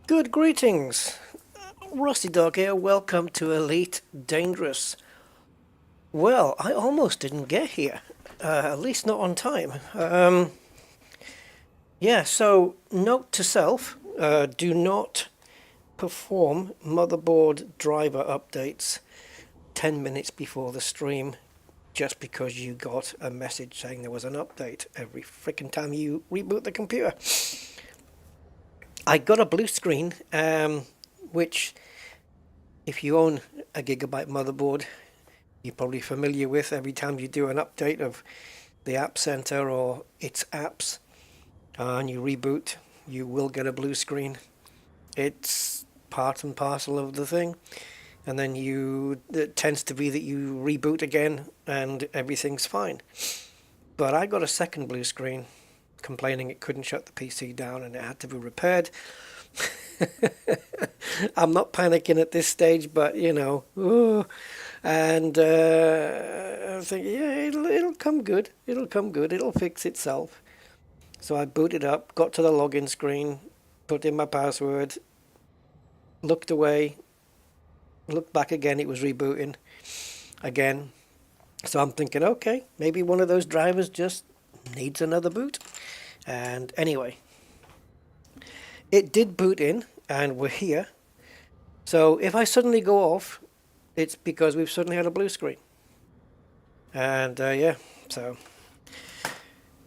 Good greetings, Rusty Dog here. Welcome to Elite Dangerous. Well, I almost didn't get here, at least not on time. Yeah, so note to self, do not perform motherboard driver updates 10 minutes before the stream just because you got a message saying there was an update every freaking time you reboot the computer. I got a blue screen, which if you own a Gigabyte motherboard, you're probably familiar with. Every time you do an update of the App Center or its apps and you reboot, you will get a blue screen. It's part and parcel of the thing. And then it tends to be that you reboot again and everything's fine. But I got a second blue screen complaining it couldn't shut the PC down and it had to be repaired. I'm not panicking at this stage, but you know, and I'm thinking, yeah, it'll come good. It'll come good. It'll fix itself. So I booted up, got to the login screen, put in my password, looked away, looked back again. It was rebooting again. So I'm thinking, okay, maybe one of those drivers just needs another boot. And anyway, it did boot in and we're here. So if I suddenly go off, it's because we've suddenly had a blue screen. And yeah, so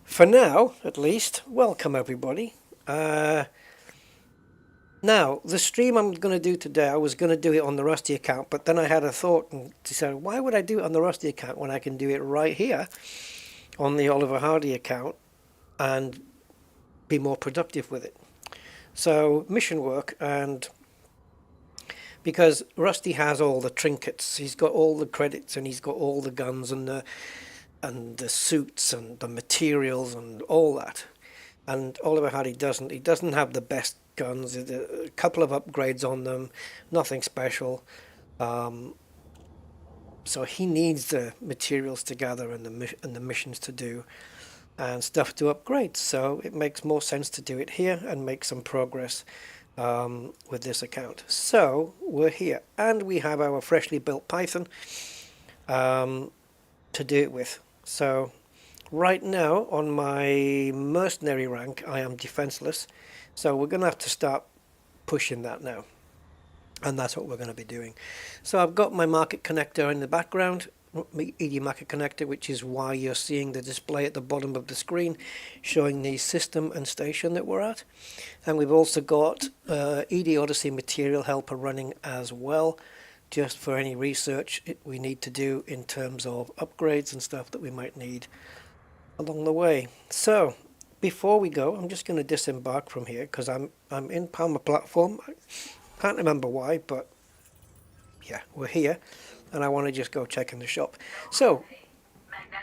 for now, at least, welcome everybody. Now, the stream I'm going to do today, I was going to do it on the Rusty account, but then I had a thought and decided, why would I do it on the Rusty account when I can do it right here on the Oliver Hardy account and be more productive with it? So, mission work, and because Rusty has all the trinkets, he's got all the credits and he's got all the guns and the suits and the materials and all that. And Oliver Hardy doesn't. He doesn't have the best guns. A couple of upgrades on them, nothing special. So he needs the materials to gather and the missions to do and stuff to upgrade. So it makes more sense to do it here and make some progress with this account. So we're here and we have our freshly built Python to do it with. So right now on my mercenary rank I am defenseless, so we're gonna have to start pushing that now, and that's what we're going to be doing. So I've got my market connector in the background, my ED market connector, which is why you're seeing the display at the bottom of the screen showing the system and station that we're at. And we've also got ED Odyssey Material Helper running as well, just for any research we need to do in terms of upgrades and stuff that we might need along the way. So before we go, I'm just going to disembark from here because I'm in Palmer platform. I can't remember why, but yeah, we're here and I want to just go check in the shop. So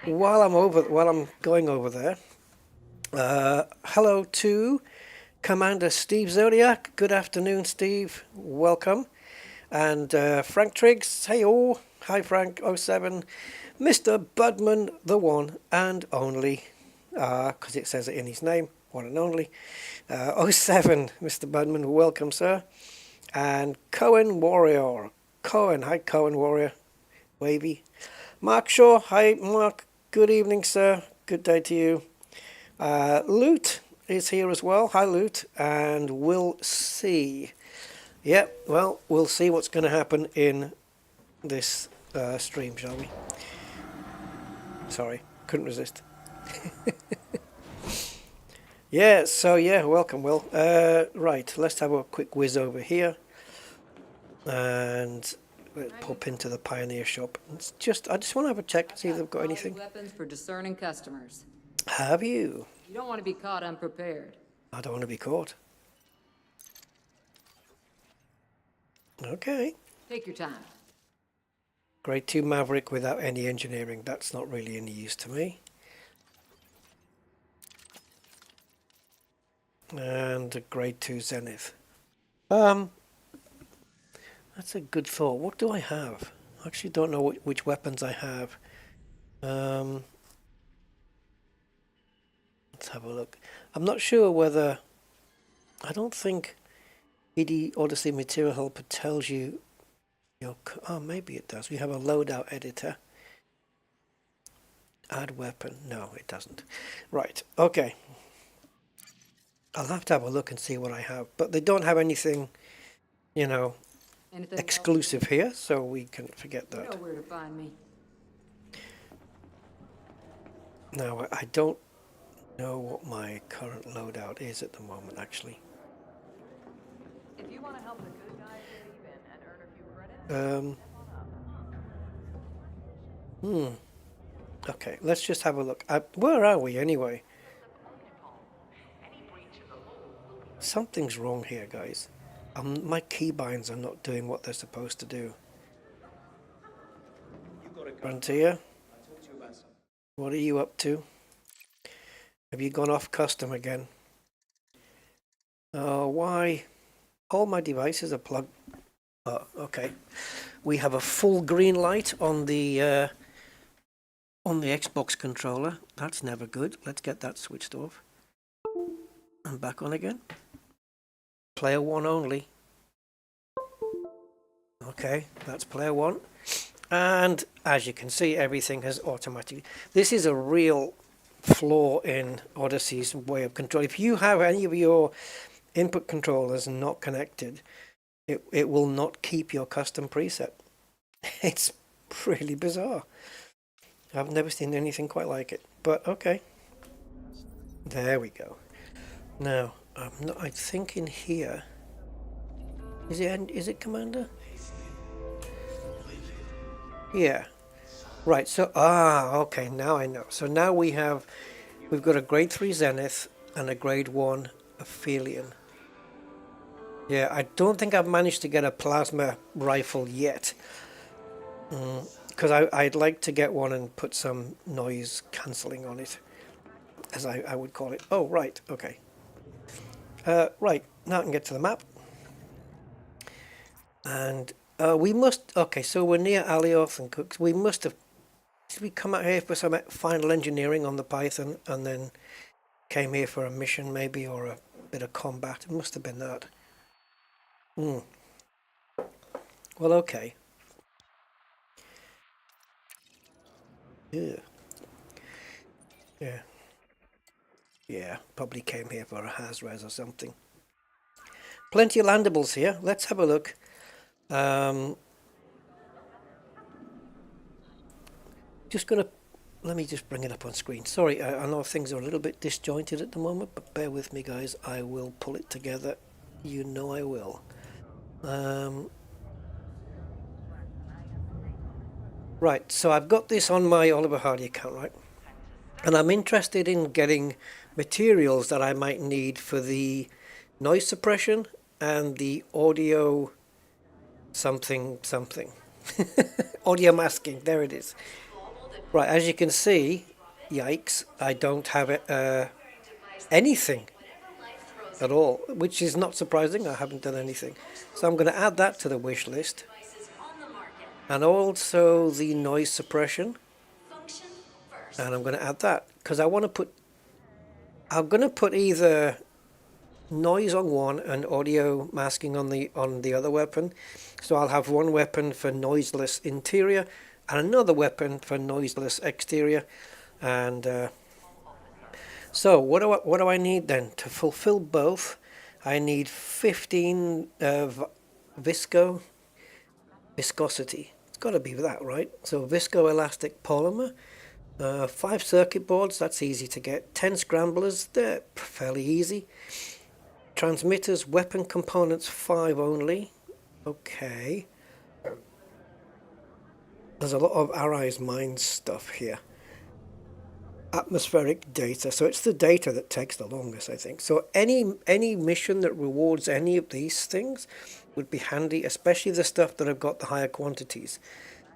while I'm going over there, hello to Commander Steve Zodiac. Good afternoon, Steve. Welcome. And Frank Triggs, hey all. Hi Frank 07. Mr. Budman, the one and only, because it says it in his name, one and only. 07, Mr. Budman, welcome sir. And Cohen Warrior. Cohen, hi Cohen Warrior. Wavy. Mark Shaw, hi Mark. Good evening sir. Good day to you. Loot is here as well. Hi Loot. And we'll see. Yep, well, we'll see what's going to happen in this stream, shall we? Sorry, couldn't resist. Yeah, so yeah, welcome, Will. Right, let's have a quick whiz over here. And we'll pop into the Pioneer shop. I just want to have a check, see if they've got anything. Weapons for discerning customers. Have you? You don't want to be caught unprepared. I don't want to be caught. Okay. Take your time. Grade 2 Maverick without any engineering. That's not really any use to me. And a Grade 2 Zenith. That's a good thought. What do I have? I actually don't know which weapons I have. Let's have a look. I'm not sure whether... I don't think DD Odyssey Material Helper tells you your... Oh, maybe it does. We have a loadout editor. Add weapon. No, it doesn't. Right, okay. I'll have to have a look and see what I have. But they don't have anything, you know, Anything exclusive here, so we can forget else? You that. know where to find me. Now, I don't know what my current loadout is at the moment, actually. If you want to help the good guys get even and earn a few credits, Okay, let's just have a look. Where are we anyway? Something's wrong here, guys. My keybinds are not doing what they're supposed to do. Frontier, what are you up to? Have you gone off custom again? Why? All my devices are plugged. Oh, okay. We have a full green light on the Xbox controller. That's never good. Let's get that switched off. And back on again. Player one only. Okay, that's player one. And as you can see, everything has automatically... This is a real flaw in Odyssey's way of control. If you have any of your input controllers not connected, it will not keep your custom preset. It's really bizarre. I've never seen anything quite like it, but okay. There we go. Now, I think in here... Is it Commander? Yeah. Right, so, okay, now I know. So now we've got a grade 3 Zenith and a grade 1 Aphelion. Yeah, I don't think I've managed to get a plasma rifle yet. Because I'd like to get one and put some noise cancelling on it, as I would call it. Oh, right, okay. Right, now I can get to the map. And we must... Okay, so we're near Alioth and Cooks. We must have... Did we come out here for some final engineering on the Python and then came here for a mission maybe, or a bit of combat? It must have been that. Well, okay. Yeah. Yeah. Yeah, probably came here for a Hazres or something. Plenty of landables here. Let's have a look. Just gonna... Let me just bring it up on screen. Sorry, I know things are a little bit disjointed at the moment, but bear with me, guys. I will pull it together. You know I will. Right, so I've got this on my Oliver Hardy account, right? And I'm interested in getting materials that I might need for the noise suppression and the audio something. Audio masking, there it is. Right, as you can see, yikes, I don't have anything at all, which is not surprising. I haven't done anything. So I'm going to add that to the wish list. And also the noise suppression. And I'm going to add that because I want to put... I'm going to put either noise on one and audio masking on the other weapon. So I'll have one weapon for noiseless interior and another weapon for noiseless exterior. And so what do I need then to fulfill both? I need 15 viscosity. It's got to be that, right? So viscoelastic polymer. 5 circuit boards, that's easy to get. 10 scramblers, they're fairly easy. Transmitters, weapon components, 5 only. Okay. There's a lot of Arise Minds stuff here. Atmospheric data, so it's the data that takes the longest, I think. So any mission that rewards any of these things would be handy, especially the stuff that have got the higher quantities.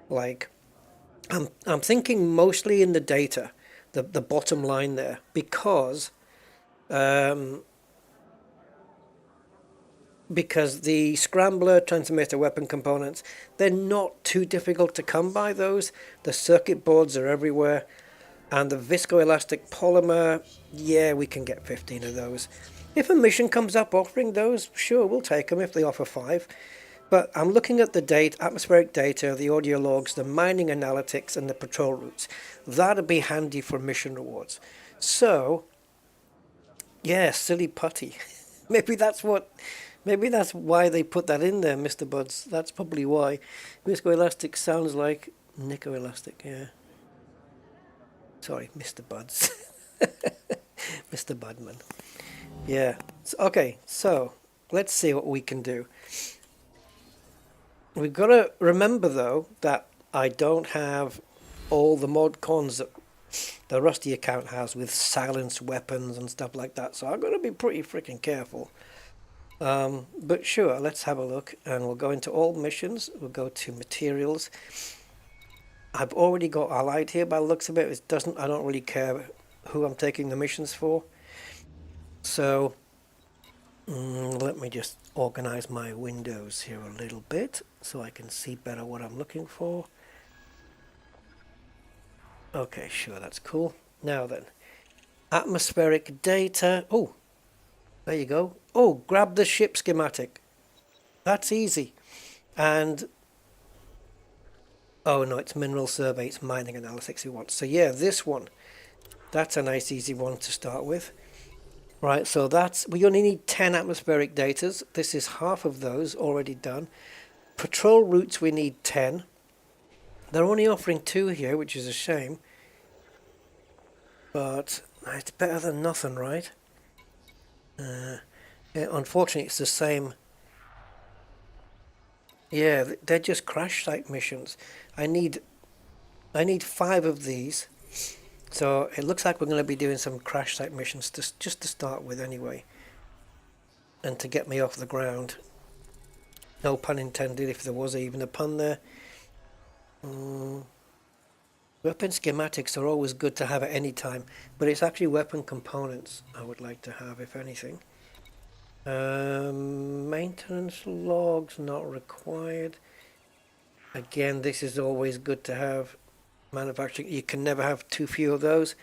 Like, I'm thinking mostly in the data, the bottom line there, because the scrambler, transmitter, weapon components, they're not too difficult to come by those. The circuit boards are everywhere. And the viscoelastic polymer, yeah, we can get 15 of those. If a mission comes up offering those, sure, we'll take them if they offer 5. But I'm looking at the data, atmospheric data, the audio logs, the mining analytics, and the patrol routes. That'd be handy for mission rewards. So, yeah, silly putty. Maybe that's why they put that in there, Mr. Buds. That's probably why. Viscoelastic sounds like Nicoelastic, yeah. Sorry, Mr. Buds. Mr. Budman. Yeah. Okay, so let's see what we can do. We've got to remember, though, that I don't have all the mod cons that the Rusty account has with silenced weapons and stuff like that. So I've got to be pretty freaking careful. But sure, let's have a look. And we'll go into all missions. We'll go to materials. I've already got Allied here by the looks of it. I don't really care who I'm taking the missions for. So let me just organize my windows here a little bit so I can see better what I'm looking for. Okay, sure, that's cool. Now then, atmospheric data. Oh, there you go. Oh, grab the ship schematic. That's easy. And oh no, it's mineral survey, it's mining analytics we want. So yeah, this one. That's a nice easy one to start with. Right, so we only need 10 atmospheric datas. This is half of those already done. Patrol routes we need 10. They're only offering 2 here, which is a shame. But it's better than nothing, right? Yeah, unfortunately, it's the same. Yeah, they're just crash site missions. I need 5 of these. So it looks like we're going to be doing some crash site missions just to start with anyway. And to get me off the ground. No pun intended, if there was even a pun there. Weapon schematics are always good to have at any time. But it's actually weapon components I would like to have, if anything. Maintenance logs not required. Again, this is always good to have. Manufacturing, you can never have too few of those.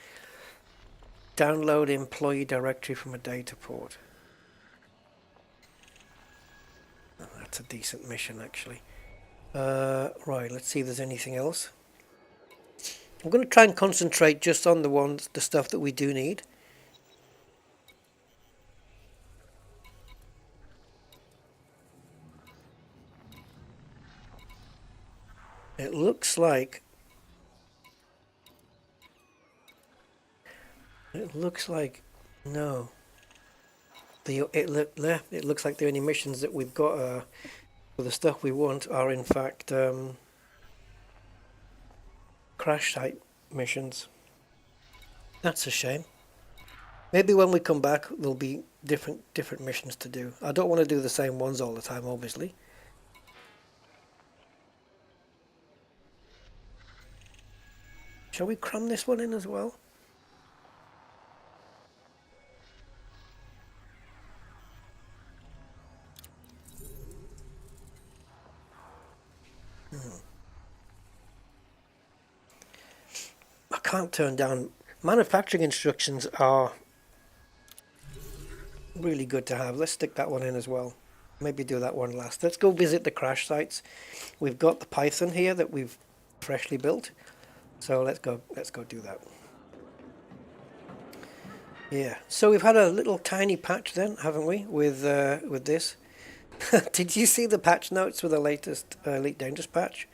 Download employee directory from a data port. Oh, that's a decent mission, actually. Right, let's see if there's anything else. I'm going to try and concentrate just on the stuff that we do need. It looks like no. It looks like the only missions that we've got for the stuff we want are in fact crash site missions. That's a shame. Maybe when we come back there'll be different missions to do. I don't want to do the same ones all the time, obviously. Shall we cram this one in as well? I can't turn down. Manufacturing instructions are really good to have. Let's stick that one in as well. Maybe do that one last. Let's go visit the crash sites. We've got the Python here that we've freshly built. So let's go do that. Yeah. So we've had a little tiny patch then, haven't we, with this? Did you see the patch notes for the latest Elite Dangerous patch?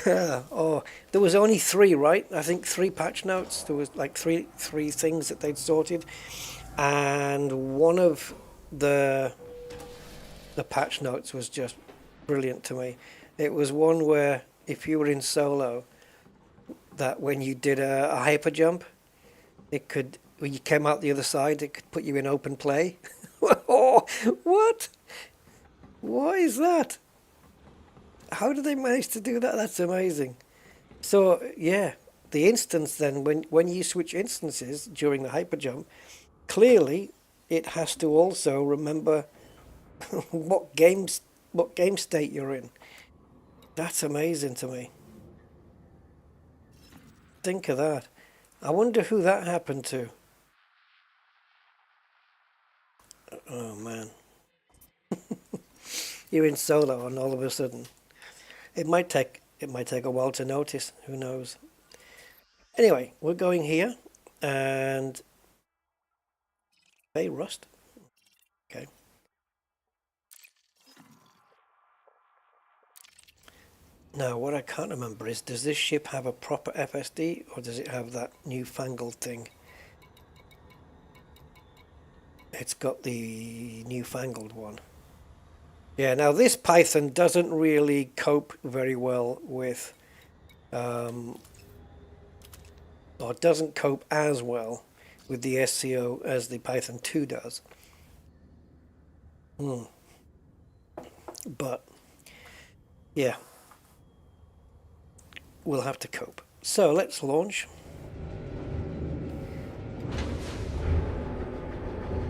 Oh, there was only 3, right? I think 3 patch notes. There was like three things that they'd sorted, and one of the patch notes was just brilliant to me. It was one where if you were in solo, that when you did a hyper jump, it could, when you came out the other side, it could put you in open play. Oh, what? What is that? How did they manage to do that? That's amazing. So yeah, the instance then, when you switch instances during the hyper jump, clearly it has to also remember what game state you're in. That's amazing to me. Think of that. I wonder who that happened to. Oh man. You're in solo and all of a sudden it might take a while to notice, who knows. Anyway, we're going here and hey, rust. Okay. Now what I can't remember is, does this ship have a proper FSD or does it have that newfangled thing? It's got the newfangled one. Yeah, now this Python doesn't really cope very well with, or doesn't cope as well with the SCO as the Python 2 does. But, yeah, we'll have to cope. So let's launch.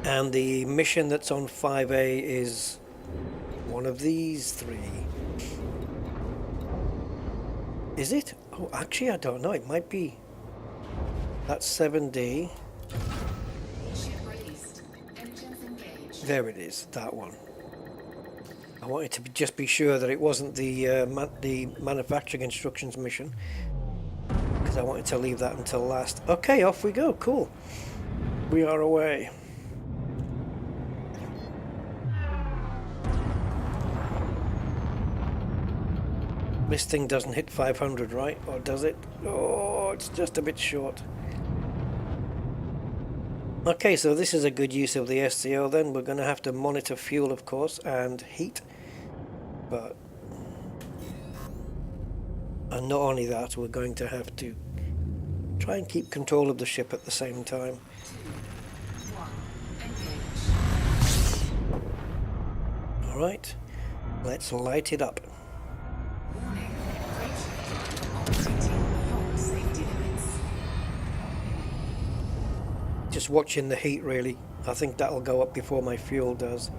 And the mission that's on 5A is one of these three. Is it? Oh, actually, I don't know. It might be. That's 7D. There it is, that one. I wanted to just be sure that it wasn't the manufacturing instructions mission, because I wanted to leave that until last. Okay, off we go. Cool. We are away. This thing doesn't hit 500, right? Or does it? Oh, it's just a bit short. Okay, so this is a good use of the SCO then. We're going to have to monitor fuel, of course, and heat. But... and not only that, we're going to have to try and keep control of the ship at the same time. Alright, let's light it up. Just watching the heat really. I think that'll go up before my fuel does.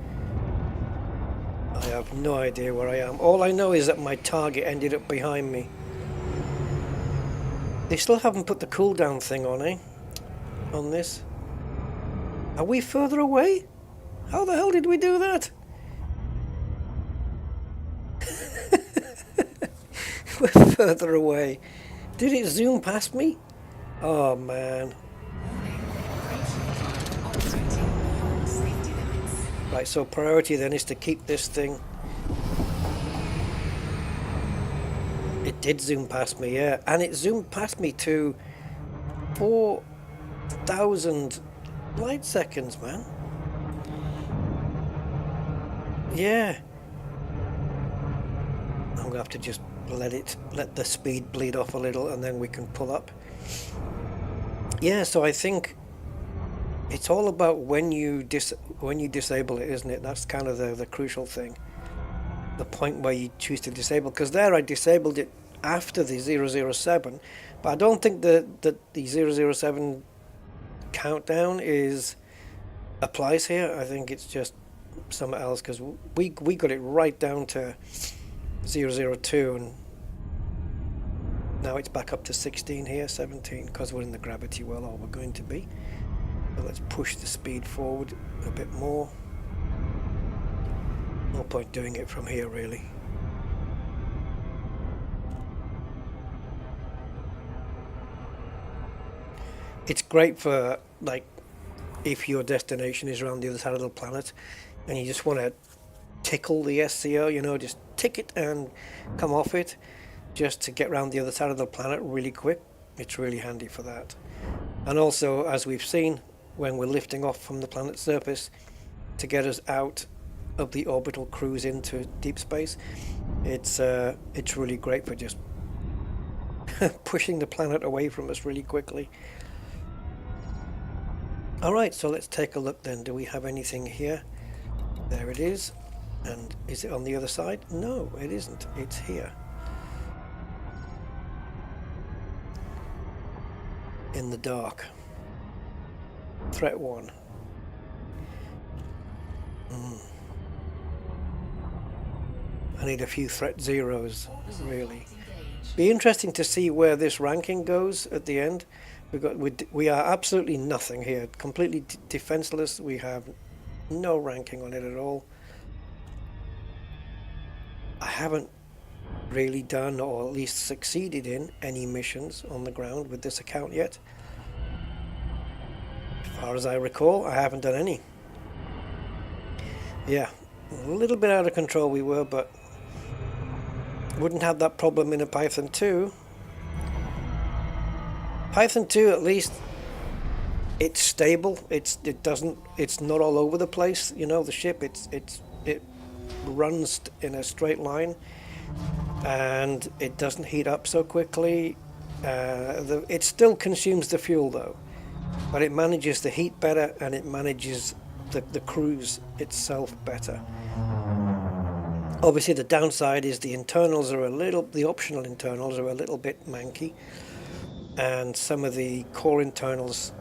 I have no idea where I am. All I know is that my target ended up behind me. They still haven't put the cooldown thing on, eh? On this. Are we further away? How the hell did we do that? We're further away. Did it zoom past me? Oh man. Right, so priority then is to keep this thing. It did zoom past me, yeah. And it zoomed past me to 4,000 light seconds, man. Yeah. I'm gonna have to just let the speed bleed off a little and then we can pull up. Yeah, so I think it's all about when you disable it, isn't it? That's kind of the crucial thing. The point where you choose to disable, because there I disabled it after the 007, but I don't think that the 007 countdown applies here. I think it's just something else, because we got it right down to 002 and now it's back up to 16 here, 17, because we're in the gravity well, or we're going to be. So let's push the speed forward a bit more. No point doing it from here really. It's great for, like, if your destination is around the other side of the planet and you just want to tickle the SCO, you know, just tick it and come off it just to get around the other side of the planet really quick. It's really handy for that. And also, as we've seen, when we're lifting off from the planet's surface to get us out of the orbital cruise into deep space, it's really great for just pushing the planet away from us really quickly. Alright, so let's take a look then. Do we have anything here? There it is. And is it on the other side? No, it isn't. It's here. In the dark. Threat 1. I need a few threat zeros, really. Be interesting to see where this ranking goes at the end. We are absolutely nothing here, completely defenseless. We have No ranking on it at all. I haven't really done, or at least succeeded in, any missions on the ground with this account yet. As far as I recall, I haven't done any. Yeah, a little bit out of control we were, but wouldn't have that problem in a Python 2. Python 2, at least, it's stable. It's not all over the place. You know, the ship, it runs in a straight line, and it doesn't heat up so quickly. It still consumes the fuel though, but it manages the heat better, and it manages the cruise itself better. Obviously, the downside is the optional internals are a little bit manky, and some of the core internals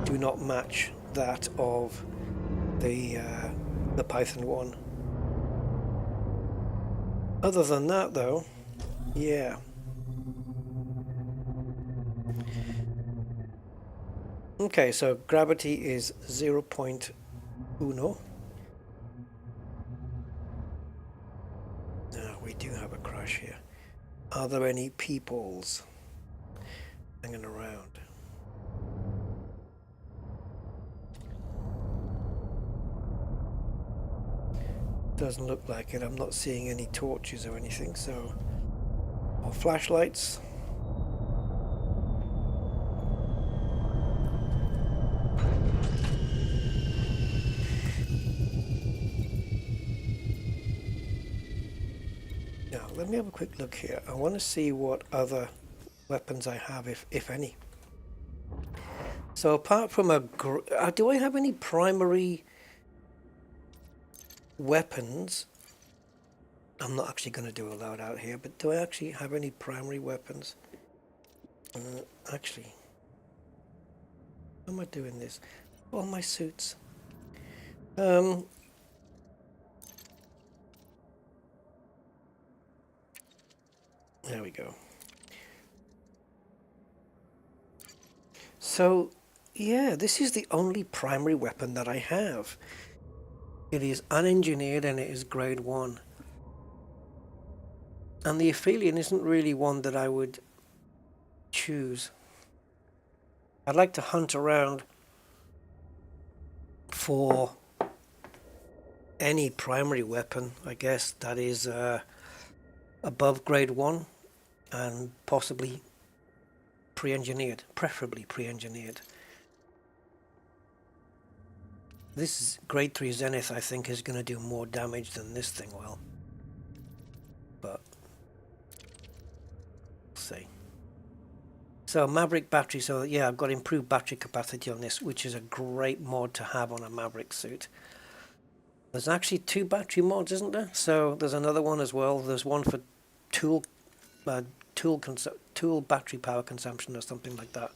do not match that of the Python 1. Other than that, though, yeah. Okay, so gravity is 0.1. Now, we do have a crash here. Are there any peoples hanging around? Doesn't look like it. I'm not seeing any torches or anything, so... or flashlights. Now, let me have a quick look here. I want to see what other weapons I have, if any. So apart from do I have any primary weapons? I'm not actually going to do a loadout here, but do I actually have any primary weapons? Actually, how am I doing this? All my suits. There we go. So, yeah, this is the only primary weapon that I have. It is unengineered and it is grade 1. And the Aphelion isn't really one that I would choose. I'd like to hunt around for any primary weapon, I guess, that is above grade 1 and possibly pre-engineered, preferably pre-engineered. This grade 3 Zenith, I think, is going to do more damage than this thing will. But we'll see. So Maverick battery, so yeah, I've got improved battery capacity on this, which is a great mod to have on a Maverick suit. There's actually 2 battery mods, isn't there? So there's another one as well. There's one for tool battery power consumption or something like that,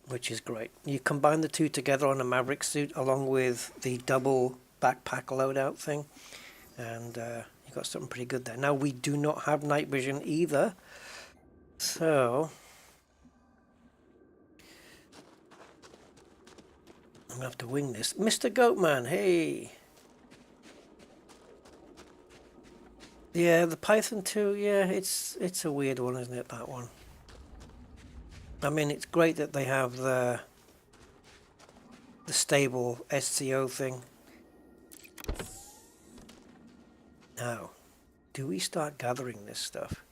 which is great. You combine the 2 together on a Maverick suit along with the double backpack loadout thing, and you got something pretty good there. Now, we do not have night vision either, so I'm gonna have to wing this. Mr. Goatman, hey. Yeah, the Python 2, yeah, it's a weird one, isn't it, that one? I mean, it's great that they have the stable SCO thing. Now, do we start gathering this stuff?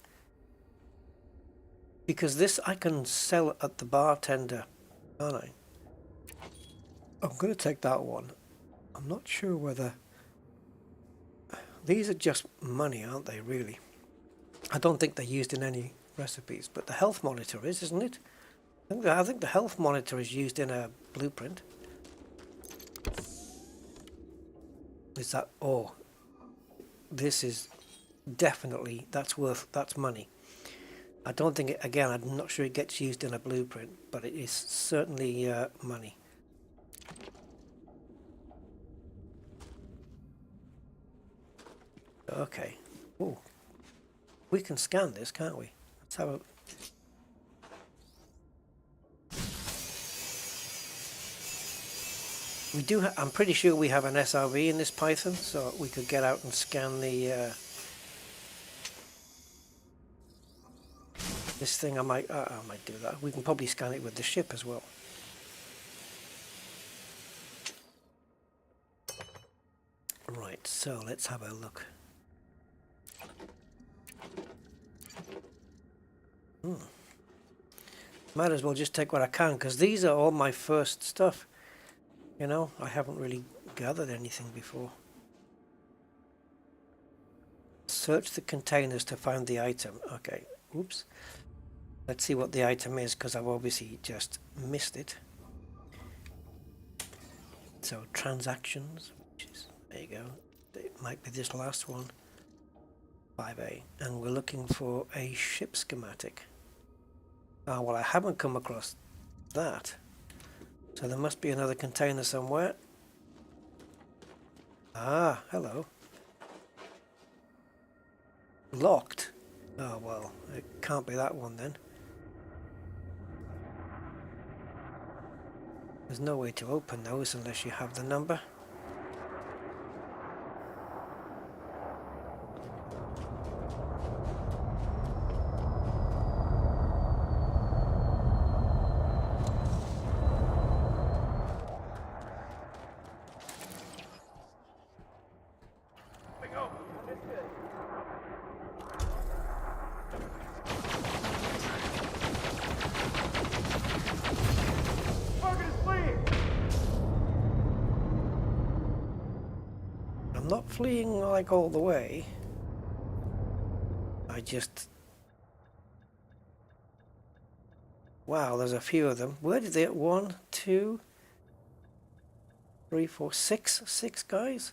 Because this I can sell at the bartender, can't I? I'm going to take that one. I'm not sure whether... These are just money, aren't they, really? I don't think they're used in any recipes, but the health monitor is, isn't it? I think the health monitor is used in a blueprint. Is that... Oh, this is definitely... That's money. I don't think it... Again, I'm not sure it gets used in a blueprint, but it is certainly money. Okay. Oh, we can scan this, can't we? Let's have a... We do. I'm pretty sure we have an SRV in this Python, so we could get out and scan the this thing. I might do that. We can probably scan it with the ship as well. Right. So let's have a look. Might as well just take what I can, because these are all my first stuff. You know, I haven't really gathered anything before. Search the containers to find the item. Okay, oops. Let's see what the item is, because I've obviously just missed it. So, transactions, which is, there you go. It might be this last one. 5A. And we're looking for a ship schematic. Ah, well, I haven't come across that. So there must be another container somewhere. Ah, hello. Locked. Oh, well, it can't be that one then. There's no way to open those unless you have the number. Not fleeing like all the way. I just... Wow, there's a few of them. Where did they... 1, 2, 3, 4, 6? 6 guys?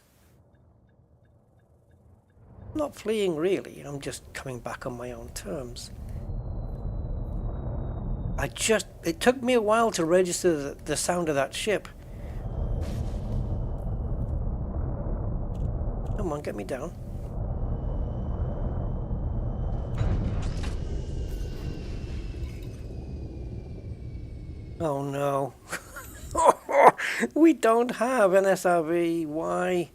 I'm not fleeing really. I'm just coming back on my own terms. It took me a while to register the sound of that ship. Come on, get me down. Oh no. We don't have an SRV. Why?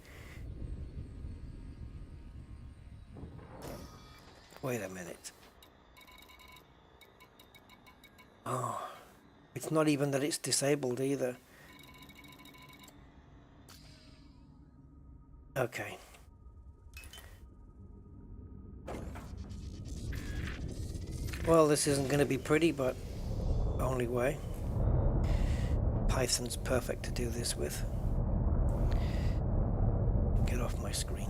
Wait a minute. Oh, it's not even that it's disabled either. Okay. Well, this isn't going to be pretty, but only way. Python's perfect to do this with. Get off my screen.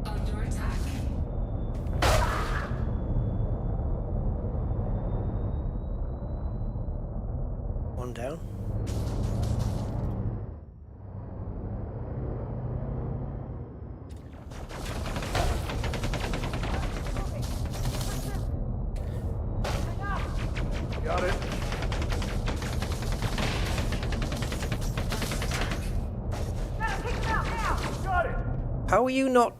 Under attack. One down. Got it. Got it. How are you not?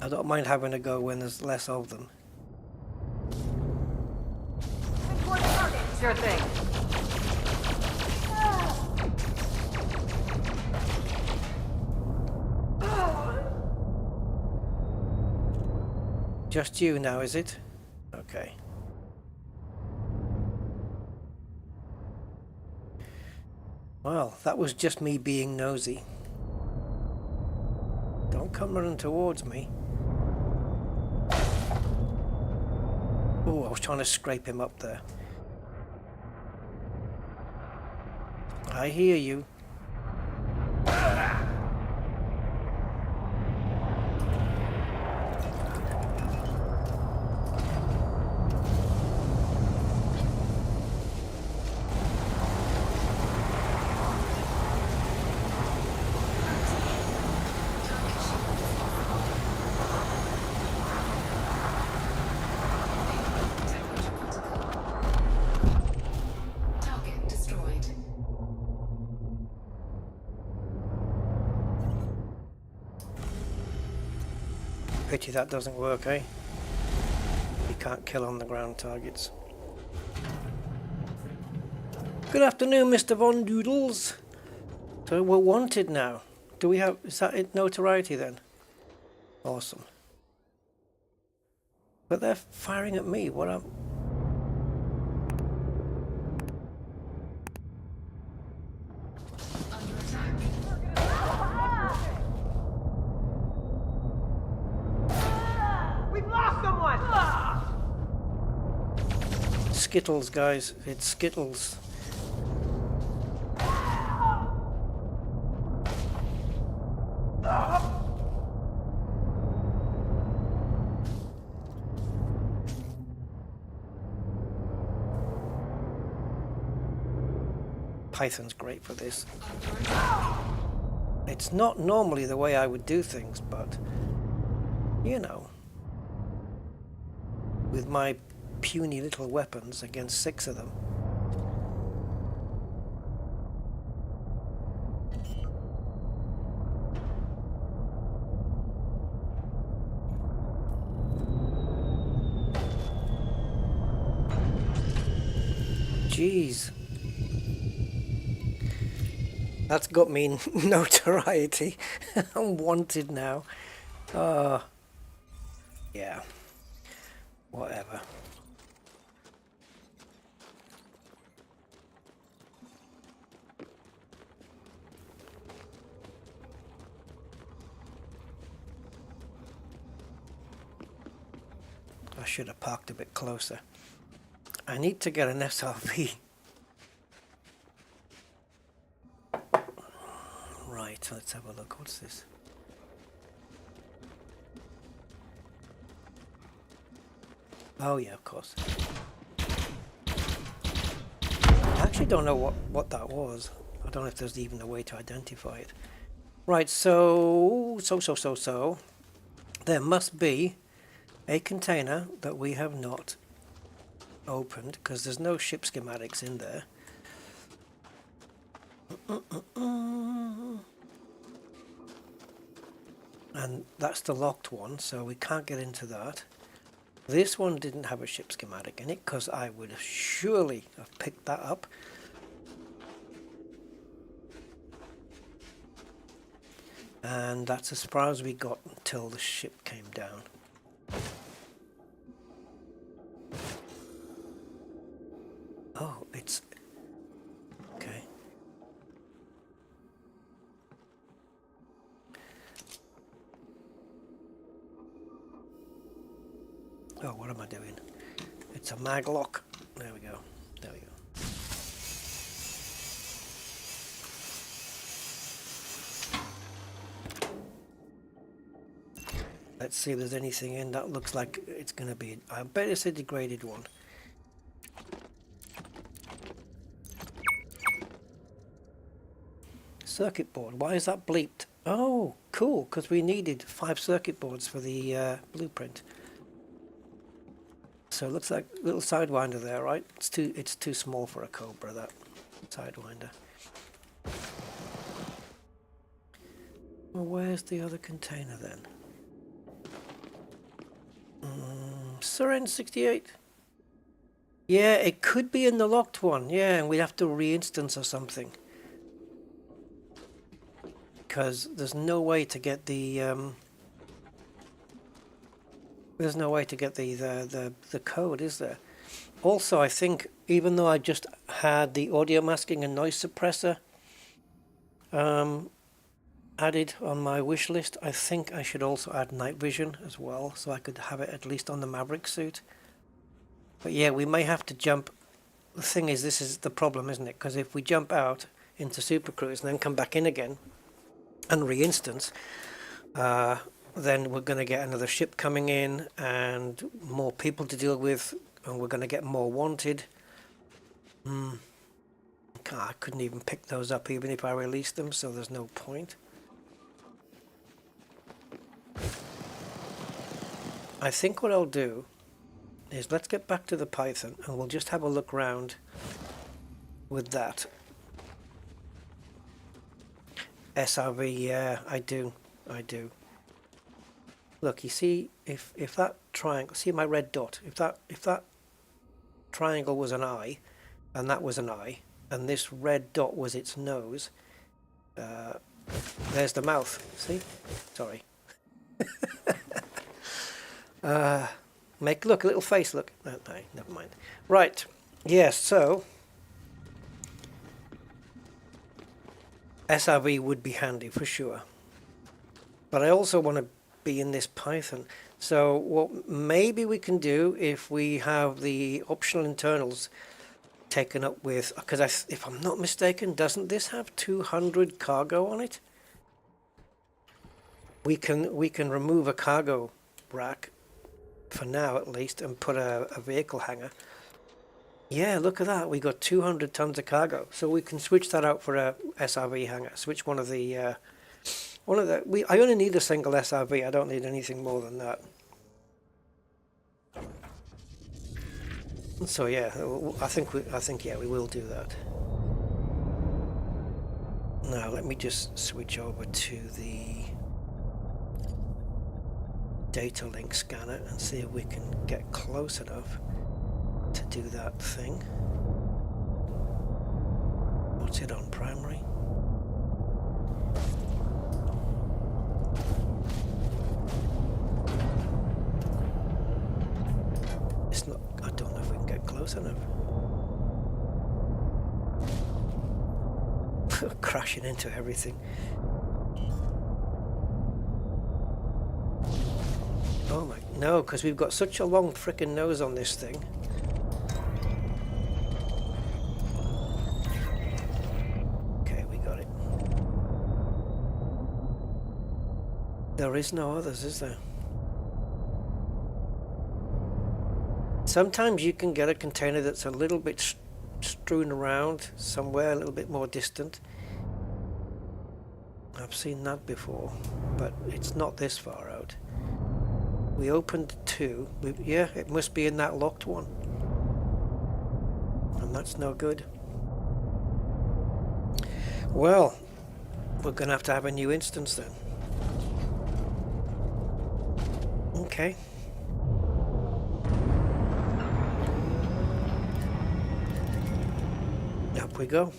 I don't mind having a go when there's less of them. Sure thing. Just you now, is it? Okay. Well, that was just me being nosy. Don't come running towards me. Oh, I was trying to scrape him up there. I hear you. Pity that doesn't work, eh? You can't kill on the ground targets. Good afternoon, Mr. Von Doodles. So we're wanted now. Do we have, is that it, notoriety then? Awesome. But they're firing at me. What up? We've lost someone! Skittles, guys. It's Skittles. Python's great for this. It's not normally the way I would do things, but you know, with my puny little weapons against 6 of them. Jeez. That's got me notoriety. I'm wanted now. Yeah. Whatever. I should have parked a bit closer. I need to get an SRV. Right, let's have a look. What's this? Oh yeah, of course. I actually don't know what that was. I don't know if there's even a way to identify it. Right, so there must be a container that we have not opened because there's no ship schematics in there. And that's the locked one, so we can't get into that. This one didn't have a ship schematic in it because I would surely have picked that up. And that's as far as we got until the ship came down. Oh, it's... okay. Oh, what am I doing? It's a mag lock. There we go. There we go. Let's see if there's anything in. That looks like it's going to be... I bet it's a degraded one. Circuit board. Why is that bleeped? Oh, cool, because we needed 5 circuit boards for the blueprint. So it looks like a little sidewinder there, right? It's too small for a Cobra, that sidewinder. Well, where's the other container then? Syren 68. Yeah, it could be in the locked one. Yeah, and we'd have to re-instance or something. Because there's no way to get the there's no way to get the code, is there? Also, I think even though I just had the audio masking and noise suppressor added on my wish list, I think I should also add night vision as well, so I could have it at least on the Maverick suit. But yeah, we may have to jump. The thing is, this is the problem, isn't it? Because if we jump out into Super Cruise and then come back in again and re-instance, then we're going to get another ship coming in and more people to deal with, and we're going to get more wanted. I couldn't even pick those up even if I released them, so there's no point. I think what I'll do is let's get back to the Python and we'll just have a look round with that. SRV, yeah, I do. look, you see, if that triangle, see my red dot, if that triangle was an eye, and that was an eye, and this red dot was its nose, there's the mouth, see? Sorry. Look, a little face, look. No, never mind. Right, yes, so SRV would be handy for sure. But I also want to be in this Python. So what maybe we can do, if we have the optional internals taken up with, because if I'm not mistaken, doesn't this have 200 cargo on it? We can remove a cargo rack for now at least and put a vehicle hanger. Yeah, look at that. We got 200 tons of cargo, so we can switch that out for a SRV hanger. Switch one of the I only need a single SRV. I don't need anything more than that. So yeah, I think yeah, we will do that. Now let me just switch over to the data link scanner and see if we can get close enough to do that thing. What's it on, primary? It's not, I don't know if we can get close enough. Crashing into everything. Oh my, no, because we've got such a long frickin' nose on this thing. Okay, we got it. There is no others, is there? Sometimes you can get a container that's a little bit strewn around somewhere, a little bit more distant. I've seen that before, but it's not this far out. We opened 2. Yeah, it must be in that locked one. And that's no good. Well, we're going to have a new instance then. Okay. Up we go.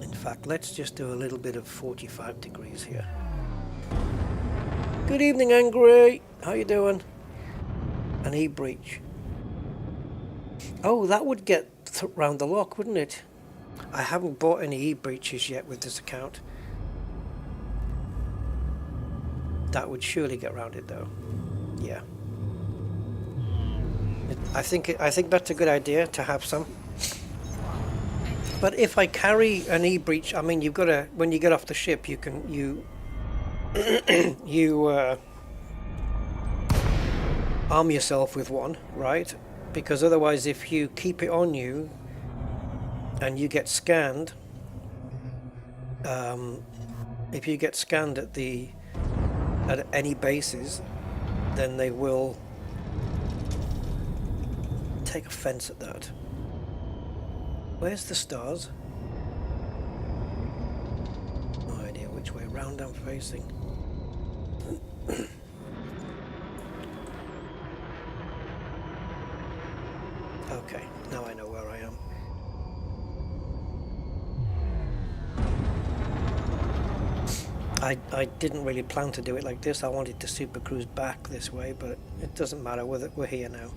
In fact, let's just do a little bit of 45 degrees here. Good evening, Angry. How you doing? An e-breach. Oh, that would get round the lock, wouldn't it? I haven't bought any e-breaches yet with this account. That would surely get round it, though. Yeah. I think that's a good idea to have some. But if I carry an e-breach, I mean, you've got to, when you get off the ship, you arm yourself with one, right? Because otherwise, if you keep it on you and you get scanned, if you get scanned at any bases, then they will take offense at that. Where's the stars? No idea which way round I'm facing. Okay, now I know where I am. I didn't really plan to do it like this. I wanted to super cruise back this way, but it doesn't matter. We're here now.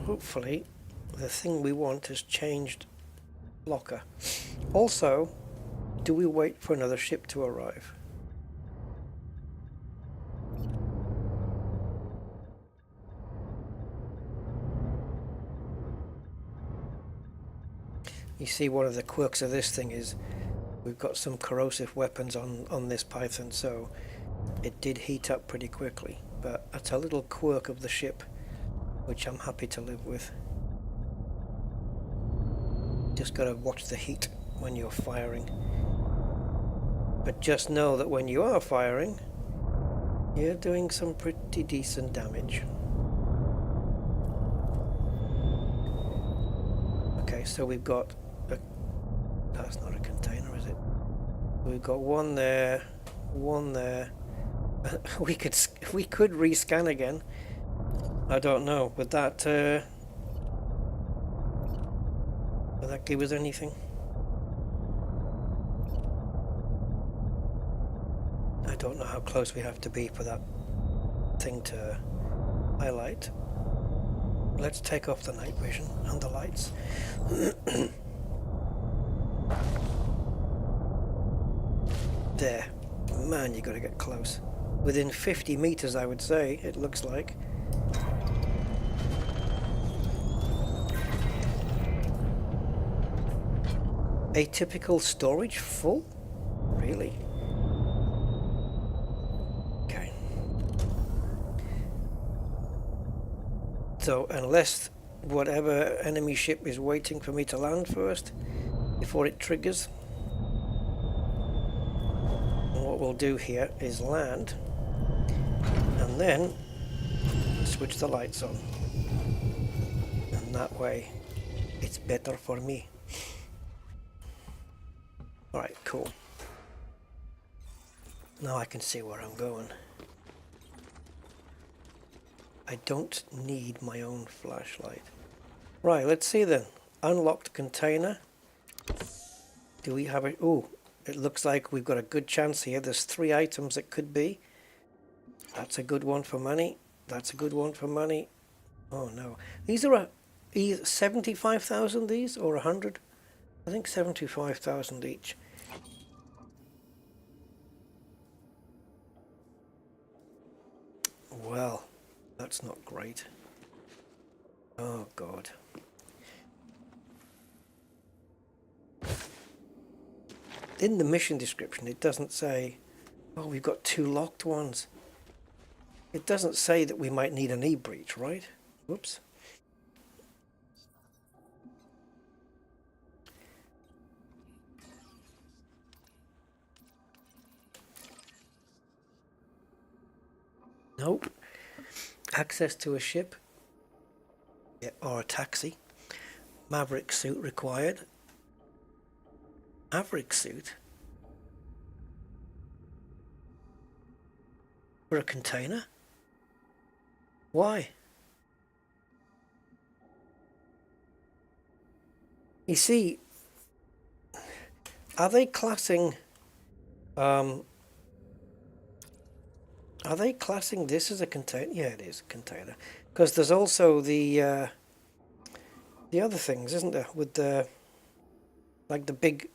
Hopefully the thing we want has changed locker. Also, do we wait for another ship to arrive? You see, one of the quirks of this thing is we've got some corrosive weapons on this Python, so it did heat up pretty quickly, but that's a little quirk of the ship which I'm happy to live with. Just gotta watch the heat when you're firing. But just know that when you are firing, you're doing some pretty decent damage. Okay, so we've got a... That's not a container, is it? We've got one there, one there. we could rescan again. I don't know. Would that give us anything? I don't know how close we have to be for that thing to highlight. Let's take off the night vision and the lights. There. Man, you gotta get close. Within 50 meters, I would say, it looks like. Atypical storage full? Really? Okay. So, unless whatever enemy ship is waiting for me to land first, before it triggers, and what we'll do here is land, and then switch the lights on. And that way, it's better for me. Alright, cool. Now I can see where I'm going. I don't need my own flashlight. Right, let's see then. Unlocked container. Do we have a... Ooh, it looks like we've got a good chance here. There's 3 items it could be. That's a good one for money. That's a good one for money. Oh no. These are either 75,000 these or 100? I think 75,000 each. Well, that's not great. Oh God. In the mission description it doesn't say, oh, we've got 2 locked ones. It doesn't say that we might need an e-breach, right? Whoops. Nope. Access to a ship. Yeah, or a taxi. Maverick suit required. Maverick suit? For a container? Why? You see, are they classing this as a container? Yeah, it is a container. Because there's also the other things, isn't there? With the, like the big,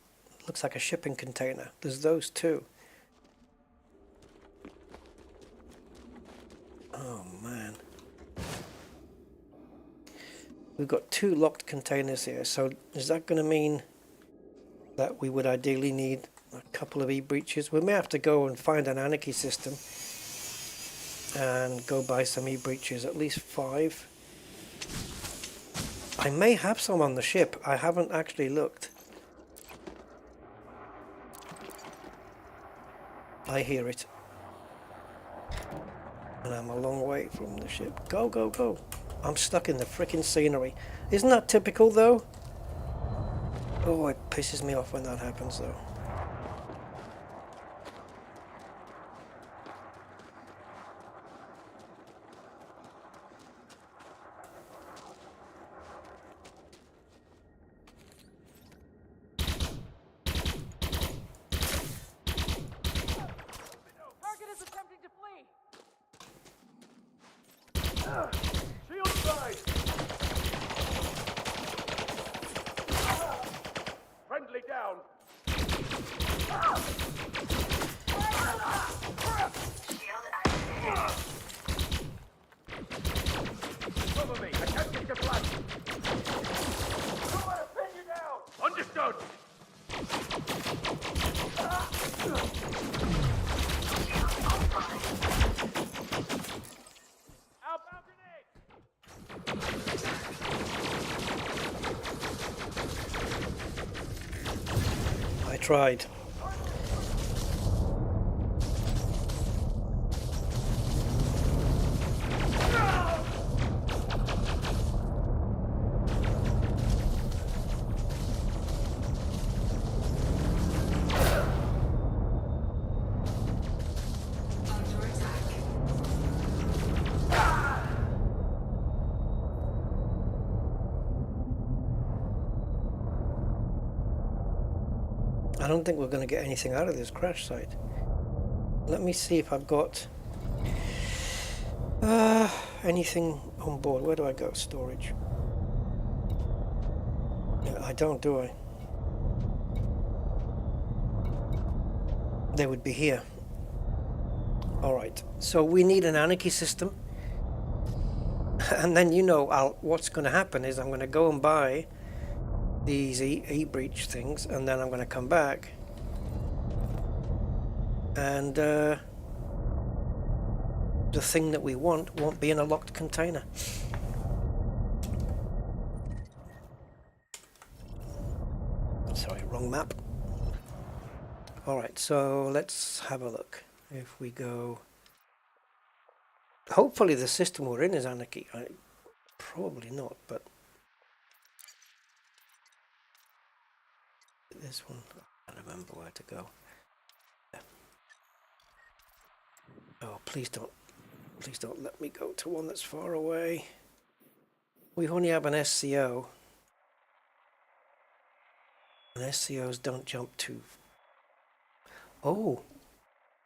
looks like a shipping container. There's those too. Oh man. We've got 2 locked containers here. So is that going to mean that we would ideally need a couple of e-breaches? We may have to go and find an anarchy system and go buy some e-breaches, at least 5. I may have some on the ship. I haven't actually looked. I hear it. And I'm a long way from the ship. Go, go, go. I'm stuck in the frickin' scenery. Isn't that typical though? Oh, it pisses me off when that happens though. Target is attempting to flee. Shield side! Friendly down! Cover me! Attempting to flank! Someone pin you down! Understood! Outbound grenade! I tried. I don't think we're going to get anything out of this crash site. Let me see if I've got anything on board. Where do I go? Storage. Yeah, I don't, do I? They would be here. Alright, so we need an anarchy system. And then you know what's going to happen is I'm going to go and buy these e-breach things, and then I'm going to come back and the thing that we want won't be in a locked container. Sorry, wrong map. Alright, so let's have a look. If we go... Hopefully the system we're in is anarchy. Probably not, but... This one, I can't remember where to go. Yeah. Oh, please don't let me go to one that's far away. We only have an SCO. And SCOs don't jump to... Oh,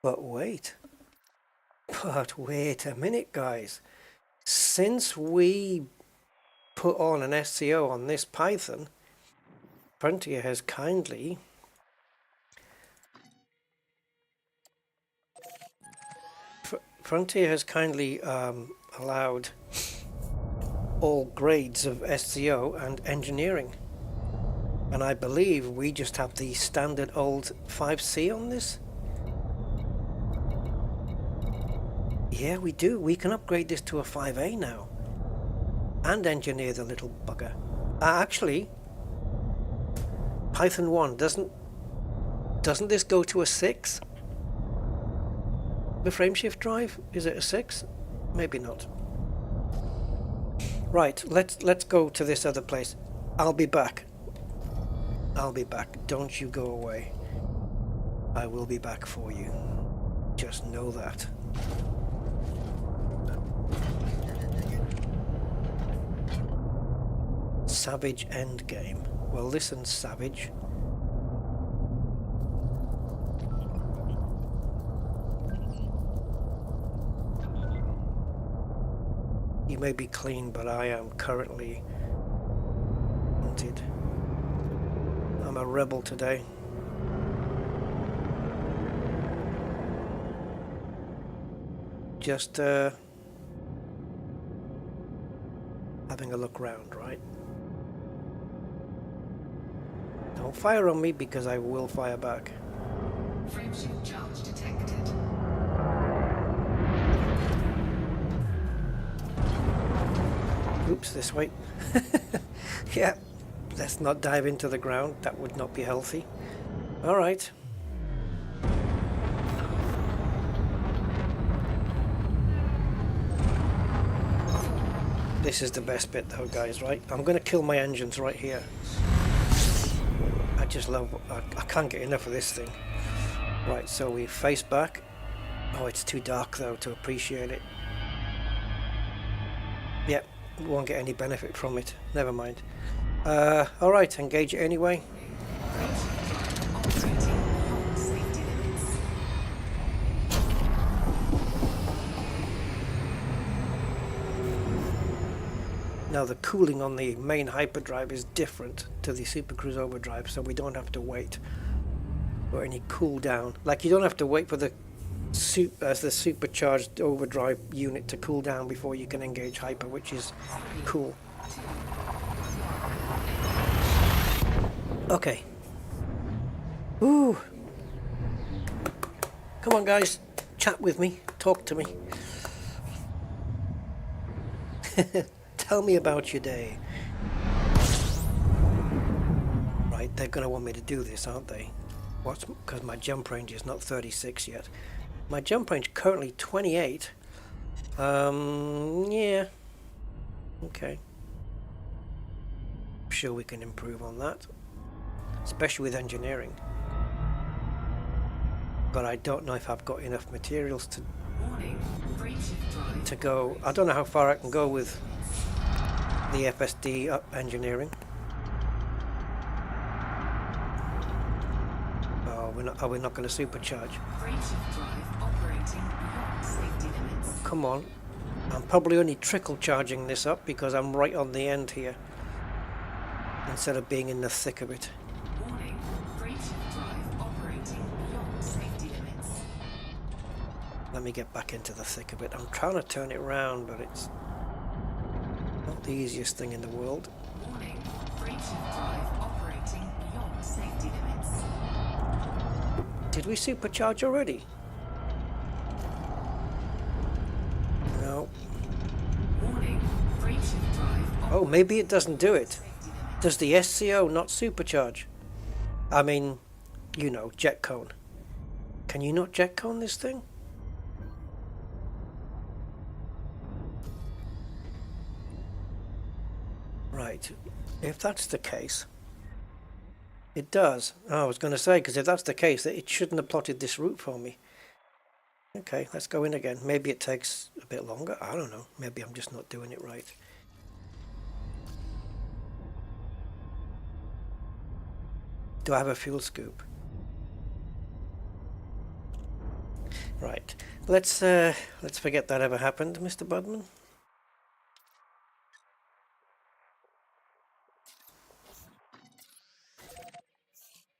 but wait a minute, guys. Since we put on an SCO on this Python, Frontier has kindly allowed all grades of SCO and engineering. And I believe we just have the standard old 5C on this. Yeah, we do. We can upgrade this to a 5A now. And engineer the little bugger. Actually, Python 1, doesn't this go to a 6? The frameshift drive? Is it a 6? Maybe not. Right, let's go to this other place. I'll be back. Don't you go away. I will be back for you. Just know that. Savage endgame. Well, listen, Savage. You may be clean, but I am currently wanted. I'm a rebel today. Just having a look round, right? Don't fire on me because I will fire back. Frameshift charge detected. Oops, this way. Yeah, let's not dive into the ground. That would not be healthy. All right. This is the best bit though, guys, right? I'm going to kill my engines right here. I just love... I can't get enough of this thing. Right, so we face back. Oh, it's too dark though to appreciate it. Yep. Won't get any benefit from it. Never mind. Alright, engage it anyway. Now the cooling on the main hyperdrive is different to the Super Cruise overdrive, so we don't have to wait for any cool down. Like you don't have to wait for the supercharged overdrive unit to cool down before you can engage hyper, which is cool. Okay. Ooh. Come on, guys. Chat with me. Talk to me. Tell me about your day. Right, they're going to want me to do this, aren't they? What's because my jump range is not 36 yet. My jump range currently 28. Yeah. Okay. I'm sure we can improve on that, especially with engineering. But I don't know if I've got enough materials to go. I don't know how far I can go with the FSD engineering. Oh, are we not going to supercharge? Rate of drive operating beyond safety limits. Come on. I'm probably only trickle charging this up because I'm right on the end here, instead of being in the thick of it. Warning, rate of drive operating beyond safety limits. Let me get back into the thick of it. I'm trying to turn it around, but it's not the easiest thing in the world. Warning, rate of drive operating beyond safety limits. Did we supercharge already? No. Warning, rate of drive Oh, maybe it doesn't do it. Does the SCO not supercharge? I mean, you know, jet cone. Can you not jet cone this thing? Right. If that's the case, it does. Oh, I was going to say, because if that's the case, it shouldn't have plotted this route for me. Okay, let's go in again. Maybe it takes a bit longer. I don't know. Maybe I'm just not doing it right. Do I have a fuel scoop? Right. Let's forget that ever happened, Mr. Budman.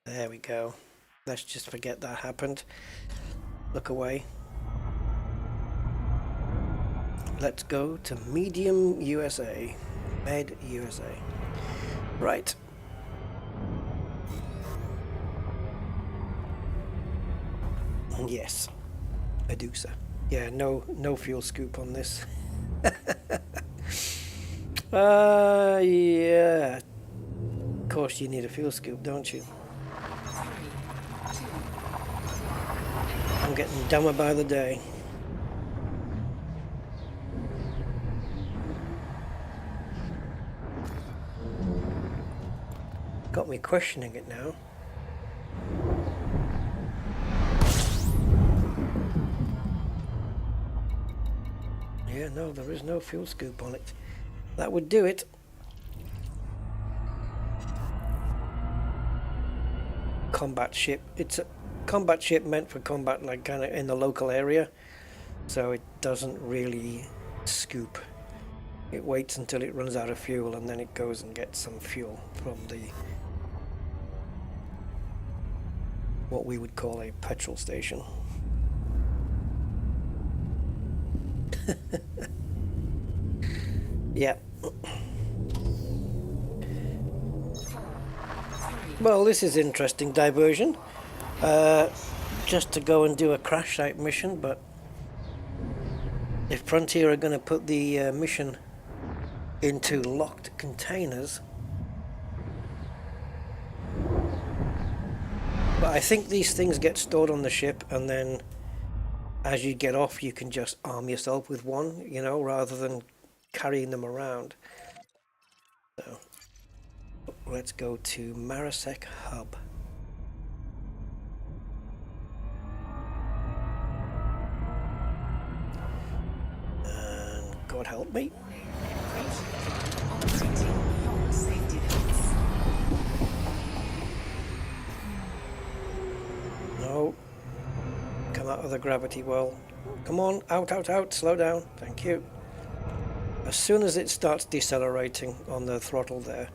There we go. Let's just forget that happened. Look away. Let's go to Medium USA. Med USA. Right. And yes. Medusa. Yeah, no fuel scoop on this. Yeah. Of course you need a fuel scoop, don't you? I'm getting dumber by the day. Got me questioning it now. Yeah, no, there is no fuel scoop on it. That would do it. Combat ship. It's a combat ship meant for combat, like kind of in the local area, so it doesn't really scoop. It waits until it runs out of fuel and then it goes and gets some fuel from the what we would call a petrol station. Yeah. Well, this is interesting diversion. Just to go and do a crash site mission, but if Frontier are going to put the mission into locked containers, but I think these things get stored on the ship, and then as you get off you can just arm yourself with one, you know, rather than carrying them around. So let's go to Marasek Hub. And God help me. No. Come out of the gravity well. Come on, out, out, out, slow down. Thank you. As soon as it starts decelerating on the throttle there,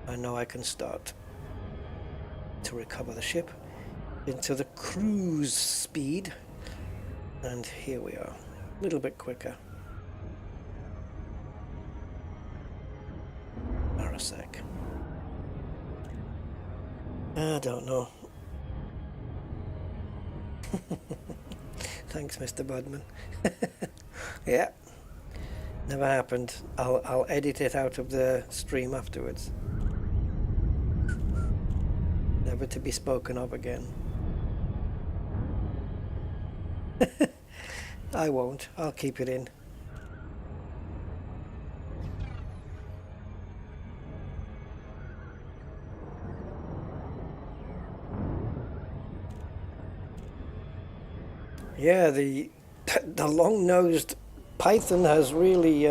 I know I can start to recover the ship into the cruise speed. And here we are, a little bit quicker. Marasek. I don't know. Thanks, Mr. Budman. Yeah, never happened. I'll edit it out of the stream afterwards. Never to be spoken of again. I won't. I'll keep it in. Yeah, the long-nosed python has really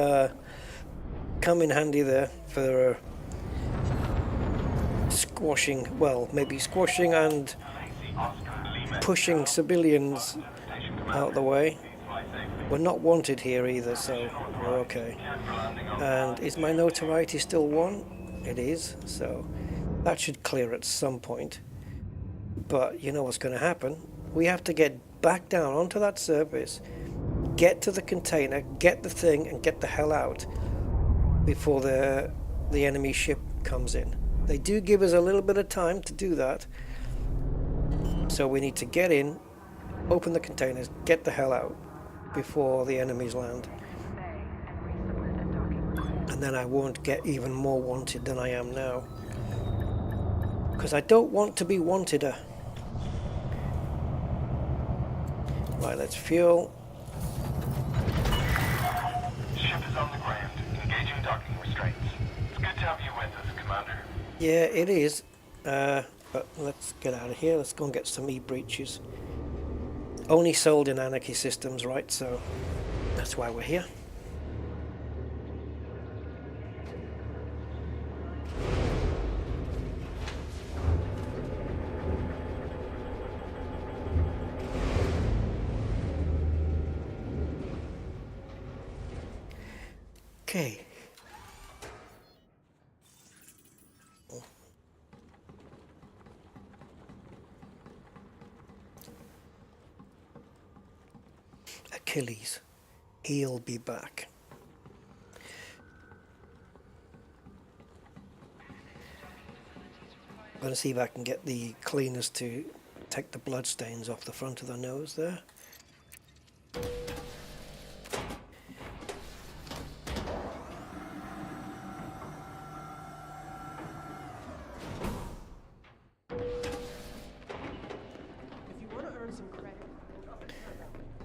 come in handy there for squashing, well, maybe squashing and pushing civilians out of the way. We're not wanted here either, so we're okay. And is my notoriety still 1? It is, so that should clear at some point. But you know what's going to happen? We have to get back down onto that surface, get to the container, get the thing, and get the hell out before the enemy ship comes in. They do give us a little bit of time to do that, so we need to get in, open the containers, get the hell out before the enemies land. And then I won't get even more wanted than I am now, because I don't want to be wanted-er. Right, let's fuel. Ship is on the ground, engaging docking restraints. It's good to have you with us, Commander. Yeah, it is. But let's get out of here. Let's go and get some e-breaches. Only sold in Anarchy Systems, right? So that's why we're here. Okay. Achilles, he'll be back. I'm going to see if I can get the cleaners to take the blood stains off the front of the nose there.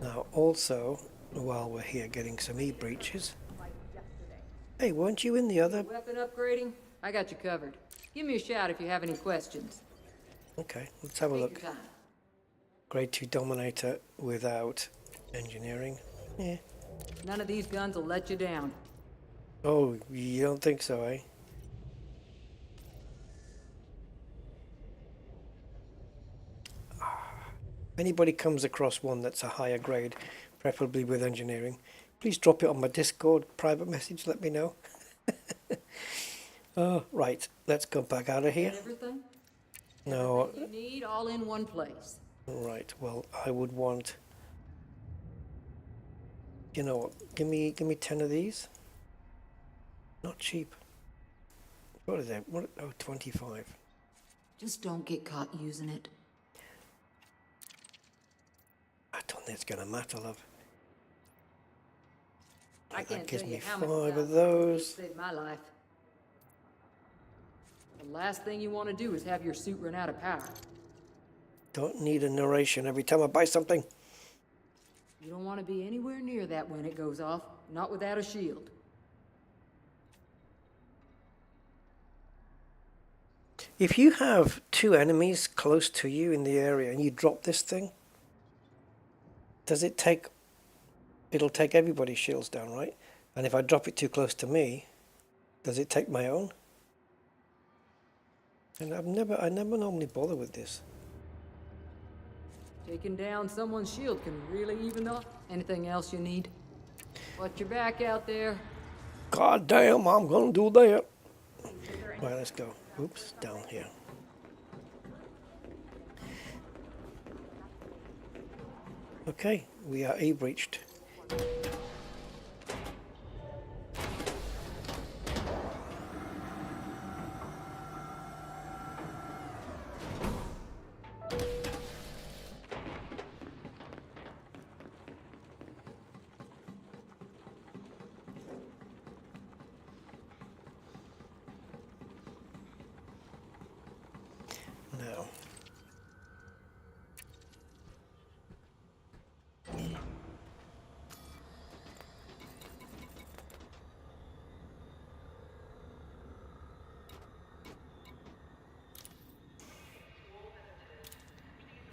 Now also, while we're here getting some e-breaches, hey, weren't you in the other? Weapon upgrading? I got you covered. Give me a shout if you have any questions. Okay, let's have a Take look. your time. Grade 2 Dominator without engineering. Yeah. None of these guns will let you down. Oh, you don't think so, eh? If anybody comes across one that's a higher grade, preferably with engineering, please drop it on my Discord private message, let me know. Right, let's go back out of here. Everything? No, Everything you need all in one place. right, well, I would want... You know what, give me 10 of these. Not cheap. What is that? What? Oh, 25. Just don't get caught using it. I don't think it's going to matter, love. I That can't gives tell me you how many 5 of times those. it saved my life. The last thing you want to do is have your suit run out of power. Don't need a narration every time I buy something. You don't want to be anywhere near that when it goes off, not without a shield. If you have 2 enemies close to you in the area and you drop this thing, does it take... It'll take everybody's shields down, right? And if I drop it too close to me, does it take my own? And I never normally bother with this. Taking down someone's shield can really even up anything else you need. Watch your back out there. God damn, I'm gonna do that. Right, let's go. Oops, down here. Okay, we are e-breached. Now,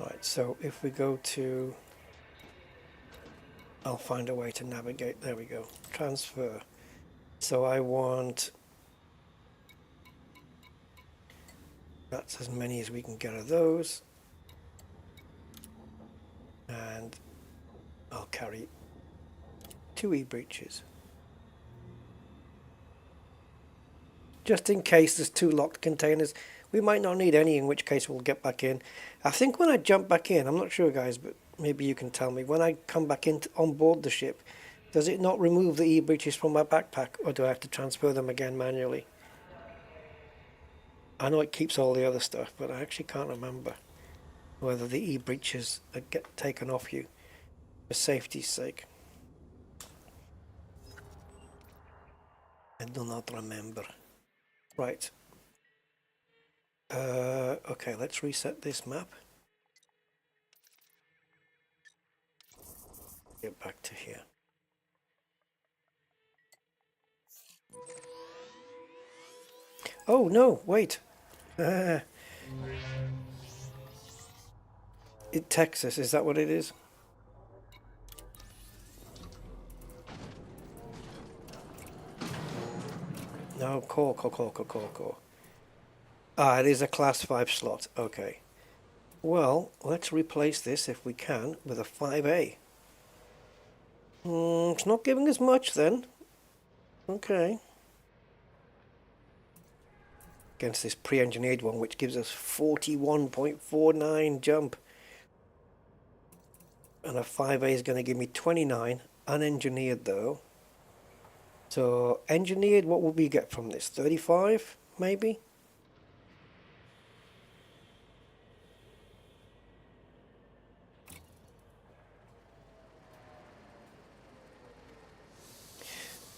right, so if we go to, I'll find a way to navigate, there we go, transfer. So I want, that's as many as we can get of those. And I'll carry 2 e-breeches. Just in case there's 2 locked containers. We might not need any, in which case we'll get back in. I think when I jump back in, I'm not sure guys, but maybe you can tell me, when I come back in on board the ship, does it not remove the e-breeches from my backpack, or do I have to transfer them again manually? I know it keeps all the other stuff, but I actually can't remember whether the e-breeches get taken off you for safety's sake. I do not remember. Right. Okay, let's reset this map. Get back to here. Oh no, wait. Texas, is that what it is? No, core. Ah, it is a class 5 slot. Okay. Well, let's replace this if we can with a 5A. It's not giving us much then. Okay. Against this pre-engineered one, which gives us 41.49 jump. And a 5A is going to give me 29. Unengineered though. So, engineered, what will we get from this? 35, maybe?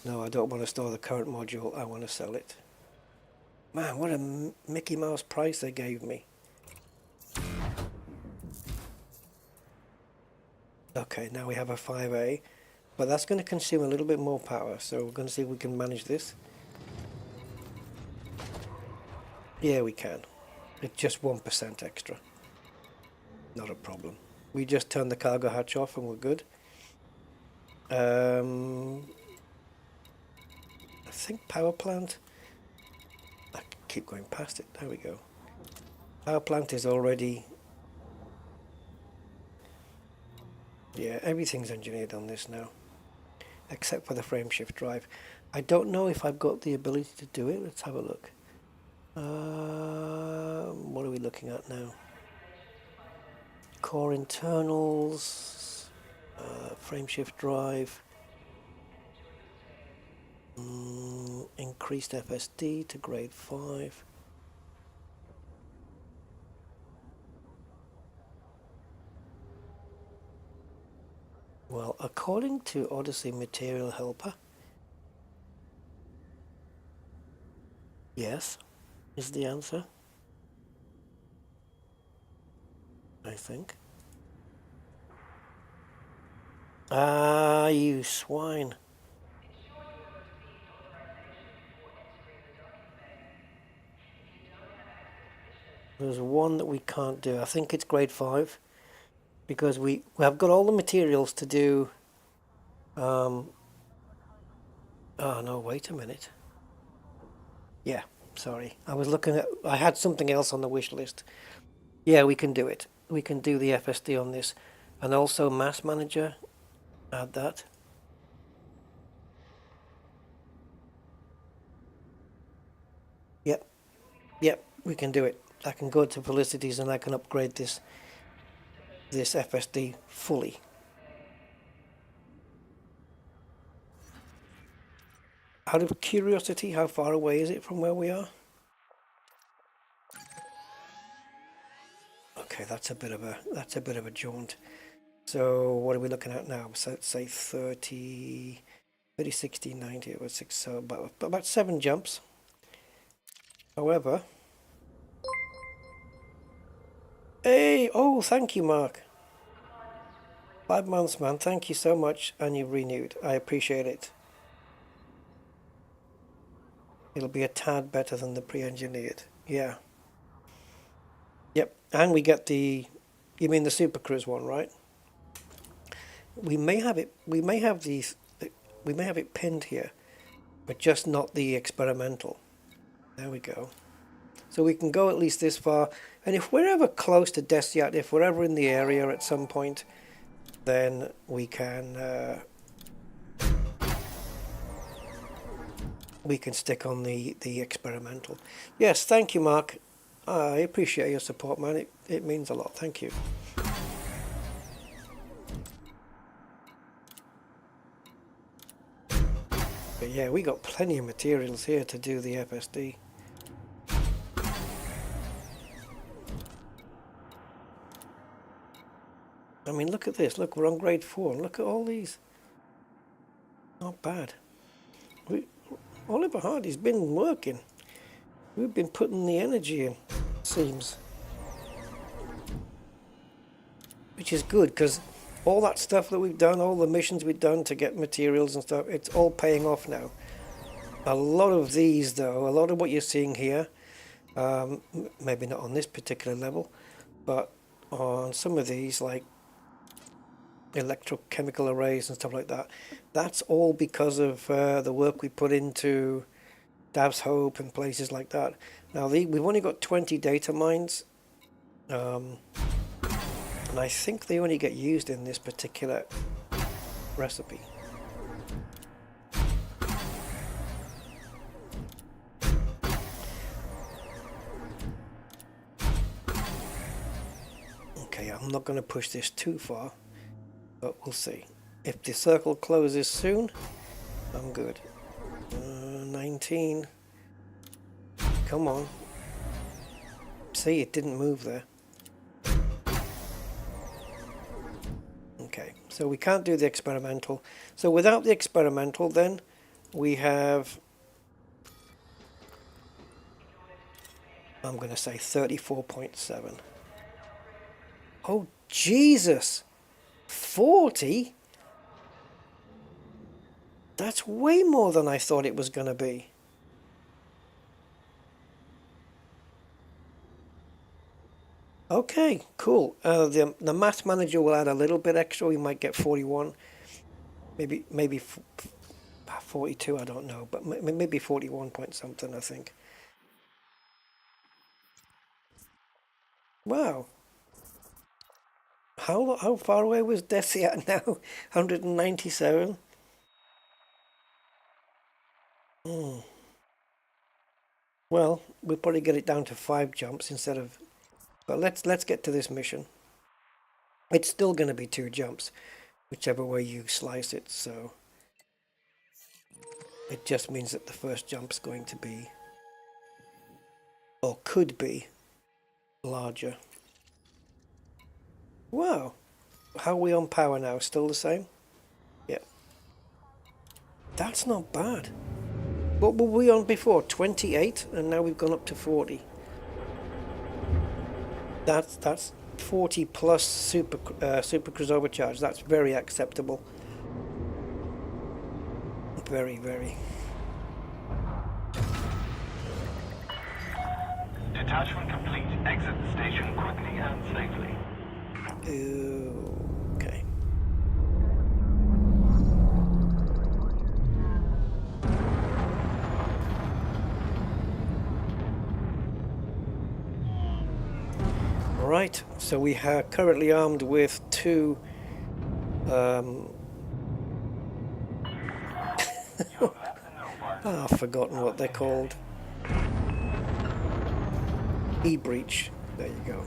No, I don't want to store the current module. I want to sell it. Man, what a Mickey Mouse price they gave me. Okay, now we have a 5A. But that's going to consume a little bit more power. So we're going to see if we can manage this. Yeah, we can. It's just 1% extra. Not a problem. We just turn the cargo hatch off and we're good. I think power plant. I keep going past it. There we go. Power plant is already. Yeah, everything's engineered on this now, except for the frame shift drive. I don't know if I've got the ability to do it. Let's have a look. What are we looking at now? Core internals, frame shift drive. Increased FSD to grade 5. Well, according to Odyssey Material Helper, yes, is the answer. I think. Ah, you swine. There's one that we can't do. I think it's grade 5. Because we have got all the materials to do. Oh no, wait a minute. Yeah, sorry. I was looking at. I had something else on the wish list. Yeah, we can do it. We can do the FSD on this, and also Mass Manager. Add that. Yep, yep. We can do it. I can go to Felicity's and I can upgrade this FSD fully. Out of curiosity, how far away is it from where we are? Okay, that's a bit of a jaunt. So what are we looking at now? So let's say 30, 60, 90, about 6, so about 7 jumps. However, hey, oh, thank you, Mark. 5 months, man. Thank you so much, and you've renewed. I appreciate it. It'll be a tad better than the pre-engineered. Yeah. Yep, and we get the. You mean the Super Cruise one, right? We may have it. We may have these. We may have it pinned here, but just not the experimental. There we go. So we can go at least this far, and if we're ever close to Desiat, if we're ever in the area at some point, then we can stick on the experimental. Yes, thank you, Mark. I appreciate your support, man. It means a lot. Thank you. But yeah, we got plenty of materials here to do the FSD. I mean, look at this. Look, we're on grade 4. Look at all these. Not bad. Oliver Hardy's been working. We've been putting the energy in, seems. Which is good, because all that stuff that we've done, all the missions we've done to get materials and stuff, it's all paying off now. A lot of these, though, a lot of what you're seeing here, maybe not on this particular level, but on some of these, like electrochemical arrays and stuff like that, that's all because of the work we put into Dav's Hope and places like that. Now we've only got 20 data mines, and I think they only get used in this particular recipe. Okay, I'm not going to push this too far, but we'll see. If the circle closes soon, I'm good. 19. Come on. See, it didn't move there. Okay, so we can't do the experimental. So without the experimental, then we have, I'm going to say 34.7. Oh, Jesus! 40? That's way more than I thought it was going to be. Okay, cool. The math manager will add a little bit extra. We might get 41, maybe 42. I don't know, but maybe 41 point something. I think. Wow. How far away was Desi at now? 197. Well, we'll probably get it down to 5 jumps instead of. But let's get to this mission. It's still going to be 2 jumps, whichever way you slice it. So it just means that the first jump's going to be, or could be, larger. Wow, how are we on power now? Still the same? Yeah. That's not bad. What were we on before? 28, and now we've gone up to 40. That's 40 plus super cruise overcharge. That's very acceptable. Very, very. Detachment complete. Exit the station quickly and safely. Okay. Right, so we are currently armed with 2 I've forgotten what they're called. E-breach. There you go.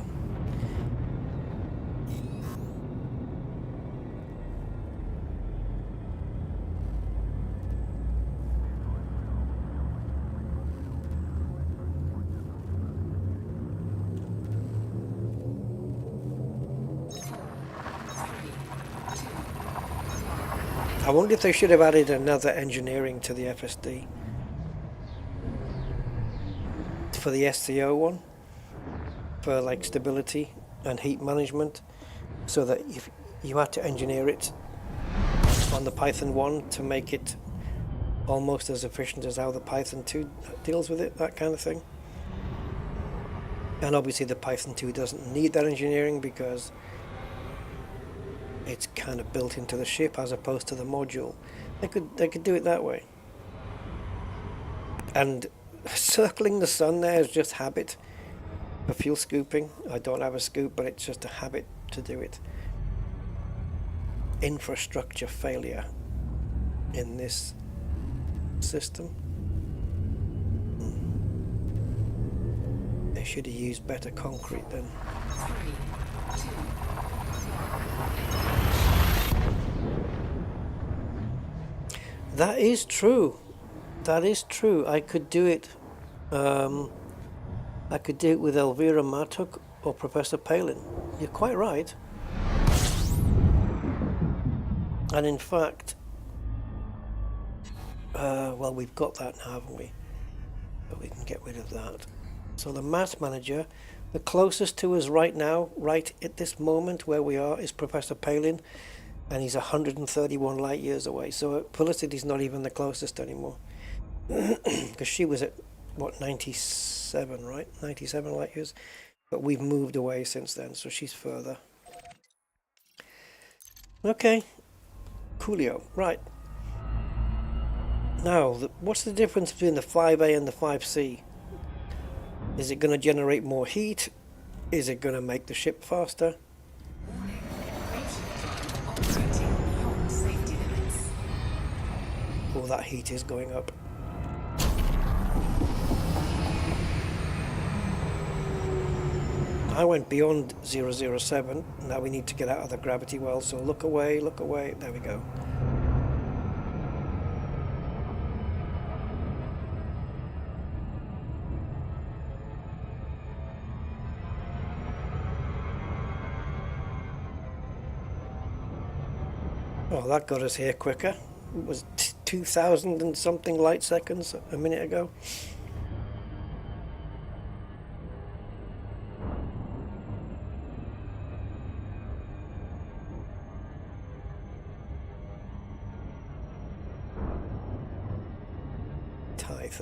I wonder if they should have added another engineering to the FSD. For the SCO one. For like stability and heat management. So that if you had to engineer it on the Python 1 to make it almost as efficient as how the Python 2 deals with it, that kind of thing. And obviously the Python 2 doesn't need that engineering because it's kind of built into the ship as opposed to the module. They could do it that way. And circling the sun there is just habit for fuel scooping. I don't have a scoop, but it's just a habit to do it. infrastructure failure in this system. They should have used better concrete then. 3, 2, That is true. That is true. I could do it. I could do it with Elvira Martuk or Professor Palin. You're quite right. And in fact, well, we've got that now, haven't we? But we can get rid of that. So the Mass Manager, the closest to us right now, right at this moment where we are, is Professor Palin, and he's 131 light years away. So Felicity's not even the closest anymore, because she was at what, 97, right? 97 light years, but we've moved away since then, so she's further. Okay, coolio. Right. Now, what's the difference between the 5A and the 5C? Is it going to generate more heat? Is it going to make the ship faster? operating beyond safety limits. Oh, that heat is going up. I went beyond 007. Now we need to get out of the gravity well, so look away, look away. There we go. Oh, that got us here quicker. It was 2,000 and something light seconds a minute ago. Tythe.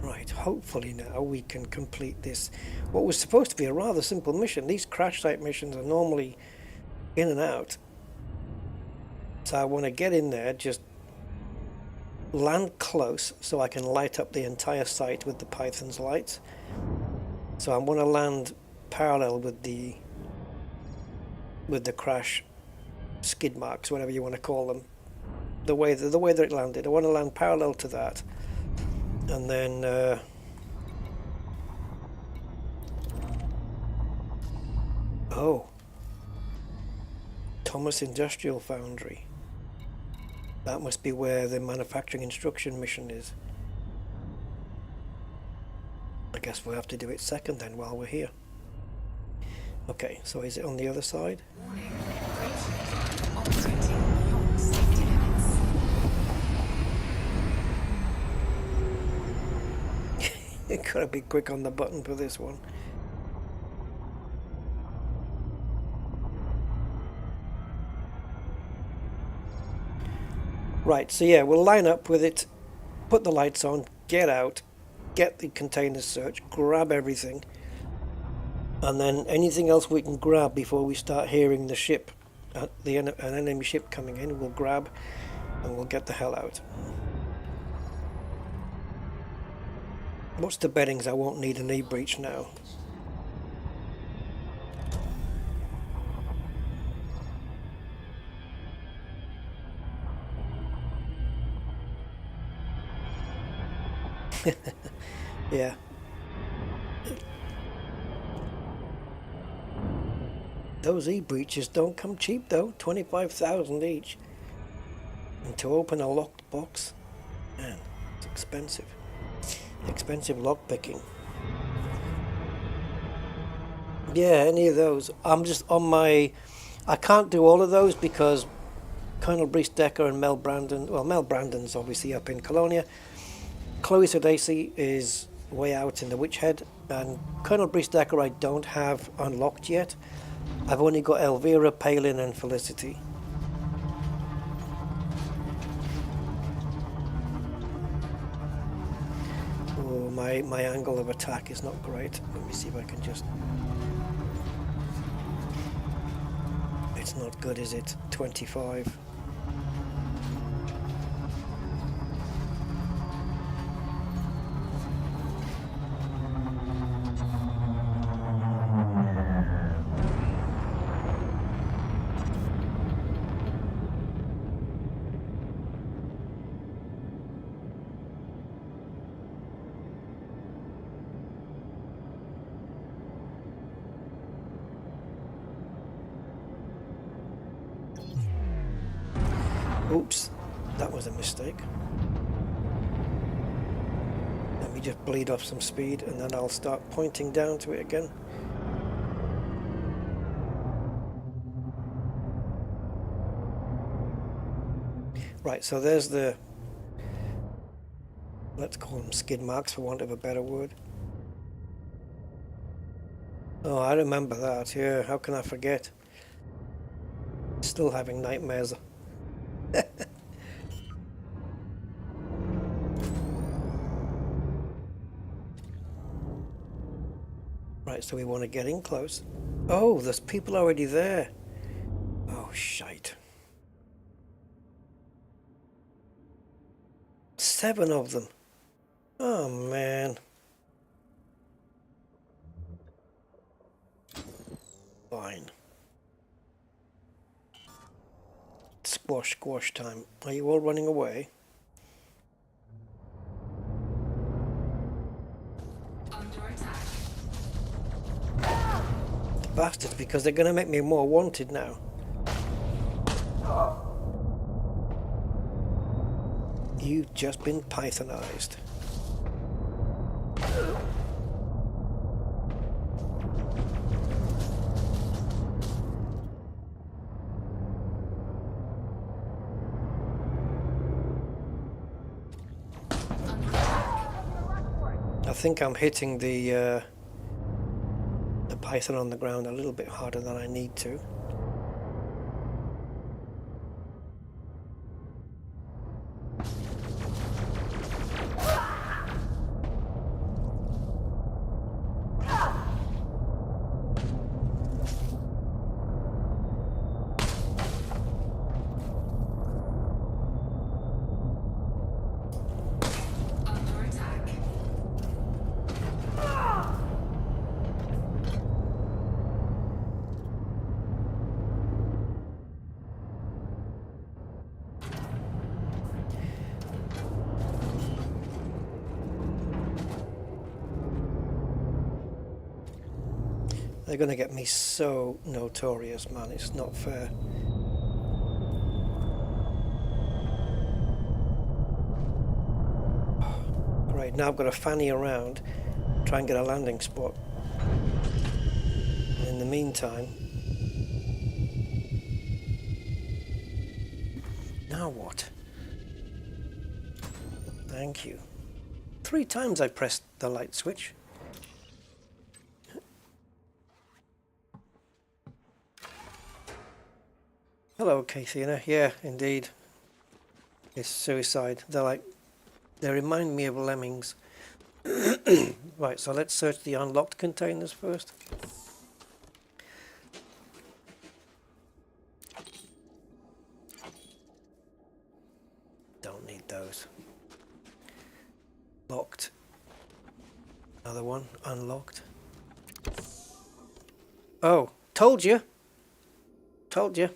Right, hopefully now we can complete this, what was supposed to be a rather simple mission. These crash site missions are normally in and out. So I want to get in there, just land close so I can light up the entire site with the Python's lights. So I want to land parallel with the crash skid marks, whatever you want to call them. The way that it landed. I want to land parallel to that. And then oh, Thomas Industrial Foundry. That must be where the manufacturing instruction mission is. I guess we'll have to do it second then while we're here. Okay, so is it on the other side? Operating beyond safety limits. You gotta be quick on the button for this one. Right, so yeah, we'll line up with it, put the lights on, get out, get the containers searched, grab everything, and then anything else we can grab before we start hearing the ship, an enemy ship coming in, we'll grab and we'll get the hell out. What's the beddings? I won't need a knee breach now. Yeah. Those e-breaches don't come cheap though, 25,000 each. And to open a locked box, man, it's expensive. Expensive lock picking. Yeah, any of those. I'm just on my... I can't do all of those because Colonel Brees Decker and Mel Brandon... Well, Mel Brandon's obviously up in Colonia. Chloe Sodasi is way out in the Witch Head. And Colonel Brees Decker I don't have unlocked yet. I've only got Elvira, Palin and Felicity. Oh, my angle of attack is not great. Let me see if I can just... It's not good, is it? 25. Oops, that was a mistake. Let me just bleed off some speed and then I'll start pointing down to it again. Right, so there's the, let's call them skid marks for want of a better word. Oh, I remember that, yeah, how can I forget? Still having nightmares. Right, so we want to get in close. Oh, there's people already there. Oh, shite. 7 of them. Oh, man. Fine. Squash, squash time. Are you all running away? Under attack. Bastards, because they're going to make me more wanted now. You've just been Pythonized. I think I'm hitting the python on the ground a little bit harder than I need to. They're going to get me so notorious, man. It's not fair. Right, now I've got to fanny around, try and get a landing spot. And in the meantime... Now what? Thank you. 3 times I pressed the light switch. Hello, Kathina. Yeah, indeed. It's suicide. They remind me of lemmings. Right, so let's search the unlocked containers first. Don't need those. Locked. Another one, unlocked. Oh, told you. Told you.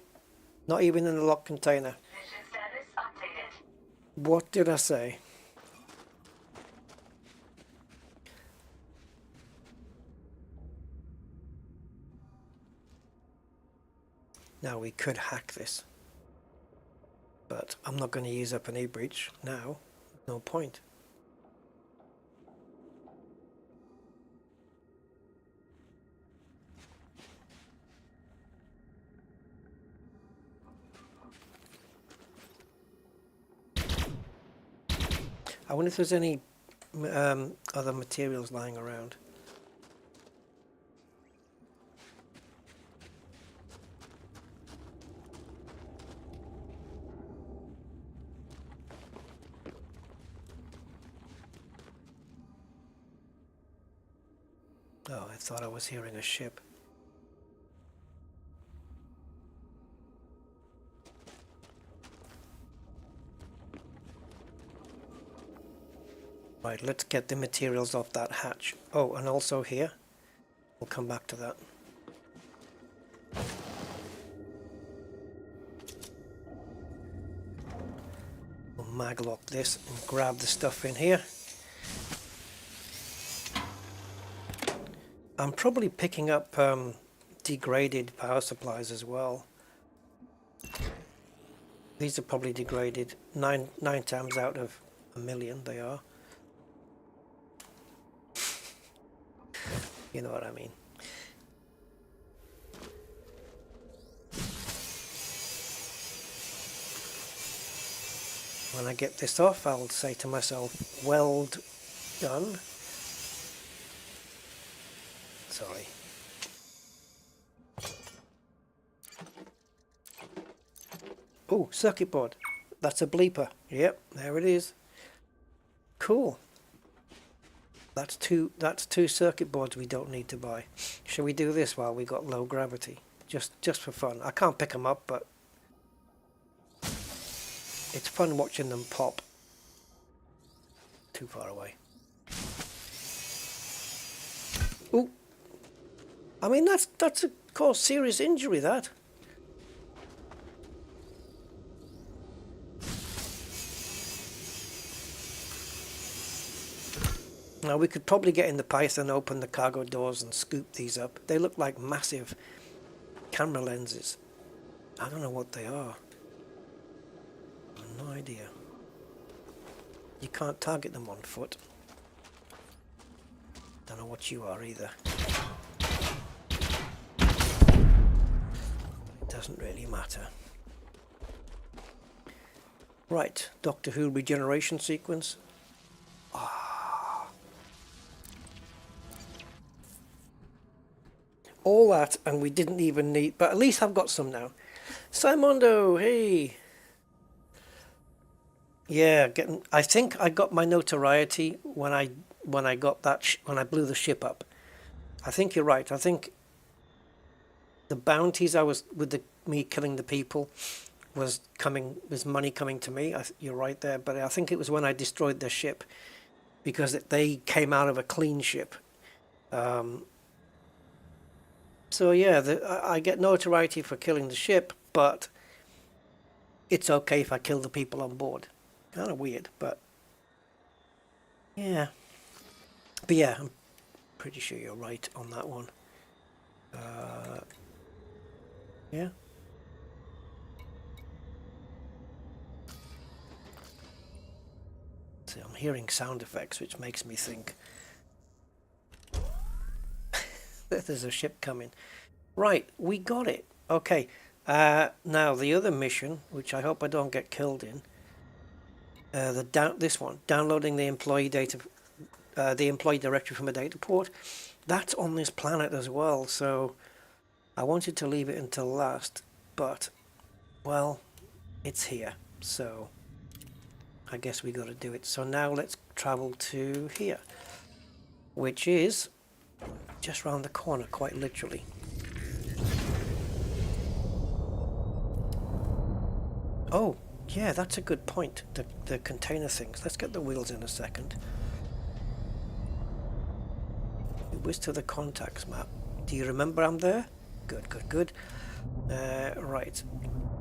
Not even in the locked container. Mission status updated. What did I say? Now we could hack this. But I'm not going to use up an e-breach now. No point. I wonder if there's any other materials lying around. Oh, I thought I was hearing a ship. Right, let's get the materials off that hatch. Oh, and also here. We'll come back to that. We'll maglock this and grab the stuff in here. I'm probably picking up degraded power supplies as well. These are probably degraded. Nine times out of a million they are. You know what I mean. When I get this off, I'll say to myself, well done. Sorry. Oh, circuit board. That's a bleeper. Yep, there it is. Cool. That's two circuit boards we don't need to buy. Shall we do this while we got low gravity? Just for fun. I can't pick them up, but it's fun watching them pop. Too far away. Ooh. I mean, that's a cause serious injury, that. Now we could probably get in the Python, open the cargo doors and scoop these up. They look like massive camera lenses. I don't know what they are. No idea. You can't target them on foot. Don't know what you are either. It doesn't really matter. Right, Doctor Who regeneration sequence. All that, and we didn't even need, but at least I've got some now. Simondo, hey. Yeah, I think I got my notoriety when I got that when I blew the ship up. I think you're right. I think the bounties I was with me killing the people was money coming to me. You're right there, but I think it was when I destroyed their ship because they came out of a clean ship. So yeah, I get notoriety for killing the ship, but it's okay if I kill the people on board. Kind of weird, but yeah. But yeah, I'm pretty sure you're right on that one. Yeah. See, I'm hearing sound effects, which makes me think there's a ship coming. Right, we got it. Okay. Now the other mission, which I hope I don't get killed in, this one, downloading the employee data, the employee directory from a data port. That's on this planet as well. So I wanted to leave it until last, but well, it's here. So I guess we got to do it. So now let's travel to here, which is just round the corner, quite literally. Oh, yeah, that's a good point. The container things. Let's get the wheels in a second. It was to the contacts map. Do you remember I'm there? Good, good, good. Right.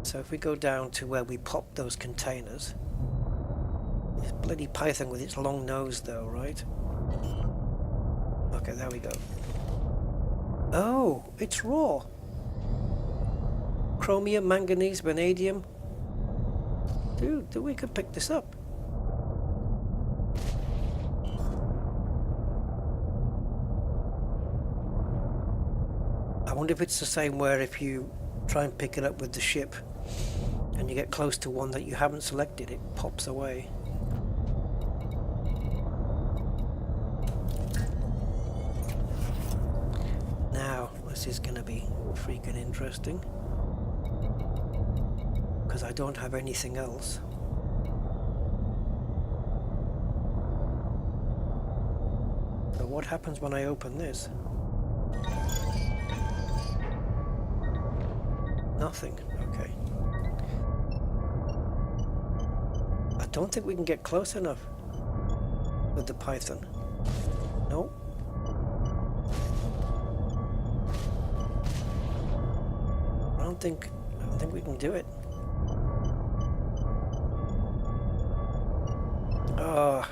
So if we go down to where we popped those containers. This bloody Python with its long nose though, right? Okay, there we go. Oh, it's raw. Chromium, manganese, vanadium. Dude, we could pick this up. I wonder if it's the same where if you try and pick it up with the ship and you get close to one that you haven't selected, it pops away. Now, this is going to be freaking interesting because I don't have anything else. So what happens when I open this? Nothing. Okay. I don't think we can get close enough with the Python. Nope. I don't think we can do it. Oh,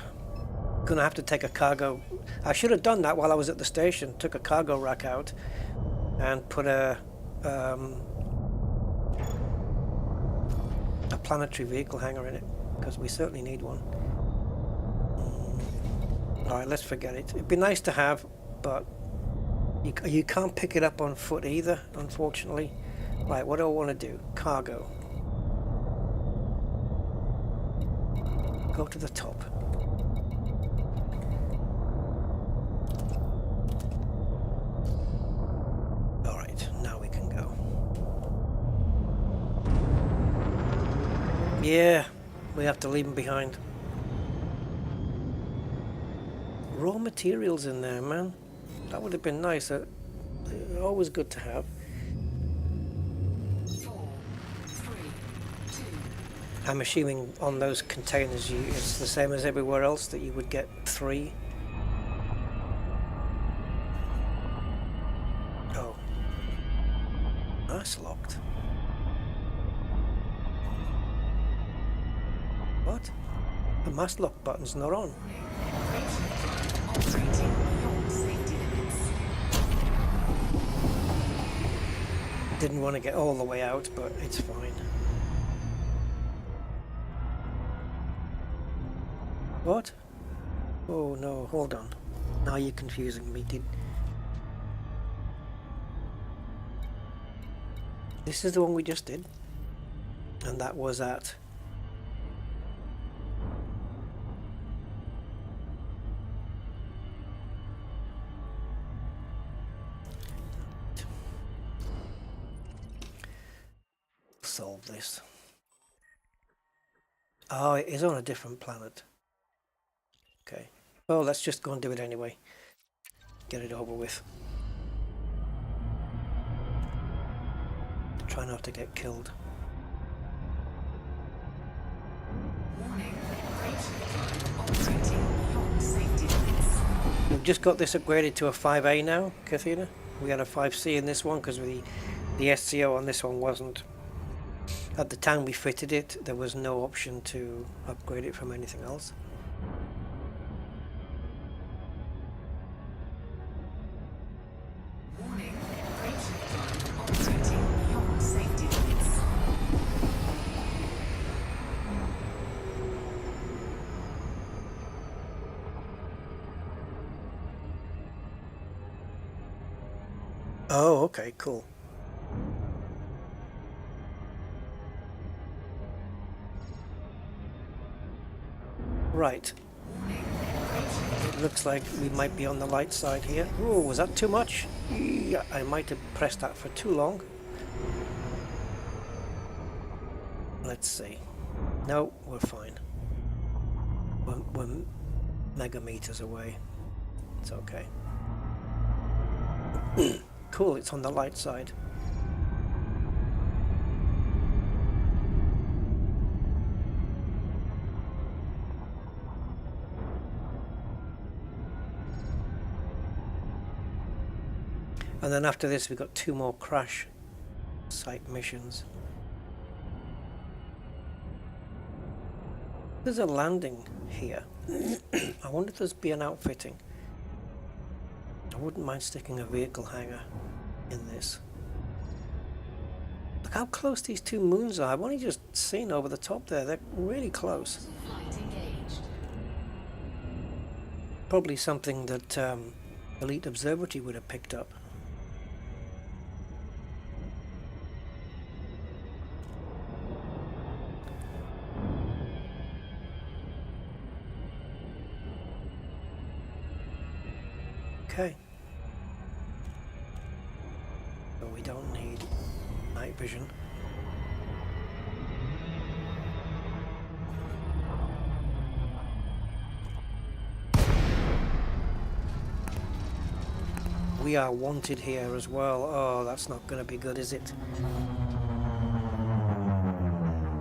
gonna have to take a cargo. I should have done that while I was at the station. Took a cargo rack out and put a planetary vehicle hangar in it, because we certainly need one. Alright, let's forget it. It'd be nice to have, but you can't pick it up on foot either, unfortunately. Right, what do I want to do? Cargo. Go to the top. Alright, now we can go. Yeah, we have to leave them behind. Raw materials in there, man. That would have been nice. Always good to have. 4, 3, 2. I'm assuming on those containers it's the same as everywhere else, that you would get 3. Oh. That's locked. What? The mask lock button's not on. Operating beyond safety limits. Didn't want to get all the way out, but it's fine. What? Oh no, hold on. Now you're confusing me. This is the one we just did. And that was at... solve this. Oh, it is on a different planet. Okay. Well, let's just go and do it anyway. Get it over with. Try not to get killed. Warning. Operating beyond safety limits. We've just got this upgraded to a 5A now, Kathina. We had a 5C in this one because the SCO on this one wasn't. At the time we fitted it, there was no option to upgrade it from anything else. Warning. Operating beyond safety limits. Oh, okay, cool. Right. It looks like we might be on the light side here. Oh, was that too much? Yeah, I might have pressed that for too long. Let's see. No, we're fine. We're megameters away. It's okay. Cool, it's on the light side. And then after this we've got 2 more crash site missions. There's a landing here. I wonder if there's be an outfitting. I wouldn't mind sticking a vehicle hangar in this. Look how close these 2 moons are. I've only just seen over the top there. They're really close. Flight engaged. Probably something that Elite Observatory would have picked up. Okay. But we don't need night vision. We are wanted here as well. Oh, that's not going to be good, is it?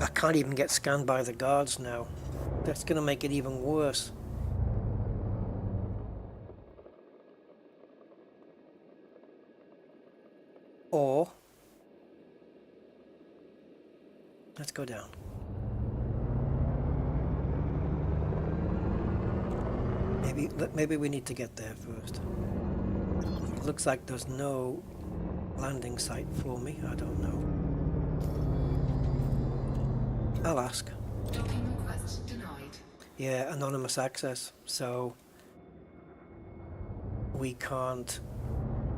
I can't even get scanned by the guards now. That's going to make it even worse. Or let's go down. Maybe we need to get there first. It looks like there's no landing site for me. I don't know. I'll ask. Docking request denied. Yeah, anonymous access. So we can't.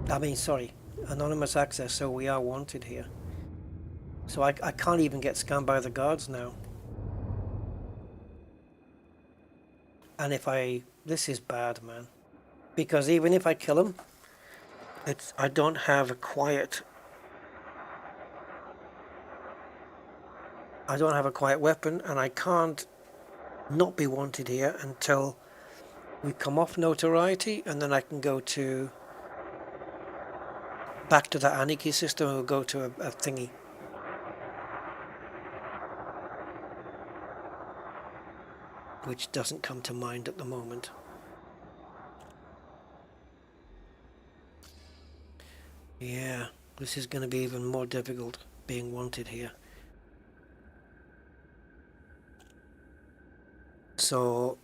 I mean, sorry, anonymous access. So we are wanted here. So I can't even get scanned by the guards now. And if this is bad, man. Because even if I kill him, I don't have a quiet weapon, and I can't not be wanted here until we come off notoriety, and then I can go back to the anarchy system and we'll go to a thingy. Which doesn't come to mind at the moment. Yeah, this is going to be even more difficult being wanted here. So,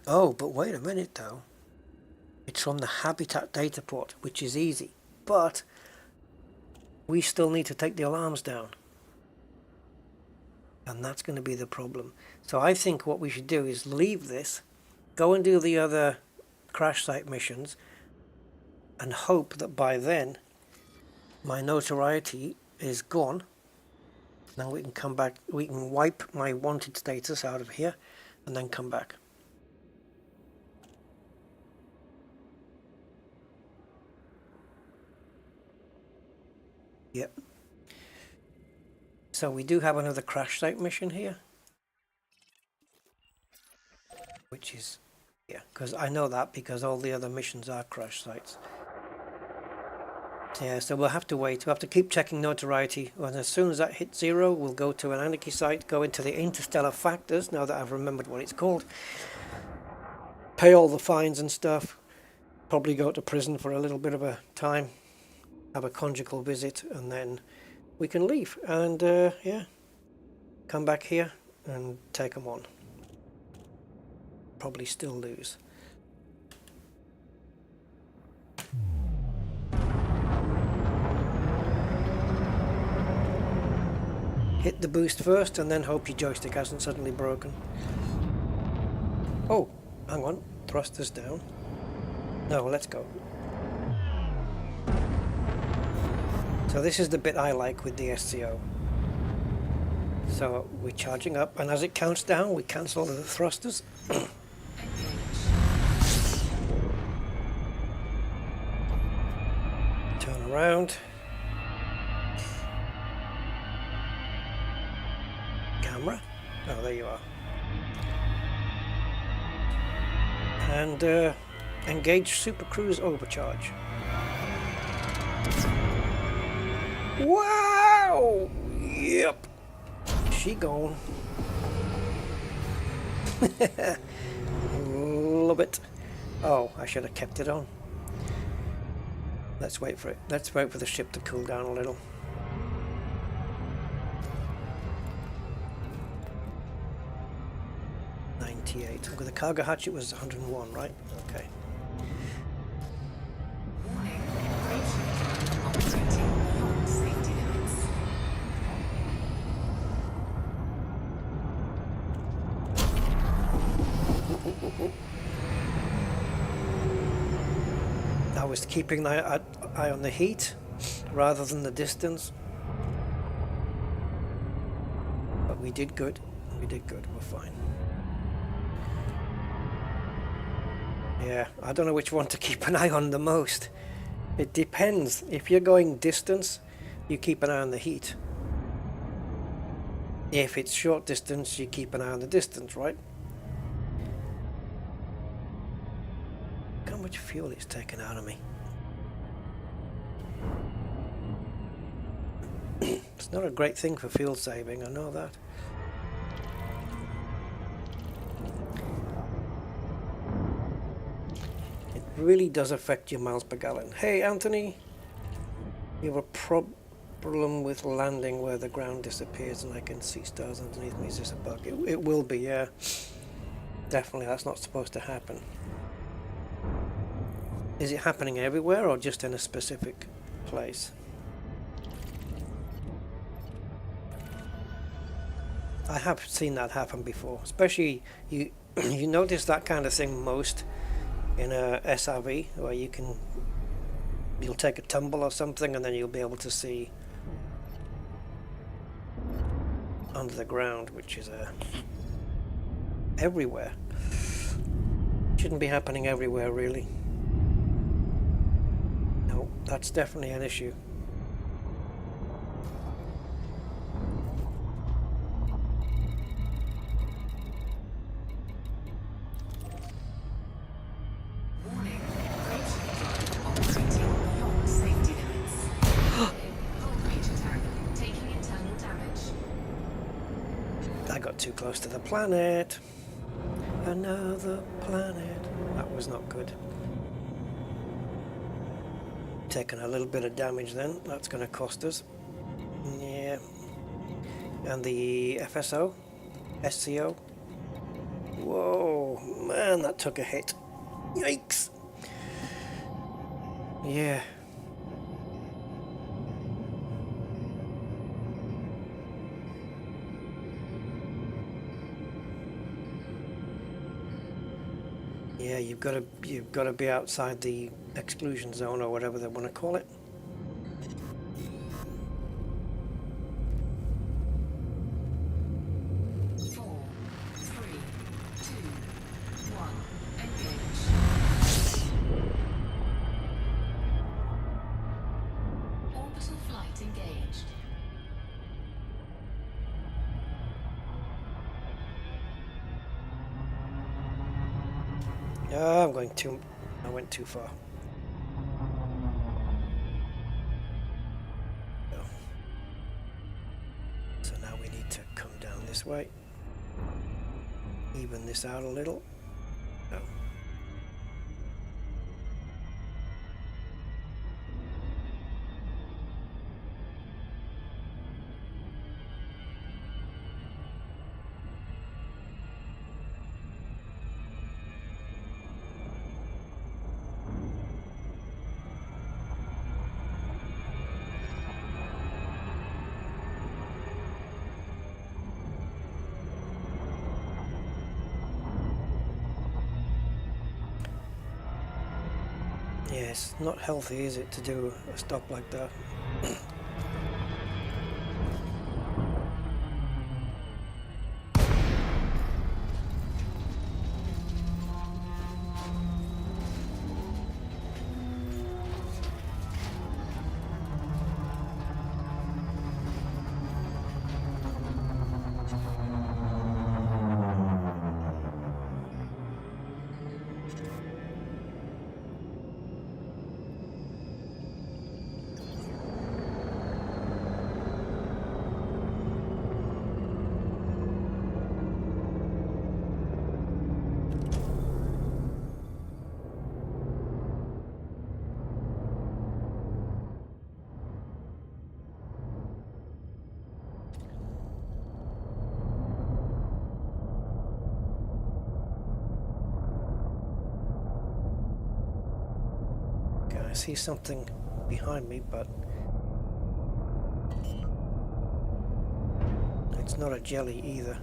oh, but wait a minute though. It's from the habitat data port, which is easy, but we still need to take the alarms down. And that's going to be the problem. So I think what we should do is leave this, go and do the other crash site missions, and hope that by then my notoriety is gone. Now we can come back, we can wipe my wanted status out of here and then come back. Yep. So we do have another crash site mission here. Which is, yeah, because I know that because all the other missions are crash sites. Yeah, so we'll have to wait. We'll have to keep checking notoriety. And as soon as that hits 0, we'll go to an anarchy site, go into the interstellar factors, now that I've remembered what it's called. Pay all the fines and stuff. Probably go to prison for a little bit of a time. Have a conjugal visit, and then we can leave. And, yeah, come back here and take them on. Probably still lose. Hit the boost first and then hope your joystick hasn't suddenly broken. Oh, hang on. Thrusters down. No, let's go. So this is the bit I like with the SCO. So we're charging up, and as it counts down, we cancel the thrusters. Turn around. Camera. Oh, there you are. And engage Super Cruise Overcharge. Wow! Yep. She gone. Love it. Oh, I should have kept it on. Let's wait for it. Let's wait for the ship to cool down a little. With the cargo hatch it was 101, right? Okay. Warning, operating beyond safety limits. I was keeping an eye on the heat rather than the distance. But we did good. We did good. We're fine. Yeah, I don't know which one to keep an eye on the most. It depends. If you're going distance, you keep an eye on the heat. If it's short distance, you keep an eye on the distance, right? Look how much fuel it's taken out of me. It's not a great thing for fuel saving, I know that. Really does affect your miles per gallon. Hey Anthony, you have a problem with landing where the ground disappears and I can see stars underneath me. Is this a bug? It will be, yeah. Definitely, that's not supposed to happen. Is it happening everywhere or just in a specific place? I have seen that happen before, especially you you notice that kind of thing most in a SRV, where you'll take a tumble or something and then you'll be able to see under the ground, which is everywhere. Shouldn't be happening everywhere, really. No, that's definitely an issue. Warning. Prototype operating beyond safety limits. Hull breach attack. Taking internal damage. I got too close to the planet. Another planet. That was not good. Taking a little bit of damage then. That's going to cost us. Yeah. And the FSO? SCO? Whoa, man, that took a hit. Yikes. Yeah. Yeah, you've got to be outside the exclusion zone or whatever they want to call it. Four, three, two, one. Engage. Orbital flight engaged. Oh, I went too far. No. So now we need to come down this way. Even this out a little. No. Yes, not healthy, is it, to do a stop like that? I see something behind me, but it's not a jelly either.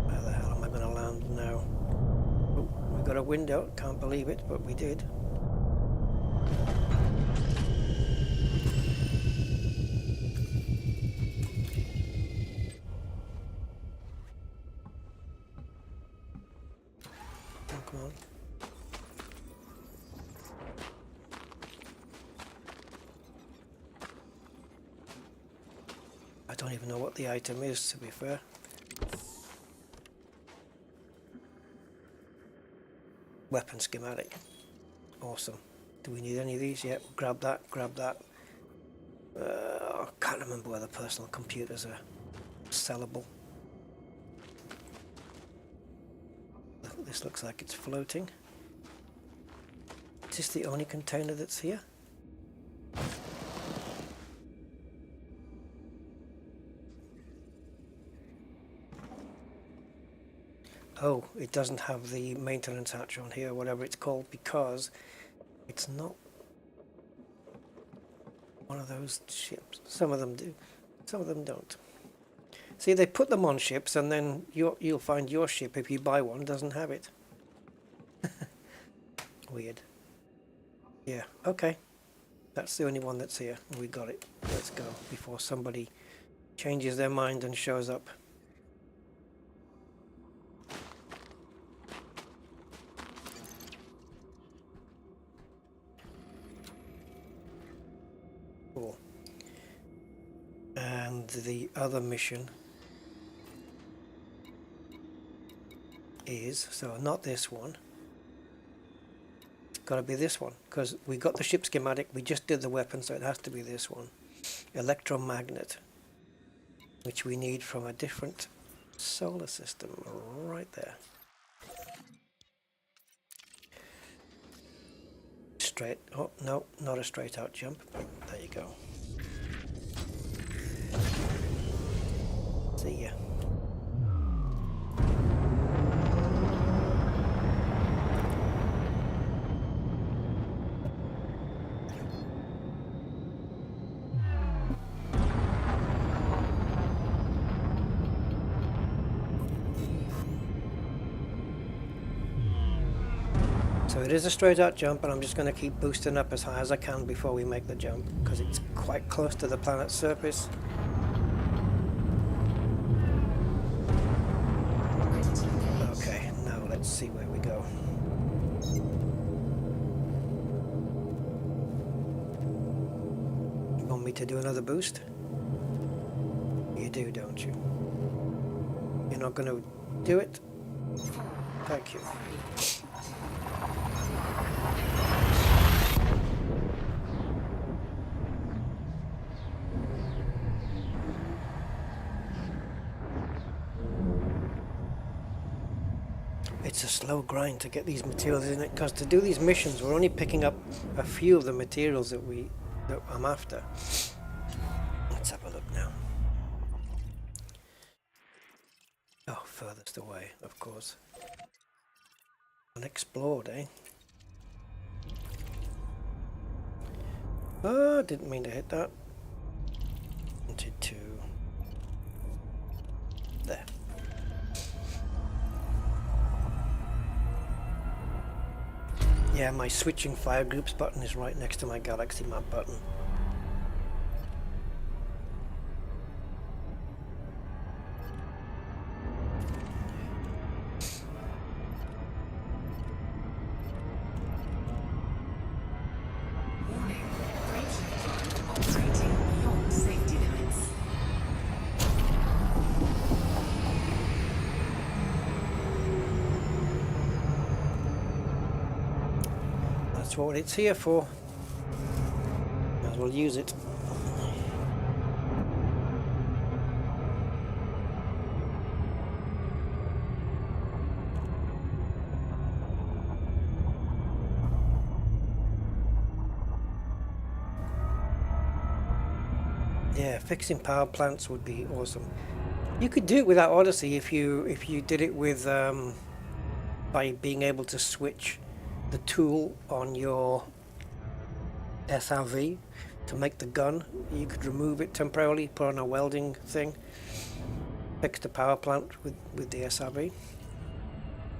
Where the hell am I going to land now? Oh, we got a window. Can't believe it, but we did. Oh, come on. I don't even know what the item is, to be fair. Weapon schematic. Awesome. Do we need any of these? Yep, grab that, grab that. I can't remember whether personal computers are sellable. This looks like it's floating. Is this the only container that's here? Oh, it doesn't have the maintenance hatch on here, whatever it's called, because it's not one of those ships. Some of them do. Some of them don't. See, they put them on ships, and then you'll find your ship, if you buy one, doesn't have it. Weird. Yeah, okay. That's the only one that's here. We got it. Let's go before somebody changes their mind and shows up. Cool. And the other mission is, so not this one. Got to be this one, because we got the ship schematic, we just did the weapon, so it has to be this one. Electromagnet, which we need from a different solar system, right there. Straight, oh no, not a straight out jump, but there you go. See ya. So it is a straight out jump, and I'm just going to keep boosting up as high as I can before we make the jump, because it's quite close to the planet's surface. Okay, now let's see where we go. You want me to do another boost? You do, don't you? You're not going to do it? Thank you. It's a slow grind to get these materials in it, because to do these missions we're only picking up a few of the materials that I'm after. Let's have a look now. Oh, furthest away, of course. Unexplored, eh? Oh, didn't mean to hit that. Wanted to... There. Yeah, my switching fire groups button is right next to my galaxy map button. That's what it's here for. Might as well use it. Yeah, fixing power plants would be awesome. You could do it without Odyssey if you did it with by being able to switch the tool on your SRV to make the gun. You could remove it temporarily, put on a welding thing, fix the power plant with the SRV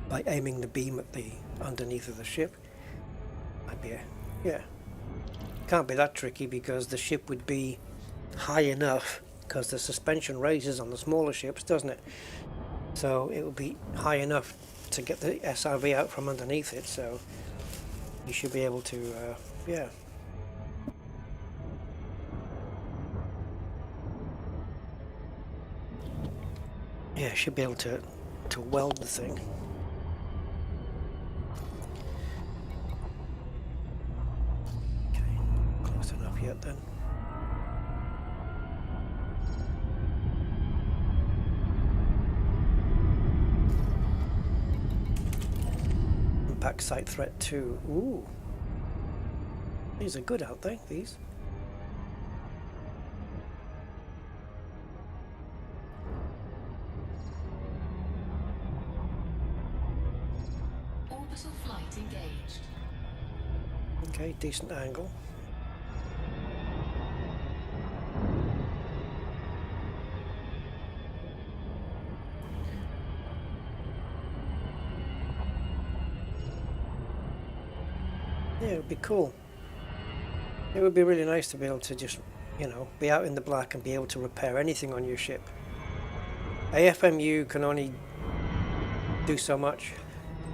by aiming the beam at the underneath of the ship. Might be yeah. Can't be that tricky because the ship would be high enough, because the suspension raises on the smaller ships, doesn't it? So it would be high enough to get the SRV out from underneath it, so you should be able to, yeah. Yeah, should be able to weld the thing. Okay, close enough yet then. Impact Site Threat 2. Ooh. These are good, aren't they? These. Orbital flight engaged. Okay, decent angle. Yeah, it would be cool. It would be really nice to be able to just, you know, be out in the black and be able to repair anything on your ship. AFMU can only do so much.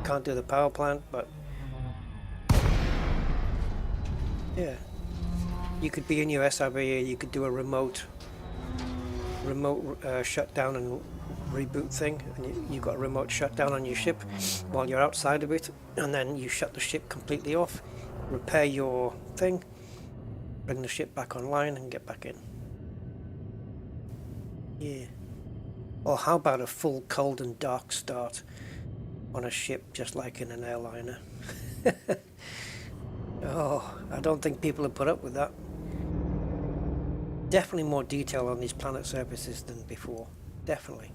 Can't do the power plant, but yeah. You could be in your SRV, you could do a remote shutdown and reboot thing, and you got a remote shutdown on your ship while you're outside of it, and then you shut the ship completely off, repair your thing, bring the ship back online and get back in. Yeah. Or how about a full cold and dark start on a ship, just like in an airliner? Oh, I don't think people have put up with that. Definitely more detail on these planet surfaces than before. Definitely.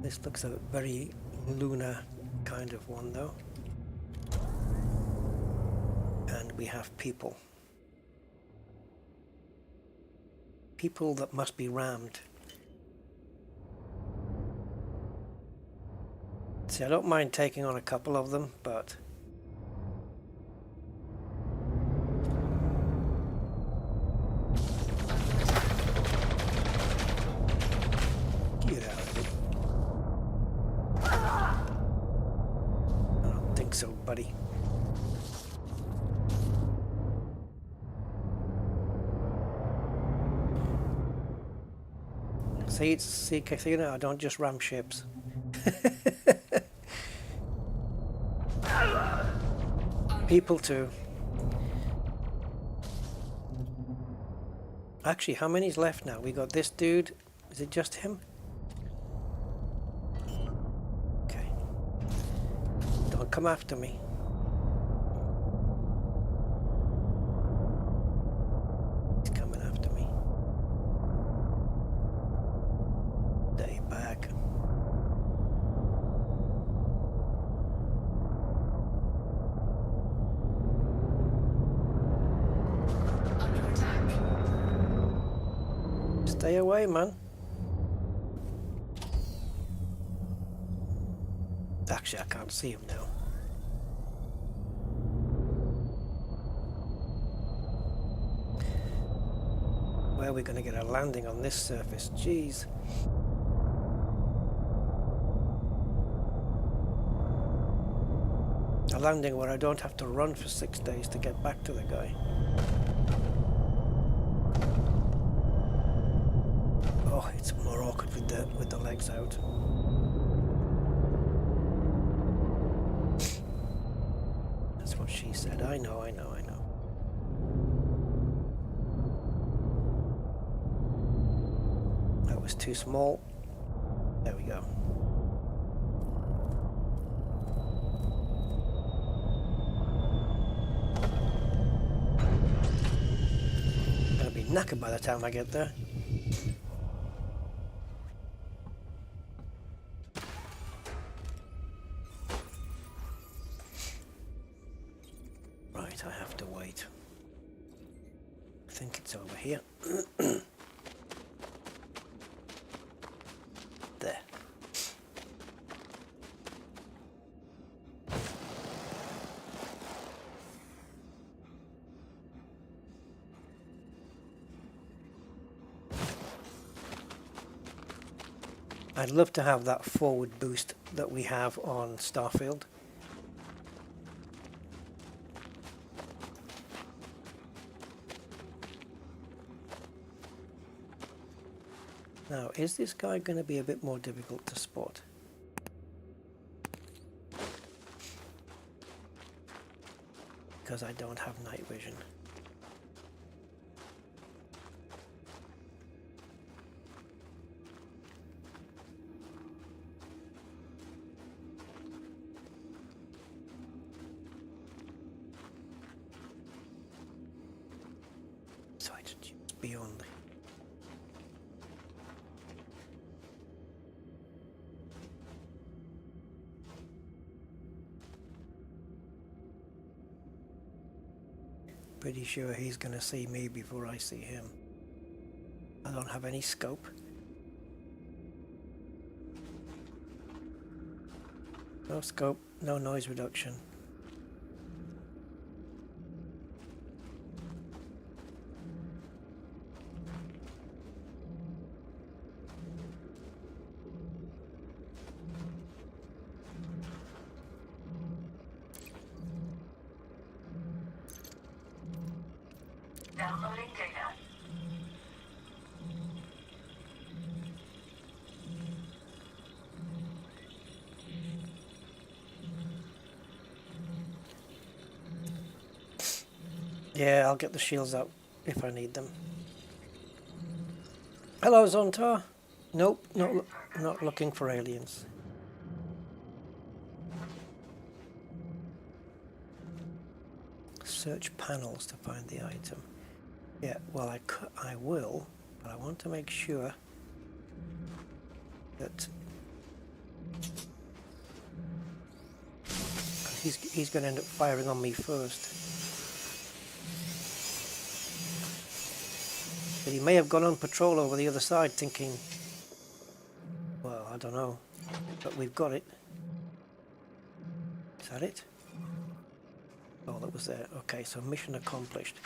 This looks a very lunar kind of one though. And we have people. People that must be rammed. See, I don't mind taking on a couple of them, but get out of it. I don't think so, buddy. See, Casino, I don't just ram ships. People too. Actually, how many's left now? We got this dude. Is it just him? Okay. Don't come after me. He's coming after me. Stay back. Stay away, man. Actually, I can't see him now. Where are we going to get a landing on this surface? Jeez. A landing where I don't have to run for 6 days to get back to the guy. Oh, it's more awkward with the legs out. That's what she said. I know. That was too small. There we go. Gonna be knackered by the time I get there. Right, I have to wait. I think it's over here. There. I'd love to have that forward boost that we have on Starfield. Now, is this guy going to be a bit more difficult to spot? Because I don't have night vision. So it's just beyond the... Pretty sure he's going to see me before I see him. I don't have any scope. No scope, no noise reduction. Downloading data. Yeah, I'll get the shields out if I need them. Hello, Zontar. Nope, not looking for aliens. Search panels to find the item. Yeah, well, I will, but I want to make sure that he's going to end up firing on me first. But he may have gone on patrol over the other side thinking, well, I don't know, but we've got it. Is that it? Oh, that was there. Okay, so mission accomplished.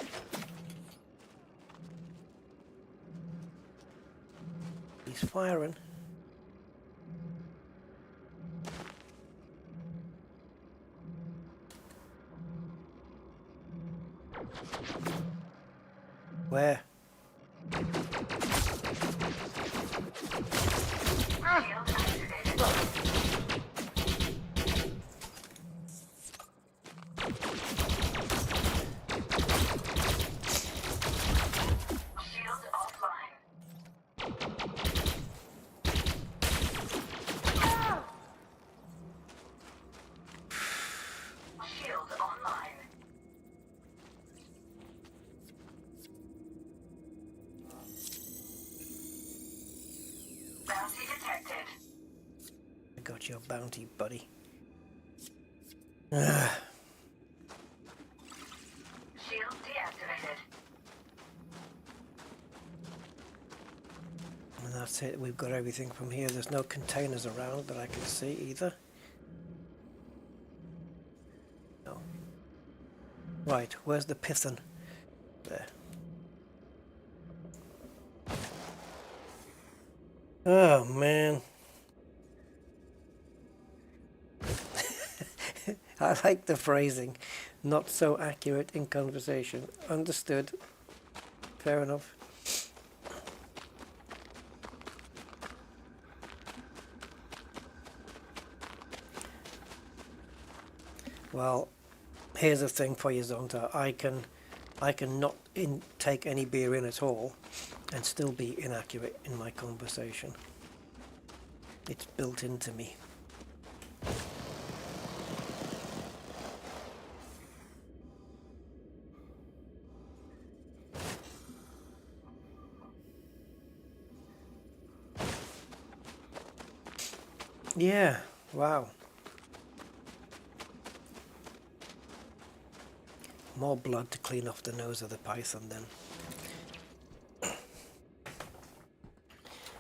He's firing. Where? Got your bounty, buddy. Shield deactivated. And that's it. We've got everything from here. There's no containers around that I can see either. No. Right, where's the Python? There. Oh, man. I like the phrasing. Not so accurate in conversation. Understood. Fair enough. Well, here's the thing for you, Zonta. I can not take any beer in at all and still be inaccurate in my conversation. It's built into me. Yeah, wow. More blood to clean off the nose of the python then.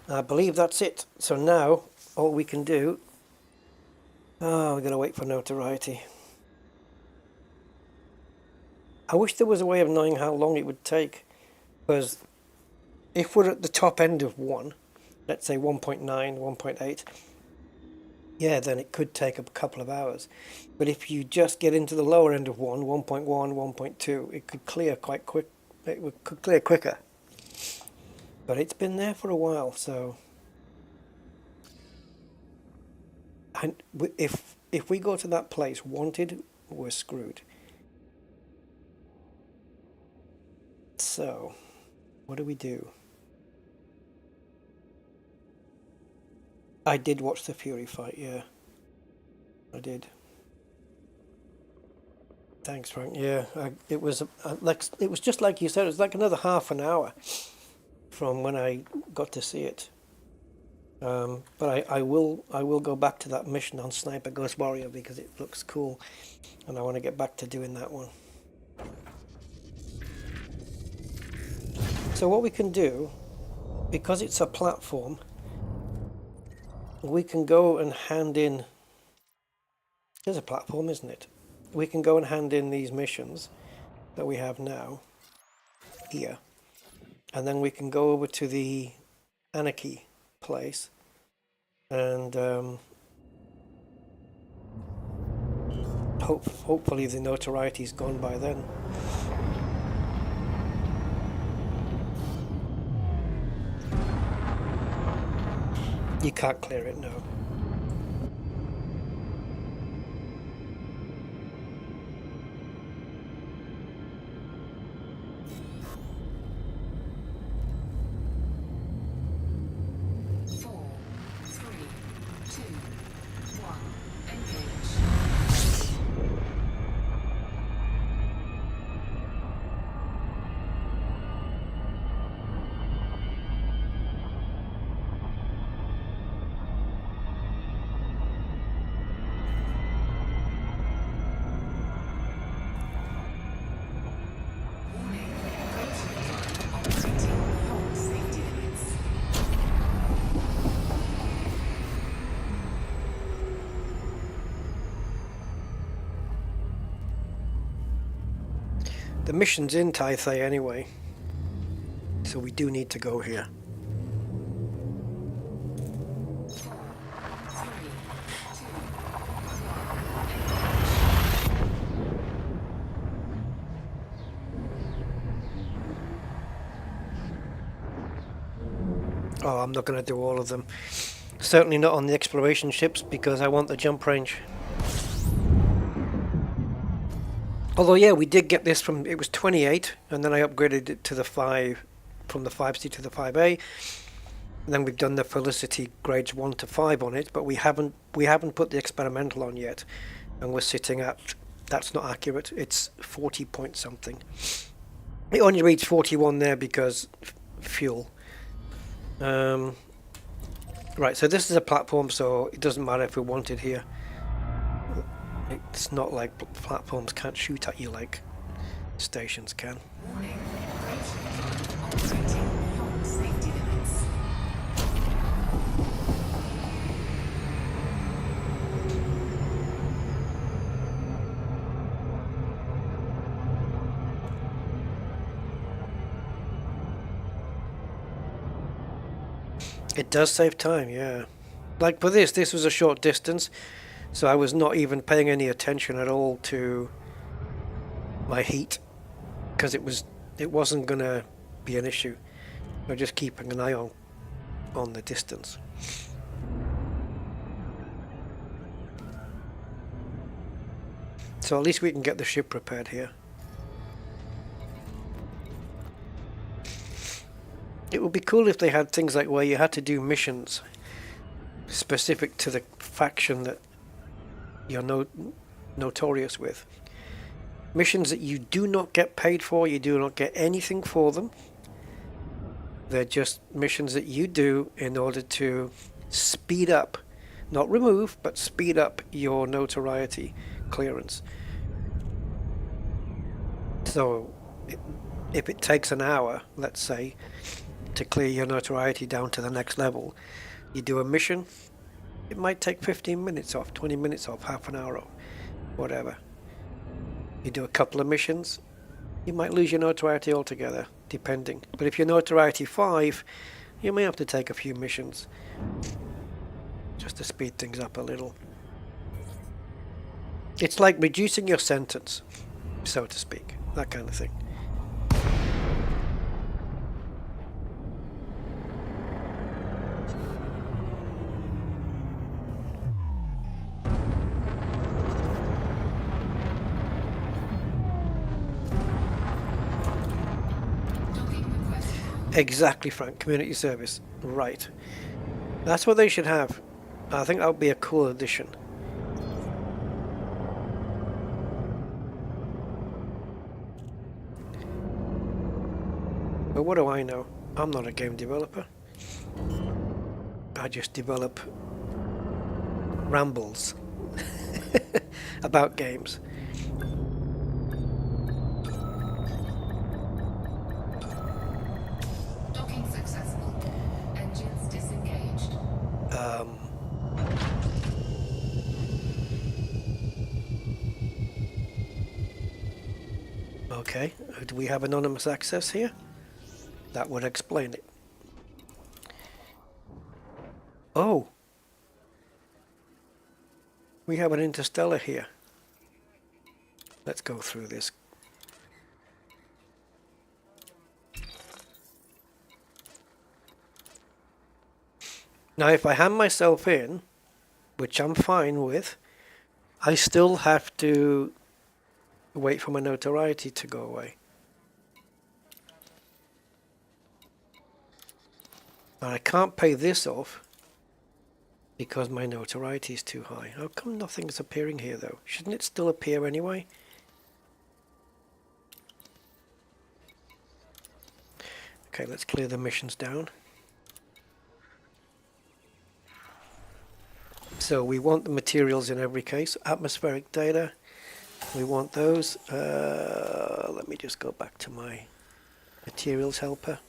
I believe that's it. So now, all we can do... Oh, we're going to wait for notoriety. I wish there was a way of knowing how long it would take. Because if we're at the top end of 1, let's say 1.9, 1.8... yeah, then it could take a couple of hours. But if you just get into the lower end of 1.1, 1.2, it could clear quite quick. Could clear quicker. But it's been there for a while, so... And if we go to that place, wanted, we're screwed. So, what do we do? I did watch the Fury fight, yeah. I did. Thanks, Frank. Yeah, it was just like you said. It was like another half an hour from when I got to see it. But I will go back to that mission on Sniper Ghost Warrior because it looks cool, and I want to get back to doing that one. So what we can do, because it's a platform, we can go and hand in There's a platform, isn't it? We can go and hand in these missions that we have now here, and then we can go over to the Anarchy place and hopefully the notoriety's gone by then. You can't clear it now. The mission's in Taithai anyway, so we do need to go here. Oh, I'm not going to do all of them. Certainly not on the exploration ships because I want the jump range. Although, yeah, we did get this from, it was 28, and then I upgraded it to the 5, from the 5C to the 5A. And then we've done the Felicity grades 1 to 5 on it, but we haven't put the experimental on yet. And we're sitting at, that's not accurate, it's 40 point something. It only reads 41 there because fuel. Right, so this is a platform, so it doesn't matter if we want it here. It's not like platforms can't shoot at you like stations can. It does save time, yeah. Like for this was a short distance. So I was not even paying any attention at all to my heat because it wasn't gonna be an issue. I was just keeping an eye on the distance. So at least we can get the ship repaired here. It would be cool if they had things like where you had to do missions specific to the faction that you're notorious with. Missions that you do not get paid for, you do not get anything for them. They're just missions that you do in order to speed up, not remove, but speed up your notoriety clearance. So if it takes an hour, let's say, to clear your notoriety down to the next level, you do a mission. It might take 15 minutes off, 20 minutes off, half an hour off, whatever. You do a couple of missions, you might lose your notoriety altogether, depending. But if you're notoriety 5, you may have to take a few missions just to speed things up a little. It's like reducing your sentence, so to speak, that kind of thing. Exactly, Frank. Community service. Right. That's what they should have. I think that would be a cool addition. But what do I know? I'm not a game developer. I just develop rambles about games. Okay, do we have anonymous access here? That would explain it. Oh! We have an interstellar here. Let's go through this. Now if I hand myself in, which I'm fine with, I still have to wait for my notoriety to go away. And I can't pay this off because my notoriety is too high. How come nothing's appearing here though? Shouldn't it still appear anyway? Okay, let's clear the missions down. So we want the materials in every case. Atmospheric data, we want those. Let me just go back to my materials helper.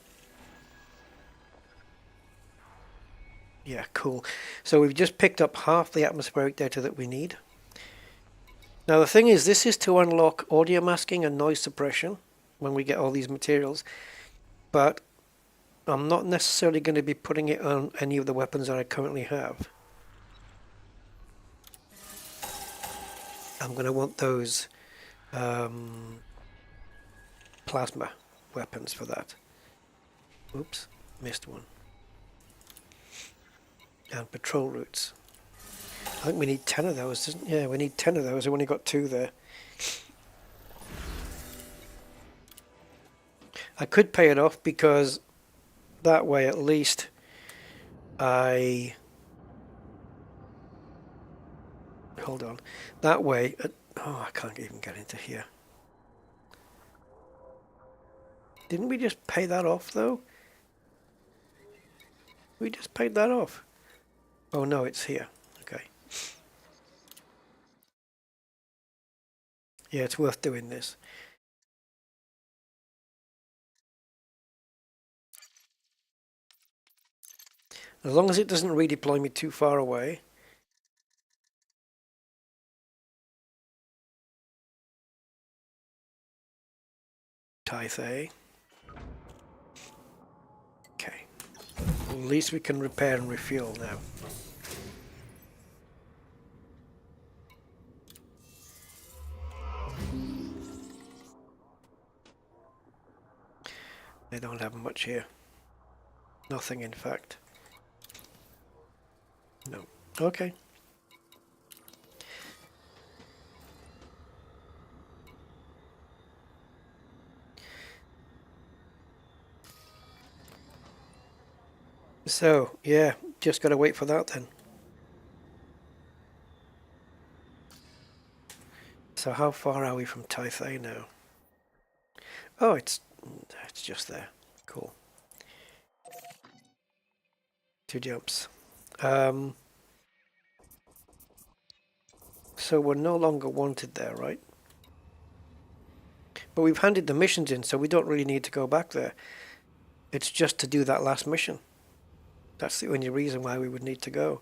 Yeah, cool. So we've just picked up half the atmospheric data that we need. Now the thing is, this is to unlock audio masking and noise suppression when we get all these materials. But I'm not necessarily going to be putting it on any of the weapons that I currently have. I'm going to want those plasma weapons for that. Oops, missed one. And patrol routes. I think we need 10 of those, yeah, we need 10 of those. I've only got 2 there. I could pay it off because that way at least hold on. That way, oh, I can't even get into here. Didn't we just pay that off though? We just paid that off. Oh no, it's here. Okay. Yeah, it's worth doing this. As long as it doesn't redeploy me too far away. Type A. Okay. At least we can repair and refuel now. They don't have much here. Nothing, in fact. No. Okay. So, yeah, just gotta wait for that then. So how far are we from Type A now? Oh, it's just there. Cool. 2 jumps. So we're no longer wanted there, right? But we've handed the missions in, so we don't really need to go back there. It's just to do that last mission. That's the only reason why we would need to go.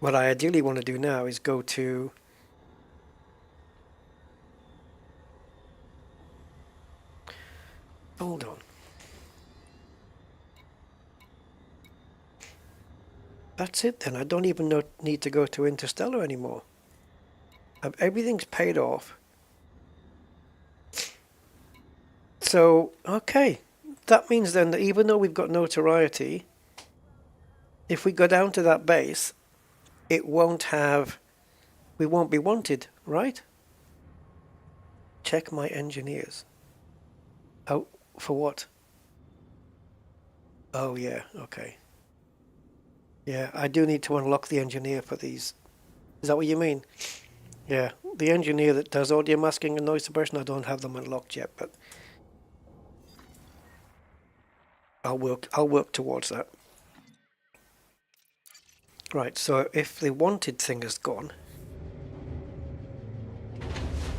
What I ideally want to do now is go to... Hold on. That's it then. I don't even need to go to Interstellar anymore. Everything's paid off. So, okay. That means then that even though we've got notoriety, if we go down to that base, it won't have... We won't be wanted, right? Check my engineers. Oh, for what? Oh, yeah, okay. Yeah, I do need to unlock the engineer for these. Is that what you mean? Yeah, the engineer that does audio masking and noise suppression, I don't have them unlocked yet, but I'll work towards that. Right, so if the wanted thing is gone,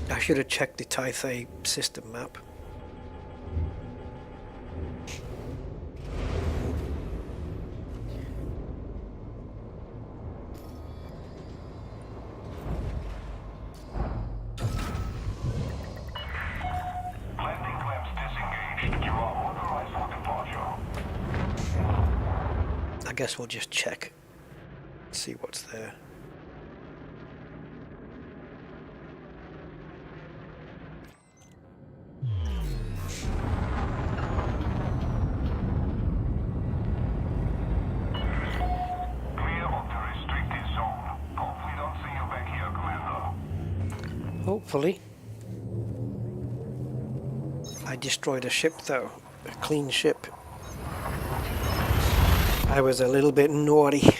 I should have checked the Type A system map. guess we'll just check, see what's there. Clear of the restricted zone. Hope we don't see you back here, Commander. Hopefully. I destroyed a ship though, a clean ship. I was a little bit naughty.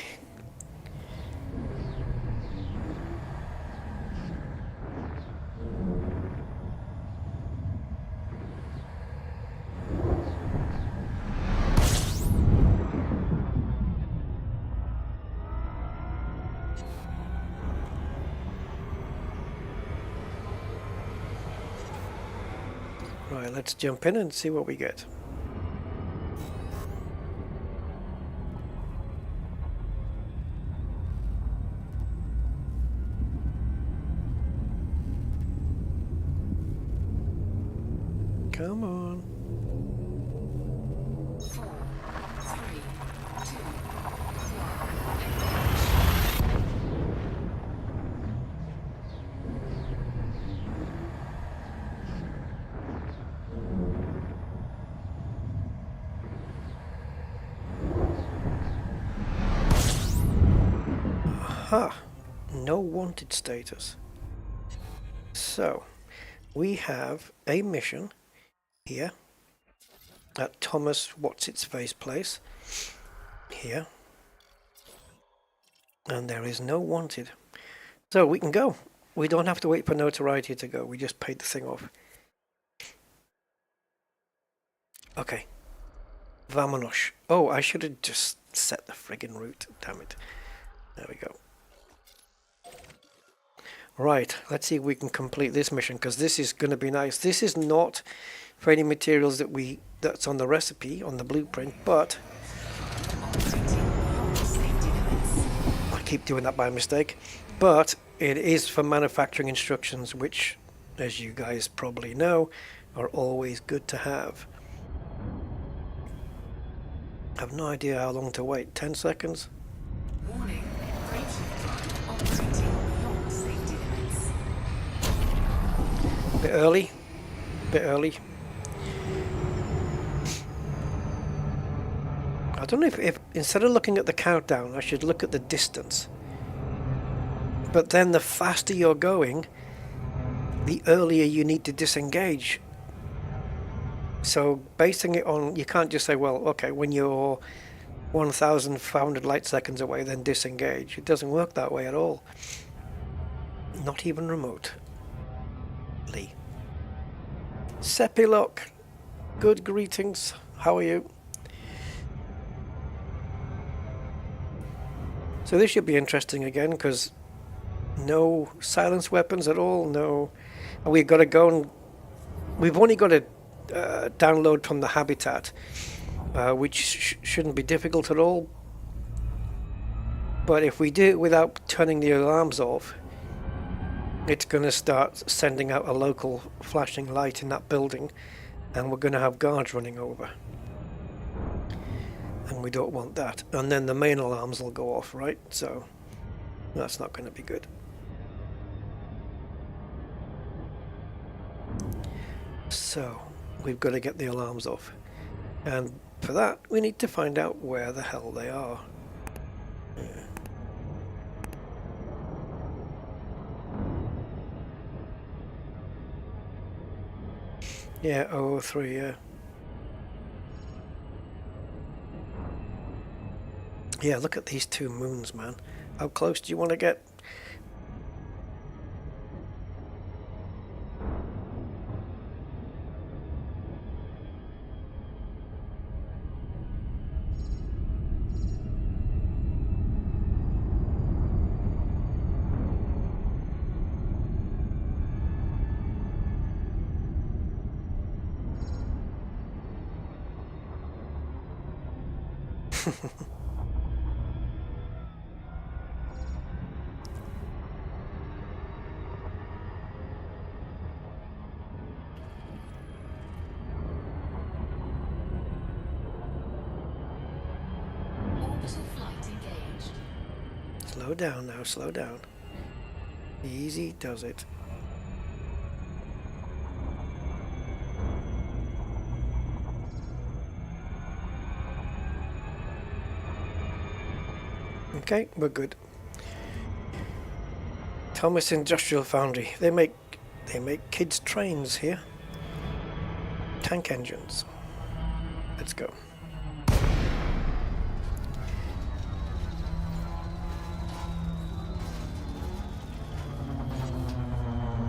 Right, let's jump in and see what we get. Come on. 4, 3, 2, 1. Aha! No wanted status. So, we have a mission here at Thomas What's-Its-Face place here, and there is no wanted, so we can go. We don't have to wait for notoriety to go. We just paid the thing off. Okay, vamonos. Oh, I should have just set the friggin' route, damn it. There we go. Right, let's see if we can complete this mission, because this is going to be nice. This is not for any materials that's on the recipe, on the blueprint, but I keep doing that by mistake, but it is for manufacturing instructions, which, as you guys probably know, are always good to have. I have no idea how long to wait. 10 seconds? Warning, braking time operating beyond safety limits. Bit early. Bit early. I don't know if instead of looking at the countdown, I should look at the distance. But then the faster you're going, the earlier you need to disengage. So basing it on, you can't just say, well, okay, when you're 1,500 light seconds away, then disengage. It doesn't work that way at all. Not even remotely. Sepilok, good greetings. How are you? So this should be interesting again, because no silence weapons at all. No, and we've got to go and we've only got to download from the habitat, which shouldn't be difficult at all. But if we do it without turning the alarms off, it's going to start sending out a local flashing light in that building, and we're going to have guards running over. And we don't want that. And then the main alarms will go off, right? So that's not going to be good. So we've got to get the alarms off. And for that, we need to find out where the hell they are. Yeah, 003, yeah. Yeah, look at these two moons, man. How close do you want to get? Orbital Slow down now, slow down. Easy does it. Okay, we're good. Thomas Industrial Foundry. They make kids' trains here. Tank engines. Let's go.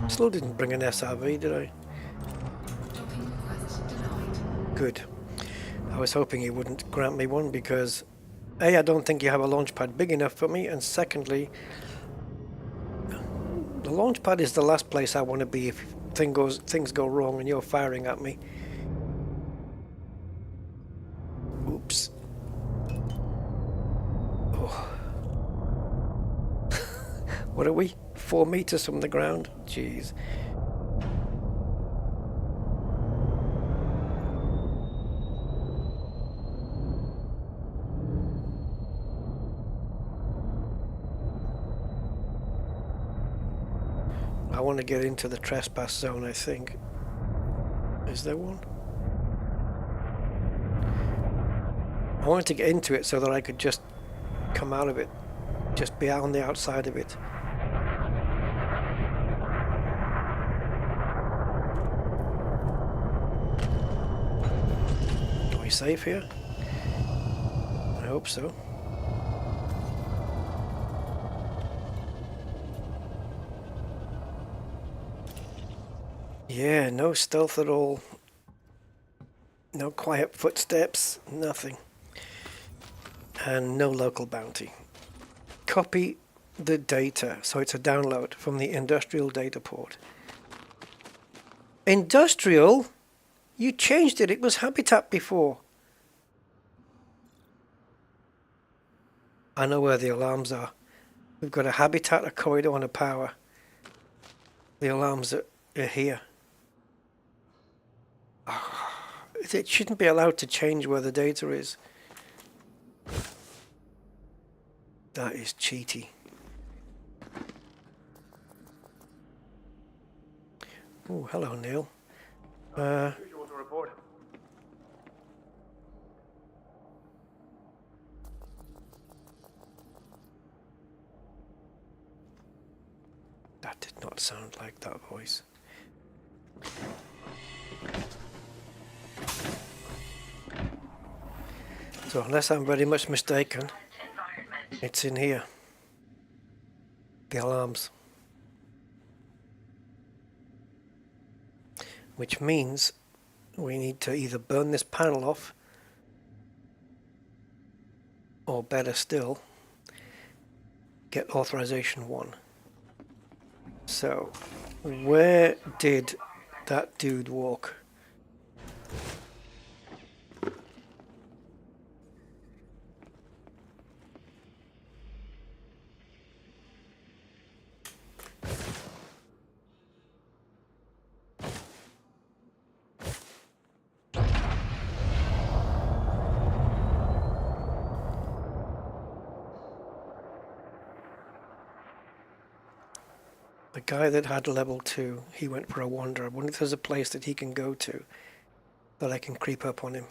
Still didn't bring an SRV, did I? Docking request denied. Good. I was hoping he wouldn't grant me one because A, I don't think you have a launch pad big enough for me, and secondly, the launch pad is the last place I want to be if things go wrong and you're firing at me. Oops. Oh. What are we? 4 meters from the ground? Jeez. I want to get into the trespass zone, I think. Is there one? I wanted to get into it so that I could just come out of it. Just be out on the outside of it. Are we safe here? I hope so. Yeah, no stealth at all. No quiet footsteps, nothing. And no local bounty. Copy the data, so it's a download from the industrial data port. Industrial? You changed it, it was Habitat before. I know where the alarms are. We've got a Habitat, a corridor, and a power. The alarms are here. It shouldn't be allowed to change where the data is. That is cheaty. Oh, hello, Neil. You want to report? That did not sound like that voice. So unless I'm very much mistaken, it's in here. The alarms. Which means we need to either burn this panel off, or better still, get authorization 1. So, where did that dude walk? The guy that had level 2, he went for a wander. I wonder if there's a place that he can go to that I can creep up on him.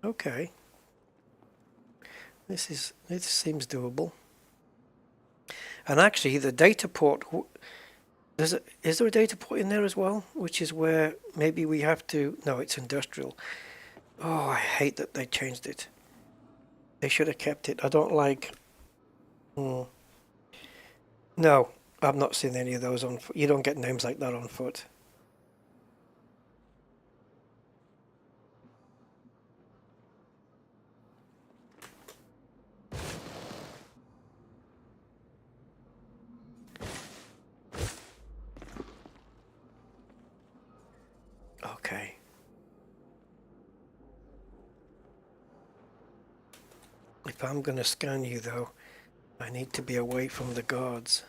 Okay. This seems doable. And actually the data port, is there a data port in there as well? Which is where maybe we have to, no, it's industrial. Oh, I hate that they changed it. They should have kept it. I don't like... No, I've not seen any of those on foot. You don't get names like that on foot. Okay. If I'm going to scan you, though, I need to be away from the guards.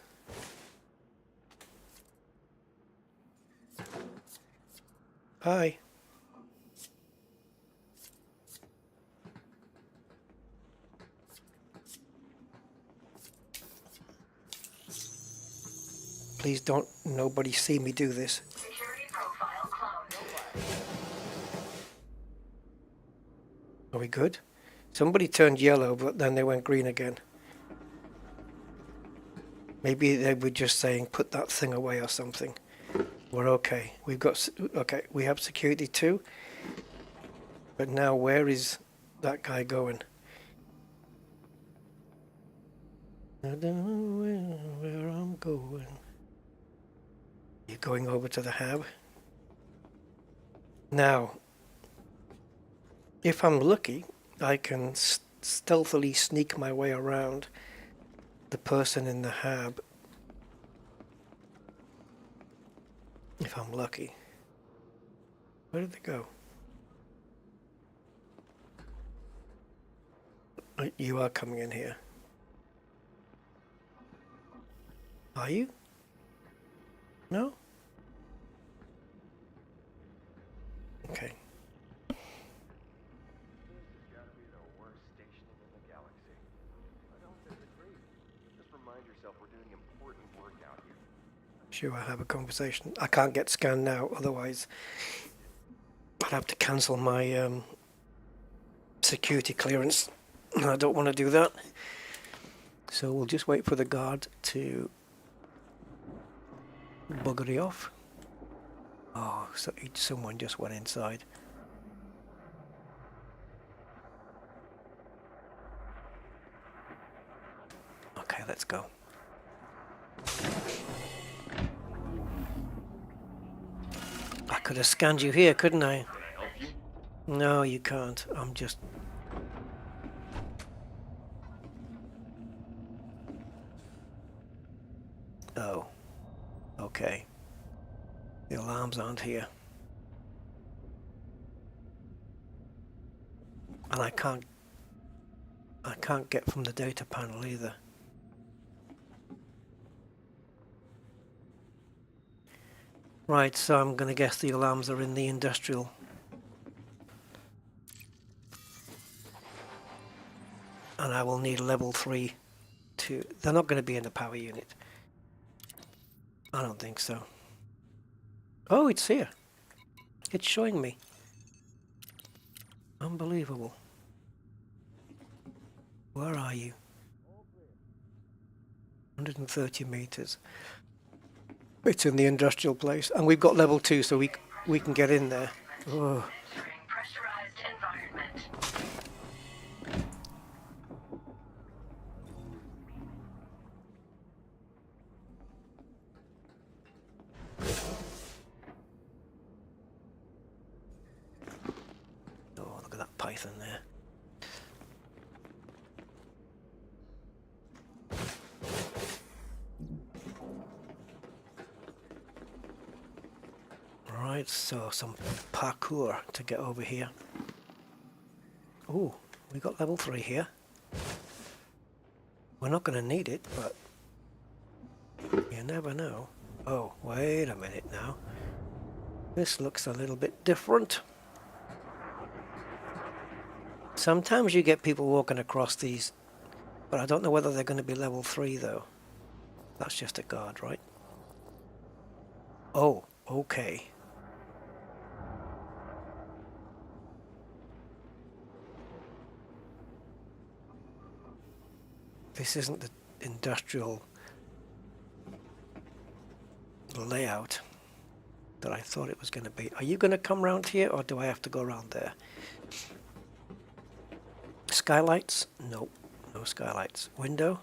Hi. Please don't nobody see me do this. Security profile cloned. Are we good? Somebody turned yellow, but then they went green again. Maybe they were just saying, put that thing away or something. We're okay. We've got, okay, we have security too. But now where is that guy going? I don't know where I'm going. You're going over to the hab. Now, if I'm lucky, I can stealthily sneak my way around the person in the hab. If I'm lucky. Where did they go? You are coming in here. Are you? No? Okay. This has got to be the worst stationing in the galaxy. I don't disagree. Just remind yourself we're doing important work out here. Sure, I'll have a conversation. I can't get scanned now, otherwise I'd have to cancel my security clearance. I don't want to do that. So we'll just wait for the guard to bugger it off. Oh, so someone just went inside. Okay, let's go. I could have scanned you here, couldn't I? No, you can't. I'm just... Oh. Okay. The alarms aren't here. And I can't get from the data panel either. Right, so I'm going to guess the alarms are in the industrial. And I will need level 3 to... They're not going to be in the power unit. I don't think so. Oh, it's here. It's showing me. Unbelievable. Where are you? 130 meters. It's in the industrial place, and we've got level 2, so we can get in there. Oh. Entering pressurized environment. Oh, look at that python there. Right, so some parkour to get over here. Oh, we got level 3 here. We're not going to need it, but you never know. Oh, wait a minute now. This looks a little bit different. Sometimes you get people walking across these, but I don't know whether they're going to be level 3 though. That's just a guard, right? Oh, okay. This isn't the industrial layout that I thought it was going to be. Are you going to come round here, or do I have to go around there? Skylights? Nope, no skylights. Window?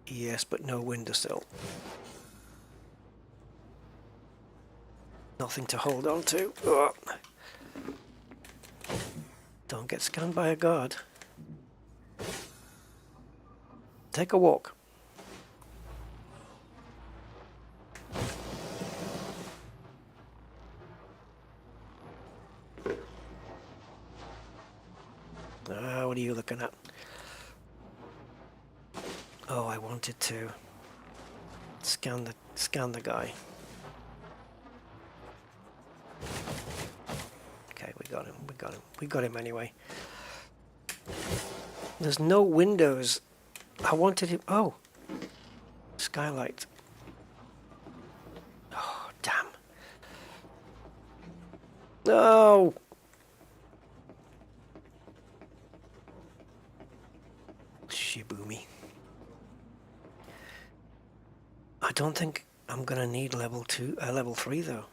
Yes, but no windowsill. Nothing to hold on to. Oh. Don't get scanned by a guard. Take a walk. What are you looking at? Oh, I wanted to scan the guy. Okay, we got him anyway. There's no windows. I wanted him. Oh, Skylight. Oh, damn. No! Shibumi. I don't think I'm gonna need level 3 though.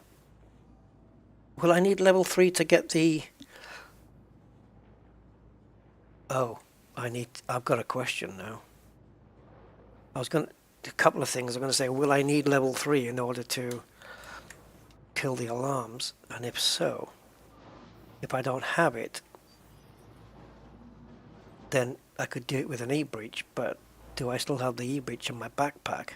Will I need level 3 to get the... Oh, I've got a question now. A couple of things. I'm gonna say, will I need level 3 in order to kill the alarms? And if so, if I don't have it, then I could do it with an e-breach, but do I still have the e-breach in my backpack?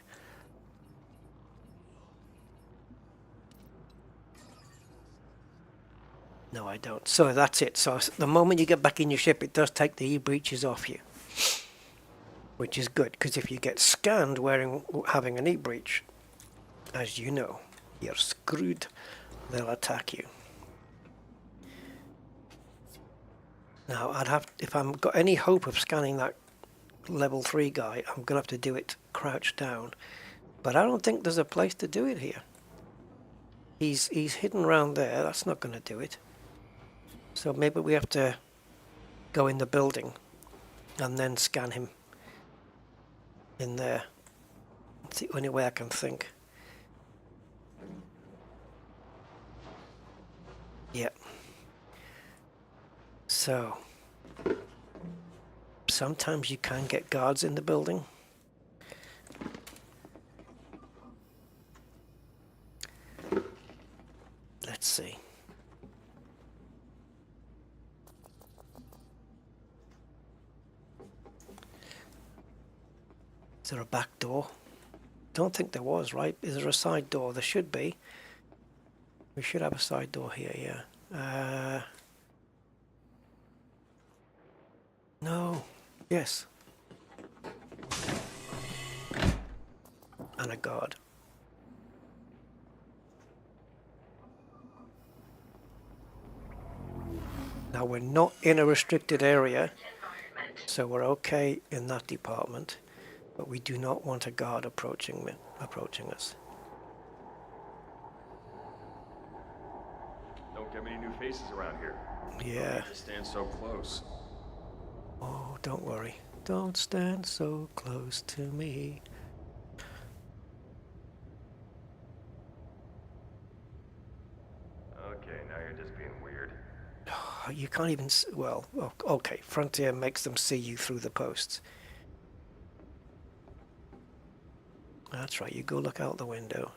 No, I don't. So that's it. So the moment you get back in your ship, it does take the e-breaches off you, which is good, because if you get scanned having an e-breach, as you know, you're screwed. They'll attack you. Now, if I've got any hope of scanning that level 3 guy, I'm gonna have to do it crouched down. But I don't think there's a place to do it here. He's hidden around there. That's not gonna do it. So maybe we have to go in the building and then scan him in there. It's the only way I can think. Yep. So sometimes you can get guards in the building. Let's see. Is there a back door? Don't think there was, right? Is there a side door? There should be. We should have a side door here, yeah. No. Yes. And a guard. Now we're not in a restricted area, so we're okay in that department, but we do not want a guard approaching us. Don't get many new faces around here. Yeah. Don't just stand so close. Oh, don't worry. Don't stand so close to me. Okay, now you're just being weird. You can't even... Well, okay. Frontier makes them see you through the posts. That's right. You go look out the window.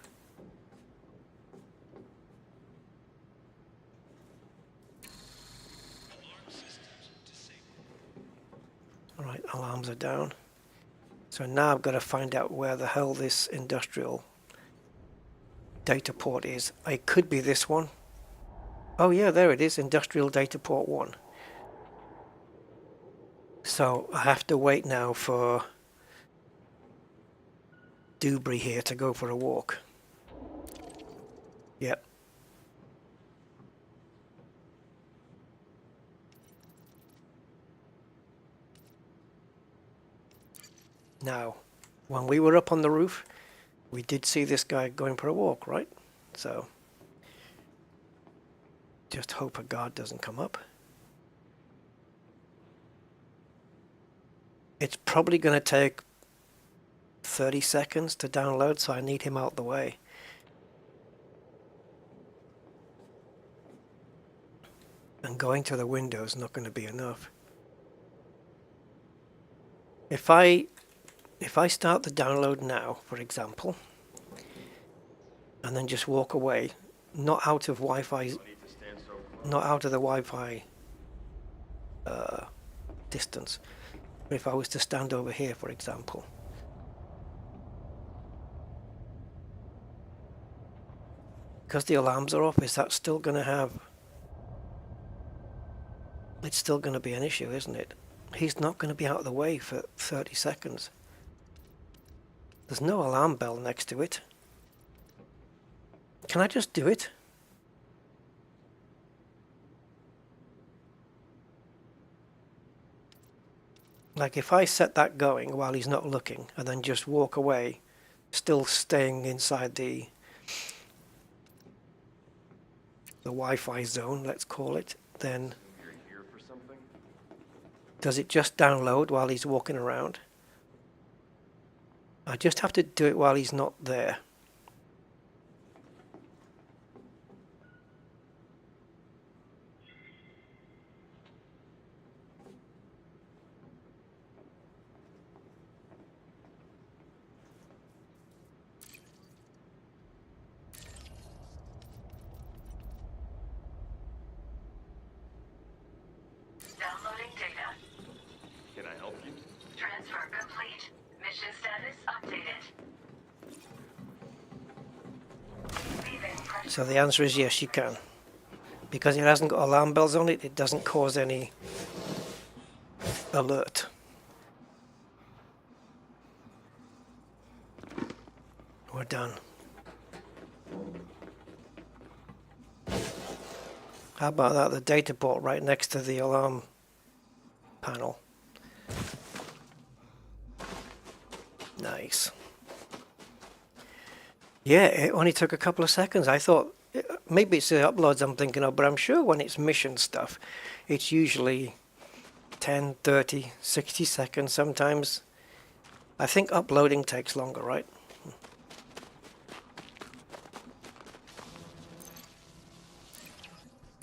Alright, alarms are down. So now I've got to find out where the hell this industrial data port is. It could be this one. Oh yeah, there it is, industrial data port 1. So I have to wait now for Dubry here to go for a walk. Yep. Now, when we were up on the roof, we did see this guy going for a walk, right? So, just hope a guard doesn't come up. It's probably going to take 30 seconds to download, so I need him out the way. And going to the window is not going to be enough. If I start the download now, for example, and then just walk away, not out of Wi-Fi, not out of the Wi-Fi distance, but if I was to stand over here, for example, because the alarms are off, is that still going to have... It's still going to be an issue, isn't it? He's not going to be out of the way for 30 seconds. There's no alarm bell next to it. Can I just do it? Like if I set that going while he's not looking and then just walk away still staying inside the Wi-Fi zone, let's call it, then You're here for something? does it just download while he's walking around? I just have to do it while he's not there. Downloading data. Can I help you? Transfer complete. Mission status updated. Leaving pressure. So the answer is yes, you can. Because it hasn't got alarm bells on it, it doesn't cause any alert. We're done. How about that? The data port right next to the alarm panel. Nice. Yeah, it only took a couple of seconds. I thought maybe it's the uploads I'm thinking of, but I'm sure when it's mission stuff, it's usually 10, 30, 60 seconds sometimes. I think uploading takes longer, right?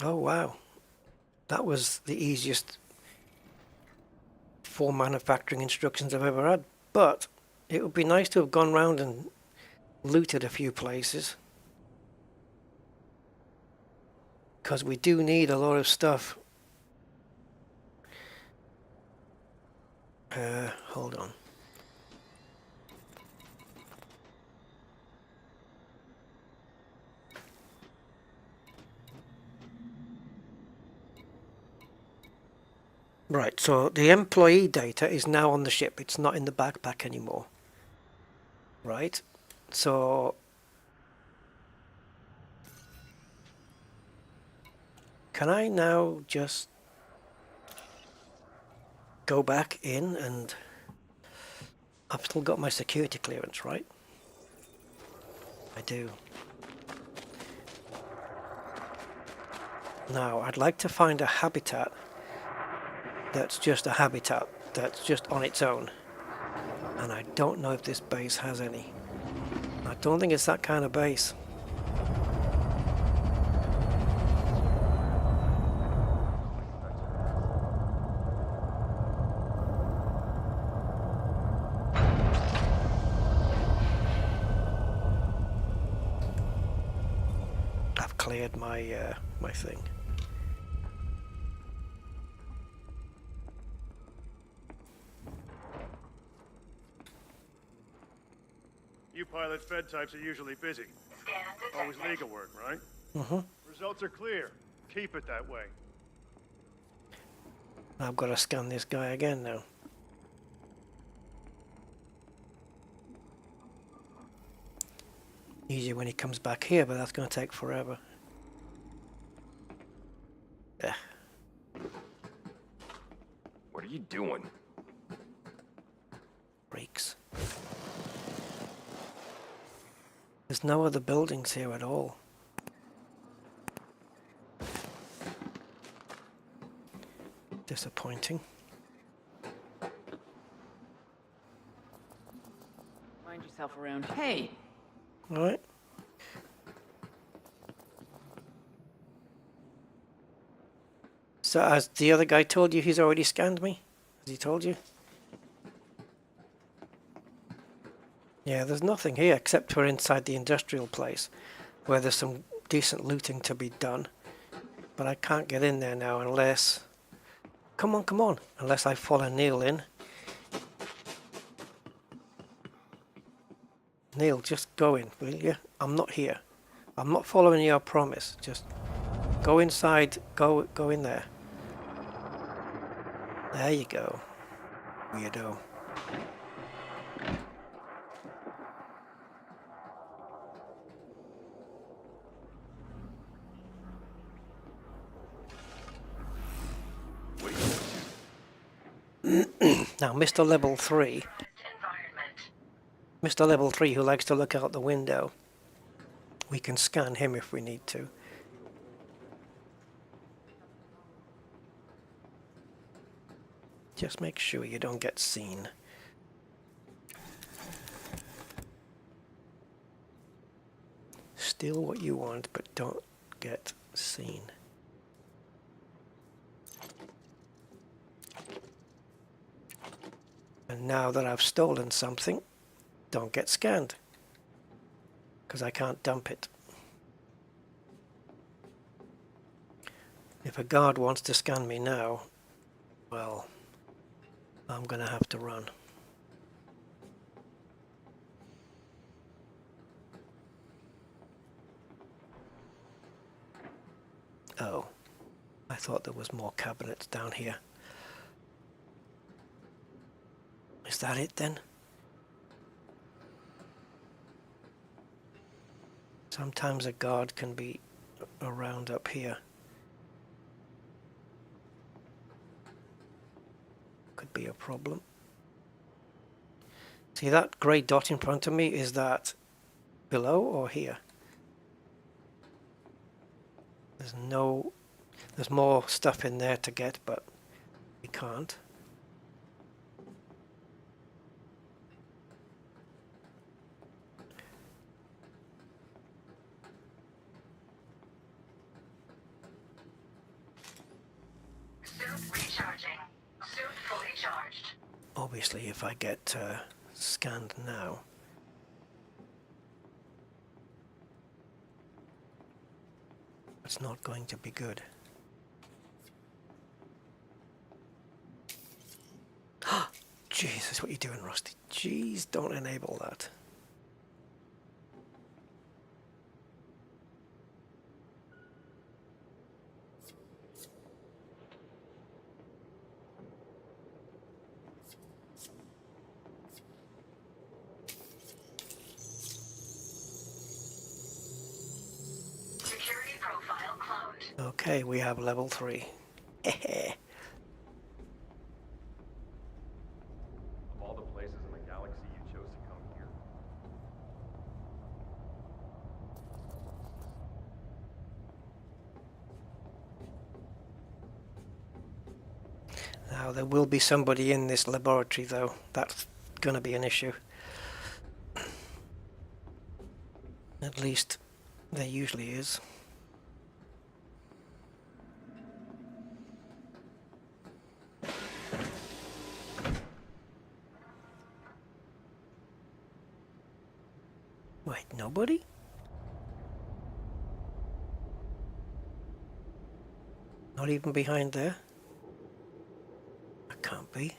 Oh wow, that was the easiest 4 manufacturing instructions I've ever had, but it would be nice to have gone round and looted a few places, because we do need a lot of stuff. Hold on. Right, so the employee data is now on the ship. It's not in the backpack anymore. Right, so can I now just go back in, and I've still got my security clearance, right? I do. Now, I'd like to find a habitat that's just a habitat, that's just on its own. And I don't know if this base has any. I don't think it's that kind of base. I've cleared my my thing. You pilot Fed types are usually busy. Scan Always detected. legal work, right? Mm-hmm. Results are clear. Keep it that way. I've got to scan this guy again now. Easier when he comes back here, but that's going to take forever. Yeah. What are you doing? Freaks. There's no other buildings here at all. Disappointing. Mind yourself around. Hey, Alright. So as the other guy told you, he's already scanned me? Has he told you? Yeah, there's nothing here except for inside the industrial place, where there's some decent looting to be done. But I can't get in there now unless... Come on, come on. Unless I follow Neil in. Neil, just go in, will you? I'm not here. I'm not following your promise. Just go inside. Go in there. There you go. Weirdo. Now, Mr. Level 3, Environment. Mr. Level 3 who likes to look out the window. We can scan him if we need to. Just make sure you don't get seen. Steal what you want, but don't get seen. And now that I've stolen something, don't get scanned, because I can't dump it. If a guard wants to scan me now, well, I'm gonna have to run. Oh, I thought there was more cabinets down here. Is that it then? Sometimes a guard can be around up here. Could be a problem. See that grey dot in front of me? Is that below or here? There's more stuff in there to get, but we can't. Suit recharging. Suit fully charged. Obviously, if I get scanned now. It's not going to be good. Jesus, what are you doing, Rusty? Jeez, don't enable that. Security profile cloned. Okay, we have level 3. Hehe. Of all the places in the galaxy, you chose to come here. Now, there will be somebody in this laboratory, though. That's going to be an issue. At least there usually is. Wait, nobody? Not even behind there? That can't be.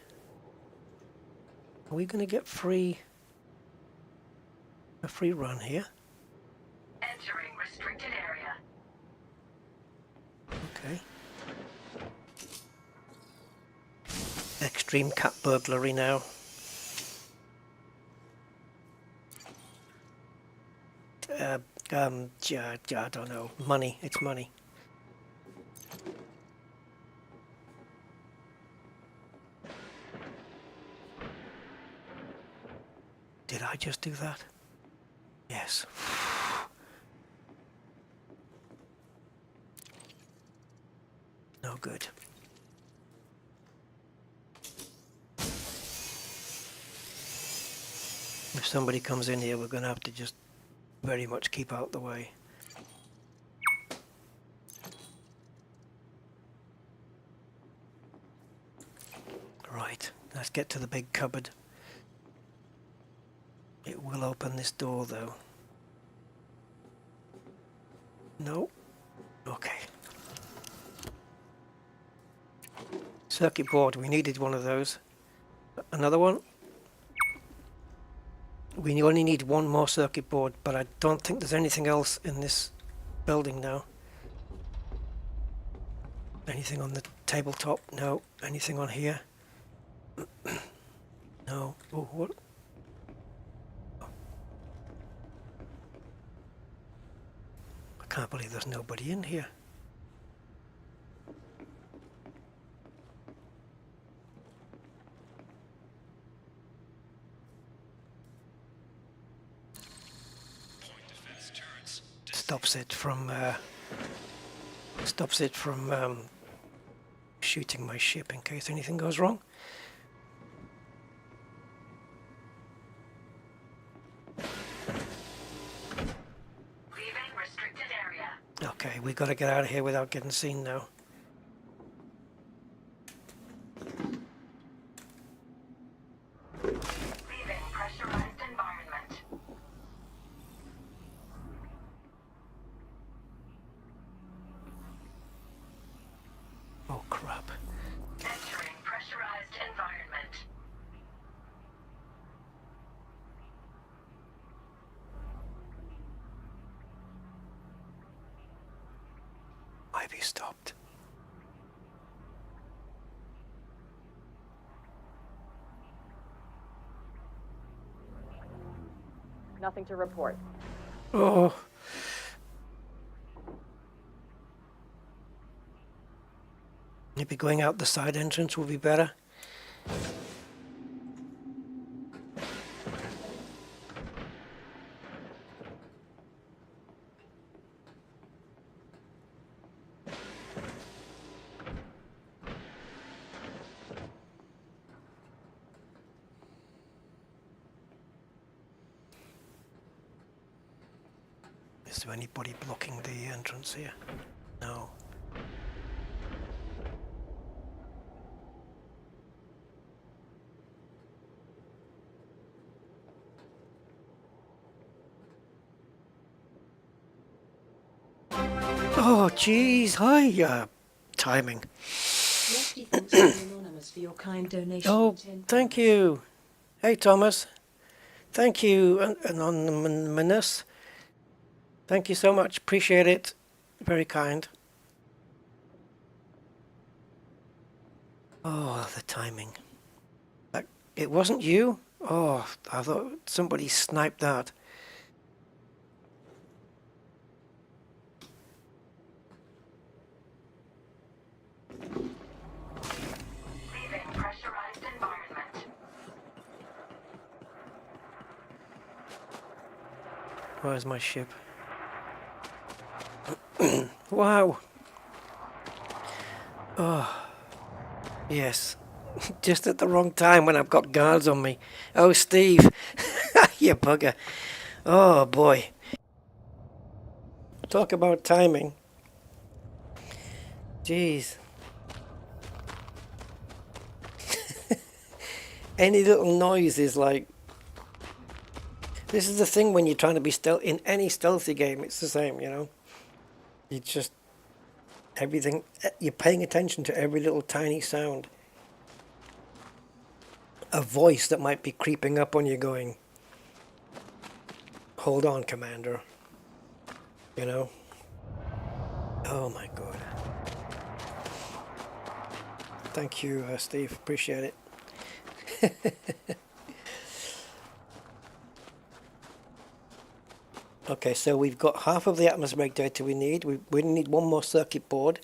Are we going to get a free run here? Entering restricted area. Okay. Extreme cat burglary now. I don't know. Money. It's money. Did I just do that? Yes. No good. If somebody comes in here, we're going to have to just very much keep out the way. Right, let's get to the big cupboard. It will open this door though. No? Okay. Circuit board, we needed one of those. Another one? We only need one more circuit board, but I don't think there's anything else in this building now. Anything on the tabletop? No. Anything on here? No. Oh, what? I can't believe there's nobody in here. stops it from shooting my ship in case anything goes wrong. Leaving restricted area. Okay, we got to get out of here without getting seen now. Leaving pressurized environment. Oh crap. Entering pressurized environment. Might be stopped. Nothing to report. Oh. Maybe going out the side entrance will be better. Is there anybody blocking the entrance here? No. Oh, jeez. Hi, timing. Lefty thanks you Anonymous for your kind donation. Oh, of £10. thank you. Hey, Thomas. Thank you, Anonymous. Thank you so much. Appreciate it. Very kind. Oh, the timing. It wasn't you? Oh, I thought somebody sniped that. Leaving pressurized environment. Where's my ship? Wow. Oh, yes. Just at the wrong time when I've got guards on me. Oh, Steve. You bugger. Oh, boy. Talk about timing. Jeez. Any little noise is like... This is the thing when you're trying to be stealth in any stealthy game. It's the same, you know. You just... Everything... You're paying attention to every little tiny sound. A voice that might be creeping up on you going, hold on, Commander. You know? Oh my God. Thank you, Steve. Appreciate it. Okay, so we've got half of the atmospheric data we need. We need one more circuit board.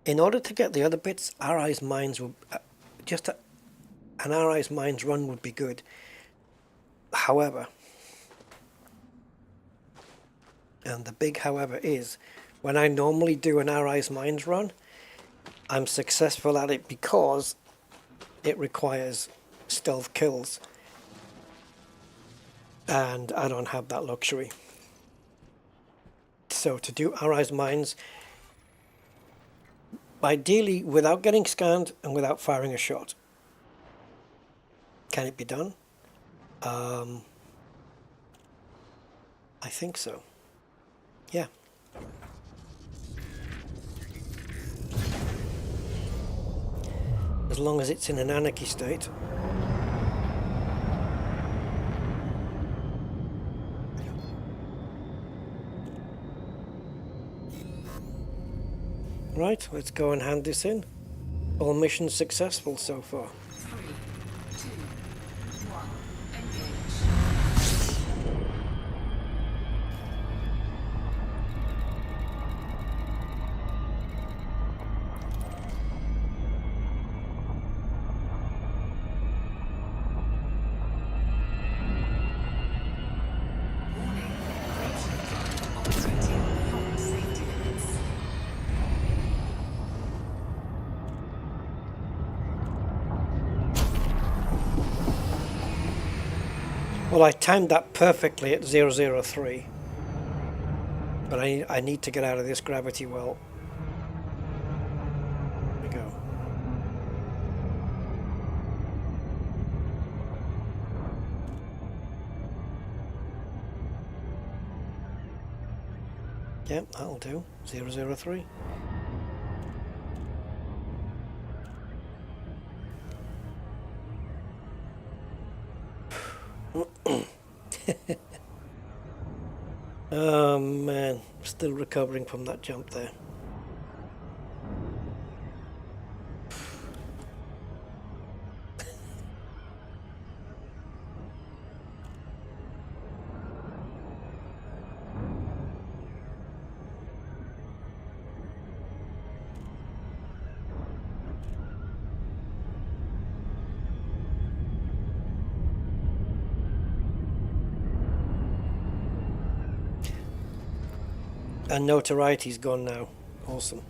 In order to get the other bits, RI's Minds will an RI's Minds run would be good. However, and the big however is, when I normally do an RI's Minds run, I'm successful at it because it requires stealth kills. And I don't have that luxury. So to do RI's Minds, ideally without getting scanned and without firing a shot. Can it be done? I think so. Yeah. As long as it's in an anarchy state. Right, let's go and hand this in. All missions successful so far. 3, 2, 1, engage. Warning, Well, I timed that perfectly at 003. But I need to get out of this gravity well. There we go. Yep, that'll do. 003. Oh man, still recovering from that jump there. And notoriety's gone now. Awesome.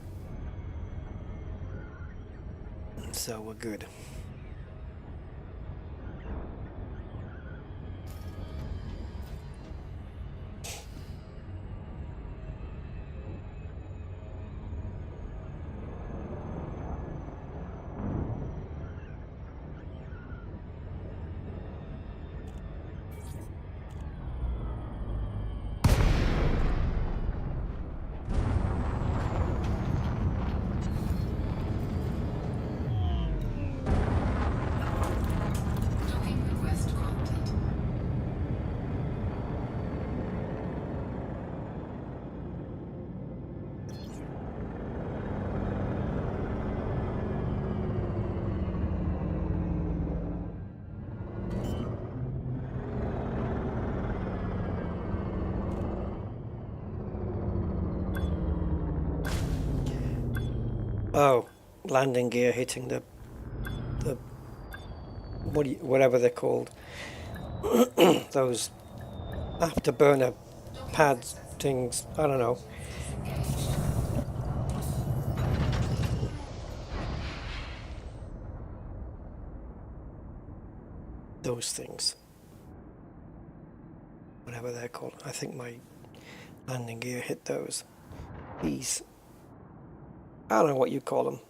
So we're good. Docking request granted. Oh, landing gear hitting the whatever they're called. Those afterburner pads things. I don't know. Those things. Whatever they're called. I think my landing gear hit those. These. I don't know what you call them.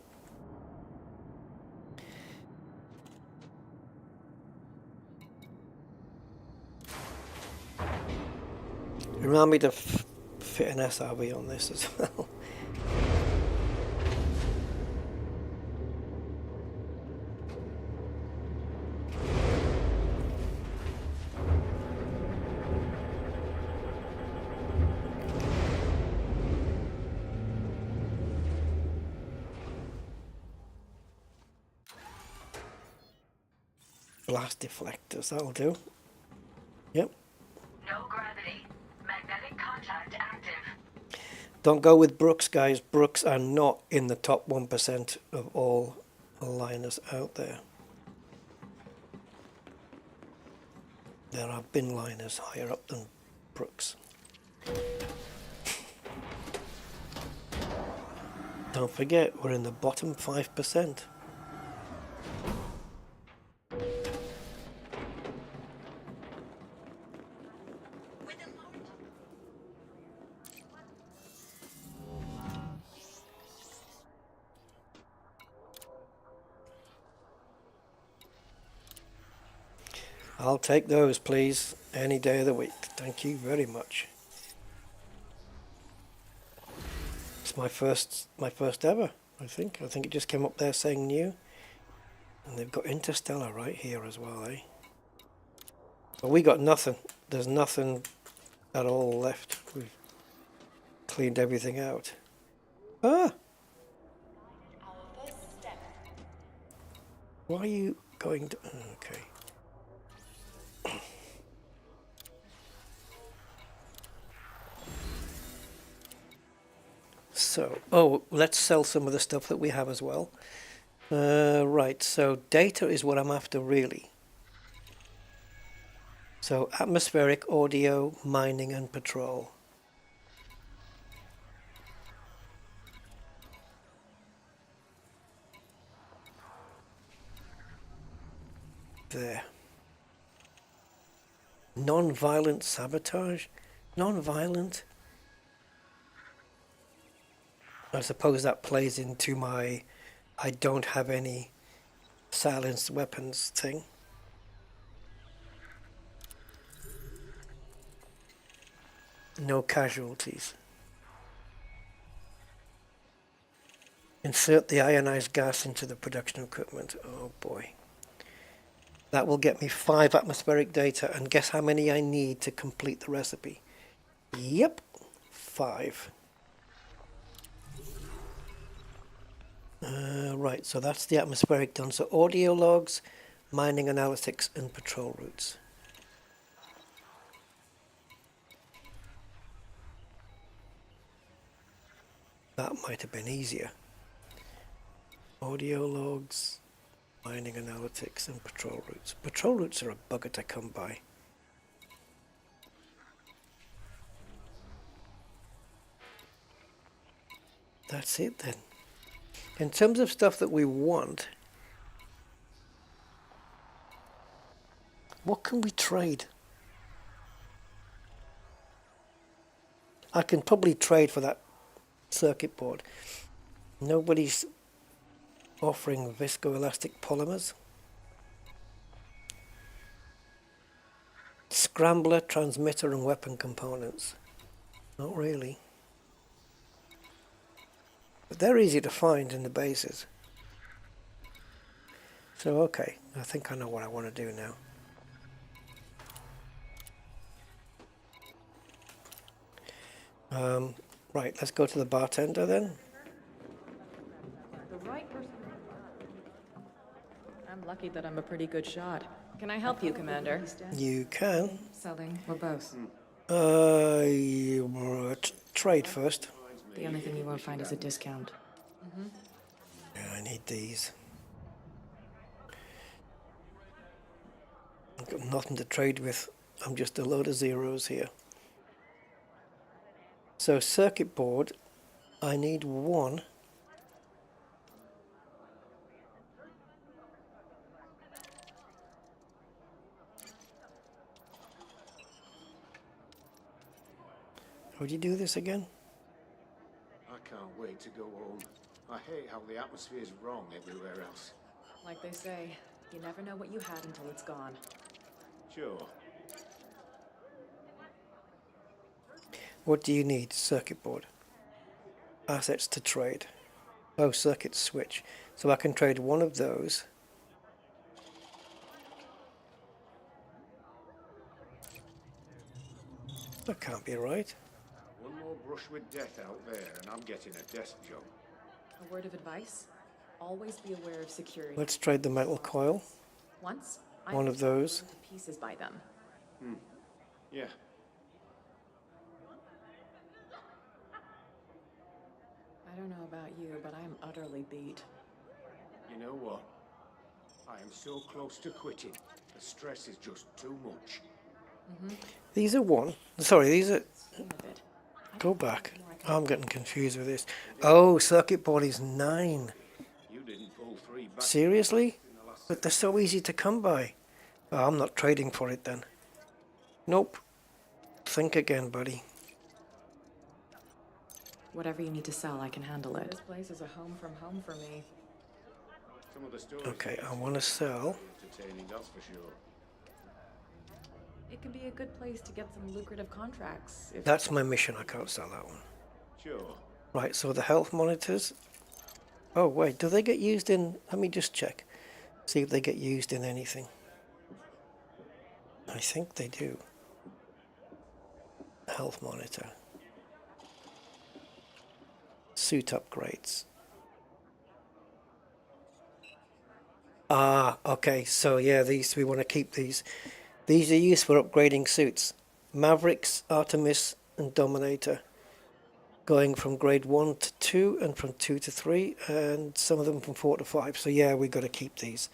Remind me to fit an SRV on this as well. Blast deflectors, that'll do. Yep. No gravity. Magnetic contact active. Don't go with Brooks, guys. Brooks are not in the top 1% of all aligners out there. There are bin liners higher up than Brooks. Don't forget, we're in the bottom 5%. I'll take those, please, any day of the week. Thank you very much. It's my first ever, I think. I think it just came up there saying new. And they've got Interstellar right here as well, eh? But we got nothing. There's nothing at all left. We've cleaned everything out. Ah! Why are you going to... Okay. So, oh, let's sell some of the stuff that we have as well. Right, so data is what I'm after really. So atmospheric, audio, mining and patrol. There. Non-violent sabotage? Non-violent? I suppose that plays into my I don't have any silenced weapons thing. No casualties. Insert the ionized gas into the production equipment. Oh boy. That will get me 5 atmospheric data, and guess how many I need to complete the recipe? Yep, 5. Right, so that's the atmospheric done. So audio logs, mining analytics, and patrol routes. That might have been easier. Audio logs, mining analytics, and patrol routes. Patrol routes are a bugger to come by. That's it then. In terms of stuff that we want, what can we trade? I can probably trade for that circuit board. Nobody's offering viscoelastic polymers. Scrambler, transmitter, and weapon components. Not really. But they're easy to find in the bases. So okay, I think I know what I want to do now. Right, let's go to the bartender then. The right person. I'm lucky that I'm a pretty good shot. Can I help you, Commander? You can. Selling, or both. Trade first. The only thing you won't find is a discount. Yeah, I need these. I've got nothing to trade with. I'm just a load of zeros here. So circuit board, I need 1. How do you do this again? I can't wait to go home. I hate how the atmosphere's wrong everywhere else. Like they say, you never know what you had until it's gone. Sure. What do you need? Circuit board. Assets to trade. Oh, circuit switch. So I can trade one of those. That can't be right. One more brush with death out there and I'm getting a desk job. A word of advice? Always be aware of security. Let's trade the metal coil. Once, I One of those. to pieces by them. Yeah. I don't know about you, but I am utterly beat. You know what? I am so close to quitting. The stress is just too much. These are 1. Sorry, these are... Scheme of it. Go back. I'm getting confused with this. Oh, circuit board is 9. You didn't pull 3 back. Seriously? But they're so easy to come by. Oh, I'm not trading for it then. Nope. Think again, buddy. Whatever you need to sell, I can handle it. This place is a home from home for me. Some of the stories Okay, I want to sell. entertaining, that's for sure. It can be a good place to get some lucrative contracts. If That's my mission. I can't sell that one. Sure. Right, so the health monitors. Oh, wait, do they get used in... Let me just check. See if they get used in anything. I think they do. Health monitor. Suit upgrades. Ah, okay, so yeah, these, we want to keep these. These are used for upgrading suits. Mavericks, Artemis, and Dominator. Going from grade 1 to 2, and from 2 to 3, and some of them from 4 to 5. So yeah, we've got to keep these.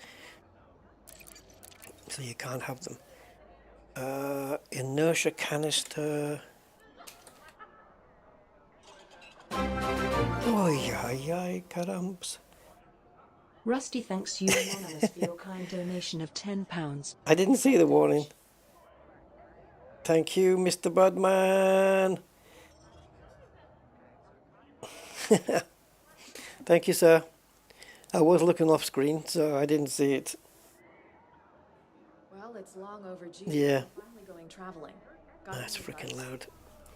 So you can't have them. Inertia canister. Oh, yeah, carambs. Rusty thanks you anonymous for your kind donation of £10. I didn't see the warning. Thank you, Mr. Budman. Thank you, sir. I was looking off screen, so I didn't see it. Well, it's long overdue. Yeah. We're finally going traveling. Got That's any freaking advice? loud.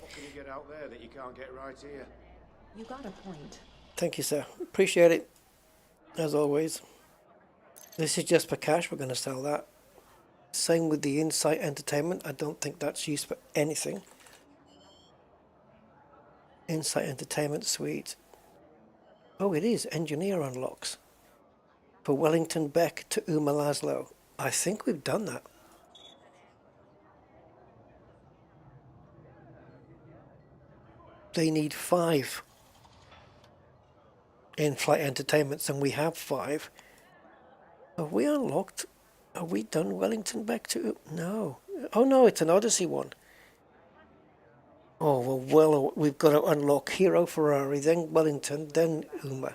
What can you get out there that you can't get right here? You got a point. Thank you, sir. Appreciate it. As always. This is just for cash. We're going to sell that. Same with the Insight Entertainment. I don't think that's used for anything. Insight Entertainment Suite. Oh, it is. Engineer unlocks. For Wellington Beck to Uma Laszlo. I think we've done that. They need 5 in-flight entertainments, and we have 5. Have we unlocked? Have we done Wellington Beck to? No. Oh no, it's an Odyssey one. Oh well, we've got to unlock Hero Ferrari, then Wellington, then Uma.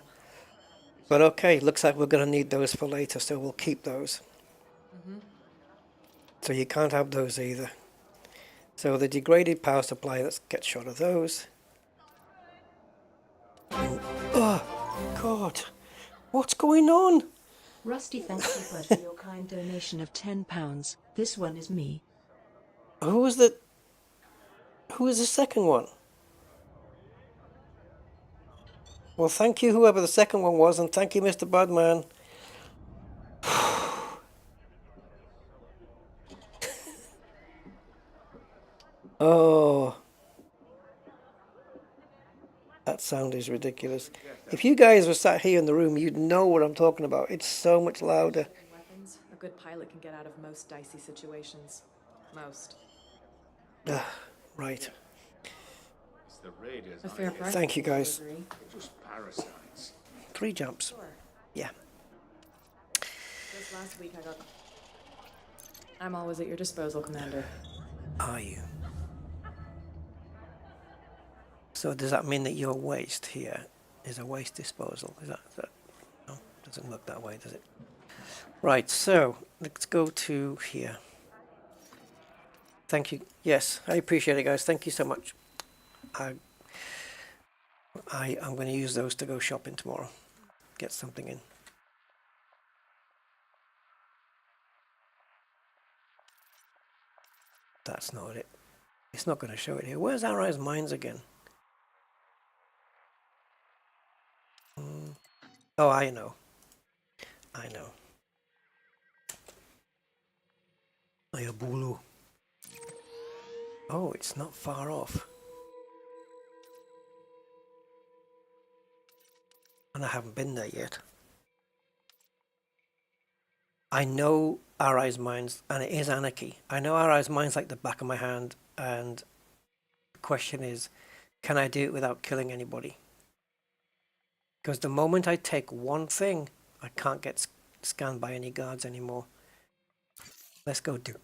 But okay, looks like we're going to need those for later, so we'll keep those. So you can't have those either. So the degraded power supply, let's get shot of those. Oh, God. What's going on? Rusty, thank you for your kind donation of £10. This one is me. Who was the second one? Well, thank you, whoever the second one was, and thank you, Mr. Budman. Oh. That sound is ridiculous. If you guys were sat here in the room, you'd know what I'm talking about. It's so much louder. Weapons, a good pilot can get out of most dicey situations. Most. Right. It's the raiders. A fair price. Thank you, guys. They're just parasites. 3 jumps. Sure. Yeah. Just last week I got... I'm always at your disposal, Commander. Are you? So does that mean that your waste here is a waste disposal? Is that no, doesn't look that way, does it? Right, so let's go to here. Thank you. Yes, I appreciate it, guys. Thank you so much. I'm going to use those to go shopping tomorrow. Get something in. That's not it. It's not going to show it here. Where's our eyes mines again? Oh, I know. Ayabulu. Oh, it's not far off. And I haven't been there yet. I know Arai's Mines, and it is Anarchy. I know Arai's Mines like the back of my hand, and the question is, can I do it without killing anybody? Because the moment I take one thing, I can't get scanned by any guards anymore. Let's go do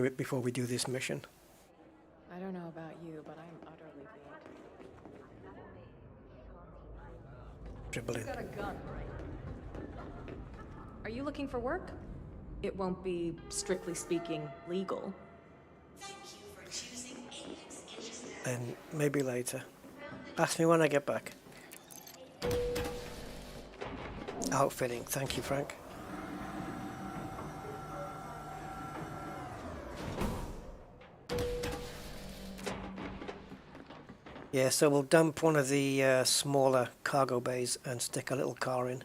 it before we do this mission. I don't know about you, but I'm utterly bored. Dribble in. Got a gun, right? Are you looking for work? It won't be, strictly speaking, legal. And maybe later. Ask me when I get back. Outfitting. Thank you, Frank. Yeah, so we'll dump one of the smaller cargo bays and stick a little car in.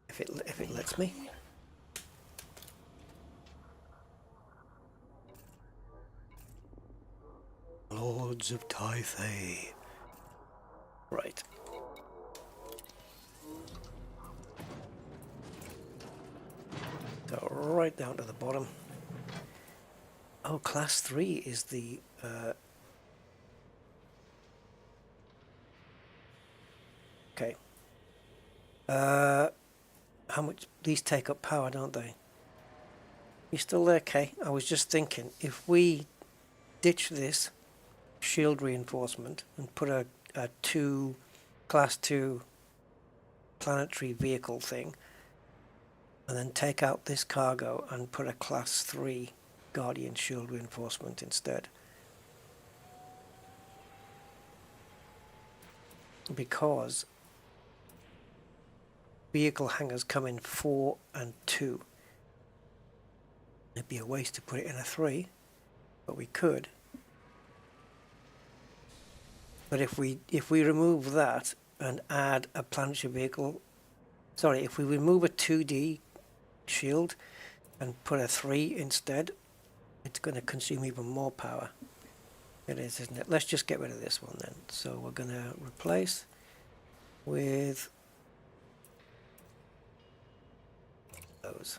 If it lets me. Lords of Tythai. Right. So right down to the bottom. Oh, class 3 is the okay. How much these take up power, don't they? You still there, Kay? I was just thinking, if we ditch this shield reinforcement and put a class 2 planetary vehicle thing, and then take out this cargo and put a class 3 Guardian shield reinforcement instead. Because vehicle hangars come in 4 and 2. It'd be a waste to put it in a 3, but we could. But if we remove that and add a planetary vehicle, sorry, if we remove a 2D shield and put a 3 instead, it's going to consume even more power. It is, isn't it? Let's just get rid of this one then. So we're going to replace with those.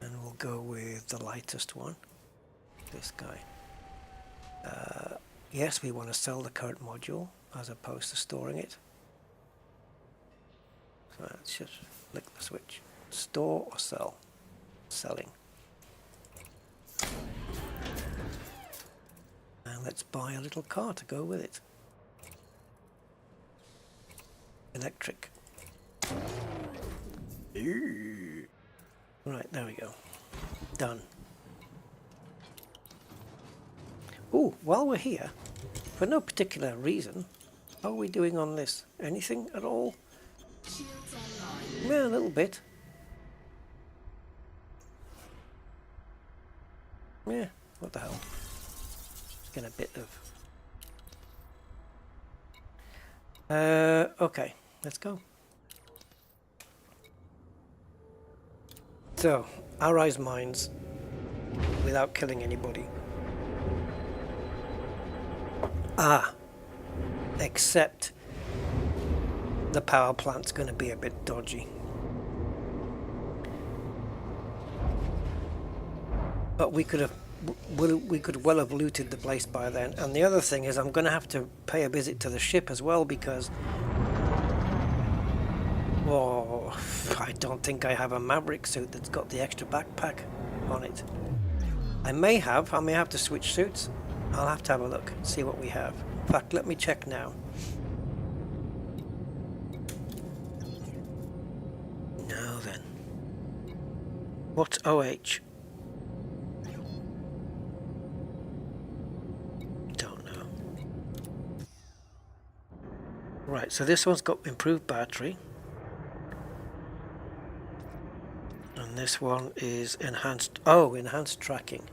And we'll go with the lightest one, this guy. Yes, we want to sell the current module as opposed to storing it. So let's just flick the switch. Store or sell? Selling. And let's buy a little car to go with it. Electric. Right, there we go. Done. Oh, while we're here, for no particular reason, how are we doing on this? Anything at all? Yeah, a little bit. Yeah, what the hell? Get a bit of... okay, let's go. So, Arise mines without killing anybody. Except the power plant's going to be a bit dodgy. But we could well have looted the place by then. And the other thing is I'm going to have to pay a visit to the ship as well because... oh, I don't think I have a Maverick suit that's got the extra backpack on it. I may have to switch suits. I'll have to have a look, see what we have. In fact, let me check now. Now then. What's OH? Don't know. Right, so this one's got improved battery. And this one is enhanced... oh, enhanced tracking.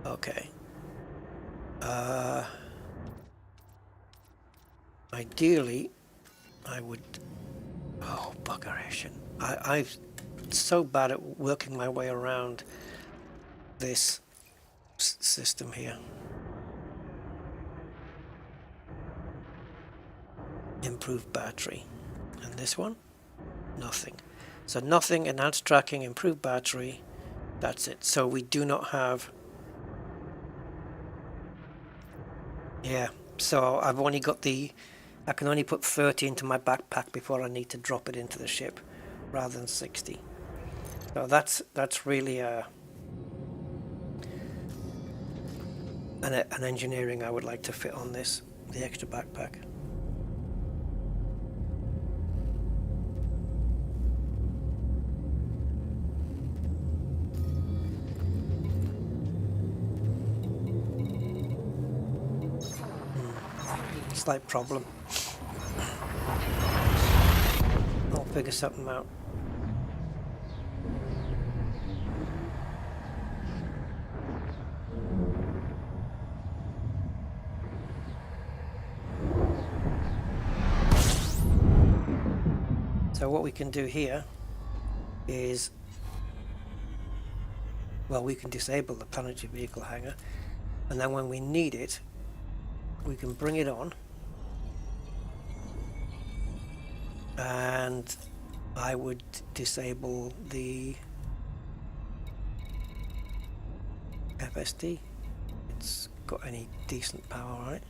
Okay. Ideally, I would... oh, buggeration. I'm so bad at working my way around this system here. Improved battery. And this one? Nothing. So nothing, enhanced tracking, improved battery. That's it. So we do not have... yeah, so I've only got the... I can only put 30 into my backpack before I need to drop it into the ship, rather than 60. So that's really an engineering I would like to fit on this, the extra backpack. Slight problem. I'll figure something out. So what we can do here is, well, we can disable the planetary vehicle hangar, and then when we need it, we can bring it on. And I would disable the FSD. It's got any decent power on it.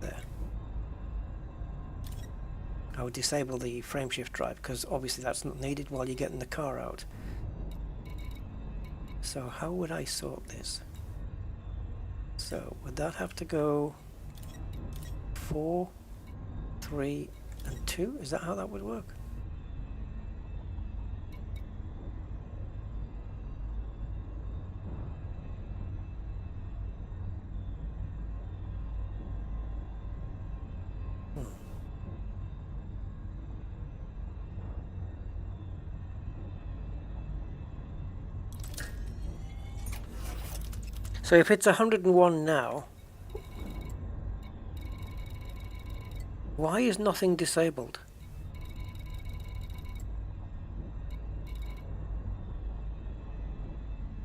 There. I would disable the frameshift drive because obviously that's not needed while you're getting the car out. So how would I sort this? So would that have to go 4 3 and 2. Is that how that would work? So if it's 101 now, why is nothing disabled?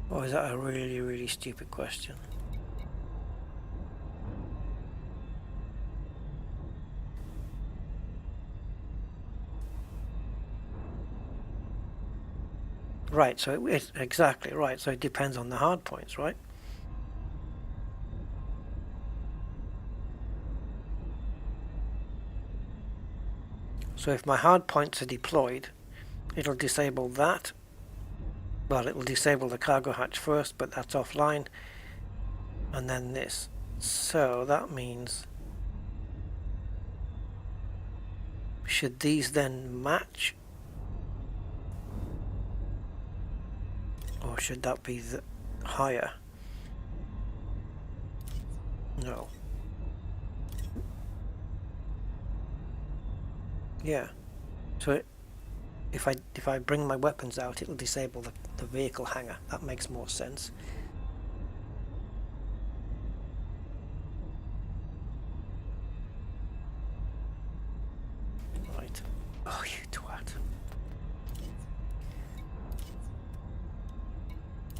Or is that a really, really stupid question? Right, so it's exactly right. So it depends on the hard points, right? So if my hard points are deployed, it'll disable that. Well, it will disable the cargo hatch first, but that's offline. And then this. So that means, should these then match? Or should that be the higher? No. Yeah. So if I bring my weapons out, it'll disable the vehicle hanger. That makes more sense. Right. Oh, you twat.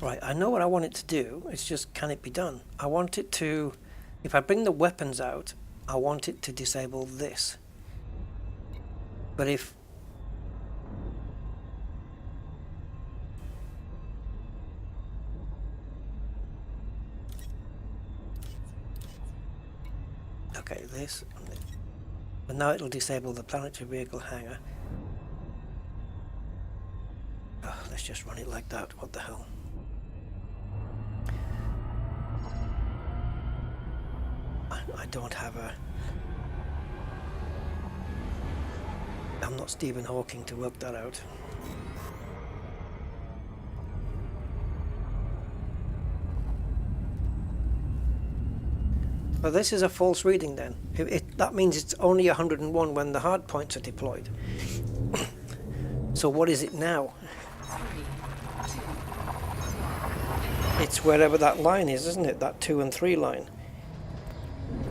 Right, I know what I want it to do. It's just, can it be done? I want it to, if I bring the weapons out, I want it to disable this. But if okay, this, but now it'll disable the planetary vehicle hangar. Oh, let's just run it like that. What the hell? I don't have a... I'm not Stephen Hawking to work that out. Well, this is a false reading then. That means it's only 101 when the hard points are deployed. So what is it now? It's wherever that line is, isn't it? That 2 and 3 line.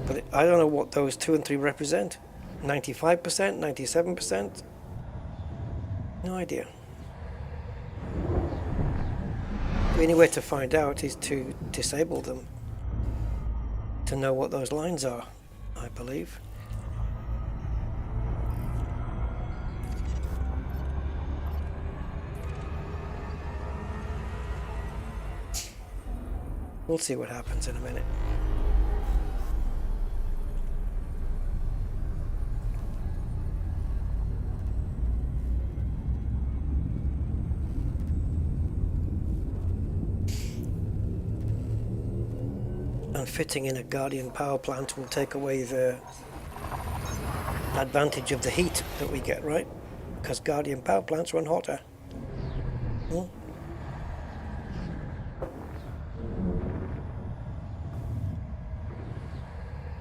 But I don't know what those 2 and 3 represent. 95%, 97%? No idea. The only way to find out is to disable them. To know what those lines are, I believe. We'll see what happens in a minute. And fitting in a Guardian power plant will take away the advantage of the heat that we get, right? Because Guardian power plants run hotter.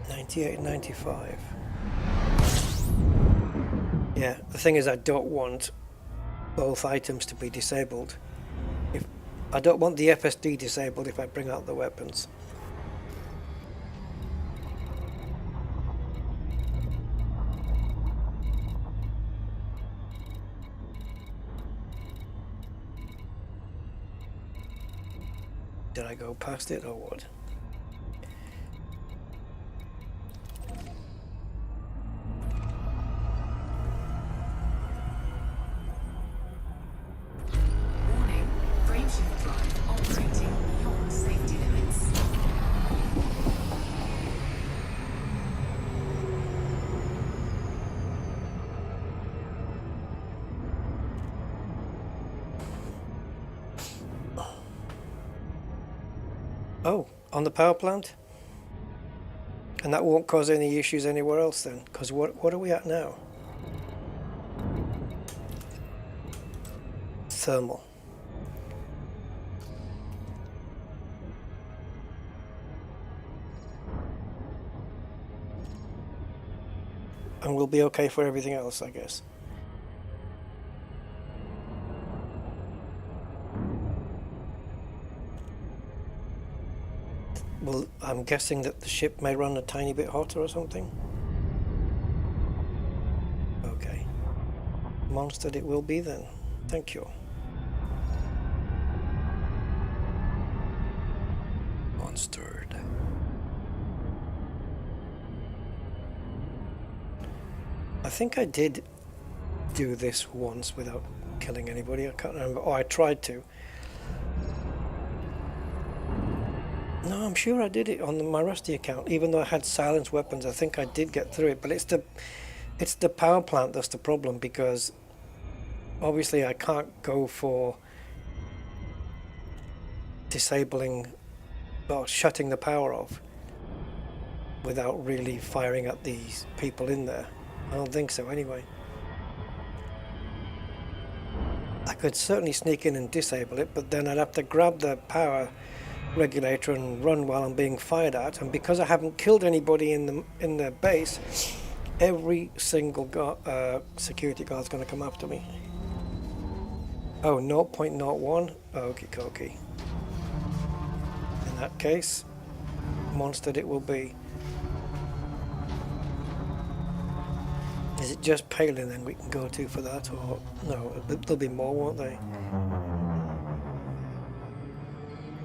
98, 95. Yeah, the thing is I don't want both items to be disabled. I don't want the FSD disabled if I bring out the weapons. Did I go past it or what? Warning, frameshift drive operating beyond safety limits. Oh, on the power plant? And that won't cause any issues anywhere else then, because what are we at now? Thermal. And we'll be okay for everything else, I guess. Well, I'm guessing that the ship may run a tiny bit hotter or something. Okay. Monstered it will be then. Thank you. Monstered. I think I did do this once without killing anybody. I can't remember. Oh, I tried to. No, I'm sure I did it on my Rusty account. Even though I had silenced weapons, I think I did get through it. But it's the power plant that's the problem, because obviously I can't go for disabling or shutting the power off without really firing at these people in there. I don't think so anyway. I could certainly sneak in and disable it, but then I'd have to grab the power regulator and run while I'm being fired at, and because I haven't killed anybody in the base, every single security guard's going to come after me. Oh, 0.01? Okie dokie. In that case, monstered it will be. Is it just Palin then we can go to for that, or no? There'll be more, won't they?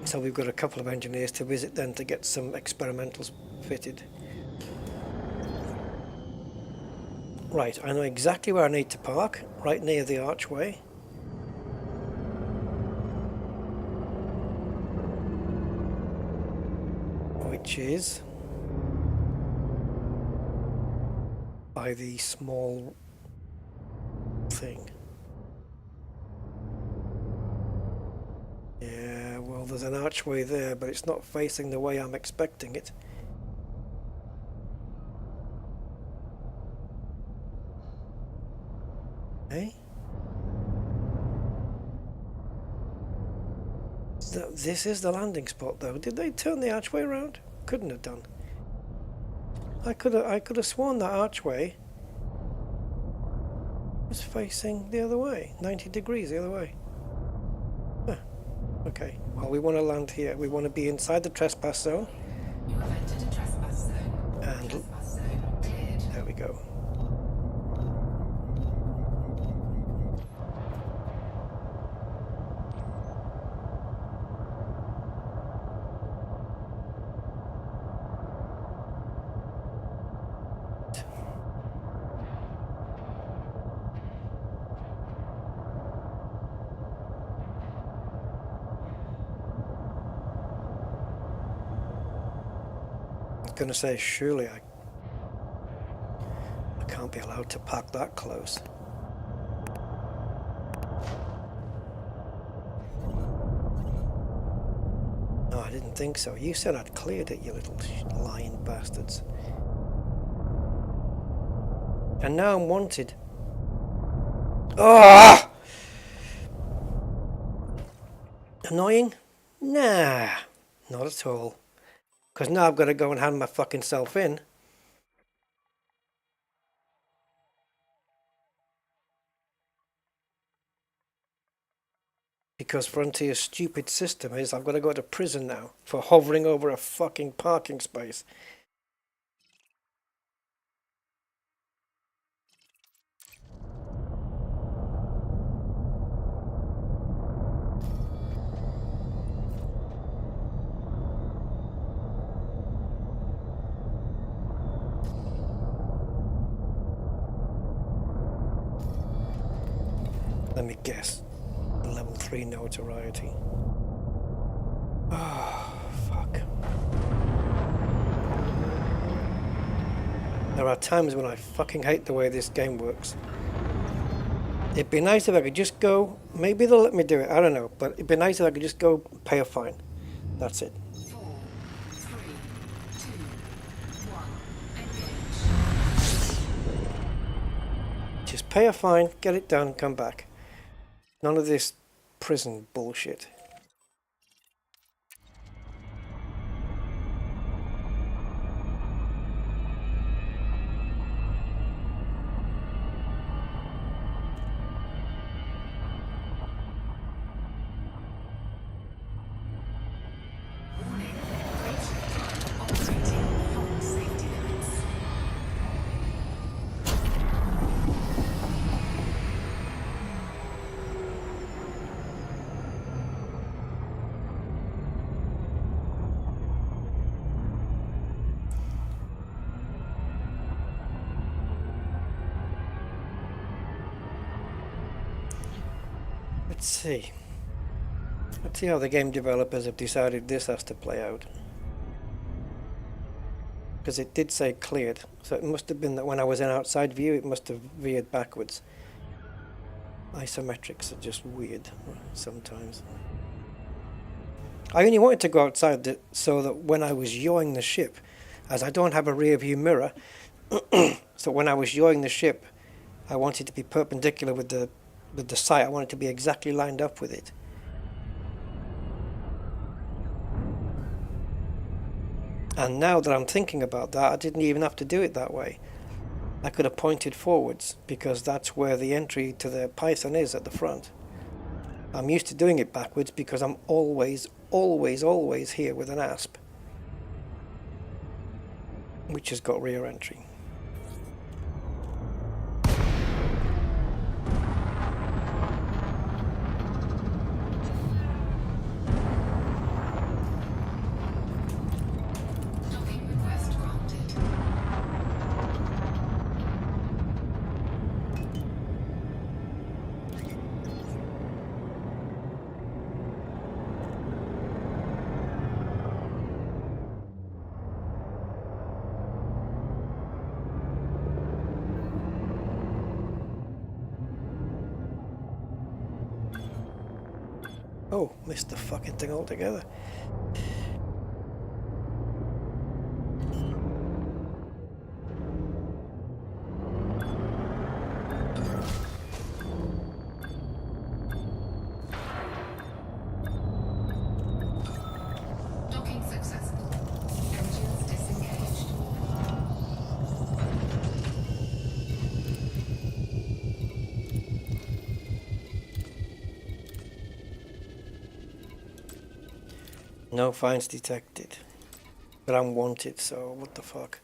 So we've got a couple of engineers to visit then to get some experimentals fitted. Right, I know exactly where I need to park, right near the archway. Which is by the small thing. Yeah, well, there's an archway there, but it's not facing the way I'm expecting it. Hey? This is the landing spot, though. Did they turn the archway around? Couldn't have done. I could have sworn that archway was facing the other way, 90 degrees the other way. Huh. Okay, well, we want to land here. We want to be inside the trespass zone. You have entered a trespass zone. And Trespass zone cleared. there we go. Going to say, surely I can't be allowed to park that close. No, I didn't think so. You said I'd cleared it, you little lying bastards. And now I'm wanted. Ah! Annoying? Nah, not at all. Because now I've got to go and hand my fucking self in. Because Frontier's stupid system is I've got to go to prison now for hovering over a fucking parking space. Let me guess. Level 3 notoriety. Oh, fuck. There are times when I fucking hate the way this game works. It'd be nice if I could just go, maybe they'll let me do it, I don't know, but it'd be nice if I could just go pay a fine. That's it. 4, 3, 2, 1. Just pay a fine, get it done, come back. None of this prison bullshit. Let's see. Let's see how the game developers have decided this has to play out. Because it did say cleared, so it must have been that when I was in outside view it must have veered backwards. Isometrics are just weird sometimes. I only wanted to go outside so that when I was yawing the ship, as I don't have a rear view mirror, so when I was yawing the ship I wanted to be perpendicular with the sight. I wanted to be exactly lined up with it. And now that I'm thinking about that, I didn't even have to do it that way. I could have pointed forwards because that's where the entry to the Python is at the front. I'm used to doing it backwards because I'm always here with an ASP, which has got rear entry. Oh, missed the fucking thing altogether. Docking successful. Engines disengaged. No fines detected. But I'm wanted, so what the fuck?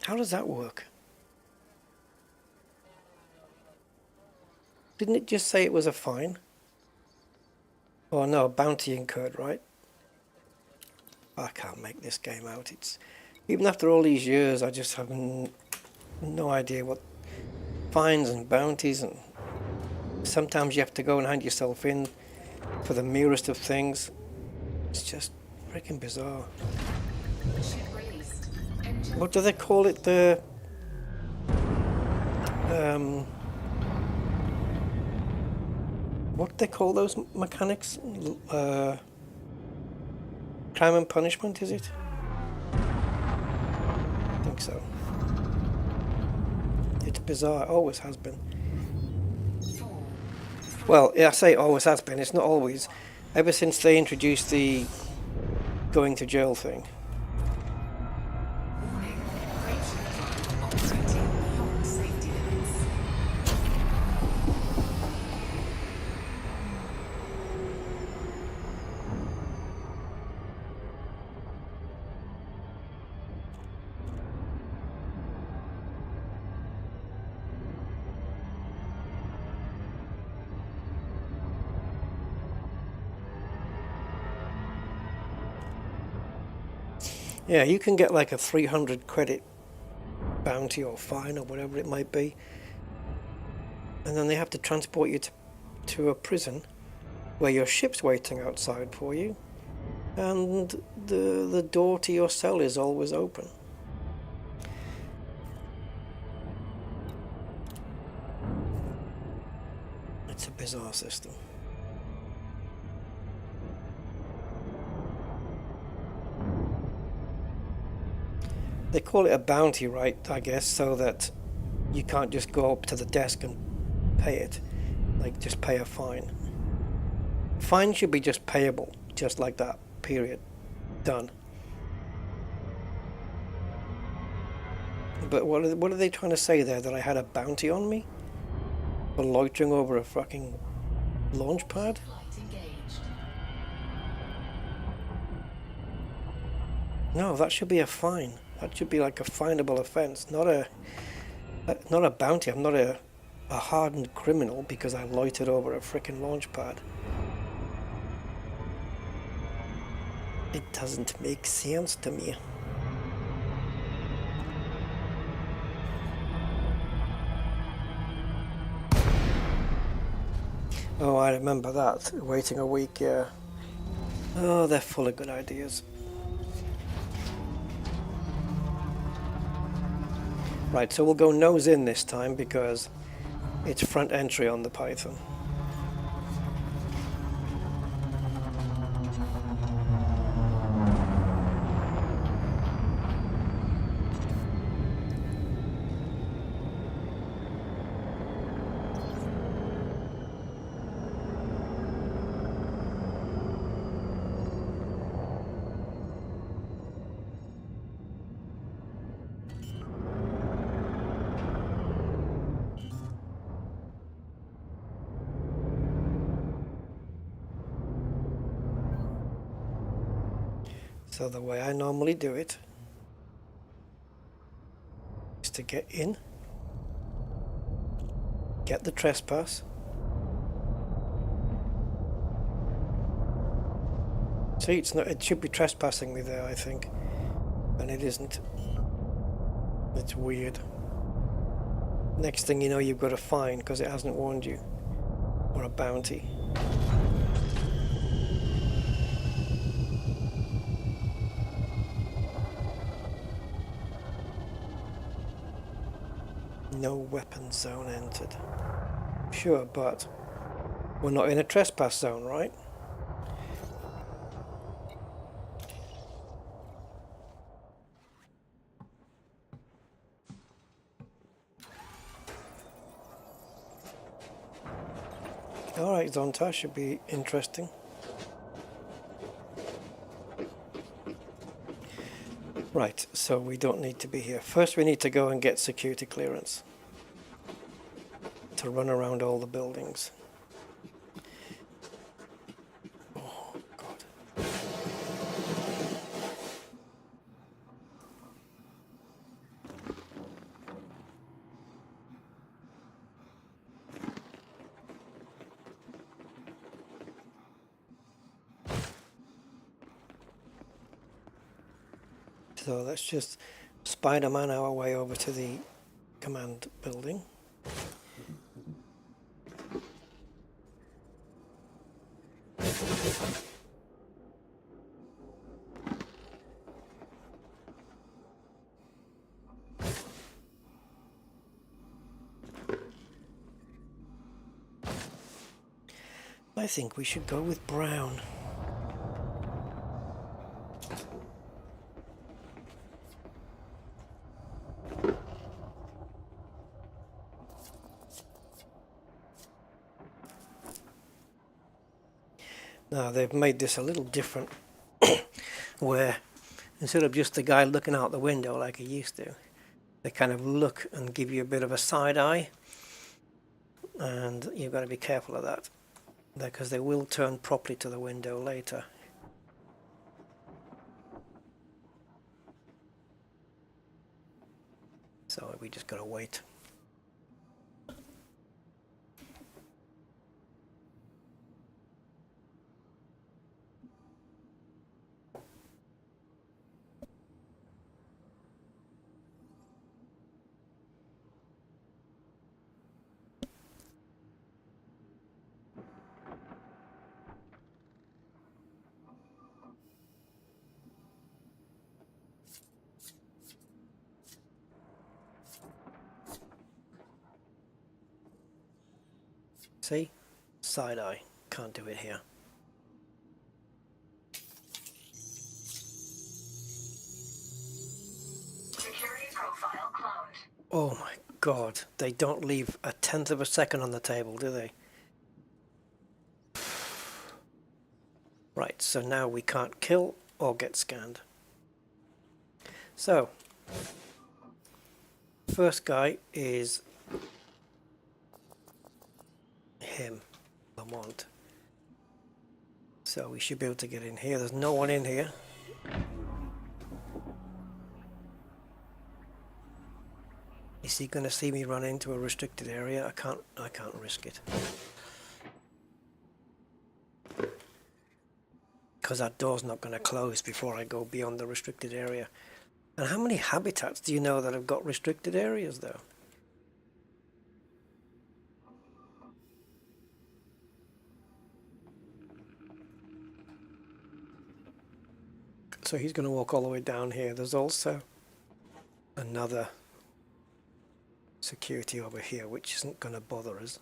How does that work? Didn't it just say it was a fine? Oh no, a bounty incurred, right? I can't make this game out. It's even after all these years, I just have no idea what fines and bounties, and sometimes you have to go and hand yourself in for the merest of things. It's just freaking bizarre. Ship released. Engine What do they call it? The what do they call those mechanics? Crime and punishment, is it? I think so. It's bizarre, it always has been. Well, I say always has been, it's not always. Ever since they introduced the going to jail thing. operating beyond safety limits. Yeah, you can get like a 300 credit bounty or fine or whatever it might be. And then they have to transport you to a prison where your ship's waiting outside for you. And the door to your cell is always open. It's a bizarre system. They call it a bounty, right, I guess, so that you can't just go up to the desk and pay it. Like, just pay a fine. Fine should be just payable, just like that, period. Done. But what are they trying to say there? That I had a bounty on me? For loitering over a fucking launch pad? No, that should be a fine. That should be like a finable offence, not a bounty. I'm not a hardened criminal because I loitered over a frickin' launch pad. It doesn't make sense to me. Oh, I remember that. Waiting a week, yeah. Oh, they're full of good ideas. Right, so we'll go nose in this time because it's front entry on the Python. So the way I normally do it is to get in, get the trespass, see, it should be trespassing me there, I think, and it isn't. It's weird. Next thing you know, you've got a fine because it hasn't warned you, or a bounty. No weapon zone entered. Sure, but we're not in a trespass zone, right? Alright, Zonta, should be interesting. Right, so we don't need to be here. First we need to go and get security clearance to run around all the buildings. Oh, God. So let's just Spider-Man our way over to the command building. I think we should go with brown. Now they've made this a little different where instead of just the guy looking out the window like he used to, they kind of look and give you a bit of a side eye, and you've got to be careful of that because they will turn properly to the window later. So we just got to wait. See? Side eye. Can't do it here. Oh my god, they don't leave a tenth of a second on the table, do they? Right, so now we can't kill or get scanned. So, first guy is him, Lamont. So we should be able to get in here. There's no one in here. Is he going to see me run into a restricted area? I can't risk it. Because that door's not going to close before I go beyond the restricted area. And how many habitats do you know that have got restricted areas though? So he's going to walk all the way down here. There's also another security over here which isn't going to bother us.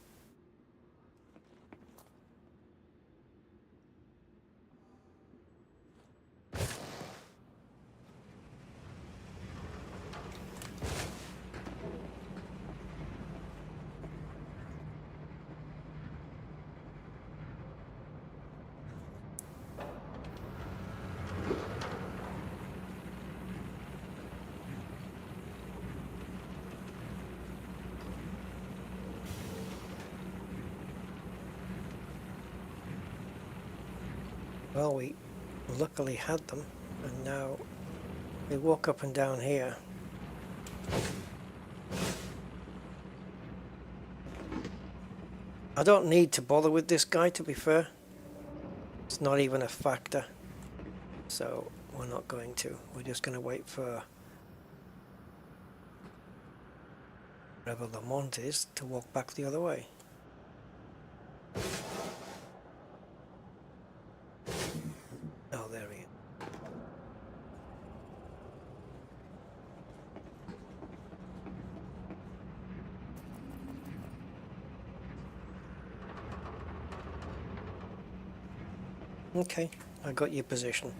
Well, we luckily had them, and now they walk up and down here. I don't need to bother with this guy, to be fair. It's not even a factor. So we're not going to. We're just going to wait for wherever Lamont is to walk back the other way. Oh, there he is. Okay, I got your position.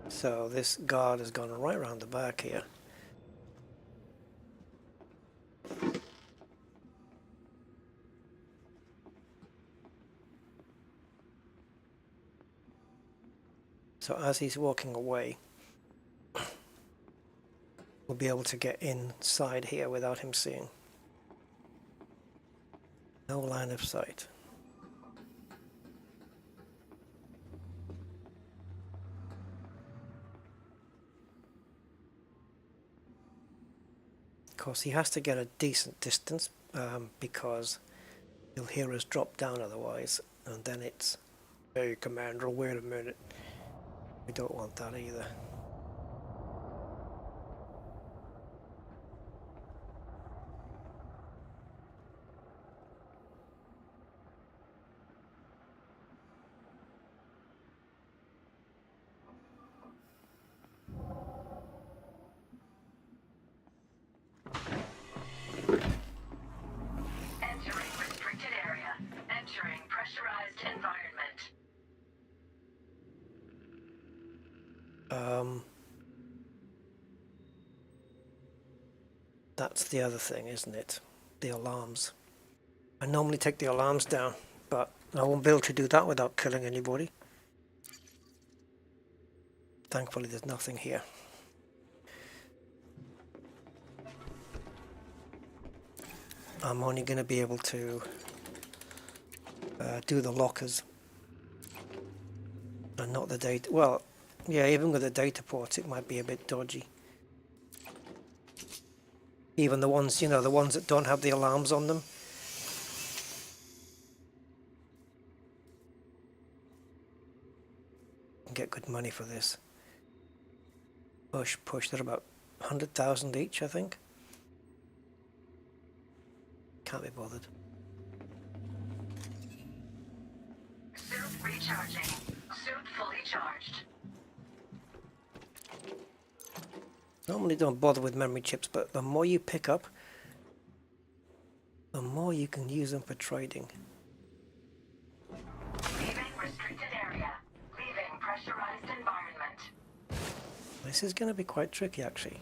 So this guard has gone right around the back here. So as he's walking away, we'll be able to get inside here without him seeing. No line of sight. Of course, he has to get a decent distance because he'll hear us drop down otherwise, and then it's, hey, Commander, wait a minute. We don't want that either. Entering restricted area. Entering pressurized environment. That's the other thing, isn't it? The alarms. I normally take the alarms down, but I won't be able to do that without killing anybody. Thankfully, there's nothing here. I'm only going to be able to do the lockers and not the data. Well, yeah, even with the data ports, it might be a bit dodgy. Even the ones, you know, the ones that don't have the alarms on them. Get good money for this. Push. They're about 100,000 each, I think. Can't be bothered. Suit recharging. Suit fully charged. Normally don't bother with memory chips, but the more you pick up, the more you can use them for trading. Leaving restricted area. Leaving pressurized environment. This is going to be quite tricky actually,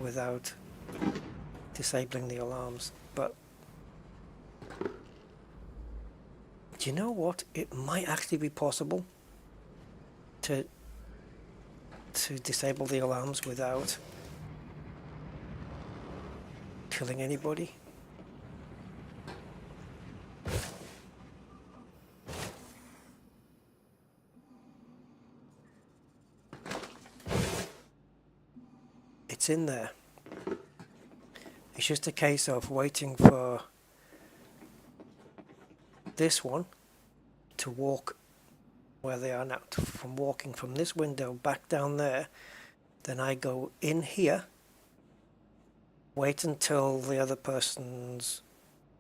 without disabling the alarms, but do you know what? It might actually be possible to disable the alarms without killing anybody. It's in there. It's just a case of waiting for this one to walk where they are now, from walking from this window back down there. Then I go in here, wait until the other person's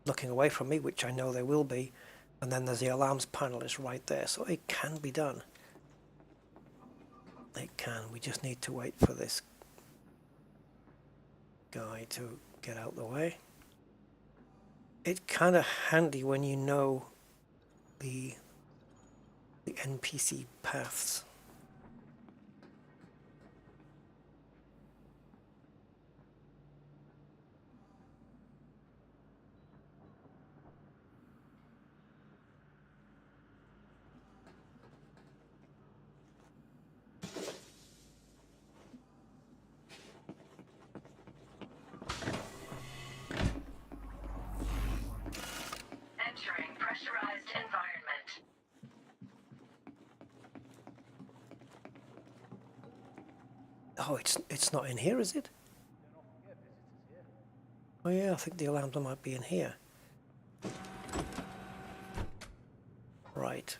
looking away from me, which I know they will be, and then there's the alarms panel is right there, so it can be done. It can. We just need to wait for this guy to get out the way. It's kind of handy when you know the NPC paths. Entering pressurized environment. Oh, it's not in here, is it? Oh yeah, I think the alarms might be in here. Right.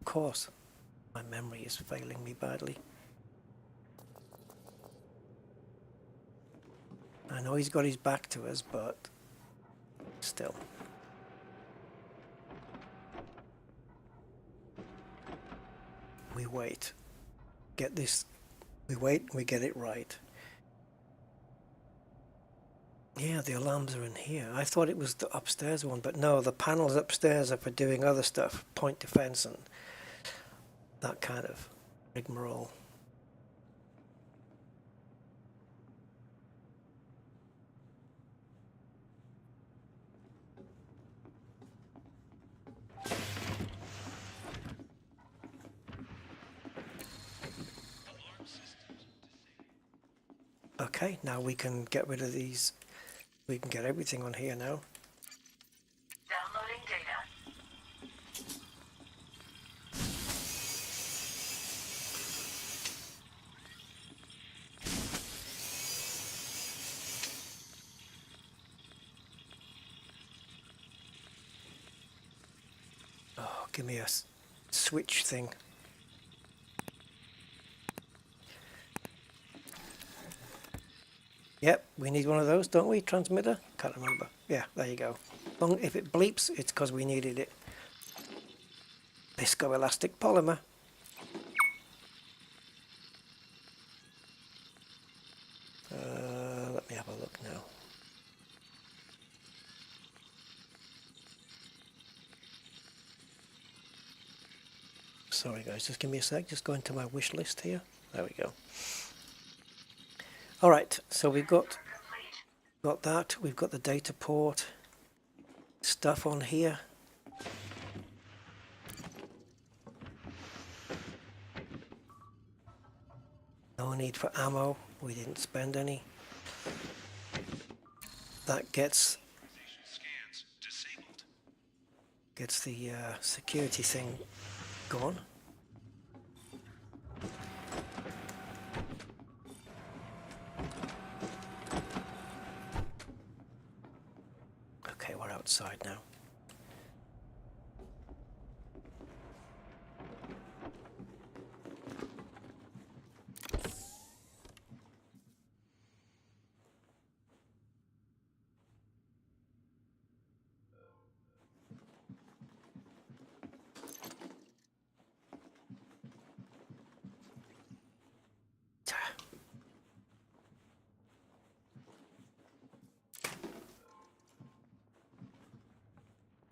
Of course. My memory is failing me badly. I know he's got his back to us, but still. We wait. Get this. We wait and we get it right. Yeah, the alarms are in here. I thought it was the upstairs one, but no, the panels upstairs are for doing other stuff, point defense and that kind of rigmarole. Okay, now we can get rid of these. We can get everything on here now. Downloading data. Oh, give me a switch thing. Yep, we need one of those, don't we? Transmitter? Can't remember. Yeah, there you go. If it bleeps, it's because we needed it. Viscoelastic polymer. Let me have a look now. Sorry guys, just give me a sec. Just go into my wish list here. There we go. All right, so we've got that. We've got the data port stuff on here. No need for ammo. We didn't spend any. That gets the security thing gone. Okay, we're outside now.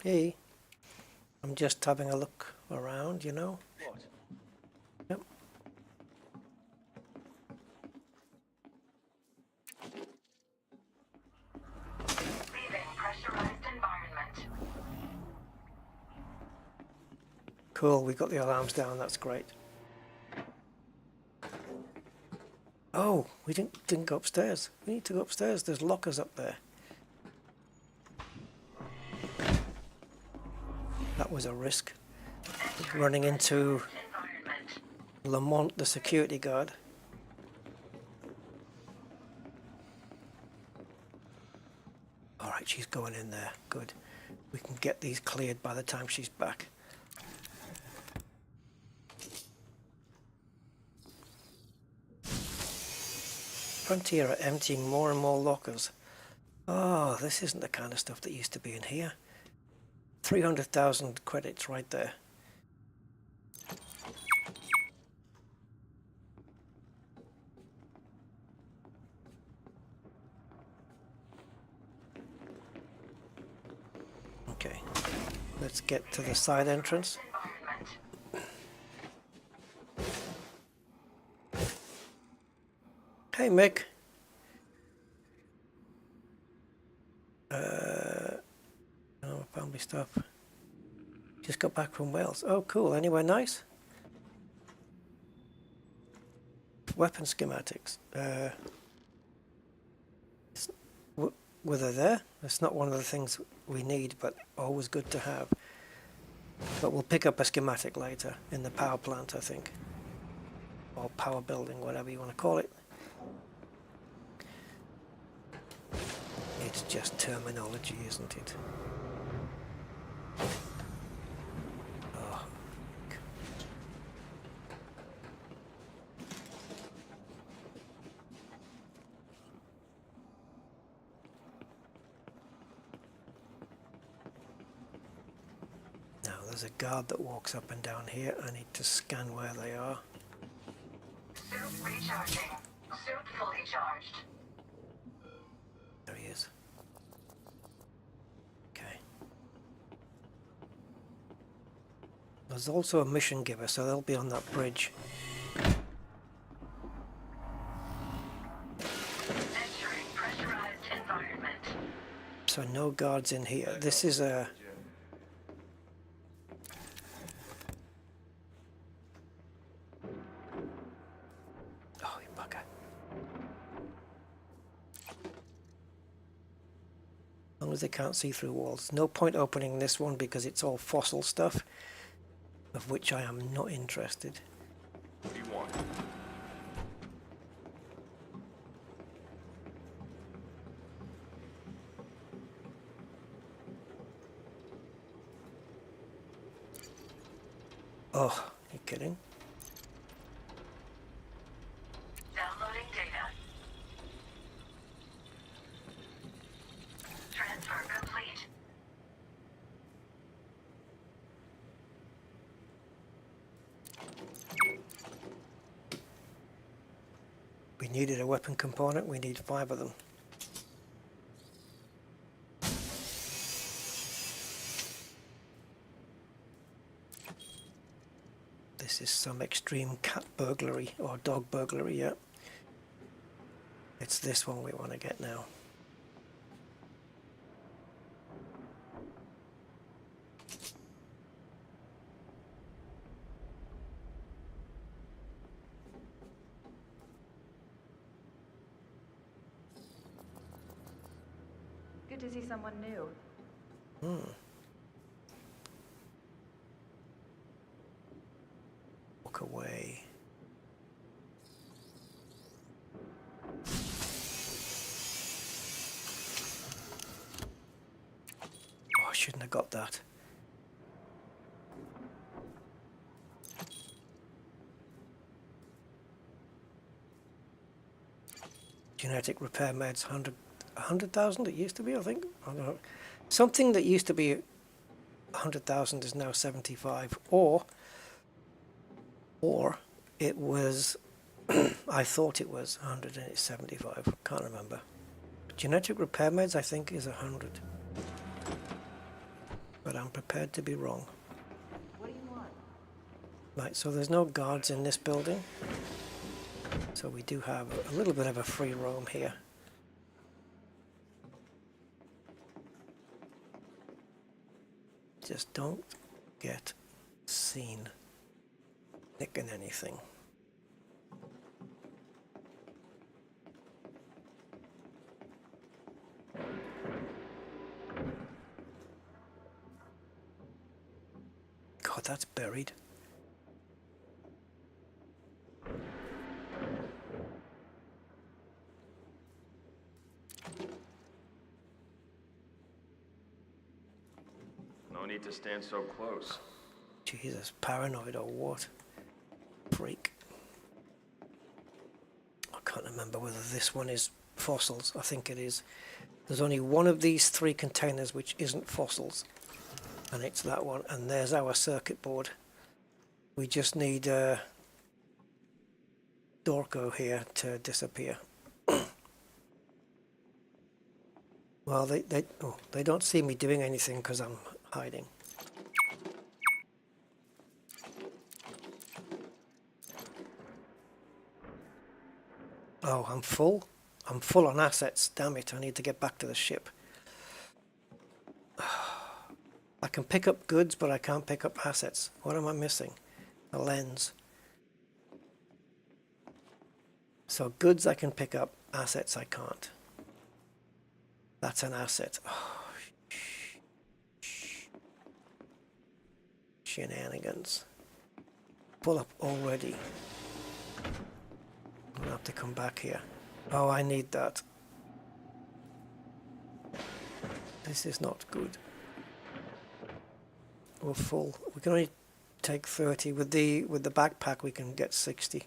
Hey, I'm just having a look around, you know. What? Yep. Leaving pressurized environment. Cool, we got the alarms down, that's great. Oh, we didn't go upstairs. We need to go upstairs, there's lockers up there. That was a risk. Running into Lamont, the security guard. Alright, she's going in there. Good. We can get these cleared by the time she's back. Frontier are emptying more and more lockers. Oh, this isn't the kind of stuff that used to be in here. 300,000 credits right there. Okay, let's get to the side entrance. Hey Mick. Oh, family stuff. Just got back from Wales. Oh, cool. Anywhere nice? Weapon schematics. Were they there? It's not one of the things we need, but always good to have. But we'll pick up a schematic later in the power plant, I think. Or power building, whatever you want to call it. It's just terminology, isn't it? Oh. Now there's a guard that walks up and down here. I need to scan where they are. Suit recharging. Suit fully charged. There he is. Okay. There's also a mission giver, so they'll be on that bridge. Entering pressurized environment. So no guards in here. This is a... Oh, you bugger. As long as they can't see through walls. No point opening this one because it's all fossil stuff, of which I am not interested. What do you want? Oh, you kidding? Downloading data. Transfer complete. We needed a weapon component, we need 5 of them. This is some extreme cat burglary or dog burglary, yeah. It's this one we want to get now. Good to see someone new. Walk away. Oh, I shouldn't have got that. Genetic repair meds, 100,000 it used to be, I think. I don't know. Something that used to be 100,000 is now 75, or it was, I thought it was 100 and it's 75, can't remember. Genetic repair meds I think is 100. but I'm prepared to be wrong. What do you want? Right, so there's no guards in this building. So we do have a little bit of a free roam here. Just don't get seen nicking anything. God, that's buried. No need to stand so close. Jesus, paranoid or what? Freak. I can't remember whether this one is fossils. I think it is. There's only one of these 3 containers which isn't fossils. And it's that one. And there's our circuit board. We just need Dorco here to disappear. Well, they don't see me doing anything because I'm hiding. Oh, I'm full. I'm full on assets. Damn it, I need to get back to the ship. I can pick up goods, but I can't pick up assets. What am I missing? A lens. So goods I can pick up, assets I can't. That's an asset. Oh, shenanigans. Full up already. I'm gonna have to come back here. Oh, I need that. This is not good. We're full. We can only take 30. With the backpack we can get 60.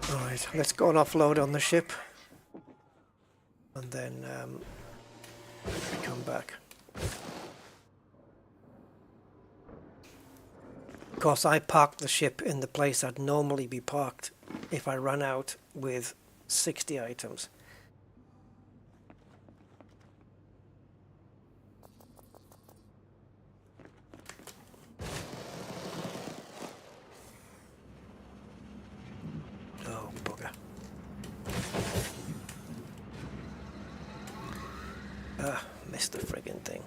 Alright, let's go and offload on the ship. And then come back. Of course, I parked the ship in the place I'd normally be parked if I ran out with 60 items. Oh, bugger. Ah, missed the friggin' thing.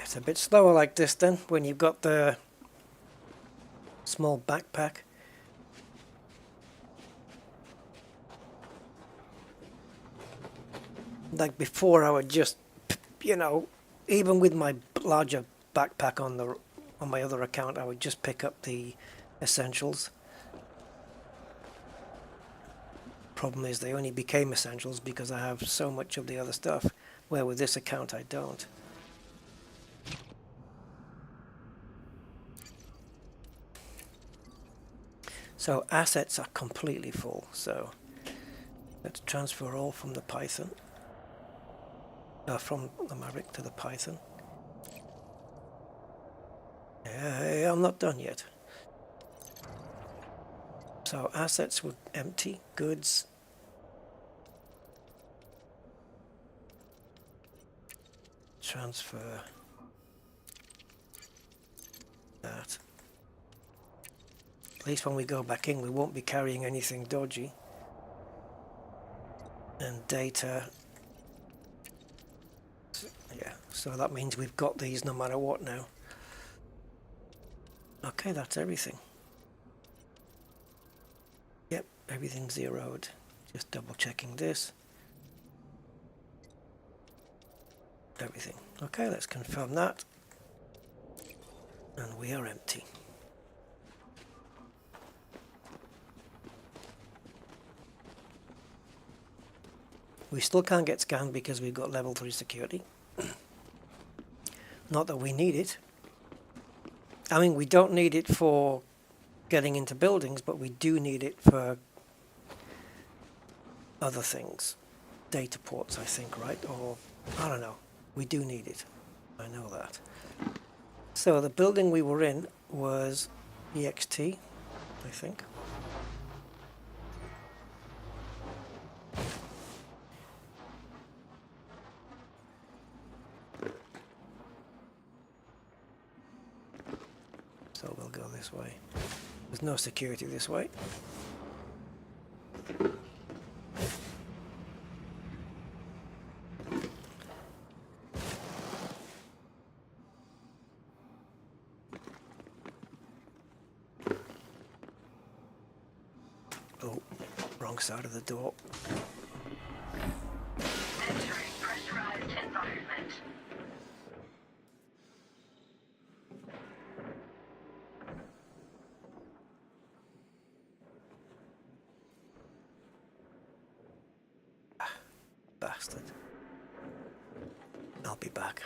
It's a bit slower like this then, when you've got the small backpack. Like before I would just, you know, even with my larger backpack on my other account, I would just pick up the essentials. Problem is they only became essentials because I have so much of the other stuff, where with this account I don't. So assets are completely full, so let's transfer all from the Python, from the Maverick to the Python. Yeah, I'm not done yet. So assets were empty, goods. Transfer that. At least when we go back in, we won't be carrying anything dodgy. And data. Yeah, so that means we've got these no matter what now. Okay, that's everything. Yep, everything's zeroed. Just double checking this. Everything. Okay, let's confirm that. And we are empty. We still can't get scanned because we've got level 3 security. Not that we need it. I mean, we don't need it for getting into buildings, but we do need it for other things. Data ports, I think, right? Or, I don't know. We do need it. I know that. So the building we were in was EXT, I think. So we'll go this way. There's no security this way. Oh, wrong side of the door. Entering pressurized environment. Bastard. I'll be back.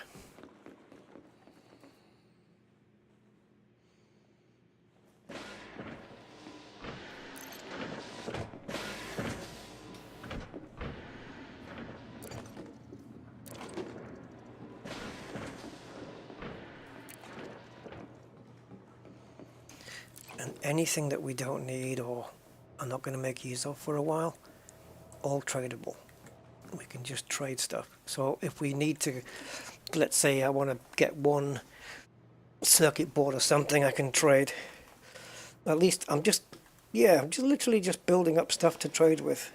And anything that we don't need or are not going to make use of for a while, all tradable. We can just trade stuff. So if we need to, let's say I want to get one circuit board or something, I can trade. At least I'm just literally just building up stuff to trade with.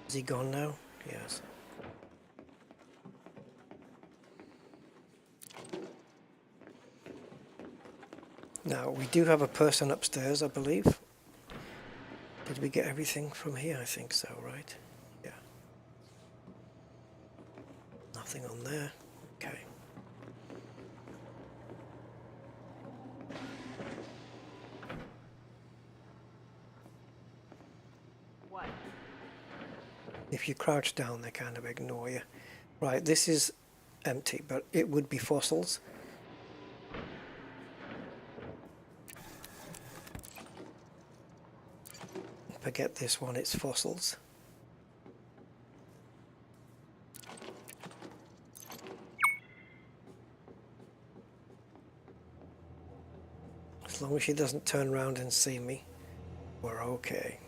Is he gone now? Yes. Now we do have a person upstairs, I believe. Did we get everything from here? I think so, right? Yeah. Nothing on there. Okay. What? If you crouch down, they kind of ignore you. Right, this is empty, but it would be fossils. Forget this one, it's fossils. As long as she doesn't turn around and see me, we're okay.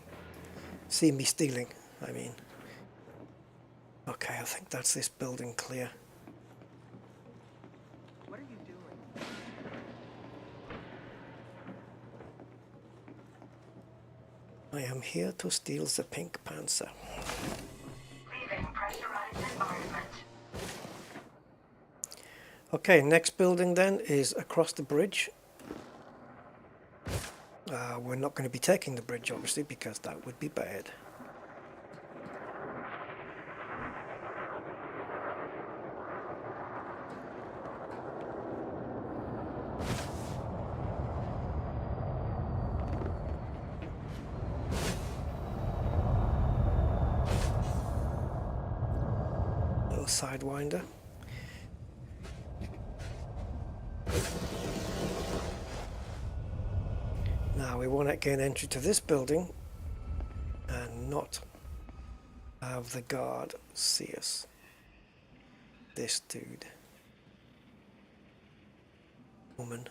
See me stealing, I mean. Okay, I think that's this building clear. What are you doing? I am here to steal the pink Panzer. Leaving pressurized environment. Okay, next building then is across the bridge. We're not going to be taking the bridge, obviously, because that would be bad. Little sidewinder. Now we want to gain entry to this building and not have the guard see us. This dude. Woman.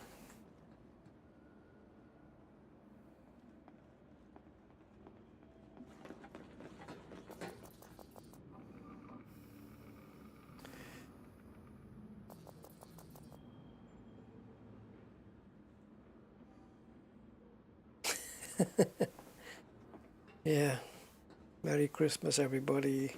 Yeah. Merry Christmas, everybody.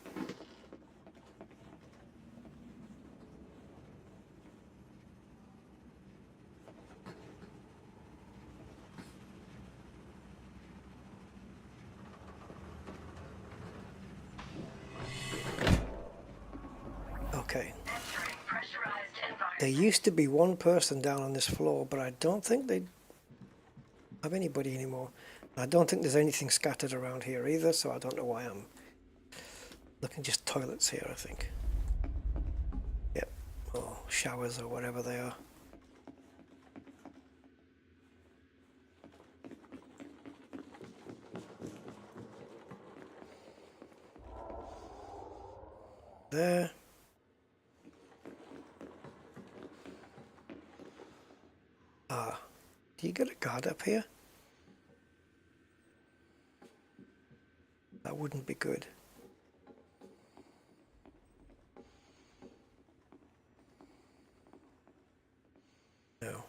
Okay. There used to be one person down on this floor, but I don't think they have anybody anymore. I don't think there's anything scattered around here either, so I don't know why I'm looking. Just toilets here, I think. or showers or whatever they are. There. Ah, do you get a guard up here? That wouldn't be good. No.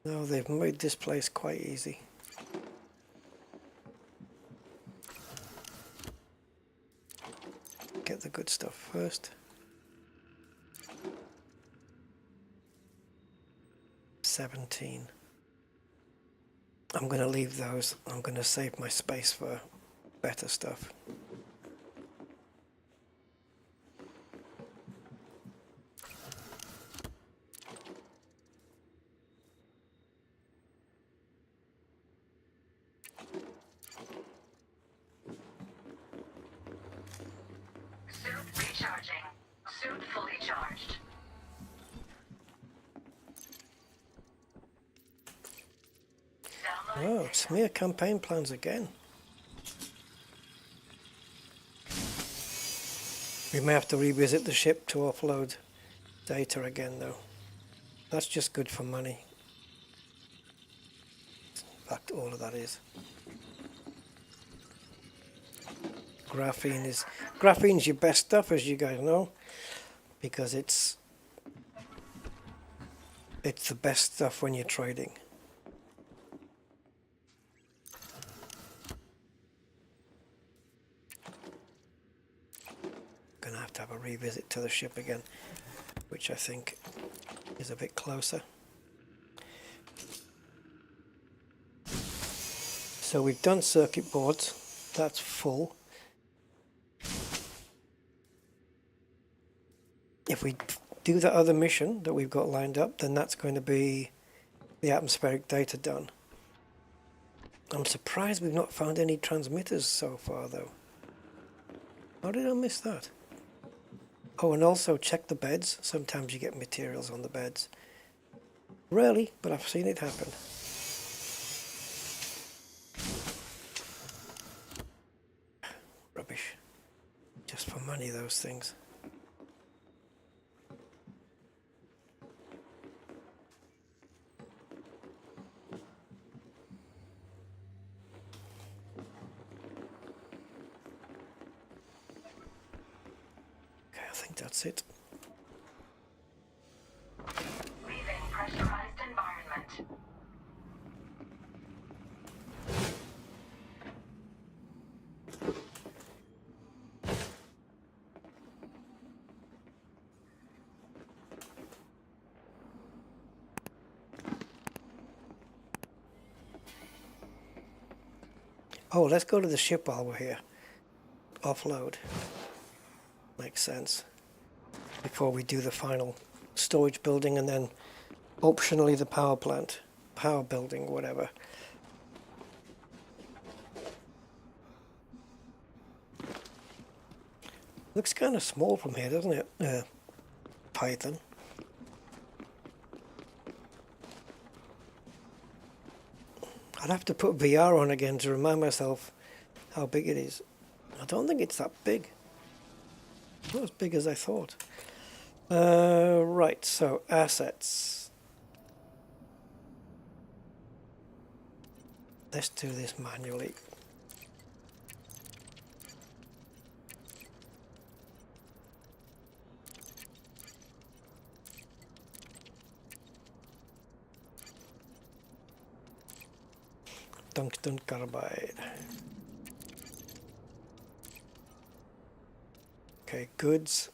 No, they've made this place quite easy. Get the good stuff first. 17. I'm going to leave those. I'm going to save my space for better stuff. Suit recharging. Suit fully charged. Oh, smear campaign plans again. We may have to revisit the ship to offload data again though. That's just good for money. In fact, all of that is. Graphene's your best stuff, as you guys know, because it's the best stuff when you're trading. Gonna have to have a revisit to the ship again, which I think is a bit closer. So we've done circuit boards, that's full. If we do the other mission that we've got lined up, then that's going to be the atmospheric data done. I'm surprised we've not found any transmitters so far though. How did I miss that? Oh, and also check the beds. Sometimes you get materials on the beds. Rarely, but I've seen it happen. Rubbish. Just for money, those things. That's it. Leaving pressurized environment. Oh, let's go to the ship while we're here. Offload. Makes sense. Before we do the final storage building and then optionally the power plant, power building, whatever. Looks kind of small from here, doesn't it? Python. I'd have to put VR on again to remind myself how big it is. I don't think it's that big. Not as big as I thought. Right, so assets. Let's do this manually. Tungsten carbide. Okay, goods.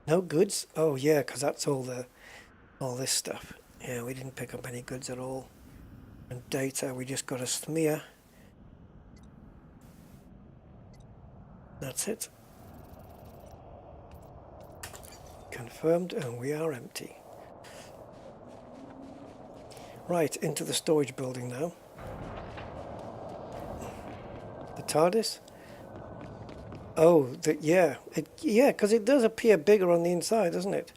No goods? Oh yeah, because that's all this stuff. Yeah, we didn't pick up any goods at all. And data, we just got a smear. That's it. Confirmed, and we are empty. Right, into the storage building now. The TARDIS. Oh, yeah, yeah, because it does appear bigger on the inside, doesn't it?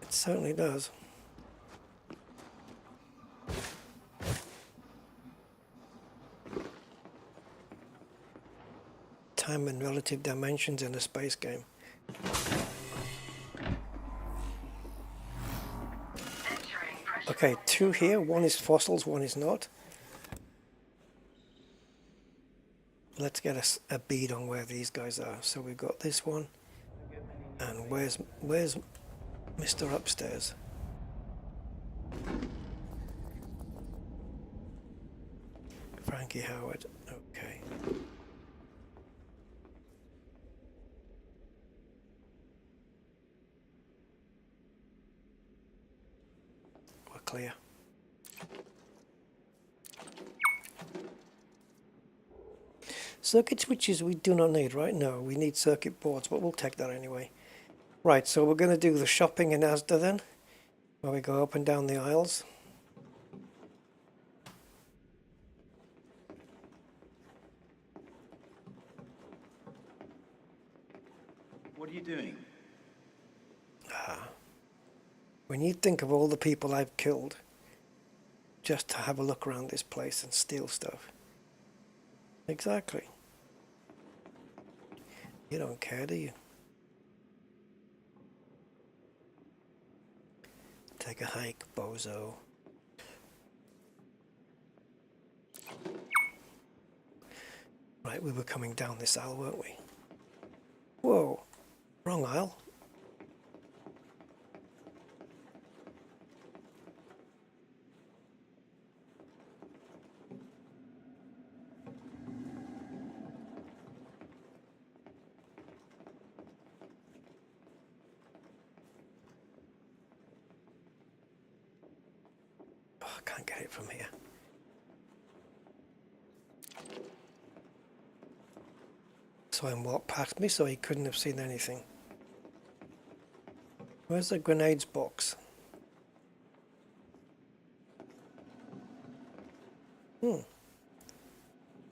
It certainly does. Time and relative dimensions in a space game. Okay, two here. One is fossils, one is not. Let's get a bead on where these guys are. So we've got this one. And where's Mr. Upstairs? Frankie Howard. Okay. We're clear. Circuit switches we do not need, right? No, we need circuit boards, but we'll take that anyway. Right, so we're going to do the shopping in Asda then, where we go up and down the aisles. What are you doing? When you think of all the people I've killed just to have a look around this place and steal stuff. Exactly. You don't care, do you? Take a hike, bozo. Right, we were coming down this aisle, weren't we? Whoa, wrong aisle. Oh, I can't get it from here. So I walked past me, so he couldn't have seen anything. Where's the grenades box?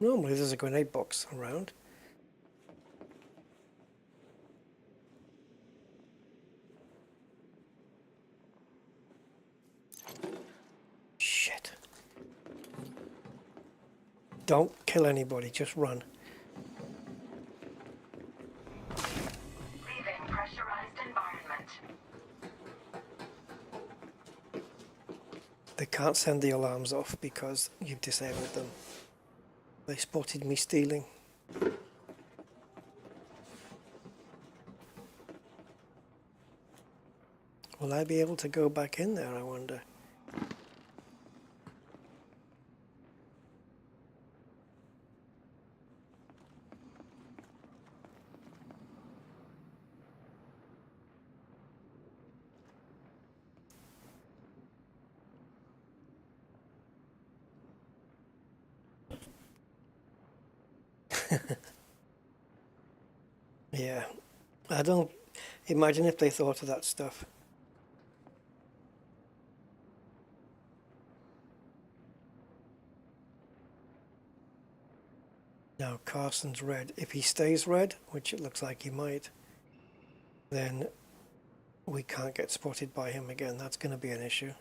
Normally there's a grenade box around. Shit. Don't kill anybody, just run. Leaving pressurized environment. They can't send the alarms off because you've disabled them. They spotted me stealing. Will I be able to go back in there, I wonder? Yeah, I don't imagine if they thought of that stuff. Now Carson's red. If he stays red, which it looks like he might, then we can't get spotted by him again. That's going to be an issue.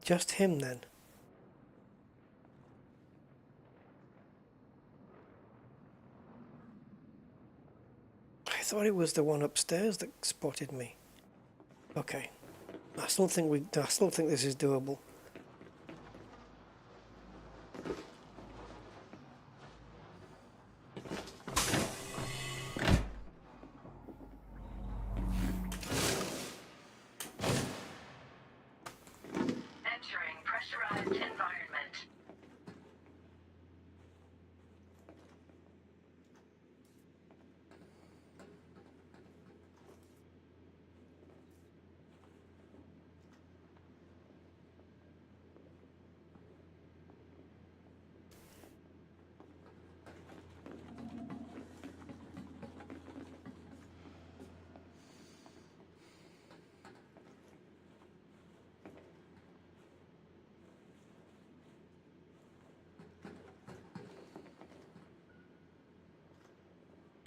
Just him then. I thought it was the one upstairs that spotted me. Okay. I still think this is doable. Entering pressurized environment.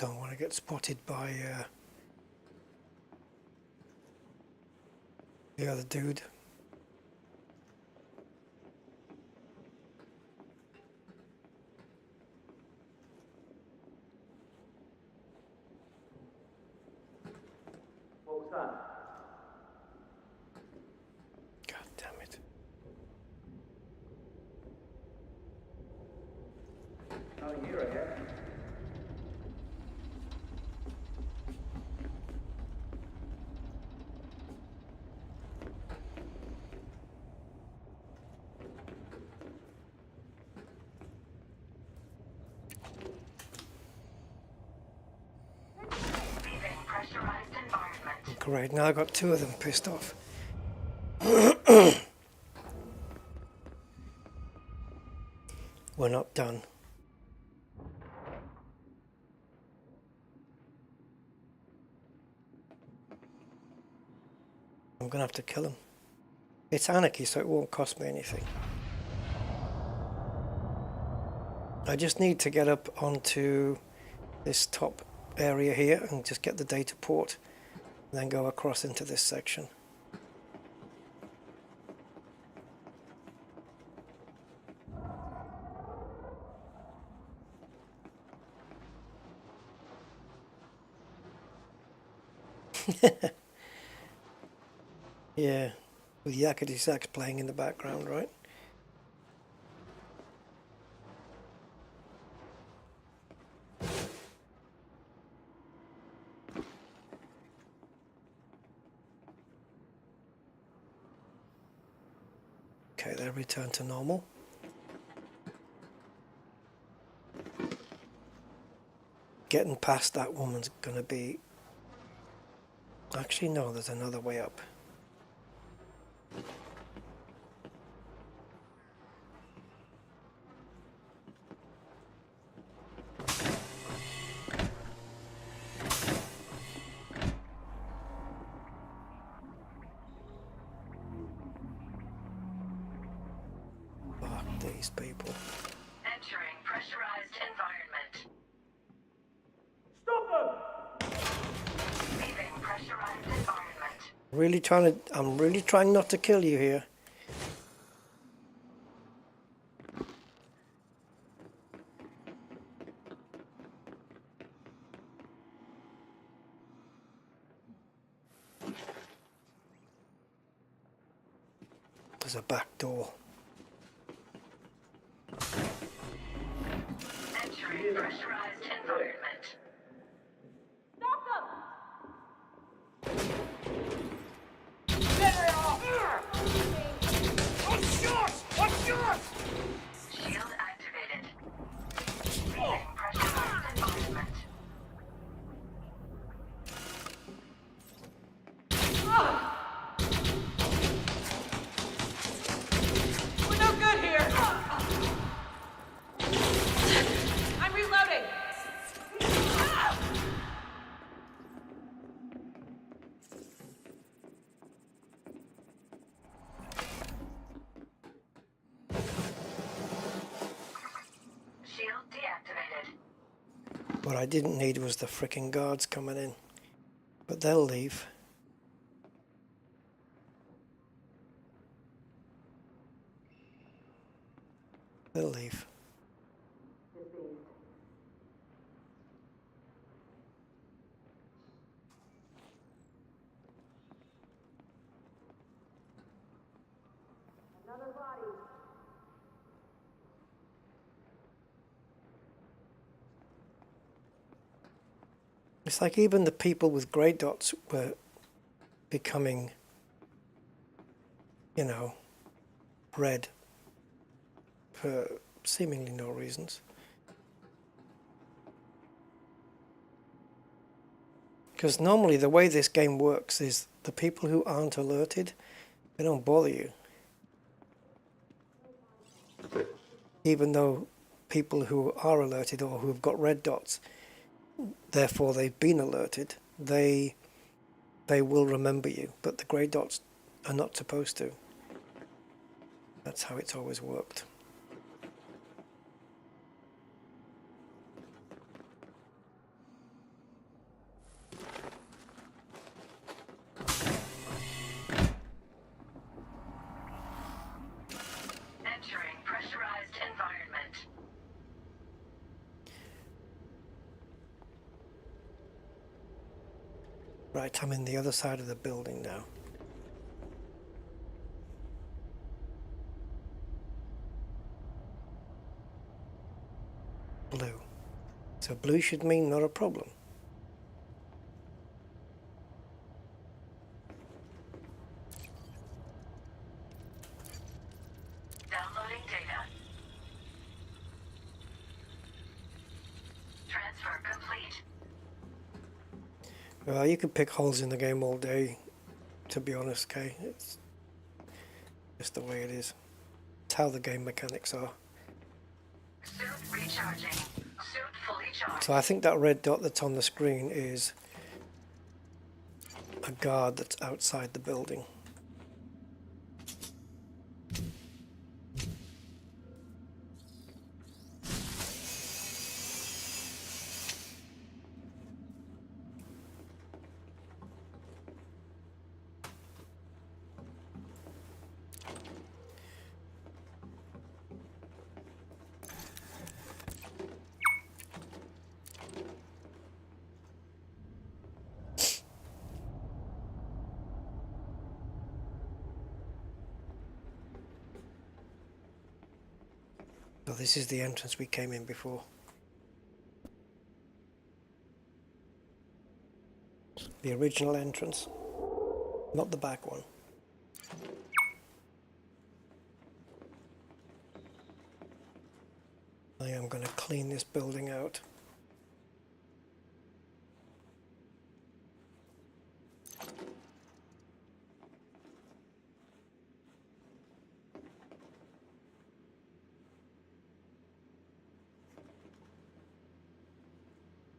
Don't want to get spotted by the other dude. What was that? God damn it. Nothing here, I guess. Pressurized environment. Great, now I got two of them pissed off. We're not done. I'm gonna have to kill him. It's anarchy, so it won't cost me anything. I just need to get up onto this top area here and just get the data port, and then go across into this section. Yeah, with yakety sax playing in the background, right? Okay, they return to normal. Getting past that woman's gonna be... Actually, no, there's another way up. Fuck these people. Entering pressurized environment. Leaving pressurized environment. I'm really trying not to kill you here. There's a back door. Entering pressurized environment. Shield activated. Leaving pressurized environment. We're no good here. I'm reloading. Shield deactivated. What I didn't need was the frickin' guards coming in. But they'll leave. They'll leave. It's like even the people with grey dots were becoming, you know, red for seemingly no reasons. Because normally the way this game works is the people who aren't alerted, they don't bother you. Even though people who are alerted or who have got red dots, therefore they've been alerted, they will remember you, but the grey dots are not supposed to. That's how it's always worked. Right, I'm in the other side of the building now. Blue. So blue should mean not a problem. Downloading data. Transfer complete. Well, you can pick holes in the game all day, to be honest, Kay. It's just the way it is. It's how the game mechanics are. Suit recharging. Suit fully charged. So I think that red dot that's on the screen is a guard that's outside the building. So this is the entrance we came in before. The original entrance, not the back one. I am going to clean this building out.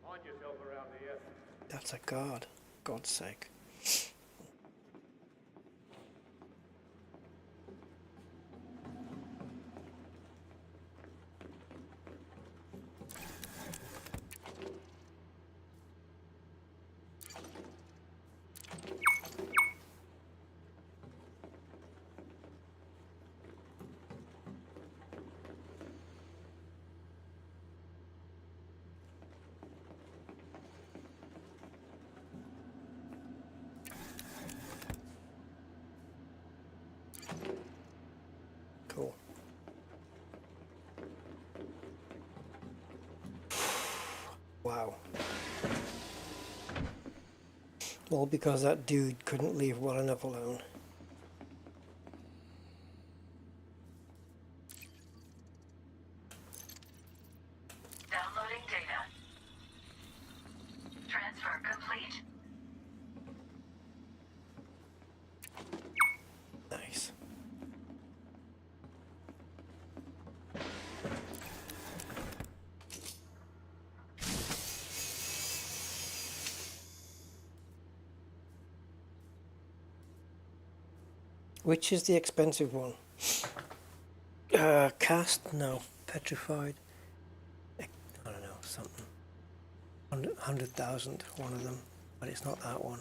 Mind yourself around here. That's a guard, God's sake. Cool. Wow. All because that dude couldn't leave well enough alone. Downloading data. Transfer complete. Nice. Which is the expensive one? Cast? No. Petrified? I don't know, something. 100,000, one of them, but it's not that one.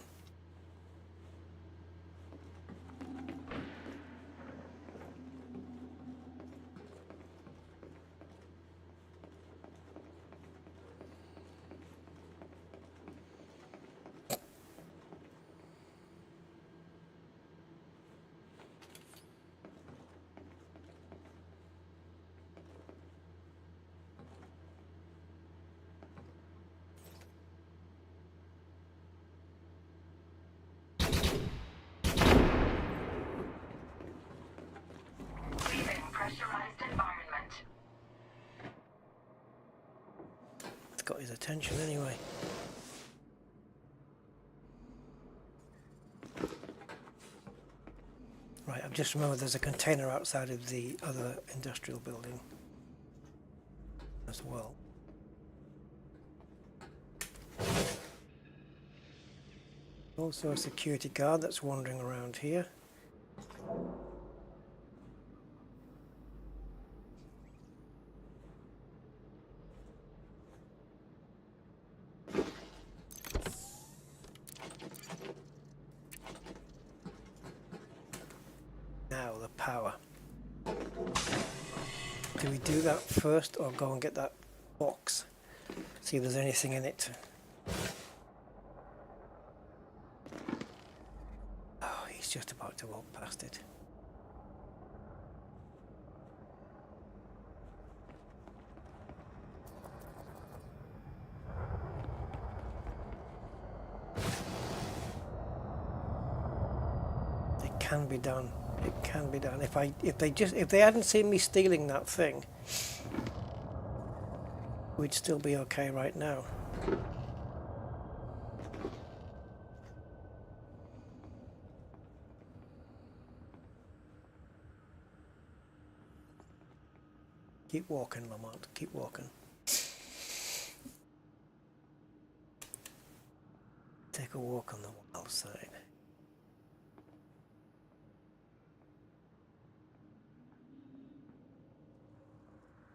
Leaving pressurized environment. It's got his attention anyway. Right, I've just remembered there's a container outside of the other industrial building as well. Also a security guard that's wandering around here. Now the power. Do we do that first or go and get that box? See if there's anything in it. just about to walk past it. It can be done. It can be done. If they hadn't seen me stealing that thing, we'd still be okay right now. Keep walking, Lamont. Keep walking. Take a walk on the wild side.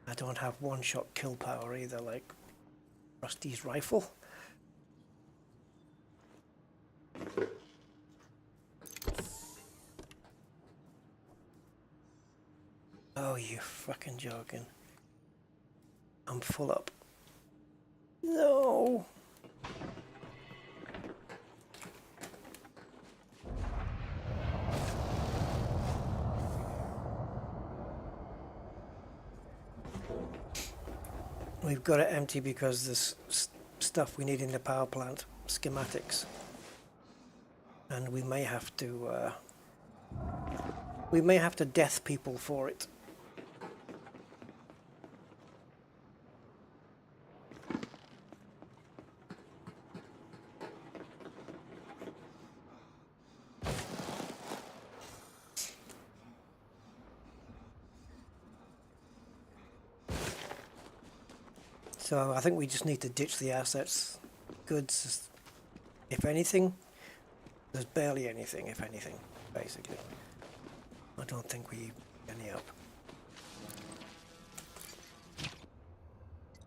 I don't have one-shot kill power either, like Rusty's rifle. Oh, you fucking joking. I'm full up. No! We've got it empty because there's stuff we need in the power plant, schematics. And we may have to death people for it. So I think we just need to ditch the assets. Goods, if anything, there's barely anything, if anything, basically. I don't think we any up.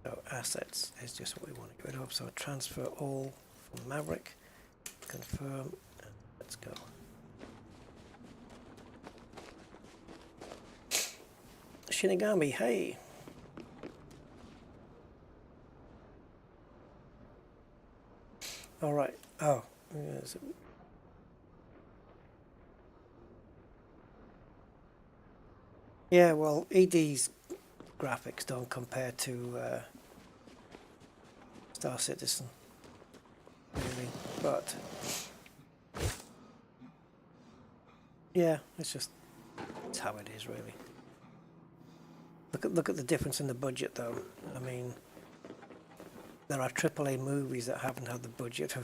So assets is just what we want to get rid of. So transfer all from Maverick, confirm, and let's go. Shinigami, hey! All right. Oh, yes. Yeah. Well, ED's graphics don't compare to Star Citizen, really. But yeah, it's how it is, really. Look at the difference in the budget, though. I mean, there are AAA movies that haven't had the budget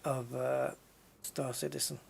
of Star Citizen.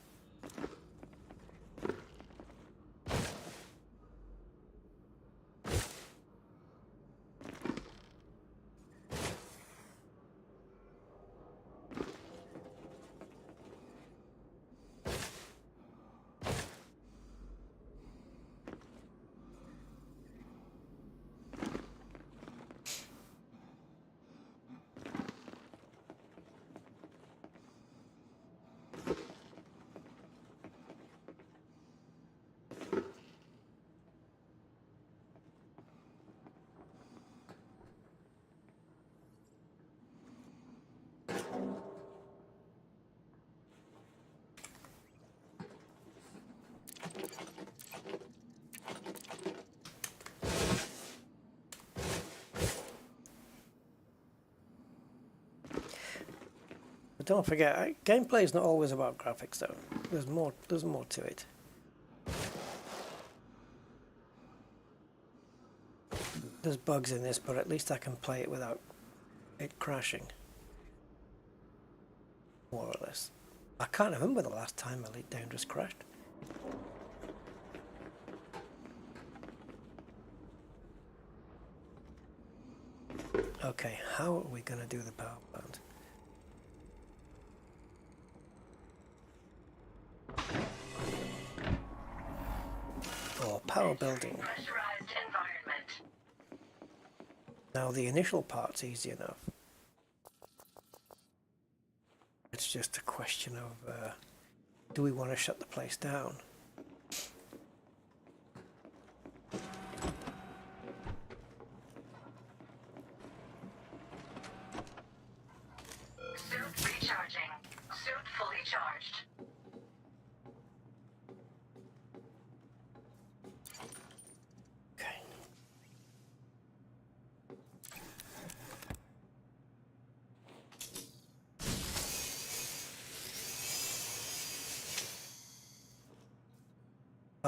But don't forget, gameplay is not always about graphics, though. There's more to it. There's bugs in this, but at least I can play it without it crashing. More or less. I can't remember the last time Elite Dangerous crashed. Okay, how are we going to do the power plant? Or power building. Pressurized environment. Now the initial part's easy enough. It's just a question of do we want to shut the place down? Suit recharging. Suit fully charged.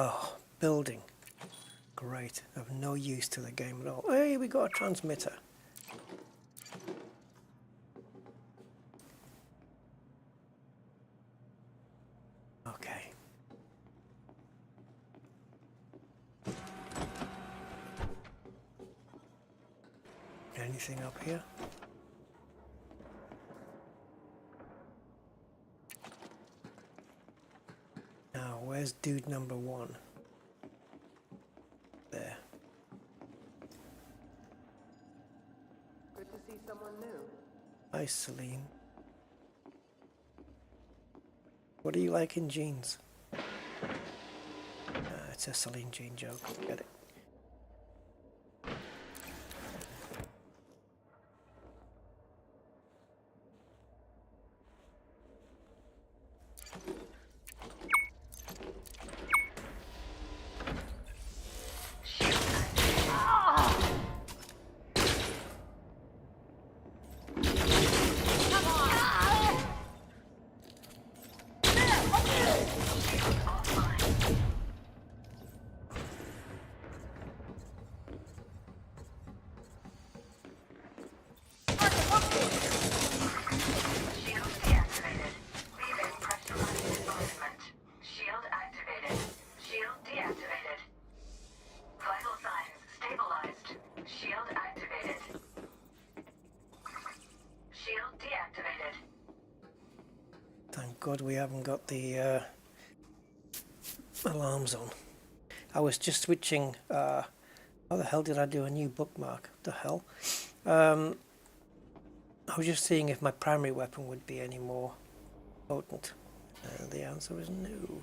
Oh, building. Great. Of no use to the game at all. Hey, we got a transmitter. Okay. Anything up here? Now, where's dude number 1? There. Good to see someone new. Hi, Celine. What do you like in jeans? It's a Celine jean joke. Get it. God, we haven't got the alarms on. I was just switching. How the hell did I do a new bookmark? What the hell? I was just seeing if my primary weapon would be any more potent. The answer is no.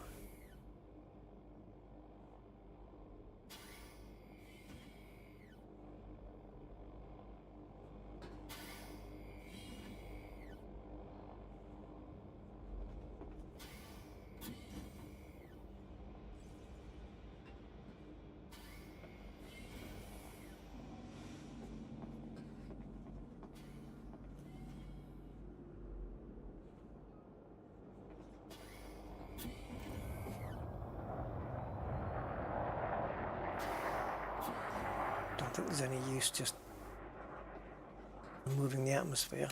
I don't think there's any use just moving the atmosphere.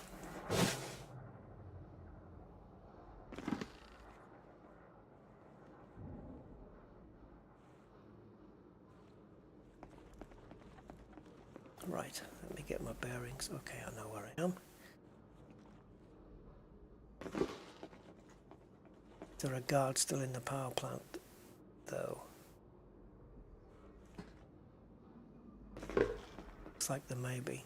Right, let me get my bearings. Okay, I know where I am. Is there a guard still in the power plant, though? Looks like there may be.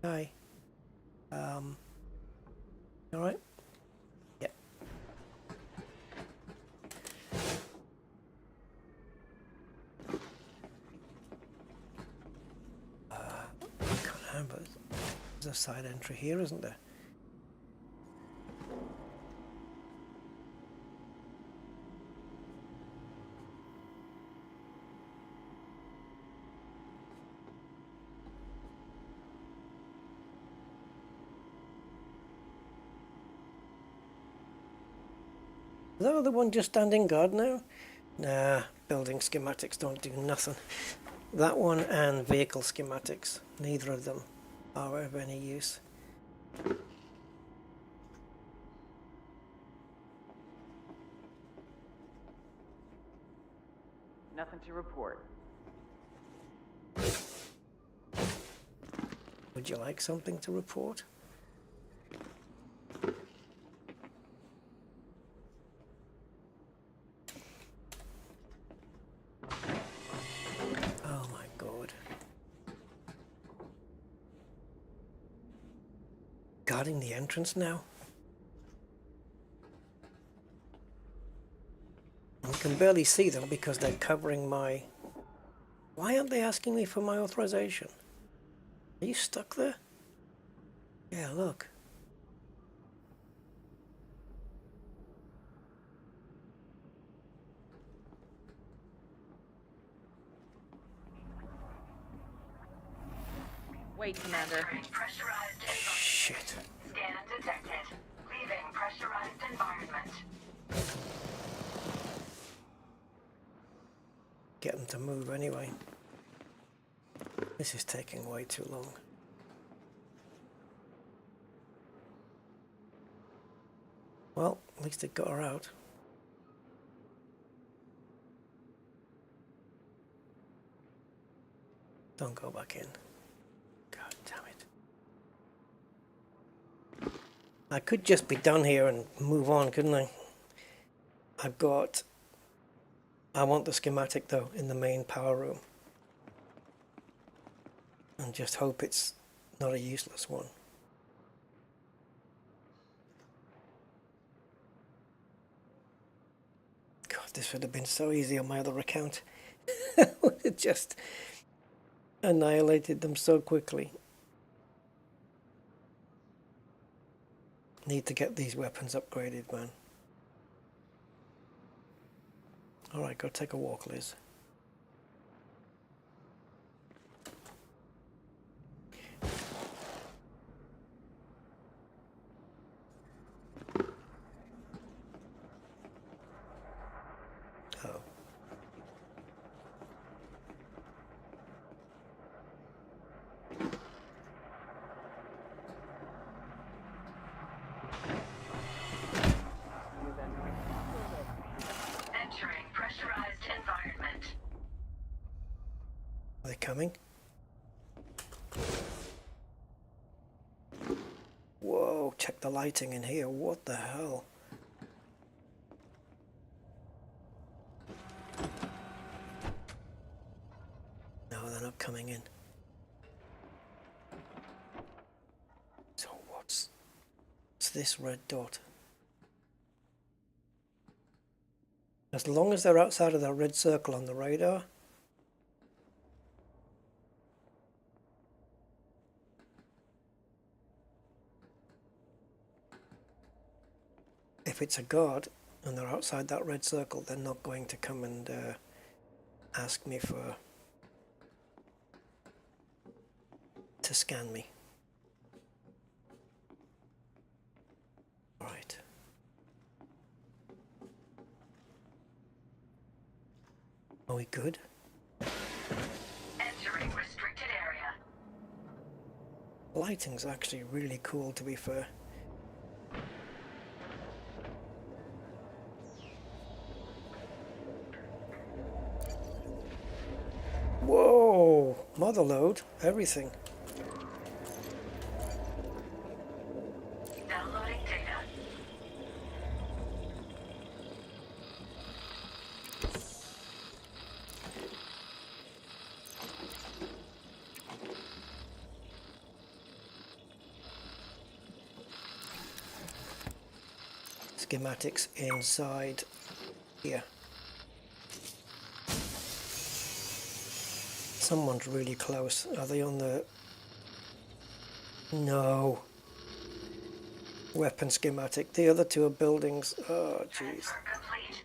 Hi. All right? Yeah. I can't remember. There's a side entry here, isn't there? Is that the one just standing guard now? Nah, building schematics don't do nothing. That one and vehicle schematics, neither of them are of any use. Nothing to report. Would you like something to report? Oh my God. Guarding the entrance now? I can barely see them because they're covering my... Why aren't they asking me for my authorization? Are you stuck there? Yeah, look. Wait, Commander. Shit. Scan detected. Leaving pressurized environment. Get them to move anyway. This is taking way too long. Well, at least it got her out. Don't go back in. God damn it. I could just be done here and move on, couldn't I? I want the schematic though in the main power room. And just hope it's not a useless one. God, this would have been so easy on my other account. It just annihilated them so quickly. Need to get these weapons upgraded, man. Alright, go take a walk, Liz. Oh. Entering pressurized environment. Are they coming? Whoa, check the lighting in here. What the hell? No, they're not coming in. So what's this red dot? As long as they're outside of that red circle on the radar, if it's a guard and they're outside that red circle, they're not going to come and ask me to scan me. Right. Are we good? Entering restricted area. Lighting's actually really cool, to be fair. Whoa! Motherload, everything. Downloading data. Schematics inside here. Someone's really close. Are they on the... No. Weapon schematic. The other two are buildings. Oh, jeez. Complete.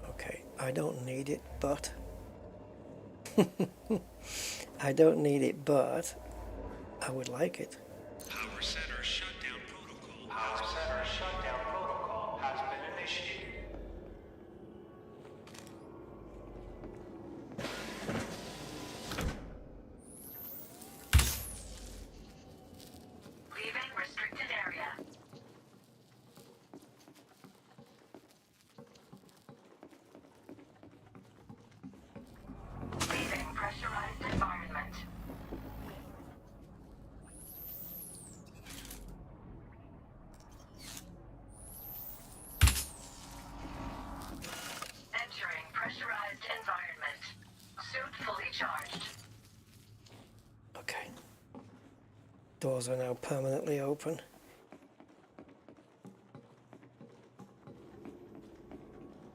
Okay, I don't need it, but... I don't need it, but... I would like it. Power center shutdown protocol. Power center shutdown protocol has been initiated. Leaving restricted area. Leaving pressurized environment. Entering pressurized environment. Suit fully charged. Okay. Doors are now permanently open.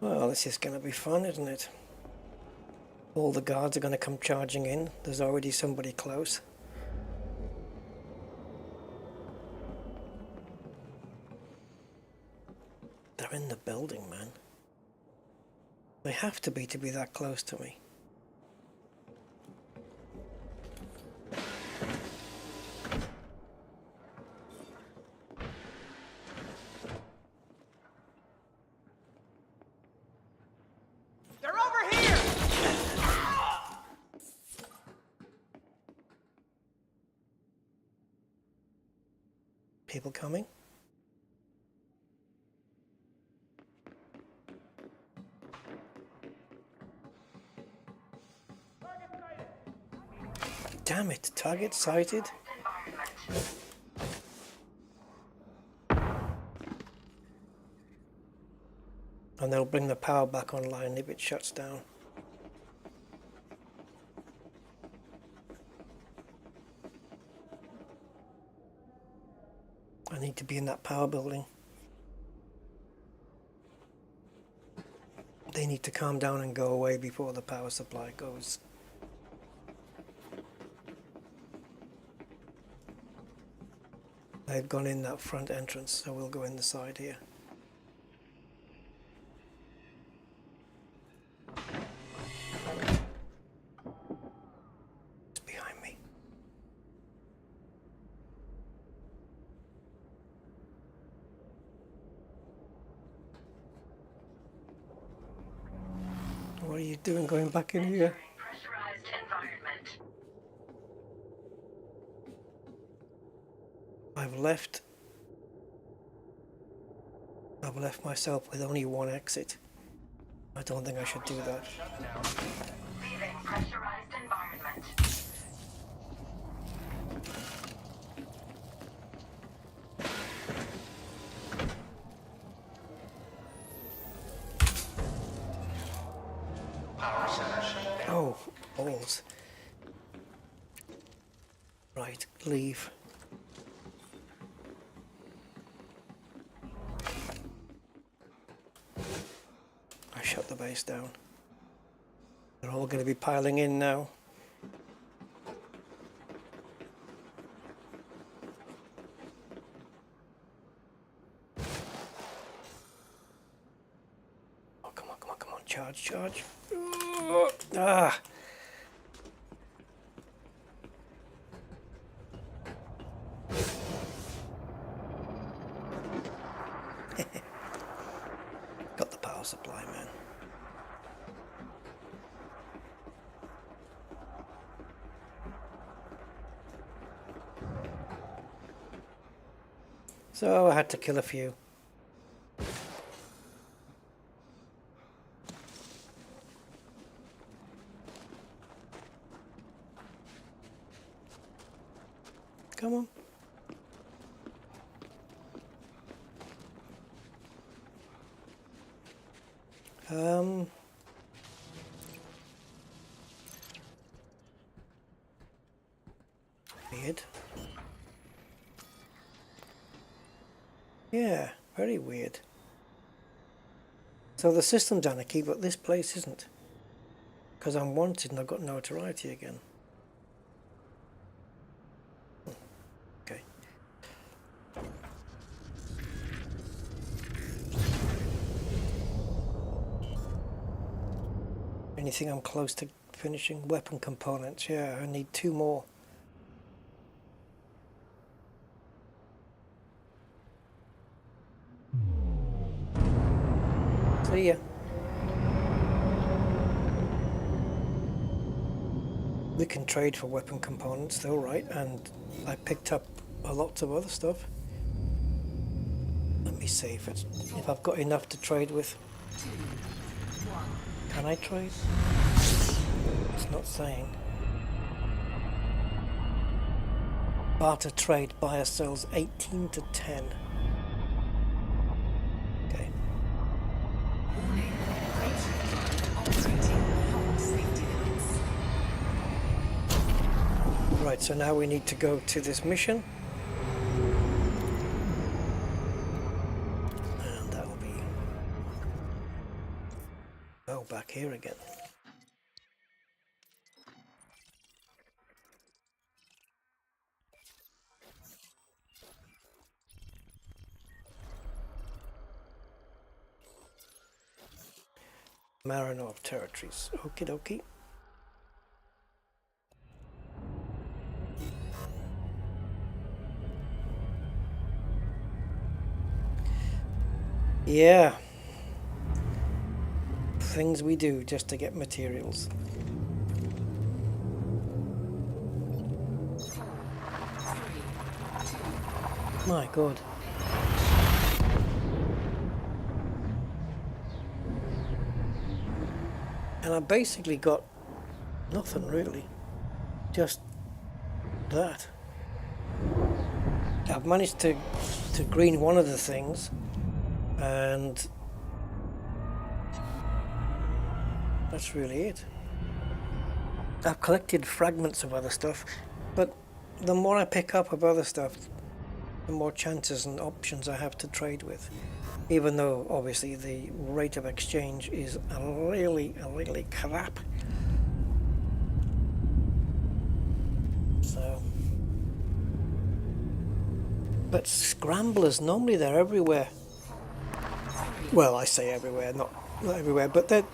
Well, this is going to be fun, isn't it? All the guards are going to come charging in. There's already somebody close. They're in the building, man. They have to be that close to me. They're over here! People coming? Damn it, target sighted. And they'll bring the power back online if it shuts down. I need to be in that power building. They need to calm down and go away before the power supply goes. They've gone in that front entrance, so we'll go in the side here. It's behind me. What are you doing going back in here? Pressurized environment. I've left myself with only one exit. I don't think I should do that. Leaving pressurized environment. Oh, balls. Right, leave. I shut the base down. They're all going to be piling in now. Oh, come on, come on, come on. Charge, charge. Ah! Got the power supply, man. So I had to kill a few. Come on. Weird. Yeah, very weird. So the system's anarchy, but this place isn't. Because I'm wanted and I've got notoriety again. Okay. Anything I'm close to finishing? Weapon components, yeah, I need 2 more. See ya. We can trade for weapon components though, right? And I picked up a lot of other stuff. Let me see if I've got enough to trade with. Can I trade? It's not saying. Barter trade, buyer sells 18 to 10. Okay. Right, so now we need to go to this mission. And that will be... oh, back here again. Marinov territories. Okie dokie. Yeah. Things we do just to get materials. My God. And I basically got nothing really. Just that. I've managed to green one of the things, and that's really it. I've collected fragments of other stuff, but the more I pick up of other stuff, the more chances and options I have to trade with. Even though obviously the rate of exchange is really crap. So, but scramblers, normally they're everywhere. Well, I say everywhere, not everywhere, but they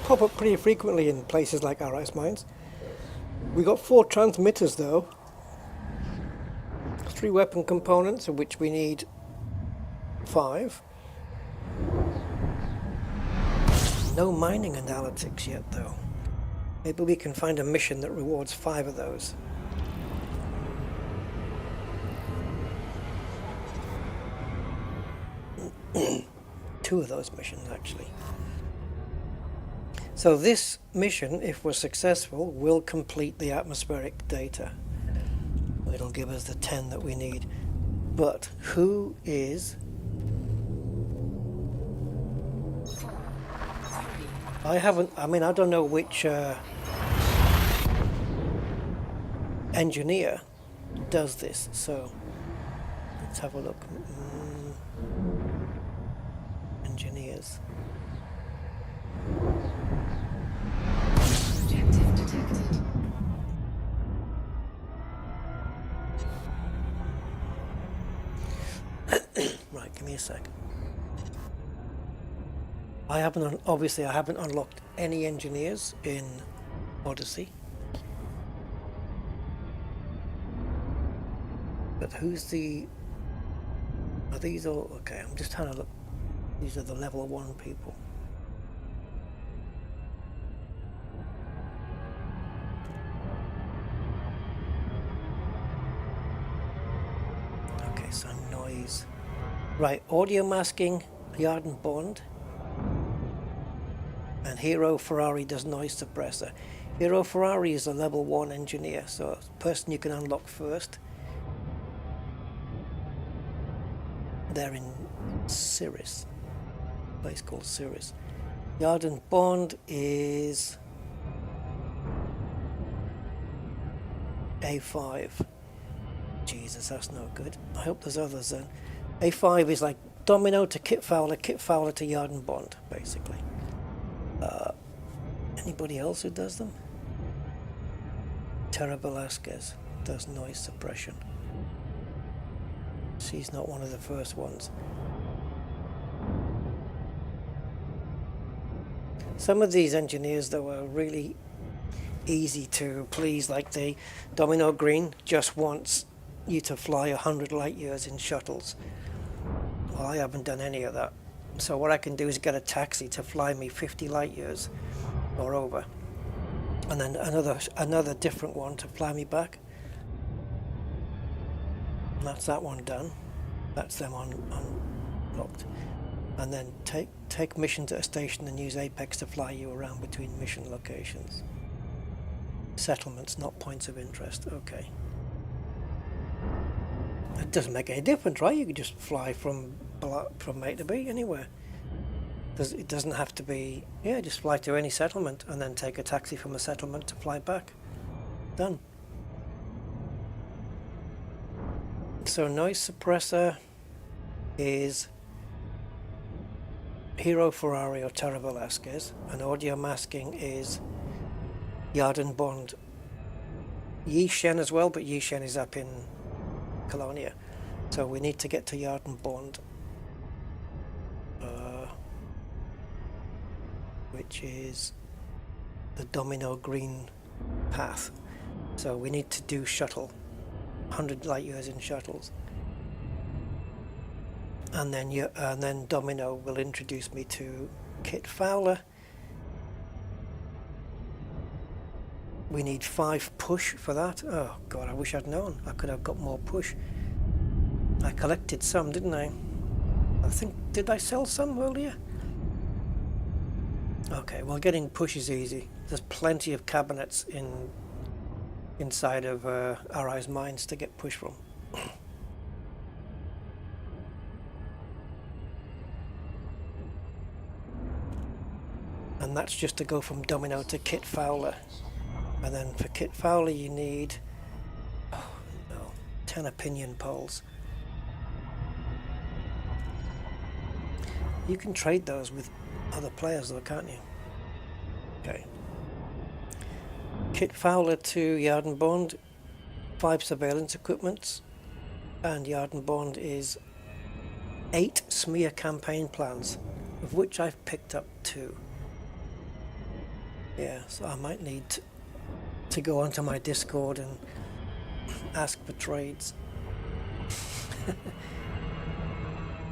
pop up pretty frequently in places like RS mines. We got 4 transmitters though, 3 weapon components, of which we need 5. No mining analytics yet though. Maybe we can find a mission that rewards 5 of those. Two of those missions actually. So this mission, if we're successful, will complete the atmospheric data. It'll give us the 10 that we need. But who is... I don't know which engineer does this, so let's have a look. Engineers. Objective detected. Right, give me a sec. I haven't unlocked any engineers in Odyssey. But who's the... Are these all... Okay, I'm just trying to look. These are the level 1 people. Okay, so noise. Right, audio masking, Yard and Bond. And Hero Ferrari does noise suppressor. Hero Ferrari is a level 1 engineer, so it's a person you can unlock first. They're in Cirrus, a place called Cirrus. Yard and Bond is A5. Jesus, that's no good. I hope there's others then. A5 is like Domino to Kit Fowler to Yard and Bond, basically. Anybody else who does them? Tara Velasquez does noise suppression. She's not one of the first ones. Some of these engineers though are really easy to please, like the Domino Green just wants you to fly 100 light years in shuttles. Well, I haven't done any of that. So what I can do is get a taxi to fly me 50 light years or over. And then another different one to fly me back. And that's that one done. That's them unlocked. And then take missions at a station and use Apex to fly you around between mission locations. Settlements, not points of interest. Okay. It doesn't make any difference, right? You can just fly from A to B anywhere. It doesn't have to be... Yeah, just fly to any settlement and then take a taxi from a settlement to fly back. Done. So noise suppressor is Hero Ferrari or Tara Velasquez, and audio masking is Yard and Bond. Yi Shen as well, but Yi Shen is up in Colonia. So we need to get to Yard and Bond. which is the domino green path. So we need to do shuttle, 100 light years in shuttles. And then Domino will introduce me to Kit Fowler. We need 5 push for that. Oh god, I wish I'd known. I could have got more push. I collected some, didn't I? I think, did I sell some earlier? Okay, well, getting push is easy. There's plenty of cabinets inside of RI's mines to get push from. And that's just to go from Domino to Kit Fowler. And then for Kit Fowler you need 10 opinion poles. You can trade those with other players though, can't you? Okay. Kit Fowler to Yard and Bond, 5 surveillance equipments, and Yard and Bond is 8 smear campaign plans, of which I've picked up 2. Yeah, so I might need to go onto my Discord and ask for trades.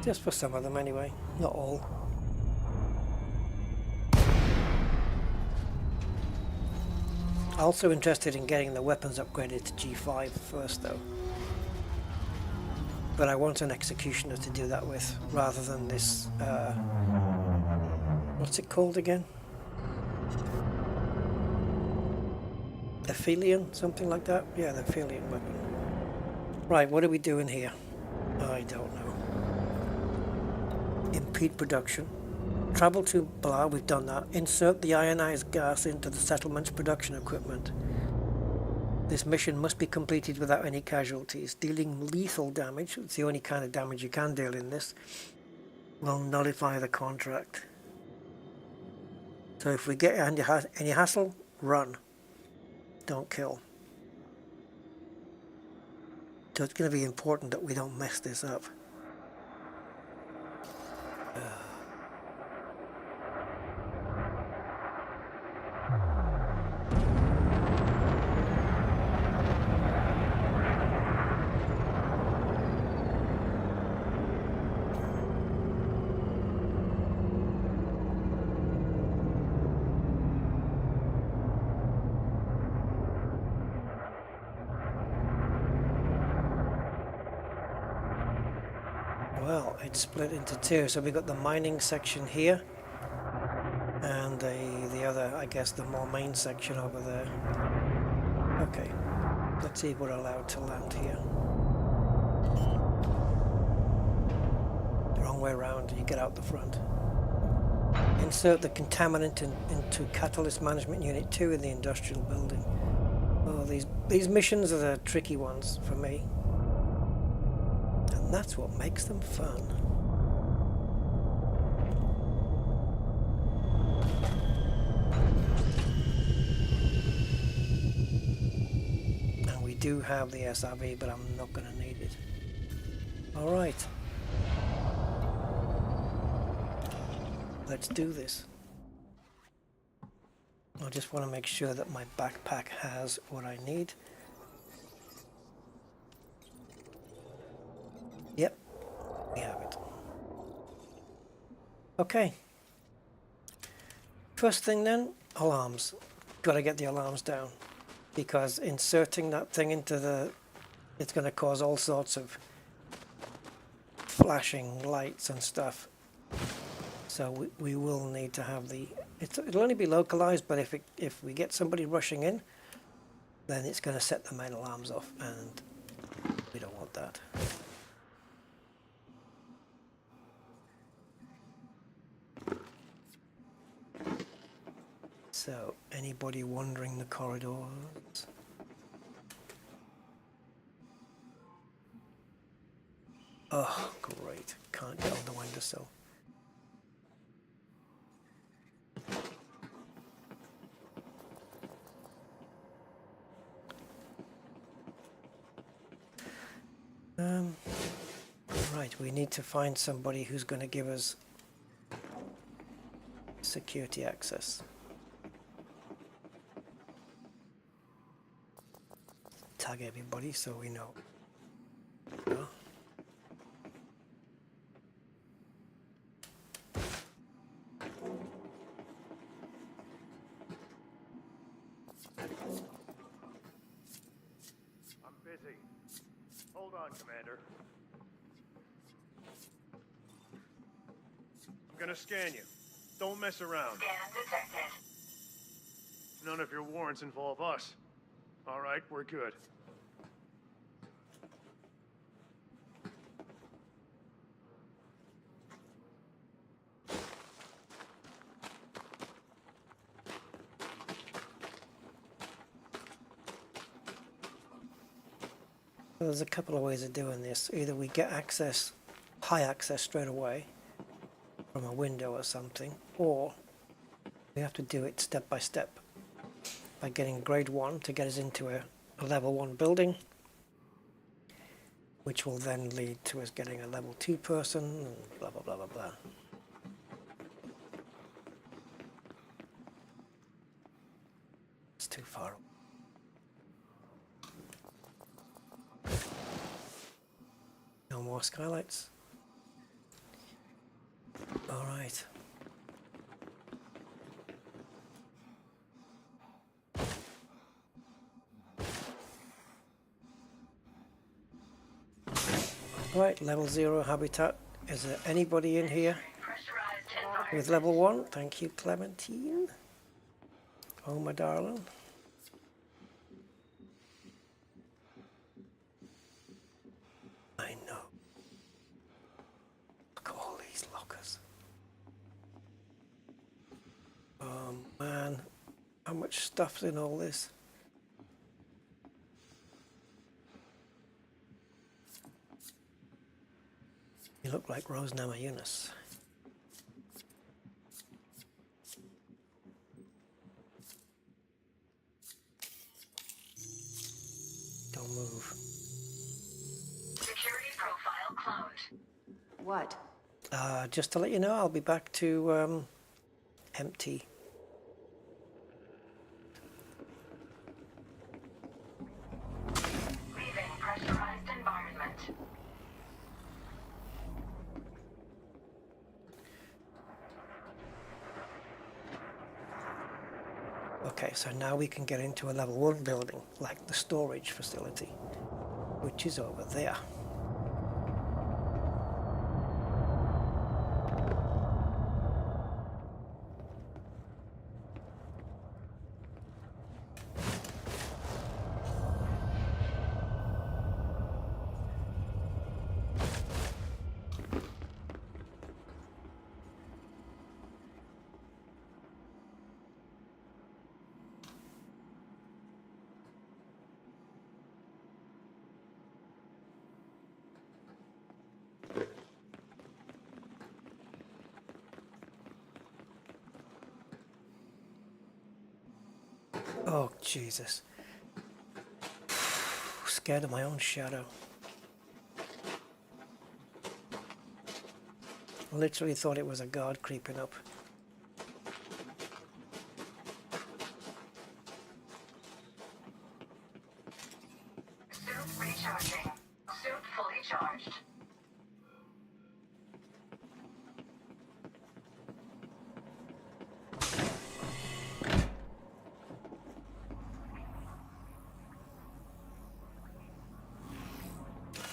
Just for some of them anyway, not all. Also interested in getting the weapons upgraded to G5 first though. But I want an executioner to do that with, rather than this, what's it called again? Aphelion, something like that? Yeah, the Aphelion weapon. Right, what are we doing here? I don't know. Impede production. Travel to blah, we've done that. Insert the ionized gas into the settlement's production equipment. This mission must be completed without any casualties. Dealing lethal damage, it's the only kind of damage you can deal in this, will nullify the contract. So if we get any hassle, run. Don't kill. So it's going to be important that we don't mess this up. Well, it's split into 2, so we've got the mining section here, and the other, I guess, the more main section over there. Okay, let's see if we're allowed to land here. Wrong way around, you get out the front. Insert the contaminant into Catalyst Management Unit 2 in the industrial building. Oh, these missions are the tricky ones for me. And that's what makes them fun. And we do have the SRV, but I'm not going to need it. Alright. Let's do this. I just want to make sure that my backpack has what I need. Yep, we have it. Okay. First thing then, alarms. Got to get the alarms down, because inserting that thing into it's going to cause all sorts of flashing lights and stuff. So we will need to have it'll only be localized, but if we get somebody rushing in, then it's going to set the main alarms off, and we don't want that. So, anybody wandering the corridors? Oh, great. Can't get on the windowsill. Right, we need to find somebody who's going to give us security access. Tag everybody so we know. No? I'm busy. Hold on, Commander. I'm gonna scan you. Don't mess around. Scan detected. None of your warrants involve us. All right, we're good. There's a couple of ways of doing this. Either we get access, high access straight away from a window or something, or we have to do it step by step by getting grade 1 to get us into a level 1 building, which will then lead to us getting a level 2 person and blah blah blah blah blah. It's too far. No more skylights. All right. Right, level 0 habitat. Is there anybody in here with level 1? Thank you, Clementine. Oh, my darling. I know. Look at all these lockers. Oh, man. How much stuff's in all this? You look like Rose Namajunas. Don't move. Security profile cloned. What? Just to let you know, I'll be back to empty. Leaving pressurized environment. Okay, so now we can get into a level 1 building, like the storage facility, which is over there. Oh, Jesus. Scared of my own shadow. I literally thought it was a guard creeping up. Suit recharging. Suit fully charged.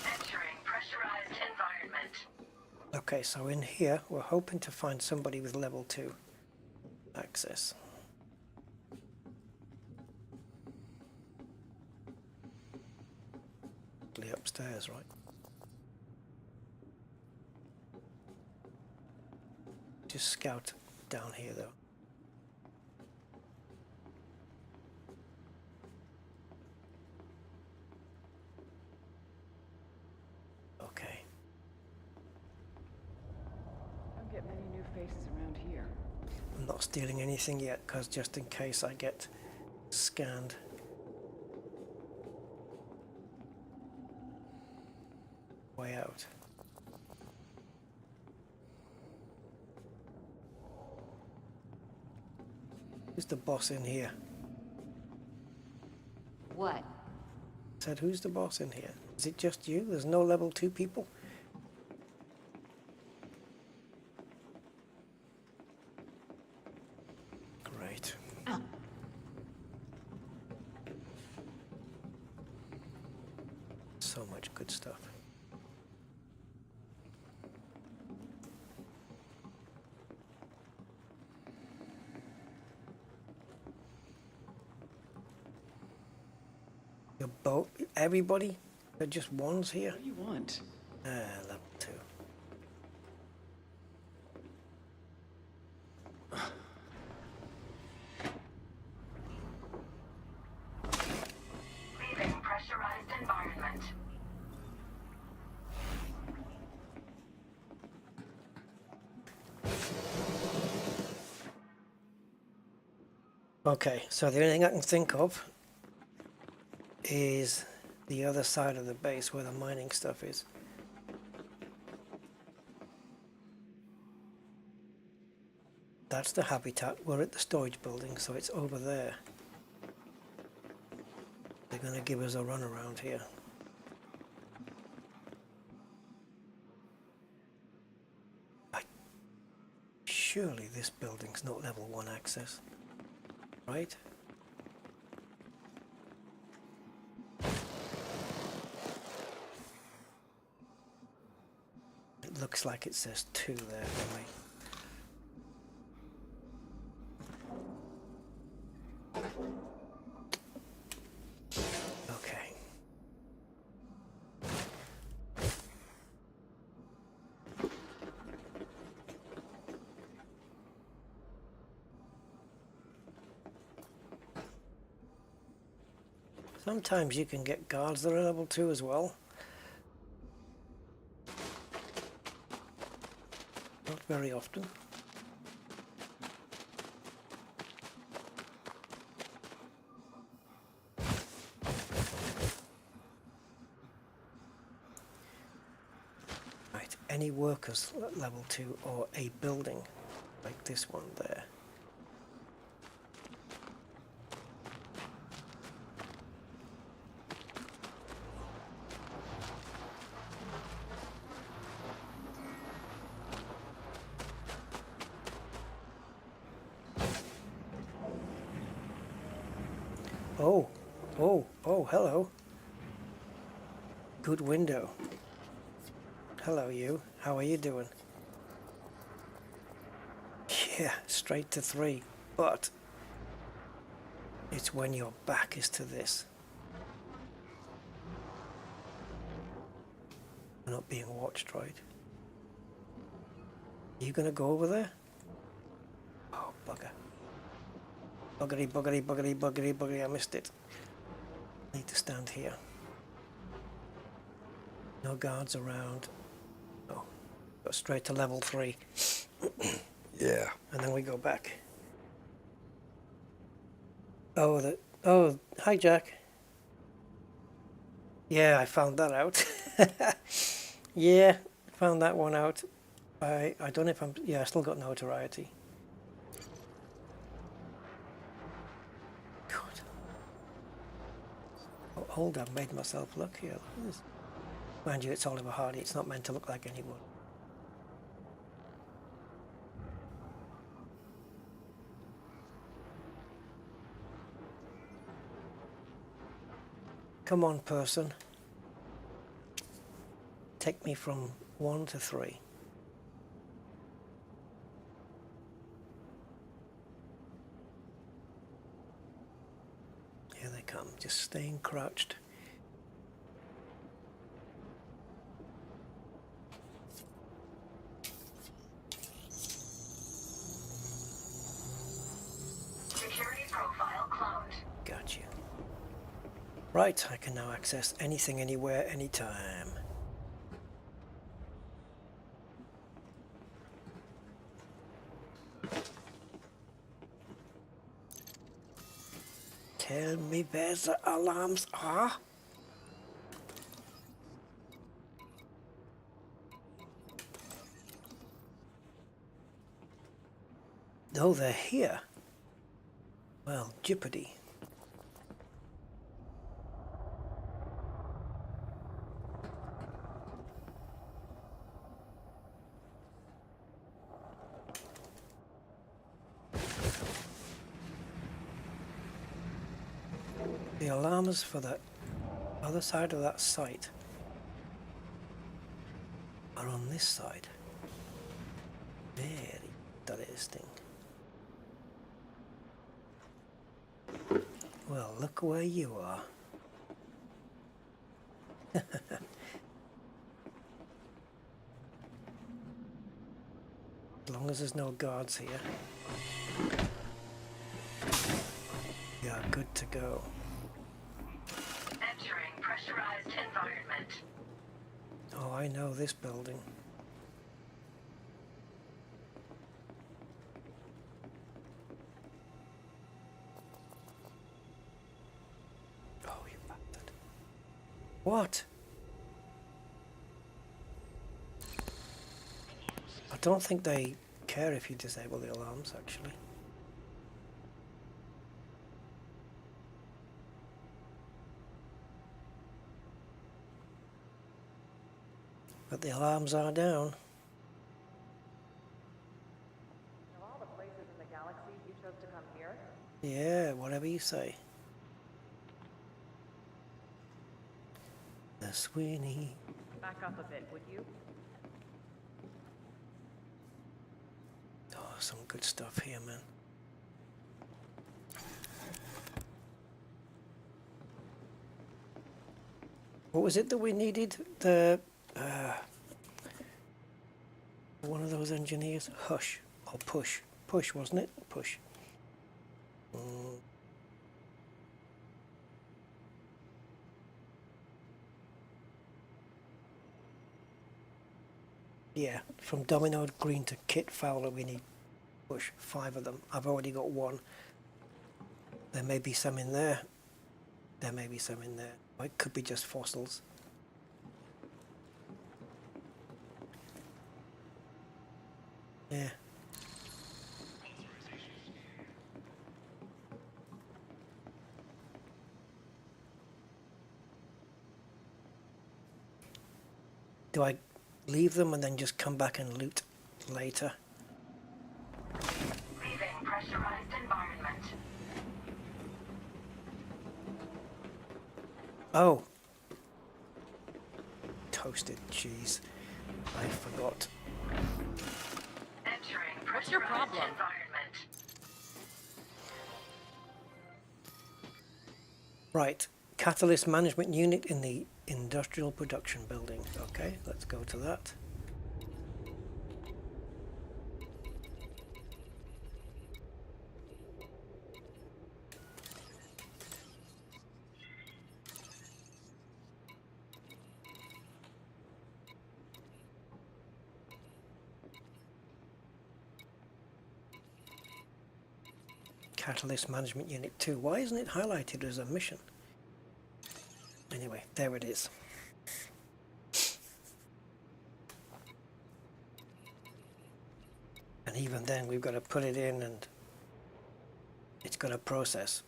Entering pressurized environment. Okay, so in here, we're hoping to find somebody with level 2 access. Upstairs, right? Just scout down here, though. Okay. Don't get many new faces around here. I'm not stealing anything yet, because just in case I get scanned. Way out. Who's the boss in here? What? I said, who's the boss in here? Is it just you? There's no level 2 people? Great. So much good stuff. Your boat, everybody? They're just ones here? What do you want? Level 2. Leaving pressurized environment. Okay, so the only thing I can think of is the other side of the base where the mining stuff is. That's the habitat. We're at the storage building, so it's over there. They're going to give us a run around here. Surely this building's not level 1 access, right? It looks like it says 2 there for me. Okay. Sometimes you can get guards that are level 2 as well. Not very often. Right, any workers at level 2 or a building like this one there. Oh, hello. Good window. Hello, you. How are you doing? Yeah, straight to 3. But it's when your back is to this. We're not being watched, right? Are you going to go over there? Oh, bugger. Buggity, buggity, buggity, buggity, buggity. I missed it. Need to stand here. No guards around. Oh, go straight to level 3. Yeah. And then we go back. Oh, hi Jack. Yeah, I found that out. Yeah, found that one out. I don't know if I'm, yeah, I still got notoriety. God. Oh, hold on, made myself look here. Look at this. Mind you, it's Oliver Hardy. It's not meant to look like anyone. Come on, person. Take me from 1 to 3. Here they come, just staying crouched. Security profile cloned. Gotcha. Right, I can now access anything, anywhere, anytime. Tell me where the alarms are. No, they're here. Well, Jeopardy. The alarms for the other side of that site are on this side. Very interesting. Well, look where you are. As long as there's no guards here, we are good to go. Entering pressurized environment. Oh, I know this building. Oh, you bastard. What? I don't think they care if you disable the alarms, actually. But the alarms are down. Of all the places in the galaxy, you chose to come here? Yeah, whatever you say. The Sweeney. Back up a bit, would you? Oh, some good stuff here, man. What was it that we needed? The one of those engineers? Hush or push? Push, wasn't it? Push. Yeah, from Domino Green to Kit Fowler, we need push 5 of them. I've already got 1. There may be some in there. There may be some in there. Or it could be just fossils. Yeah. Do I leave them and then just come back and loot later? Leaving pressurized environment. Oh. Toasted cheese. I forgot. Entering What's your pressurized problem? environment. Right. Catalyst management unit in the industrial production building. Okay, let's go to that. Catalyst management unit 2. Why isn't it highlighted as a mission? Anyway, there it is. And even then we've got to put it in and it's got to process.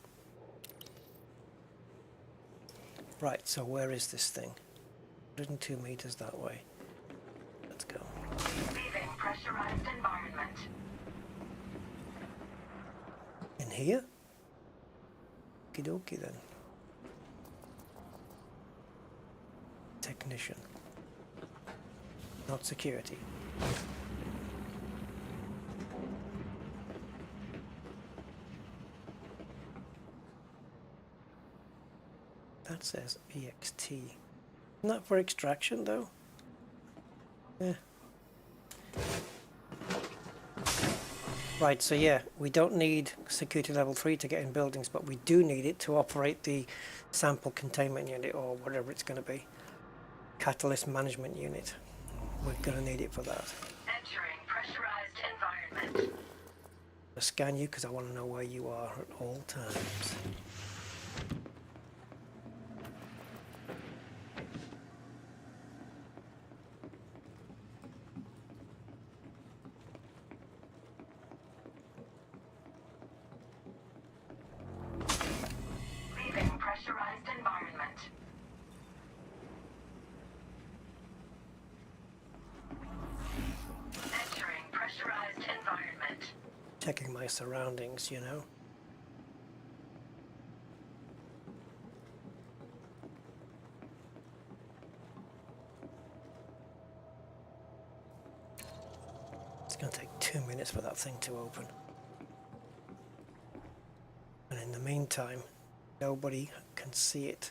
Right, so where is this thing? 102 meters that way. Let's go. Leaving pressurized environment. In here? Okie dokie then. Technician. Not security. That says EXT. Not for extraction though. Yeah. Right, so yeah, we don't need security level 3 to get in buildings, but we do need it to operate the sample containment unit or whatever it's going to be. Catalyst management unit. We're going to need it for that. Entering pressurized environment. I'll scan you because I want to know where you are at all times. checking my surroundings, you know. It's going to take 2 minutes for that thing to open. And in the meantime, nobody can see it.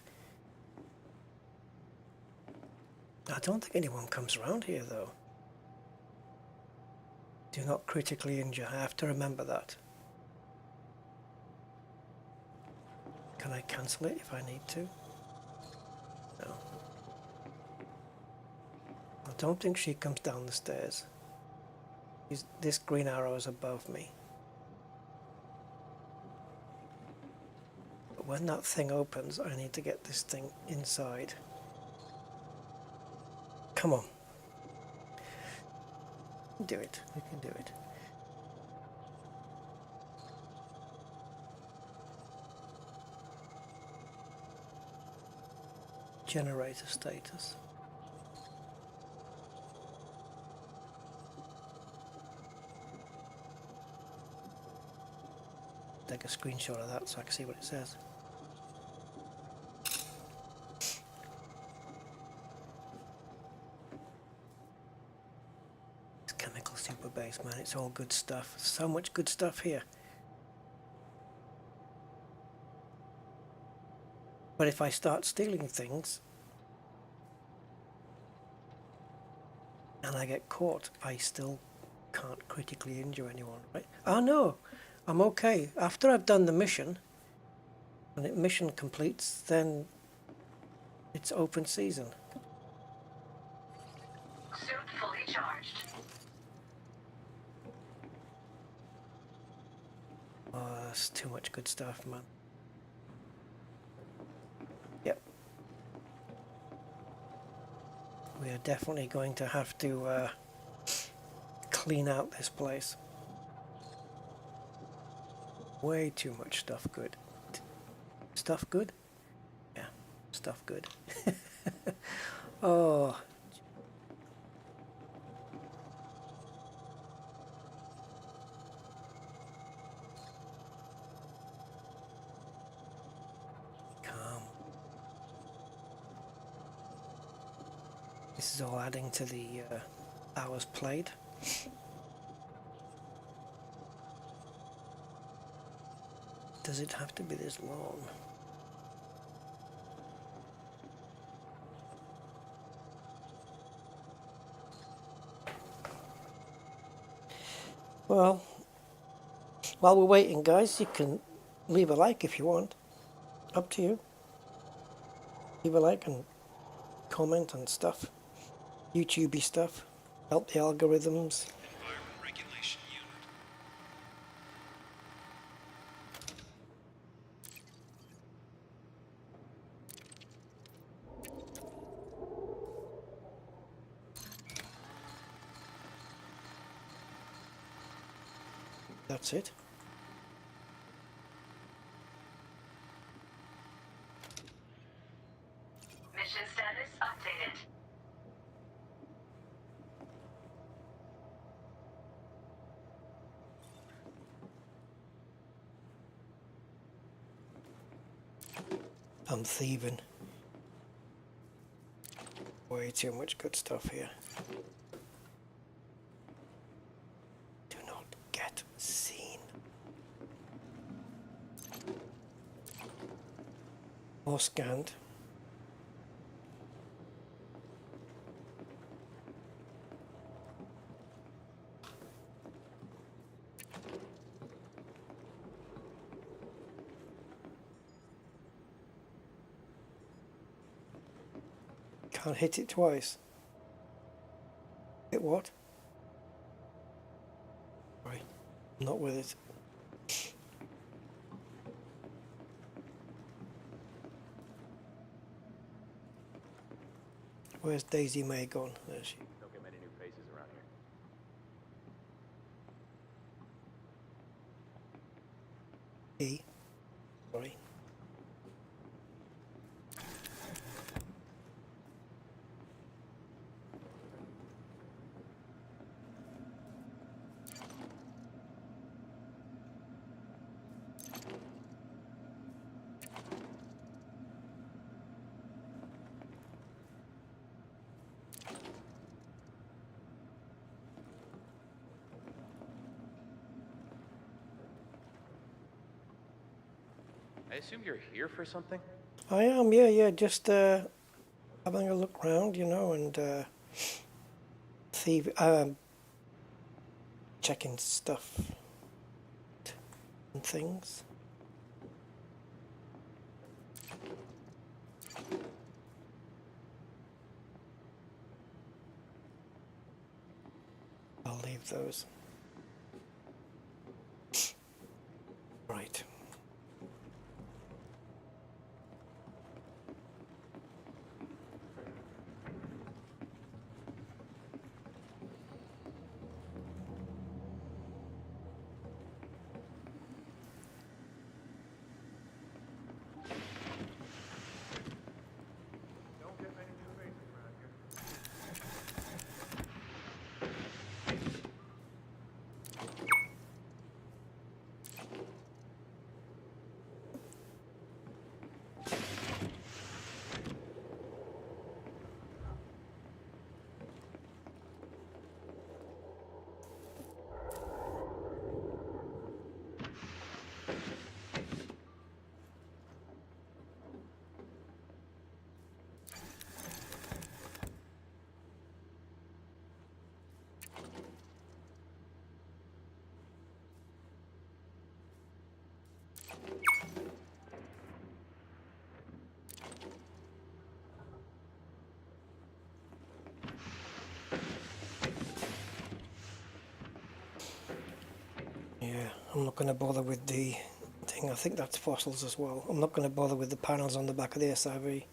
I don't think anyone comes around here though. Do not critically injure. I have to remember that. Can I cancel it if I need to? No. I don't think she comes down the stairs. This green arrow is above me. But when that thing opens, I need to get this thing inside. Come on. Do it. We can do it. Generator status. Take a screenshot of that so I can see what it says. It's chemical super base, man. It's all good stuff. So much good stuff here. But if I start stealing things and I get caught, I still can't critically injure anyone, right? Oh no, I'm okay. After I've done the mission, when the mission completes, then it's open season. Suit fully charged. Oh, that's too much good stuff, man. Yep. We are definitely going to have to clean out this place. Way too much stuff good. Stuff good? Yeah, stuff good. Oh. Calm. This is all adding to the hours played. Does it have to be this long? Well, while we're waiting, guys, you can leave a like if you want. Up to you. Leave a like and comment and stuff. YouTubey stuff. Help the algorithms. That's it. Mission status updated. I'm thieving. Way too much good stuff here. Do not get seen. More scanned. Can't hit it twice. Hit what? Right, not with it. Where's Daisy May gone? There she. Don't get many new faces around here. E. Sorry. I assume you're here for something? I am, yeah, just having a look around, you know, and see, checking stuff and things. I'll leave those. Right. Don't get many new faces around here. Yeah, I'm not going to bother with the thing. I think that's fossils as well. I'm not going to bother with the panels on the back of the SIV.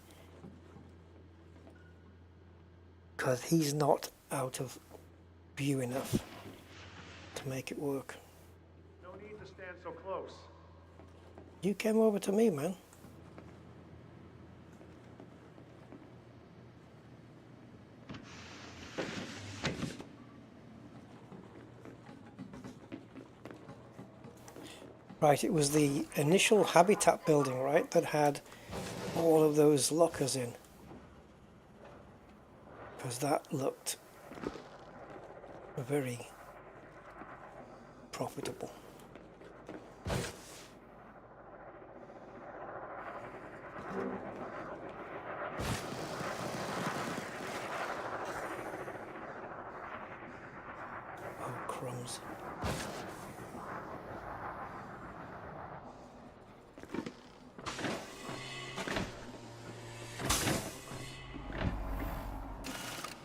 Because he's not out of view enough to make it work. No need to stand so close. You came over to me, man. Right, it was the initial habitat building, right, that had all of those lockers in. Because that looked very profitable. Oh, crumbs.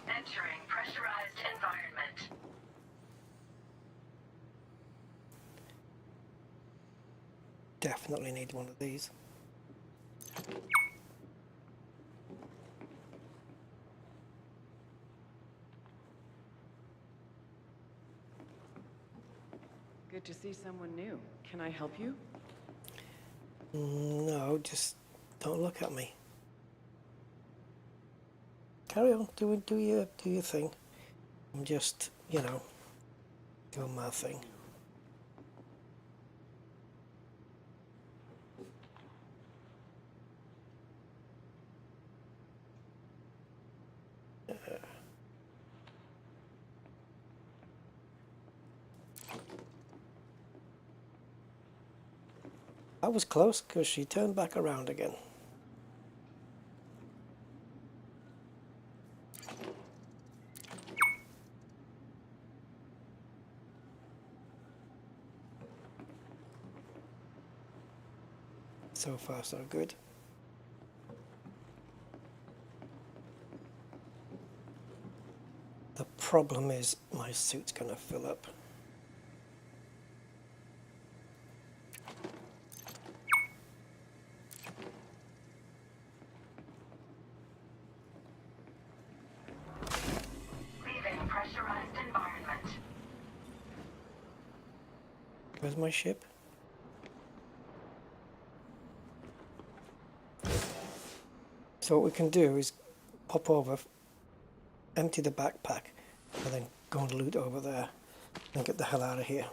Entering pressurized environment. Definitely need one of these. Good to see someone new. Can I help you? No, just don't look at me. Carry on, do your thing. I'm just, you know, doing my thing. That was close because she turned back around again. So far, so good. The problem is my suit's gonna fill up. Leaving pressurized environment. Where's my ship? So what we can do is pop over, empty the backpack, and then go and loot over there and get the hell out of here.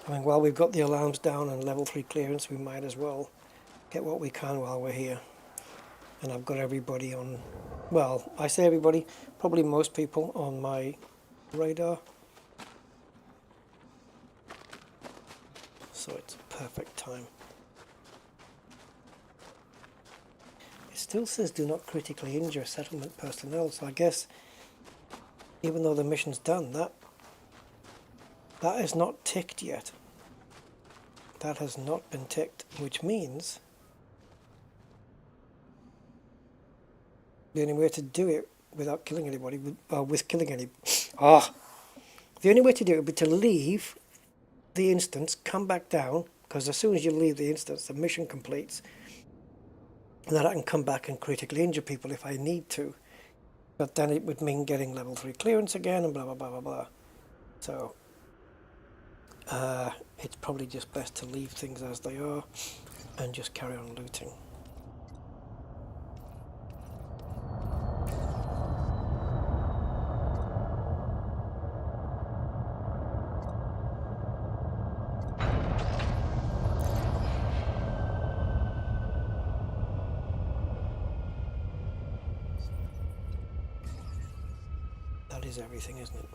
I mean, while we've got the alarms down and level 3 clearance, we might as well get what we can while we're here. And I've got everybody on well, I say everybody, probably most people on my radar. So it's perfect time. It still says do not critically injure settlement personnel, so I guess even though the mission's done, that is not ticked yet. That has not been ticked, which means the only way to do it without killing anybody, with killing any, the only way to do it would be to leave the instance, come back down, because as soon as you leave the instance, the mission completes, and then I can come back and critically injure people if I need to. But then it would mean getting level 3 clearance again, and blah blah blah blah blah. So it's probably just best to leave things as they are and just carry on looting. That is everything, isn't it?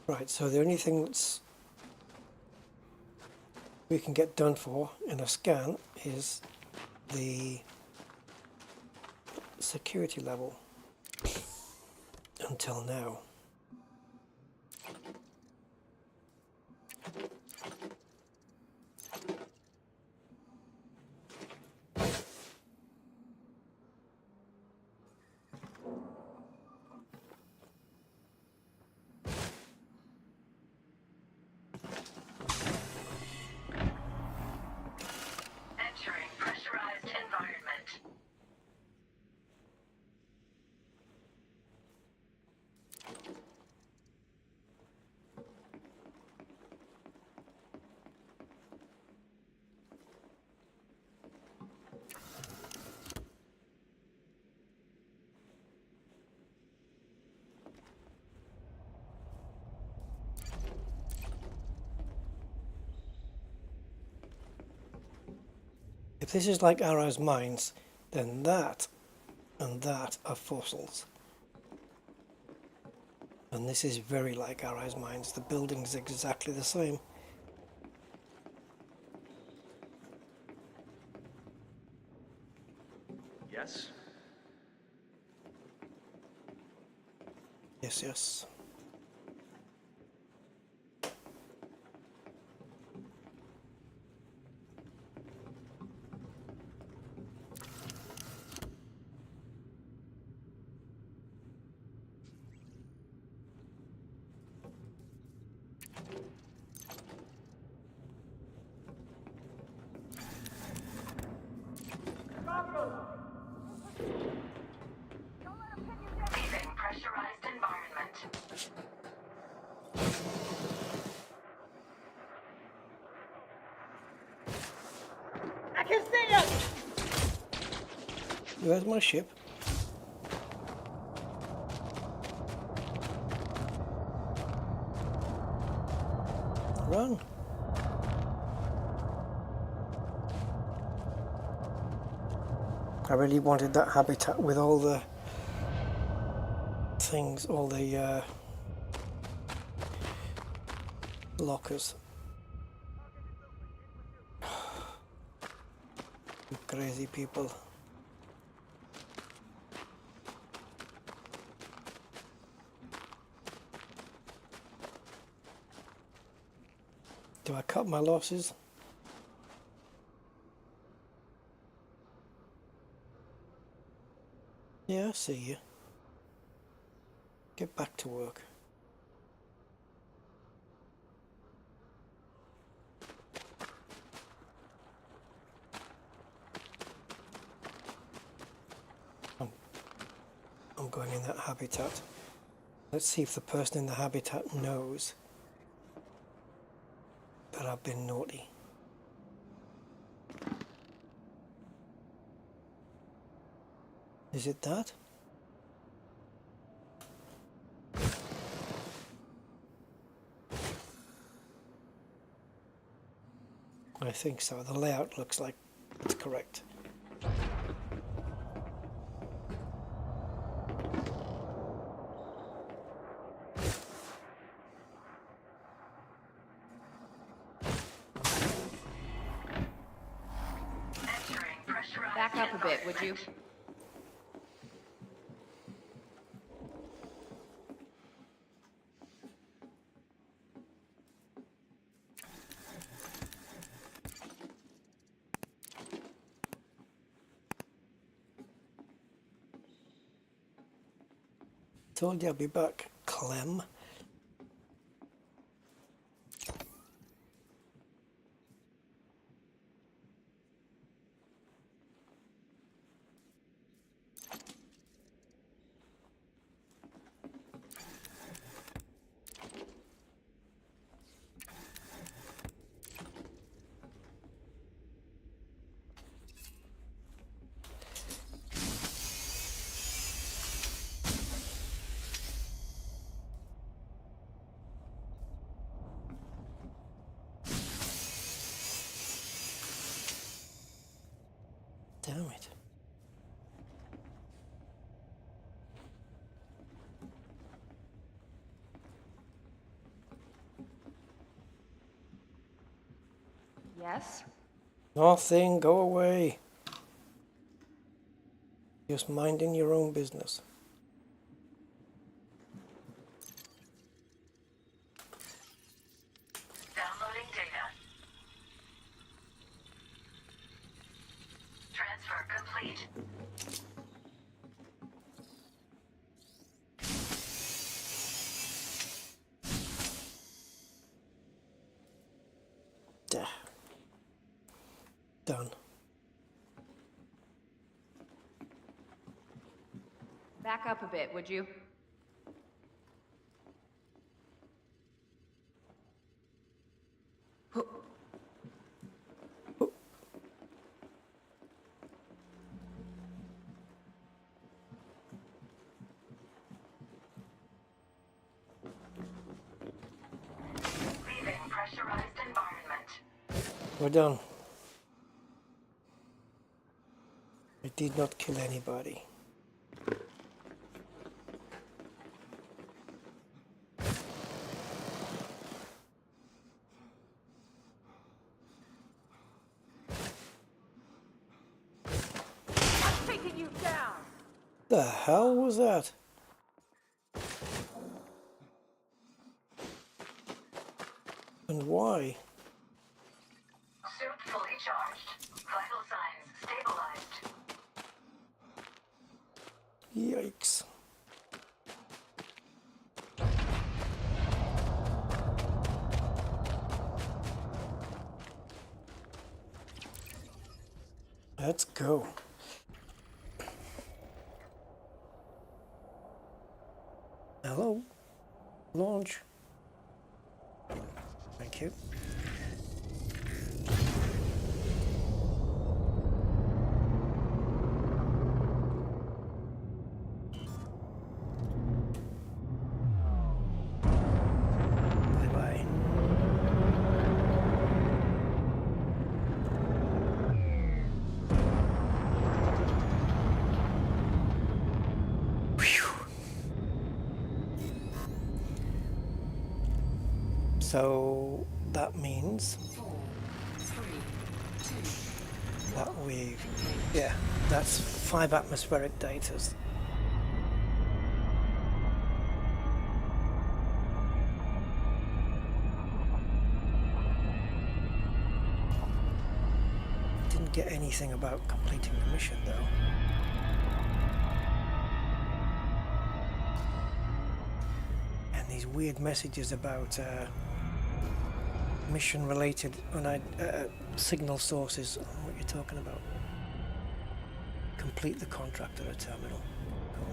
Right, so the only thing that's we can get done for in a scan is the security level until now. Entering pressurized environment. If this is like Arrow's mines, then that and that are fossils. And this is very like Arrow's mines. The building's exactly the same. Yes? Yes, yes. Leaving pressurized environment. I can see him! Where's my ship? Run. I really wanted that habitat with all the things, all the lockers. You crazy people. Do I cut my losses? Yeah, I see you. Get back to work. I'm going in that habitat. Let's see if the person in the habitat knows that I've been naughty. Is it that? I think so. The layout looks like it's correct. Back up a bit, would you? Told you I'll be back, Clem. Damn it. Yes? Nothing, go away. Just minding your own business. Downloading data. Transfer complete. Done. Back up a bit, would you? Leaving pressurized environment. We're done. I did not kill anybody. I'm taking you down. The hell was that? And why? Suit fully charged. Vital signs stabilized. Yikes. Let's go. Hello? Launch. Thank you. Bye-bye. So that means that that's 5 atmospheric datas. Didn't get anything about completing the mission though. And these weird messages about mission-related signal sources. I don't know what you're talking about. Complete the contract at a terminal. Cool.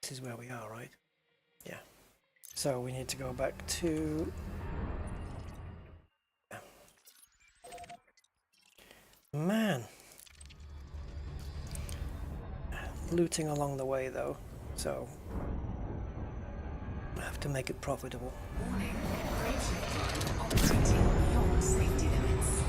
This is where we are, right? Yeah. So we need to go back to... Man. Looting along the way though, so to make it profitable. Warning. Creative drive operating beyond safety limits.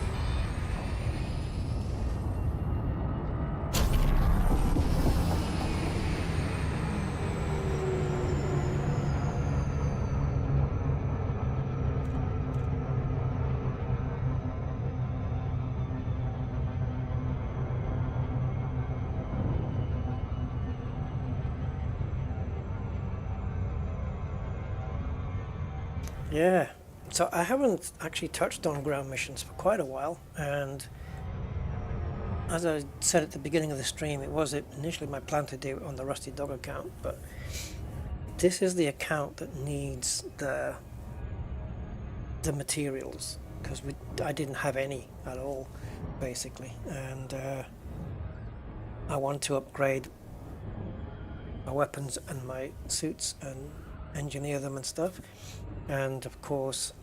Yeah, so I haven't actually touched on ground missions for quite a while, and as I said at the beginning of the stream, it was initially my plan to do it on the Rusty Dog account, but this is the account that needs the materials, because I didn't have any at all, basically, and I want to upgrade my weapons and my suits and engineer them and stuff. And of course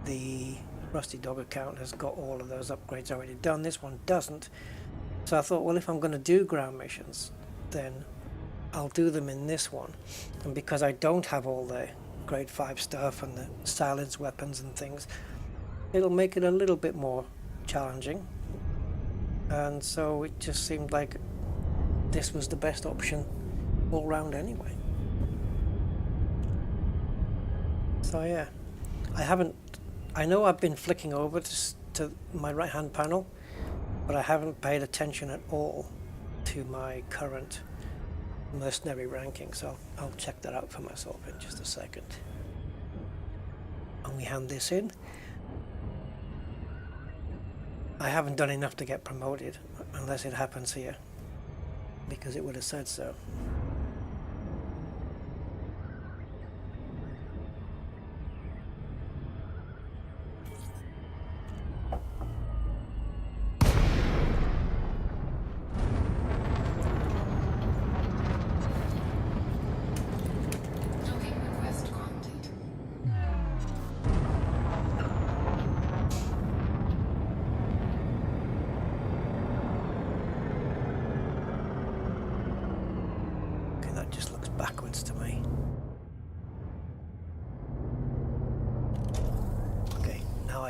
the Rusty Dog account has got all of those upgrades already done. This one doesn't. So I thought, well, if I'm going to do ground missions, then I'll do them in this one. And because I don't have all the grade 5 stuff and the silence weapons and things, it'll make it a little bit more challenging. And so it just seemed like this was the best option all round anyway. So yeah, I know I've been flicking over to my right hand panel, but I haven't paid attention at all to my current mercenary ranking, so I'll check that out for myself in just a second. And we hand this in. I haven't done enough to get promoted, unless it happens here, because it would have said so.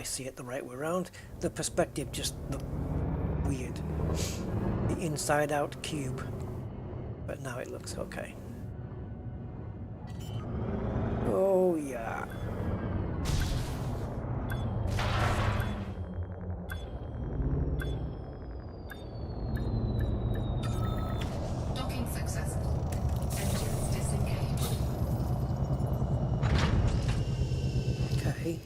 See it the right way around. The perspective just looked weird. The inside out cube. But now it looks okay. Oh yeah. Docking successful. Engines disengaged. Okay.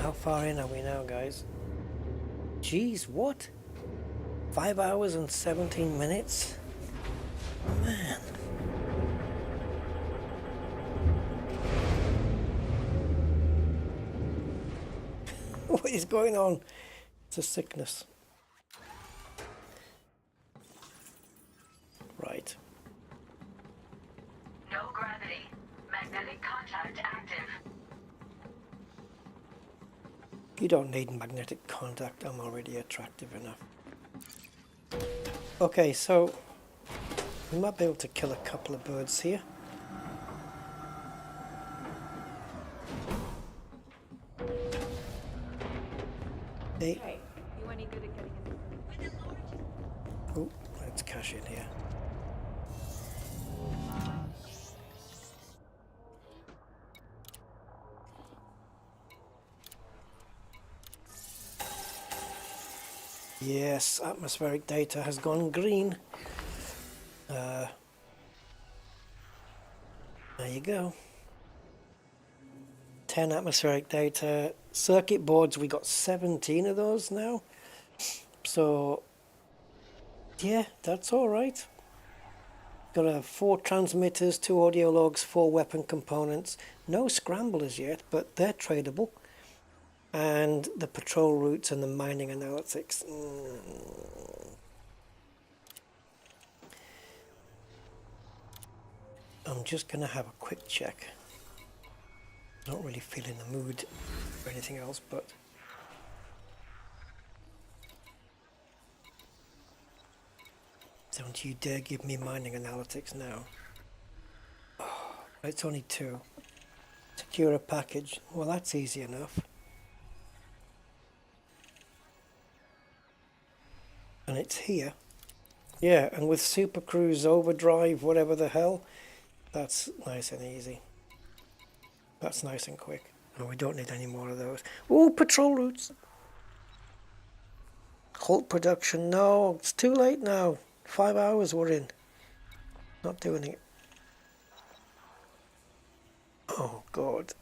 How far in are we now, guys? Jeez, what? 5 hours and 17 minutes? Man. What is going on? It's a sickness. Right. No gravity. Magnetic contact active. You don't need magnetic contact, I'm already attractive enough. Okay, so we might be able to kill a couple of birds here. Hey. Hey, you any good at getting in? Oh, let's cash in here. Yes, atmospheric data has gone green. There you go. 10 atmospheric data. Circuit boards, we got 17 of those now. So, yeah, that's alright. Got 4 transmitters, 2 audio logs, 4 weapon components. No scramblers yet, but they're tradable. And the patrol routes and the mining analytics. I'm just going to have a quick check. Not really feeling the mood or anything else, but don't you dare give me mining analytics now. Oh, it's only 2. Secure a package. Well, that's easy enough. And it's here. Yeah, and with Super Cruise Overdrive, whatever the hell, that's nice and easy. That's nice and quick. Oh, we don't need any more of those. Oh, patrol routes. Halt production. No, it's too late now. 5 hours we're in. Not doing it. Oh, God.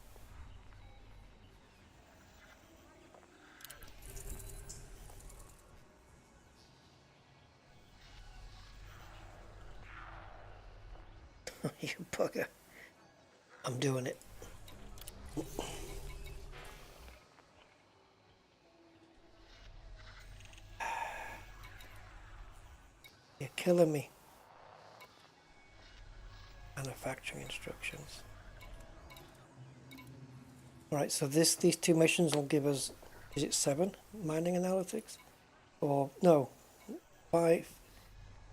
You bugger. I'm doing it. You're killing me. Manufacturing instructions. Alright, so these 2 missions will give us, is it 7 mining analytics? Or, no, 5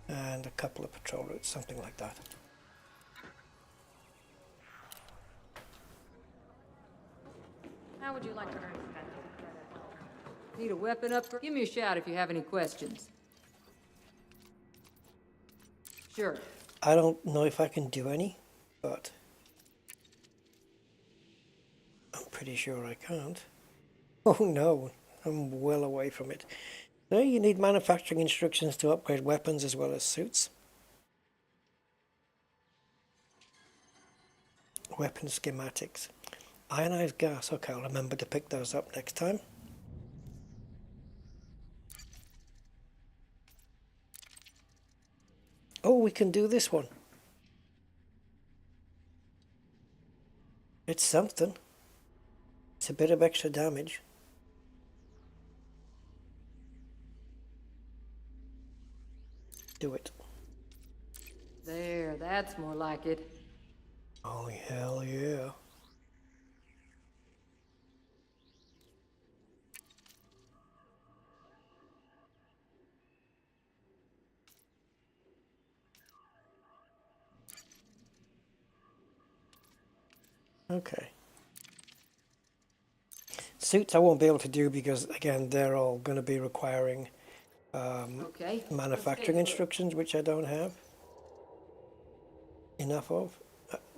and a couple of patrol routes, something like that. How would you like to earn credit? Need a weapon up? Give me a shout if you have any questions. Sure. I don't know if I can do any, but I'm pretty sure I can't. Oh no, I'm well away from it. No, you need manufacturing instructions to upgrade weapons as well as suits. Weapon schematics. Ionized gas. Okay, I'll remember to pick those up next time. Oh, we can do this one. It's something. It's a bit of extra damage. Do it. There, that's more like it. Oh, hell yeah. Okay. Suits I won't be able to do because, again, they're all going to be requiring manufacturing instructions, which I don't have enough of.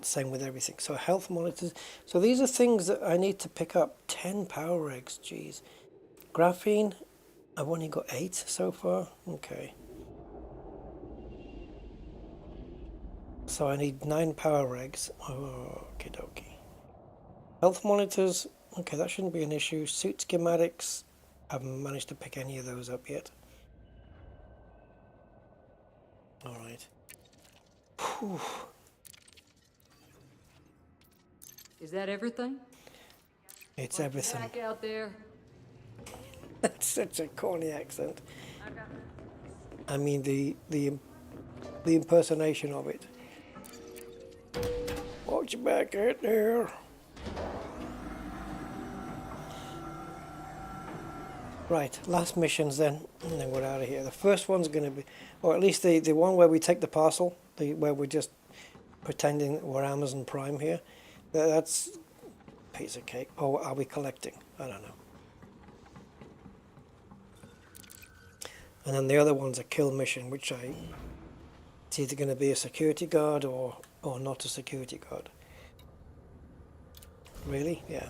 Same with everything. So health monitors. So these are things that I need to pick up. 10 power regs, geez. Graphene, I've only got 8 so far. Okay. So I need 9 power regs. Oh, okie dokie. Health monitors, okay, that shouldn't be an issue. Suit schematics, haven't managed to pick any of those up yet. Alright. Is that everything? It's everything. Back out there. That's such a corny accent. I mean the impersonation of it. Watch your back out there. Right, last missions then, and then we're out of here. The first one's going to be, or at least the one where we take the parcel, where we're just pretending we're Amazon Prime here. That's a piece of cake. Or are we collecting? I don't know. And then the other one's a kill mission, which it's either going to be a security guard or not a security guard. Really? Yeah.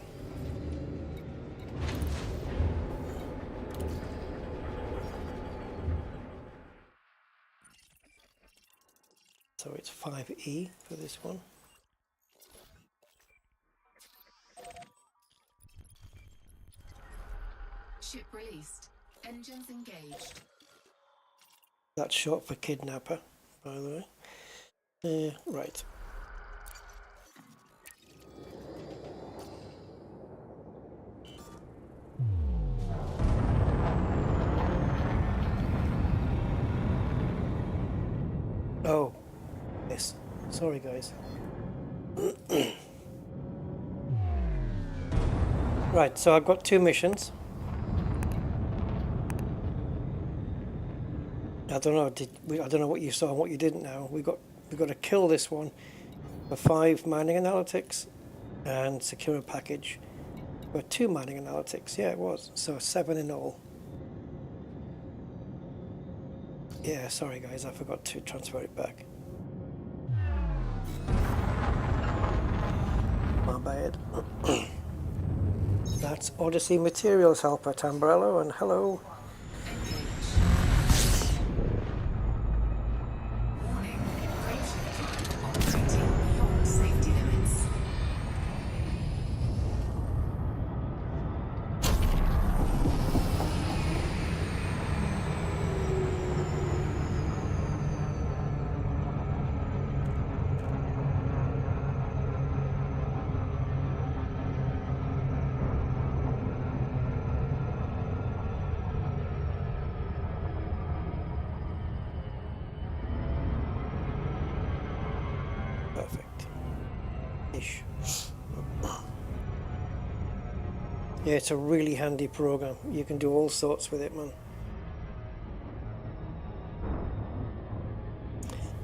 So it's 5E for this one. Ship released. Engines engaged. That's short for kidnapper, by the way. Right. Oh, yes. Sorry, guys. Right, so I've got 2 missions. I don't know. I don't know what you saw and what you didn't know. We got to kill this one for 5 mining analytics and secure a package for 2 mining analytics. Yeah, it was. So 7 in all. Yeah, sorry guys, I forgot to transfer it back. My bad. That's Odyssey Materials helper Tambrello, and hello. Warning, racing time operating beyond safety limits. Perfect. Ish. Yeah, it's a really handy program. You can do all sorts with it, man.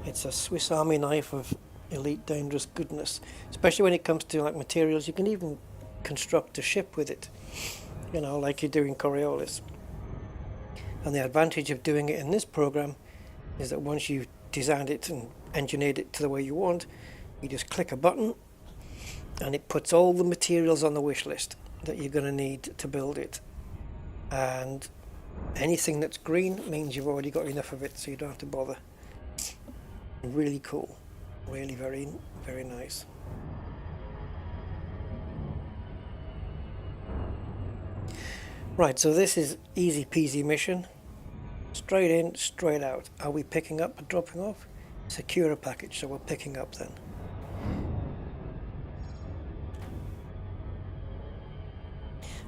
It's a Swiss Army knife of elite dangerous goodness, especially when it comes to like materials. You can even construct a ship with it, you know, like you do in Coriolis. And the advantage of doing it in this program is that once you've designed it and engineered it to the way you want, you just click a button and it puts all the materials on the wish list that you're going to need to build it. And anything that's green means you've already got enough of it, so you don't have to bother. Really cool. Really very, very nice. Right, so this is easy peasy mission. Straight in, straight out. Are we picking up or dropping off? Secure a package, so we're picking up then.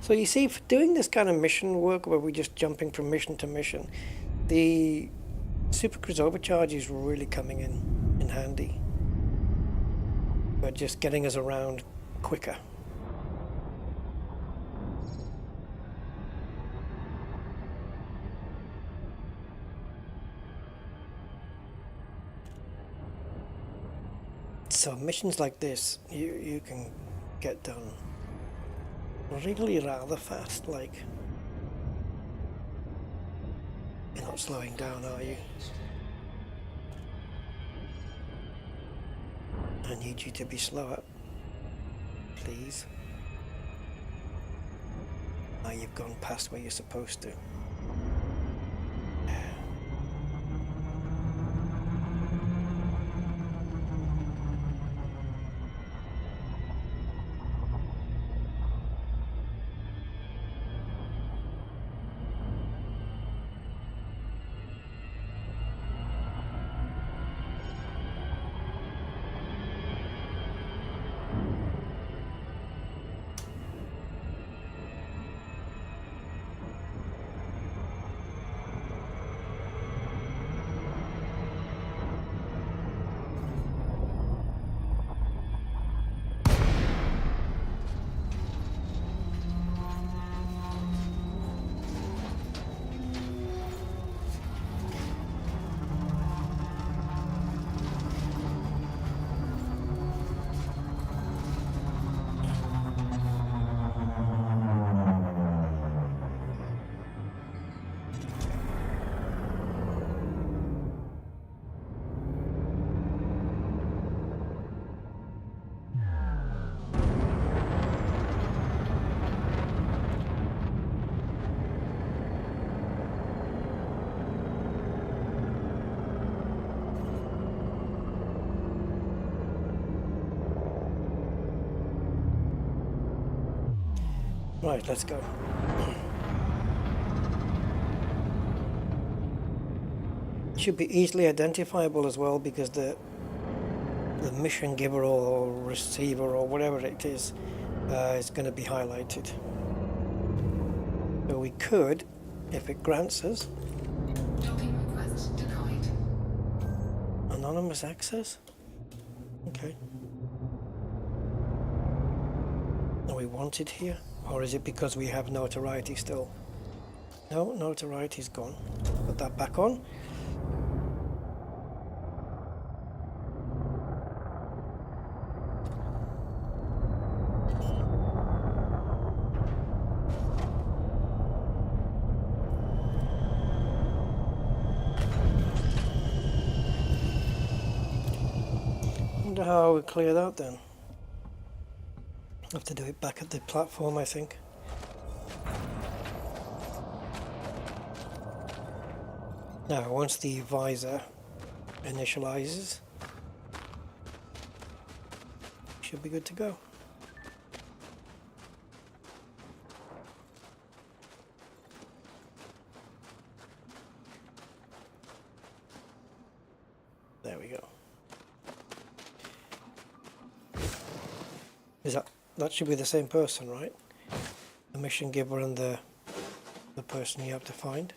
So you see, for doing this kind of mission work where we're just jumping from mission to mission, the Super Cruise Overcharge is really coming in handy. But just getting us around quicker. So missions like this, you can get done really rather fast, like. You're not slowing down, are you? I need you to be slower, please. Now you've gone past where you're supposed to. Right, let's go. Should be easily identifiable as well, because the mission giver or receiver or whatever it is going to be highlighted. So we could, if it grants us, Docking request denied. anonymous access. Okay. Are we wanted here? Or is it because we have notoriety still? No, notoriety's gone. Put that back on. Wonder how we clear that then. Have to do it back at the platform, I think. Now, once the visor initializes, should be good to go. There we go. Is that should be the same person, right? The mission giver and the person you have to find.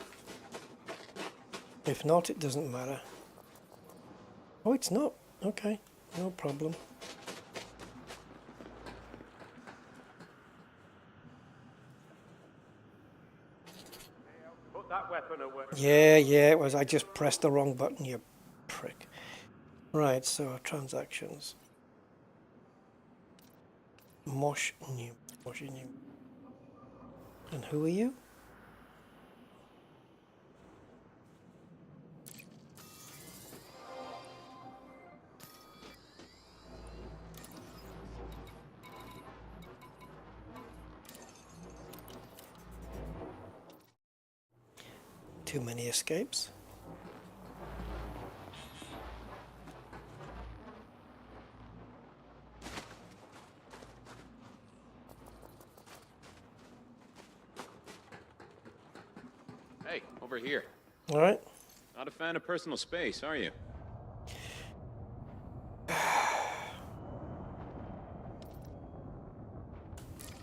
If not, it doesn't matter. Oh, it's not. Okay, no problem. Put that weapon away. Yeah, it was. I just pressed the wrong button, you prick. Right, so transactions. Mosh new. And who are you? Too many escapes. Hey, over here. All right. Not a fan of personal space, are you?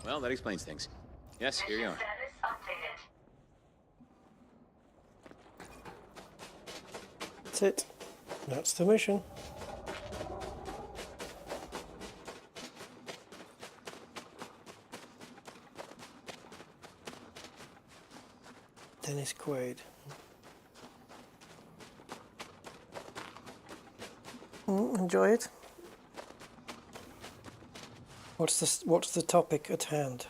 Well, that explains things. Yes, here you are. That's it. That's the mission. Dennis Quaid. Enjoy it. What's the topic at hand?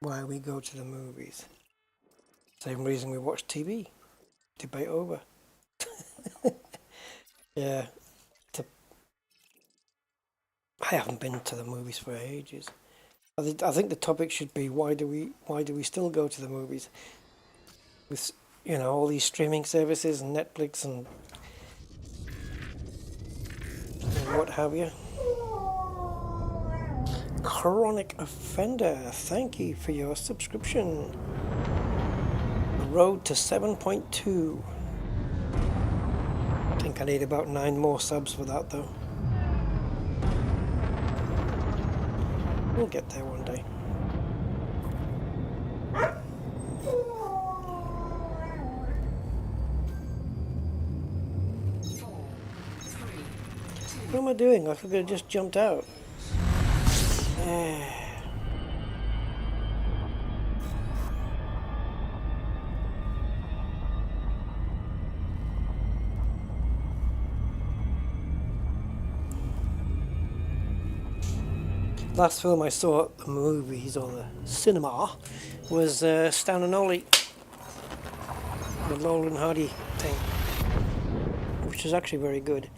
Why we go to the movies. Same reason we watch TV. Debate over. Yeah. I haven't been to the movies for ages. I think the topic should be why do we still go to the movies? With all these streaming services and Netflix and what have you. Chronic Offender, thank you for your subscription. The road to 7.2. I think I need about 9 more subs for that though. We'll get there one day. What am I doing? I could have just jumped out. Last film I saw at the movies or the cinema was Stan and Ollie, the Oliver Hardy thing, which is actually very good.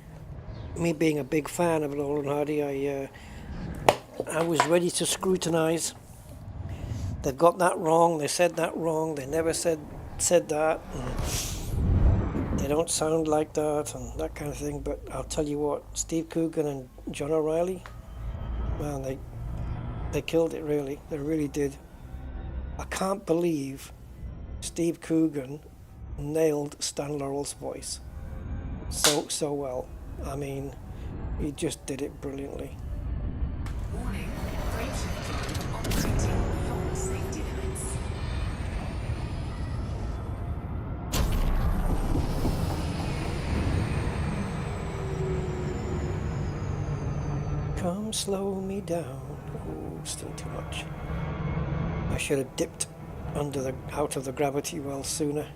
Me being a big fan of Oliver Hardy, I was ready to scrutinize. They got that wrong. They said that wrong. They never said that. don't sound like that and that kind of thing, but I'll tell you what, Steve Coogan and John O'Reilly, man, they killed it, really. They really did. I can't believe Steve Coogan nailed Stan Laurel's voice so well. I mean, he just did it brilliantly. Warning, racing drive operating beyond safety limits. Come slow me down. Oh, still too much. I should have dipped out of the gravity well sooner.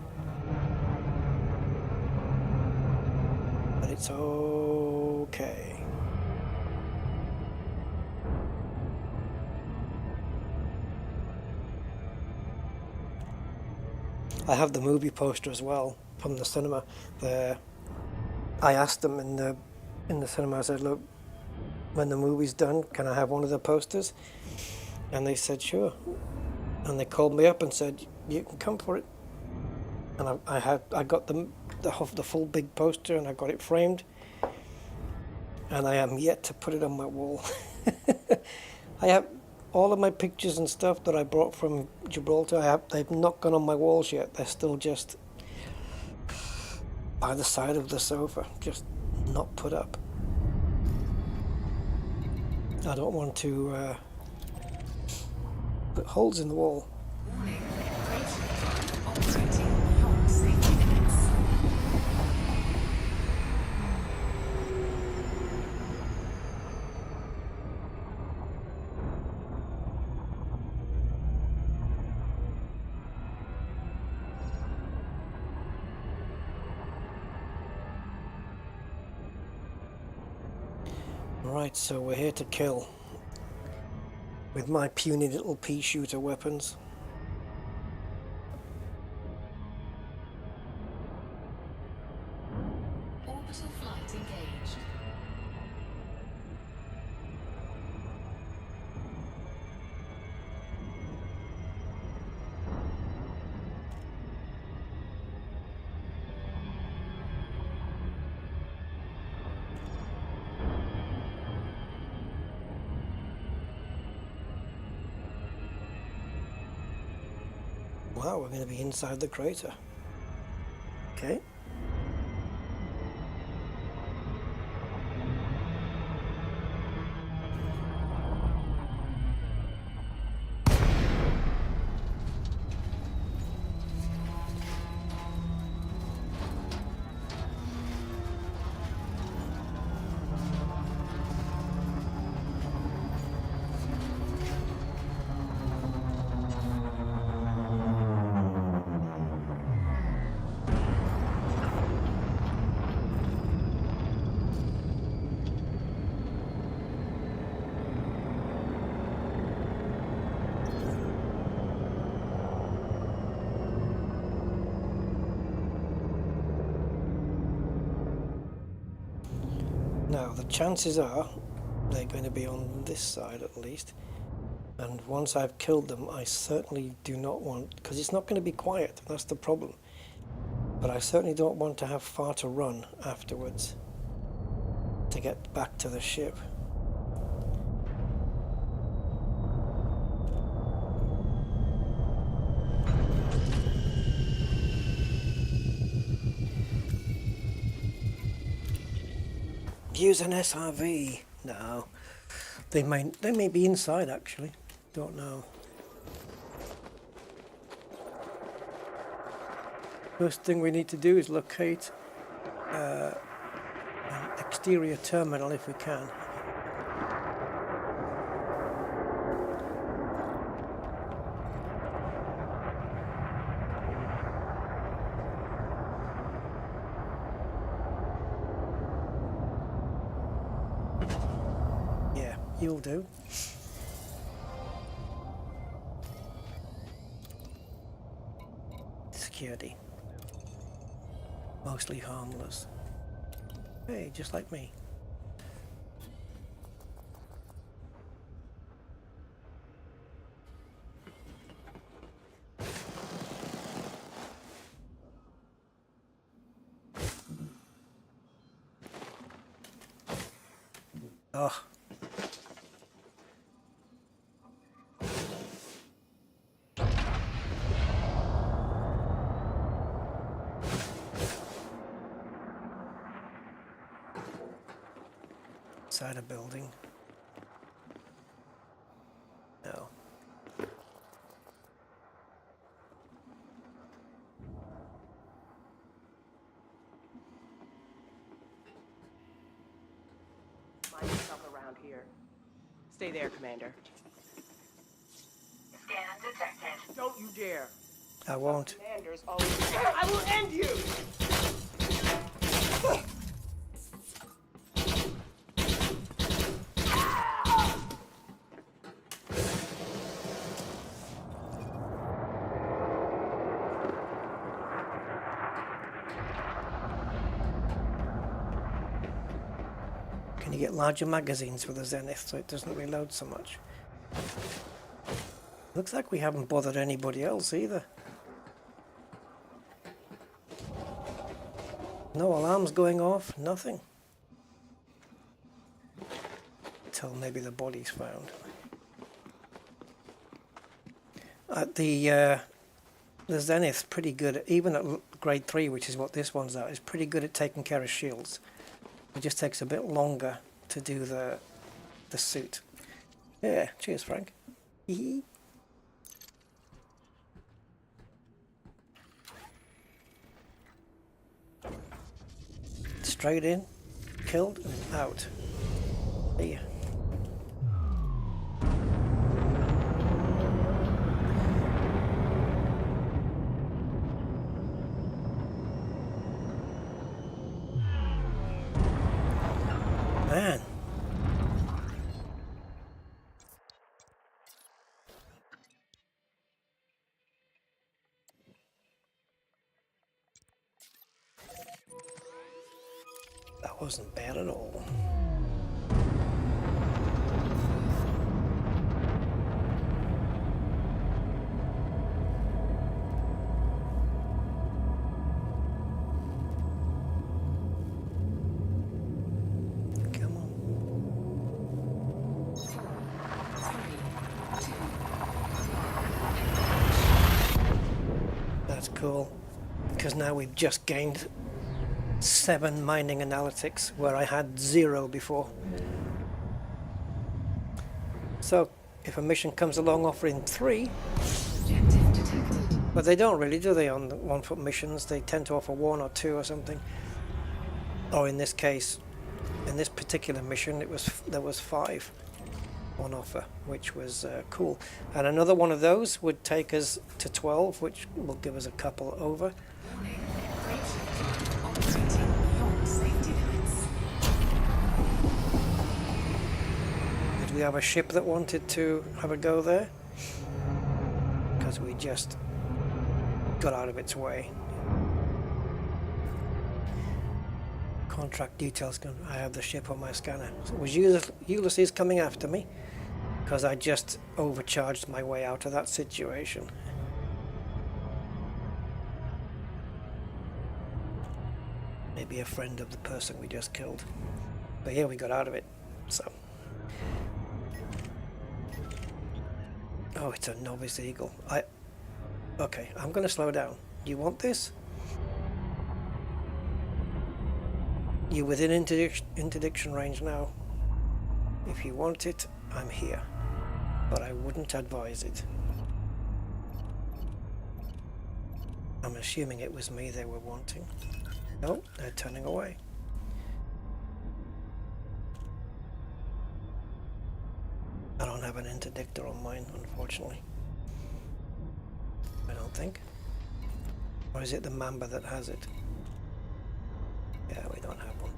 But it's okay. I have the movie poster as well from the cinema. I asked them in the cinema, I said, look, when the movie's done, can I have one of the posters? And they said, sure. And they called me up and said, you can come for it. And I got the full big poster, and I got it framed. And I am yet to put it on my wall. I have all of my pictures and stuff that I brought from Gibraltar. They've not gone on my walls yet. They're still just by the side of the sofa, just not put up. I don't want to put holes in the wall. Warning, racing drive operating beyond safety limits. Right, so we're here to kill with my puny little pea shooter weapons. Orbital flight engaged. Wow, we're going to be inside the crater. Okay. Now, the chances are they're going to be on this side at least. And once I've killed them, I certainly do not want, because it's not going to be quiet, that's the problem. But I certainly don't want to have far to run afterwards to get back to the ship. Use an SRV. No, they may be inside actually. Don't know. First thing we need to do is locate an exterior terminal if we can. You'll do. Security. Mostly harmless. Hey, just like me. Oh. Inside a building. No. Find yourself around here. Stay there, Commander. Scan detected. Don't you dare. I won't. Commander's always. I will end you! Can you get larger magazines with a Zenith so it doesn't reload so much? Looks like we haven't bothered anybody else either. No alarms going off, nothing. Till maybe the body's found. The Zenith's pretty good, even at grade 3, which is what this one's at, is pretty good at taking care of shields. It just takes a bit longer to do the suit. Yeah, cheers, Frank. Straight in, killed, and out. See ya. Man. That wasn't bad at all. Cool, because now we've just gained 7 mining analytics where I had 0 before. So if a mission comes along offering 3, but they don't really, do they, on the 1-foot missions? They tend to offer 1 or 2 or something. Or in this case, in this particular mission, there was 5 on offer, which was cool. And another one of those would take us to 12, which will give us a couple over. Did we have a ship that wanted to have a go there? Because we just got out of its way. Contract details. I have the ship on my scanner. So it was Ulysses coming after me because I just overcharged my way out of that situation. Maybe a friend of the person we just killed. But yeah, we got out of it. So. Oh, it's a novice eagle. Okay, I'm going to slow down. You want this? You're within interdiction range now. If you want it, I'm here. But I wouldn't advise it. I'm assuming it was me they were wanting. No, they're turning away. I don't have an interdictor on mine, unfortunately. I don't think. Or is it the Mamba that has it? Yeah, we don't have one.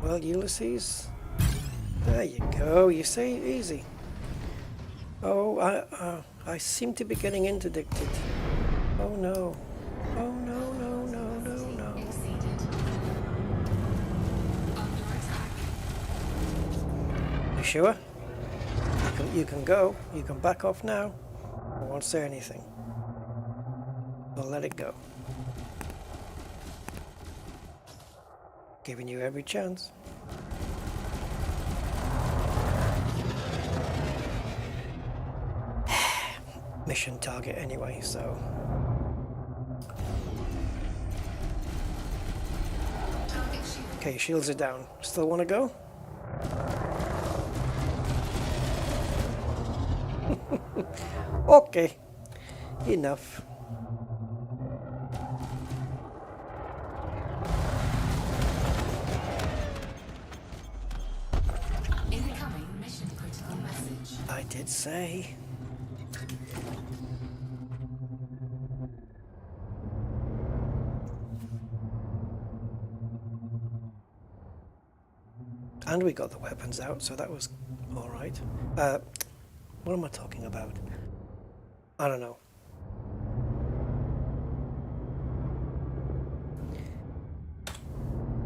Well, Ulysses, there you go. You see, easy. Oh, I seem to be getting interdicted. Oh no. Oh no, no, no, no, no. You sure? You can go. You can back off now. I won't say anything. I'll let it go. Giving you every chance. Mission target anyway, so. Okay, shields are down. Still want to go? Okay, enough. Incoming mission critical message. I did say. And we got the weapons out, so that was all right. What am I talking about? I don't know.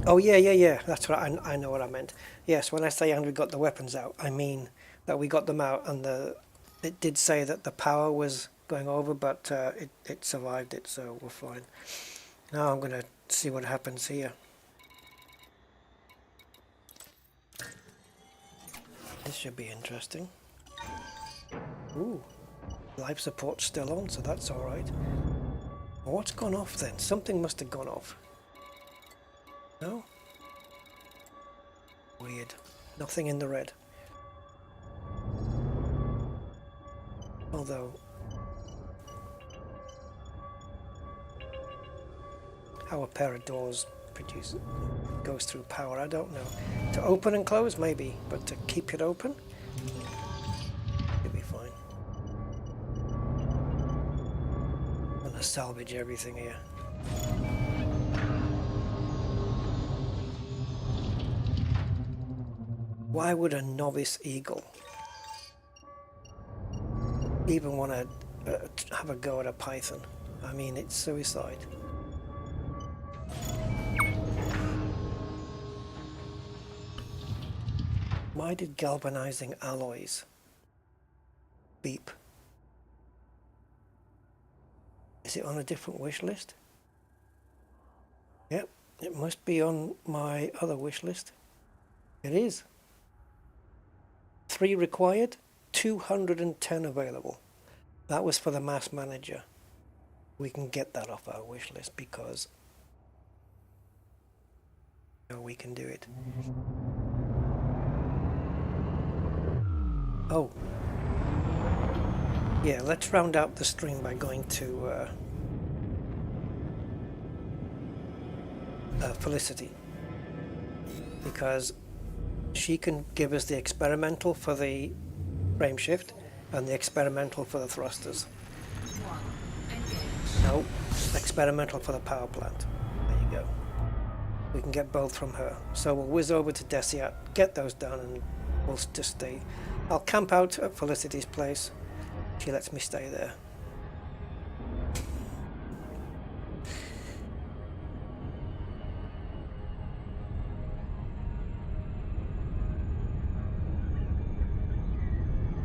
Oh yeah. That's what I know what I meant. Yes, when I say and we got the weapons out, I mean that we got them out, and it did say that the power was going over, but it survived it, so we're fine. Now I'm gonna see what happens here. This should be interesting. Ooh, life support's still on, so that's all right. Well, what's gone off then? Something must have gone off. No? Weird. Nothing in the red. Although, how a pair of doors goes through power, I don't know. To open and close, maybe, but to keep it open, it'll be fine. I'm gonna salvage everything here. Why would a novice eagle even want to have a go at a python? I mean, it's suicide. Why did galvanizing alloys beep? Is it on a different wish list? Yep, it must be on my other wish list. It is. 3 required, 210 available. That was for the mass manager. We can get that off our wish list because we can do it. Oh. Yeah, let's round out the stream by going to Felicity. Because she can give us the experimental for the frame shift and the experimental for the thrusters. No, experimental for the power plant. There you go. We can get both from her. So we'll whiz over to Desiat, get those done, and we'll just stay. I'll camp out at Felicity's place. She lets me stay there.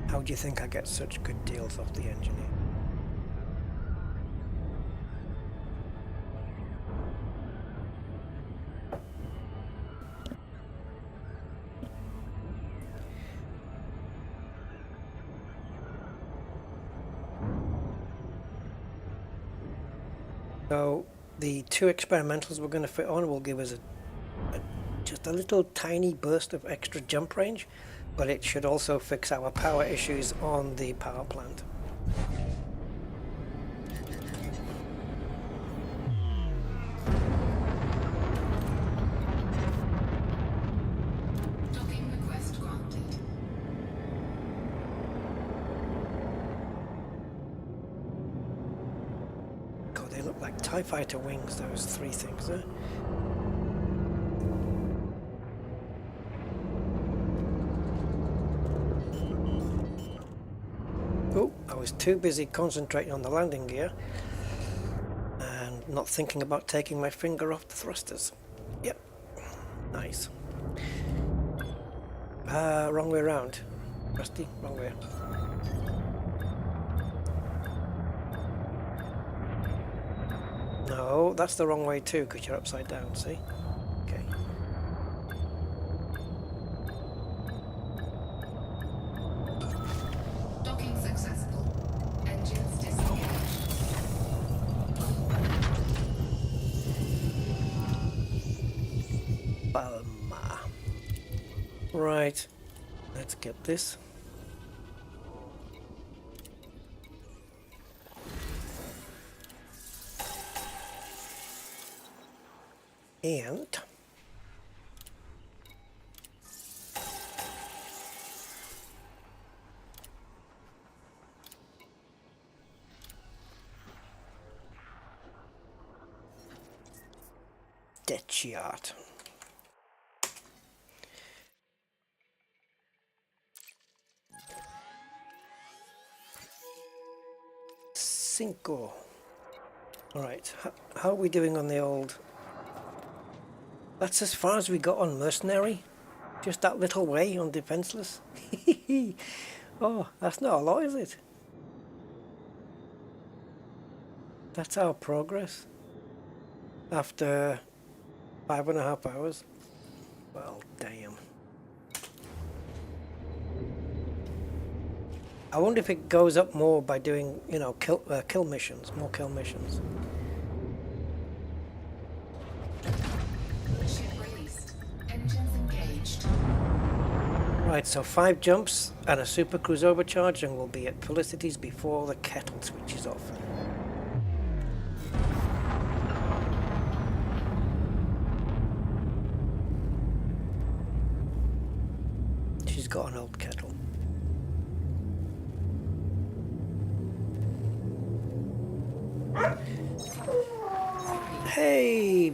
How do you think I get such good deals off the engineer? So the 2 experimentals we're going to fit on will give us just a little tiny burst of extra jump range, but it should also fix our power issues on the power plant. Docking request granted. God, they look like TIE Fighter wings, those 3 things there. Oh, I was too busy concentrating on the landing gear and not thinking about taking my finger off the thrusters. Yep, nice. Wrong way around. Rusty, wrong way. No, that's the wrong way too, because you're upside down, see? Okay. Right, let's get this. And Deadshot. Cinco. All right, how are we doing on the old? That's as far as we got on Mercenary. Just that little way on Defenseless. Oh, that's not a lot, is it? That's our progress. After 5.5 hours. Well, damn. I wonder if it goes up more by doing, you know, kill missions, more kill missions. Ship released. Engines engaged. Right, so 5 jumps and a Super Cruise overcharge, and we'll be at Felicity's before the kettle switches off. She's got an old kettle. Hey,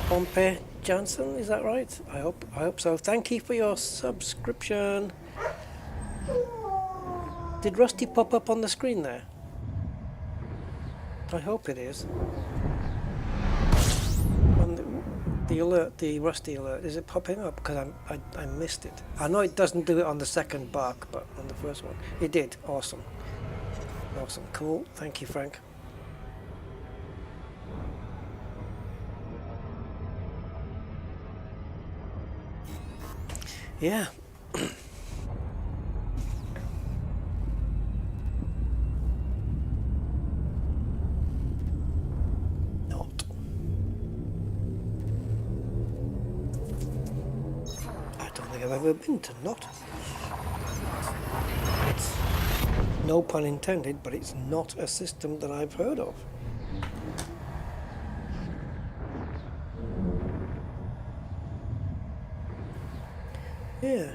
Bompe Johnson, is that right? I hope so. Thank you for your subscription. Did Rusty pop up on the screen there? I hope it is. On the alert, the Rusty alert, is it popping up? Because I missed it. I know it doesn't do it on the second bark, but on the first one it did. Awesome. Awesome. Cool. Thank you, Frank. Yeah. Not. I don't think I've ever been to Not. It's, no pun intended, but it's not a system that I've heard of. Yeah.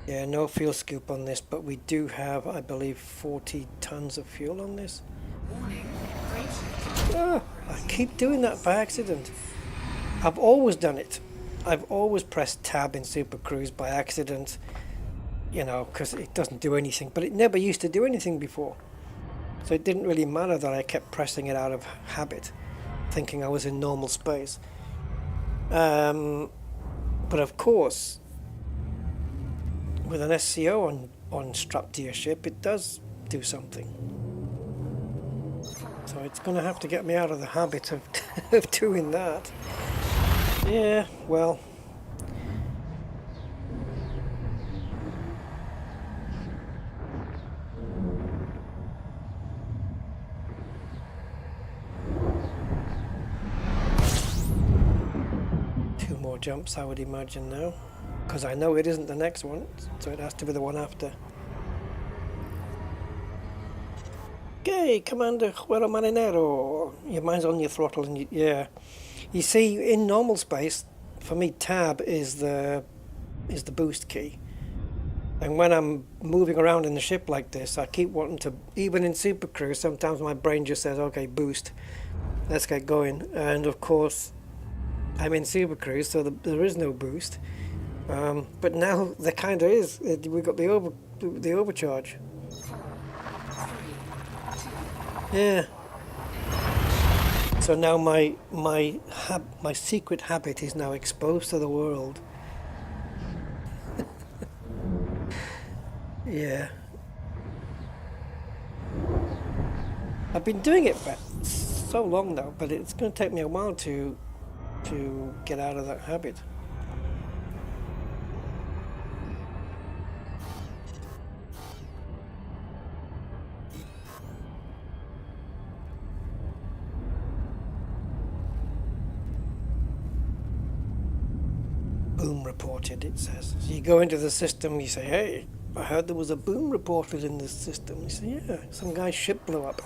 Yeah, no fuel scoop on this, but we do have, I believe, 40 tons of fuel on this. Ah, I keep doing that by accident. I've always done it. I've always pressed tab in Super Cruise by accident, you know, because it doesn't do anything, but it never used to do anything before. So it didn't really matter that I kept pressing it out of habit, thinking I was in normal space. But of course, with an SCO on strapped to your ship, it does do something. So it's going to have to get me out of the habit of, of doing that. Yeah, well. Two more jumps, I would imagine now. Because I know it isn't the next one, so it has to be the one after. Okay, Commander Juero Marinero. Your mind's on your throttle, and yeah. You see, in normal space, for me, tab is the boost key. And when I'm moving around in the ship like this, I keep wanting to, even in Super Cruise, sometimes my brain just says, okay, boost, let's get going. And of course, I'm in Super Cruise, so there is no boost. But now there kind of is. We got the overcharge. Yeah. So now my secret habit is now exposed to the world. Yeah. I've been doing it for so long now, but it's going to take me a while to get out of that habit. boom reported, it says. So you go into the system, you say, hey, I heard there was a boom reported in this system. You say, yeah, some guy's ship blew up.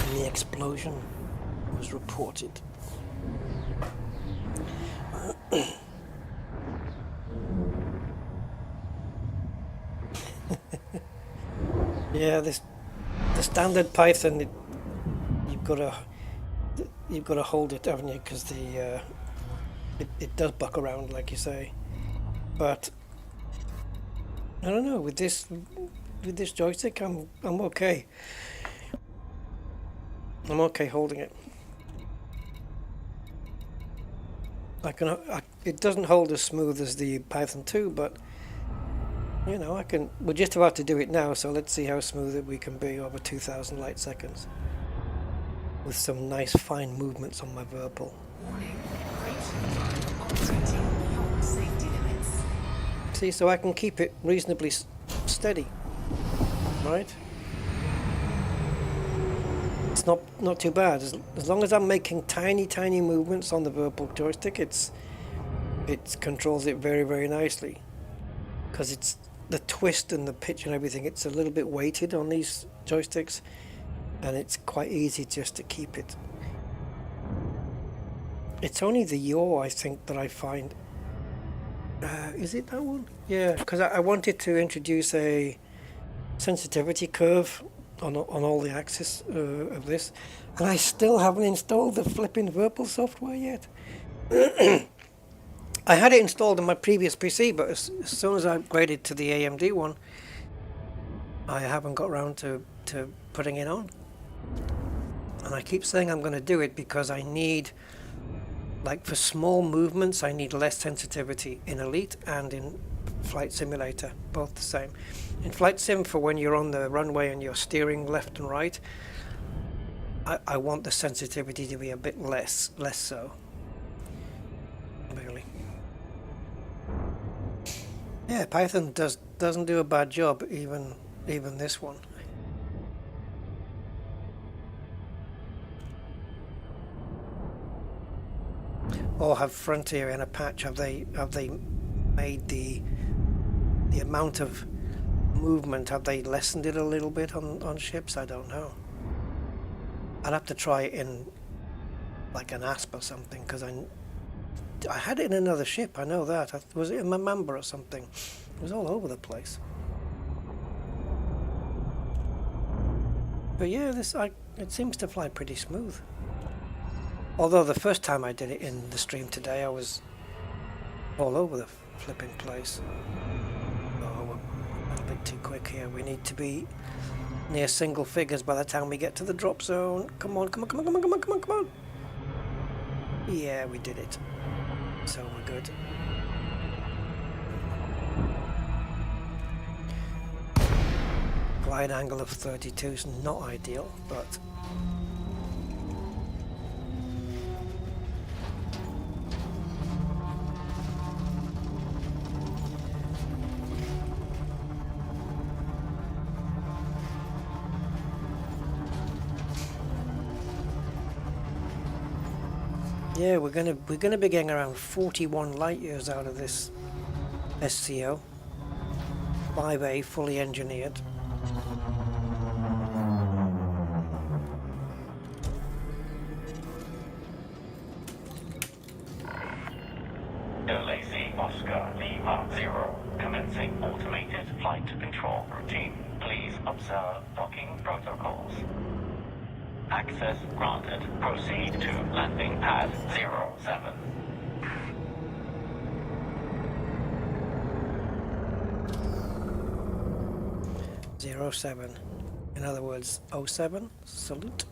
And the explosion was reported. Yeah, the standard Python, you've got to hold it, haven't you? Because it does buck around, like you say. But I don't know, with this joystick, I'm okay. I'm okay holding it. It doesn't hold as smooth as the Python 2, but you know, we're just about to do it now, so let's see how smooth we can be over 2,000 light seconds with some nice fine movements on my Virpil. See, so I can keep it reasonably steady, right? It's not too bad as long as I'm making tiny movements on the Virpil joystick. It controls it very, very nicely, because it's the twist and the pitch and everything. It's a little bit weighted on these joysticks, and it's quite easy just to keep it. It's only the yaw, I think, that I find. Is it that one? Yeah, because I wanted to introduce a sensitivity curve on all the axes of this, and I still haven't installed the flipping Virpil software yet. I had it installed on my previous PC, but as soon as I upgraded to the AMD one, I haven't got around to putting it on. And I keep saying I'm going to do it because I need, like for small movements, I need less sensitivity in Elite and in Flight Simulator, both the same. In Flight Sim, for when you're on the runway and you're steering left and right, I want the sensitivity to be a bit less so. Really. Yeah, Python doesn't do a bad job, even this one. Or have Frontier in a patch? Have they made the amount of movement? Have they lessened it a little bit on ships? I don't know. I'd have to try it in like an ASP or something, because I had it in another ship. I know that. Was it in Mamba or something? It was all over the place. But yeah, it seems to fly pretty smooth. Although the first time I did it in the stream today, I was all over the flipping place. Oh, we're a little bit too quick here. We need to be near single figures by the time we get to the drop zone. Come on, come on, come on, come on, come on, come on, come on. Yeah, we did it. So we're good. Glide angle of 32 is not ideal, but yeah, we're gonna be getting around 41 light years out of this SCO 5A fully engineered. Lazy Oscar Lima 0, commencing automated flight control routine. Please observe docking protocols. Access granted. Proceed to landing pad 07. In other words, 07. Salute.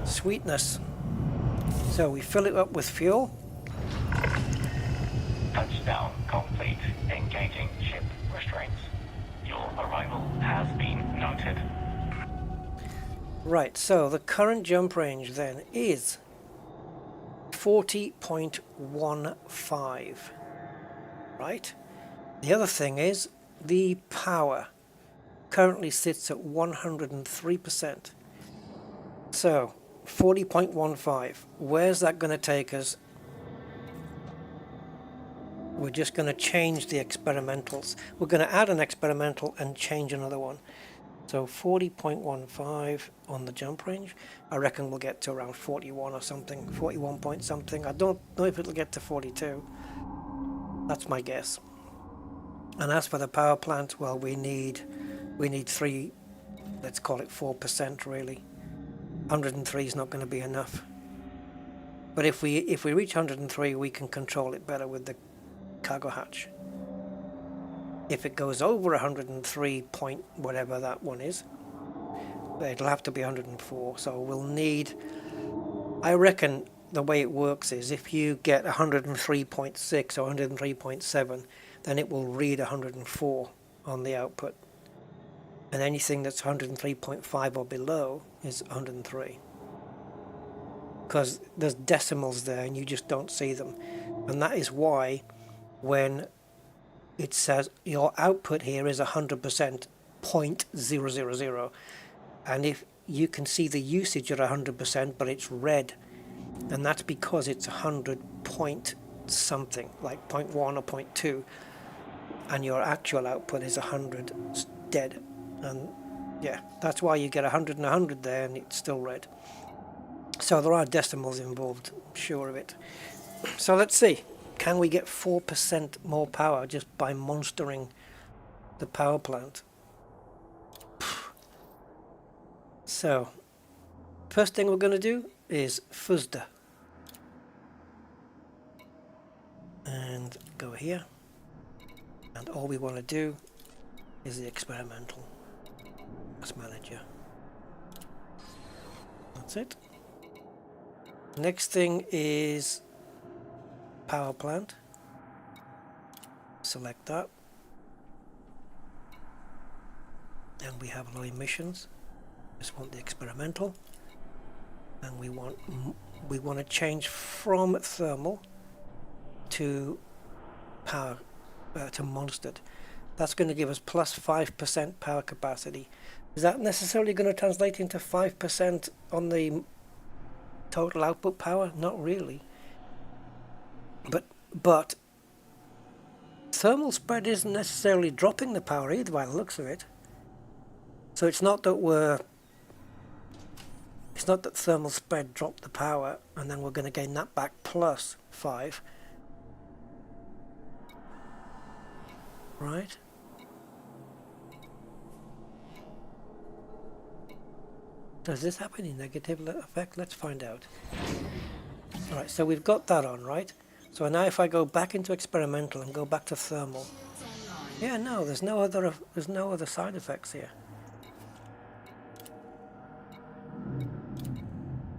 Sweetness. So we fill it up with fuel. Touchdown complete. Engaging ship restraints. Your arrival has been noted. Right, so the current jump range then is 40.15, right? The other thing is the power currently sits at 103%. So 40.15, where's that going to take us? We're just going to change the experimentals. We're going to add an experimental and change another one. So 40.15 on the jump range. I reckon we'll get to around 41 or something, 41 point something. I don't know if it'll get to 42. That's my guess. And as for the power plant, well, we need 3, let's call it 4% really. 103 is not going to be enough. But if we reach 103, we can control it better with the cargo hatch. If it goes over 103 point whatever that one is, it'll have to be 104. So we'll need, I reckon the way it works is if you get 103.6 or 103.7, then it will read 104 on the output. And anything that's 103.5 or below is 103. Because there's decimals there and you just don't see them. And that is why when it says your output here is 100% 0.000, and if you can see the usage at 100%, but it's red, and that's because it's 100 point something, like 0.1 or 0.2, and your actual output is 100 dead. And yeah, that's why you get 100 and 100 there, and it's still red. So there are decimals involved, I'm sure of it. So let's see. Can we get 4% more power just by monstering the power plant? So, first thing we're going to do is FUSDA. And go here. And all we want to do is the experimental as manager. That's it. Next thing is power plant. Select that. And we have low emissions. Just want the experimental. And we want to change from thermal to power to monstered. That's going to give us plus 5% power capacity. Is that necessarily going to translate into 5% on the total output power? Not really. But thermal spread isn't necessarily dropping the power either by the looks of it. So it's not that thermal spread dropped the power and then we're going to gain that back plus 5. Right? Does this have any negative effect? Let's find out. Alright, so we've got that on, right? So now if I go back into experimental and go back to thermal, yeah, no, there's no other side effects here.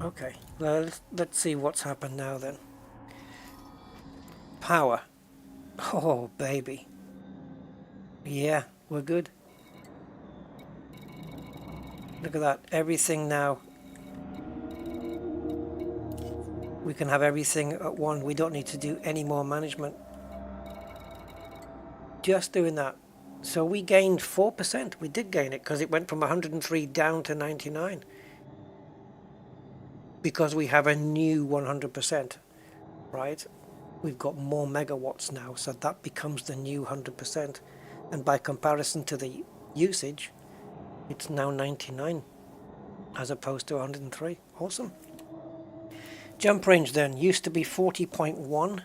Okay, well, let's see what's happened now then. Power. Oh, baby. Yeah, we're good. Look at that, everything now. We can have everything at 1. We don't need to do any more management. Just doing that. So we gained 4%. We did gain it because it went from 103 down to 99. Because we have a new 100%, right? We've got more megawatts now, so that becomes the new 100%. And by comparison to the usage, it's now 99 as opposed to 103. Awesome. Jump range then used to be 40.1,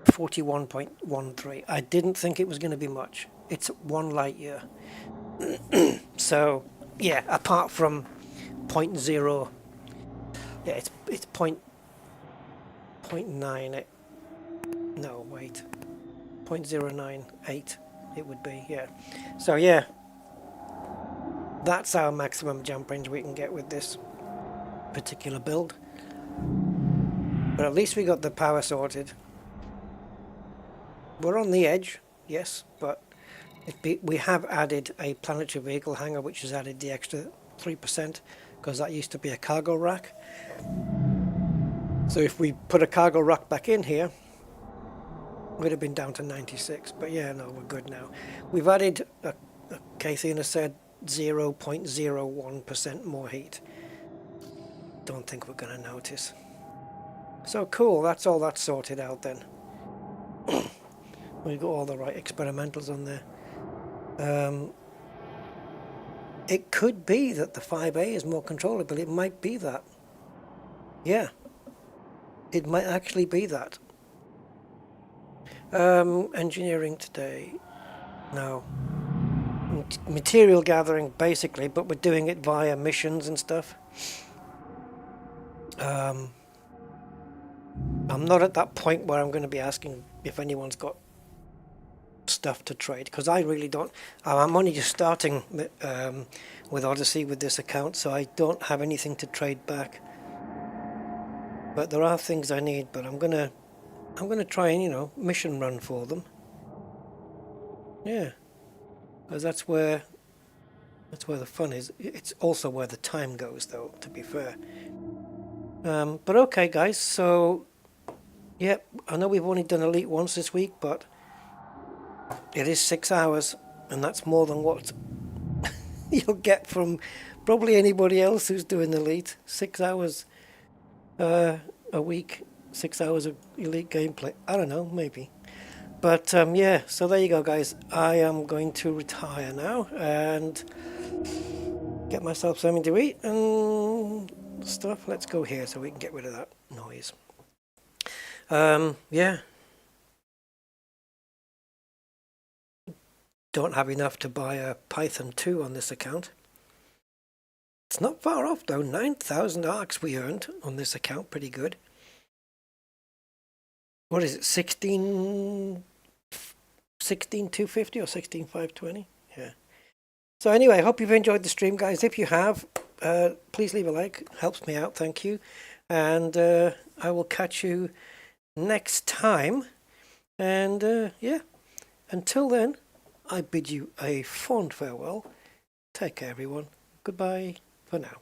41.13. I didn't think it was going to be much. It's 1 light year. So yeah, apart from 0.0, yeah, it's 0.9. No, wait, 0.098 it would be, yeah. So yeah, that's our maximum jump range we can get with this particular build. But at least we got the power sorted. We're on the edge, yes, but we have added a planetary vehicle hangar, which has added the extra 3%, because that used to be a cargo rack. So if we put a cargo rack back in here, Would have been down to 96, but yeah, no, we're good now. We've added, Casey said, 0.01% more heat. Don't think we're going to notice. So cool, that's all that's sorted out then. We've got all the right experimentals on there. It could be that the 5A is more controllable. It might be that. Yeah. It might actually be that. Engineering today. No. Material gathering, basically, but we're doing it via missions and stuff. I'm not at that point where I'm going to be asking if anyone's got stuff to trade, because I really don't. I'm only just starting with Odyssey with this account, so I don't have anything to trade back. But there are things I need, but I'm gonna try and, you know, mission run for them. Yeah, because that's where the fun is. It's also where the time goes, though, to be fair. But okay, guys. So, yeah, I know we've only done Elite once this week, but it is 6 hours, and that's more than what you'll get from probably anybody else who's doing Elite. 6 hours a week, 6 hours of Elite gameplay. I don't know, maybe. But yeah, so there you go, guys. I am going to retire now and get myself something to eat and stuff. Let's go here so we can get rid of that noise. Yeah. Don't have enough to buy a Python 2 on this account. It's not far off though. 9,000 arcs we earned on this account. Pretty good. What is it? 16,250 or 16,520? Yeah. So anyway, I hope you've enjoyed the stream, guys. If you have, please leave a like. Helps me out. Thank you. And I will catch you next time. And yeah, until then, I bid you a fond farewell. Take care, everyone. Goodbye for now.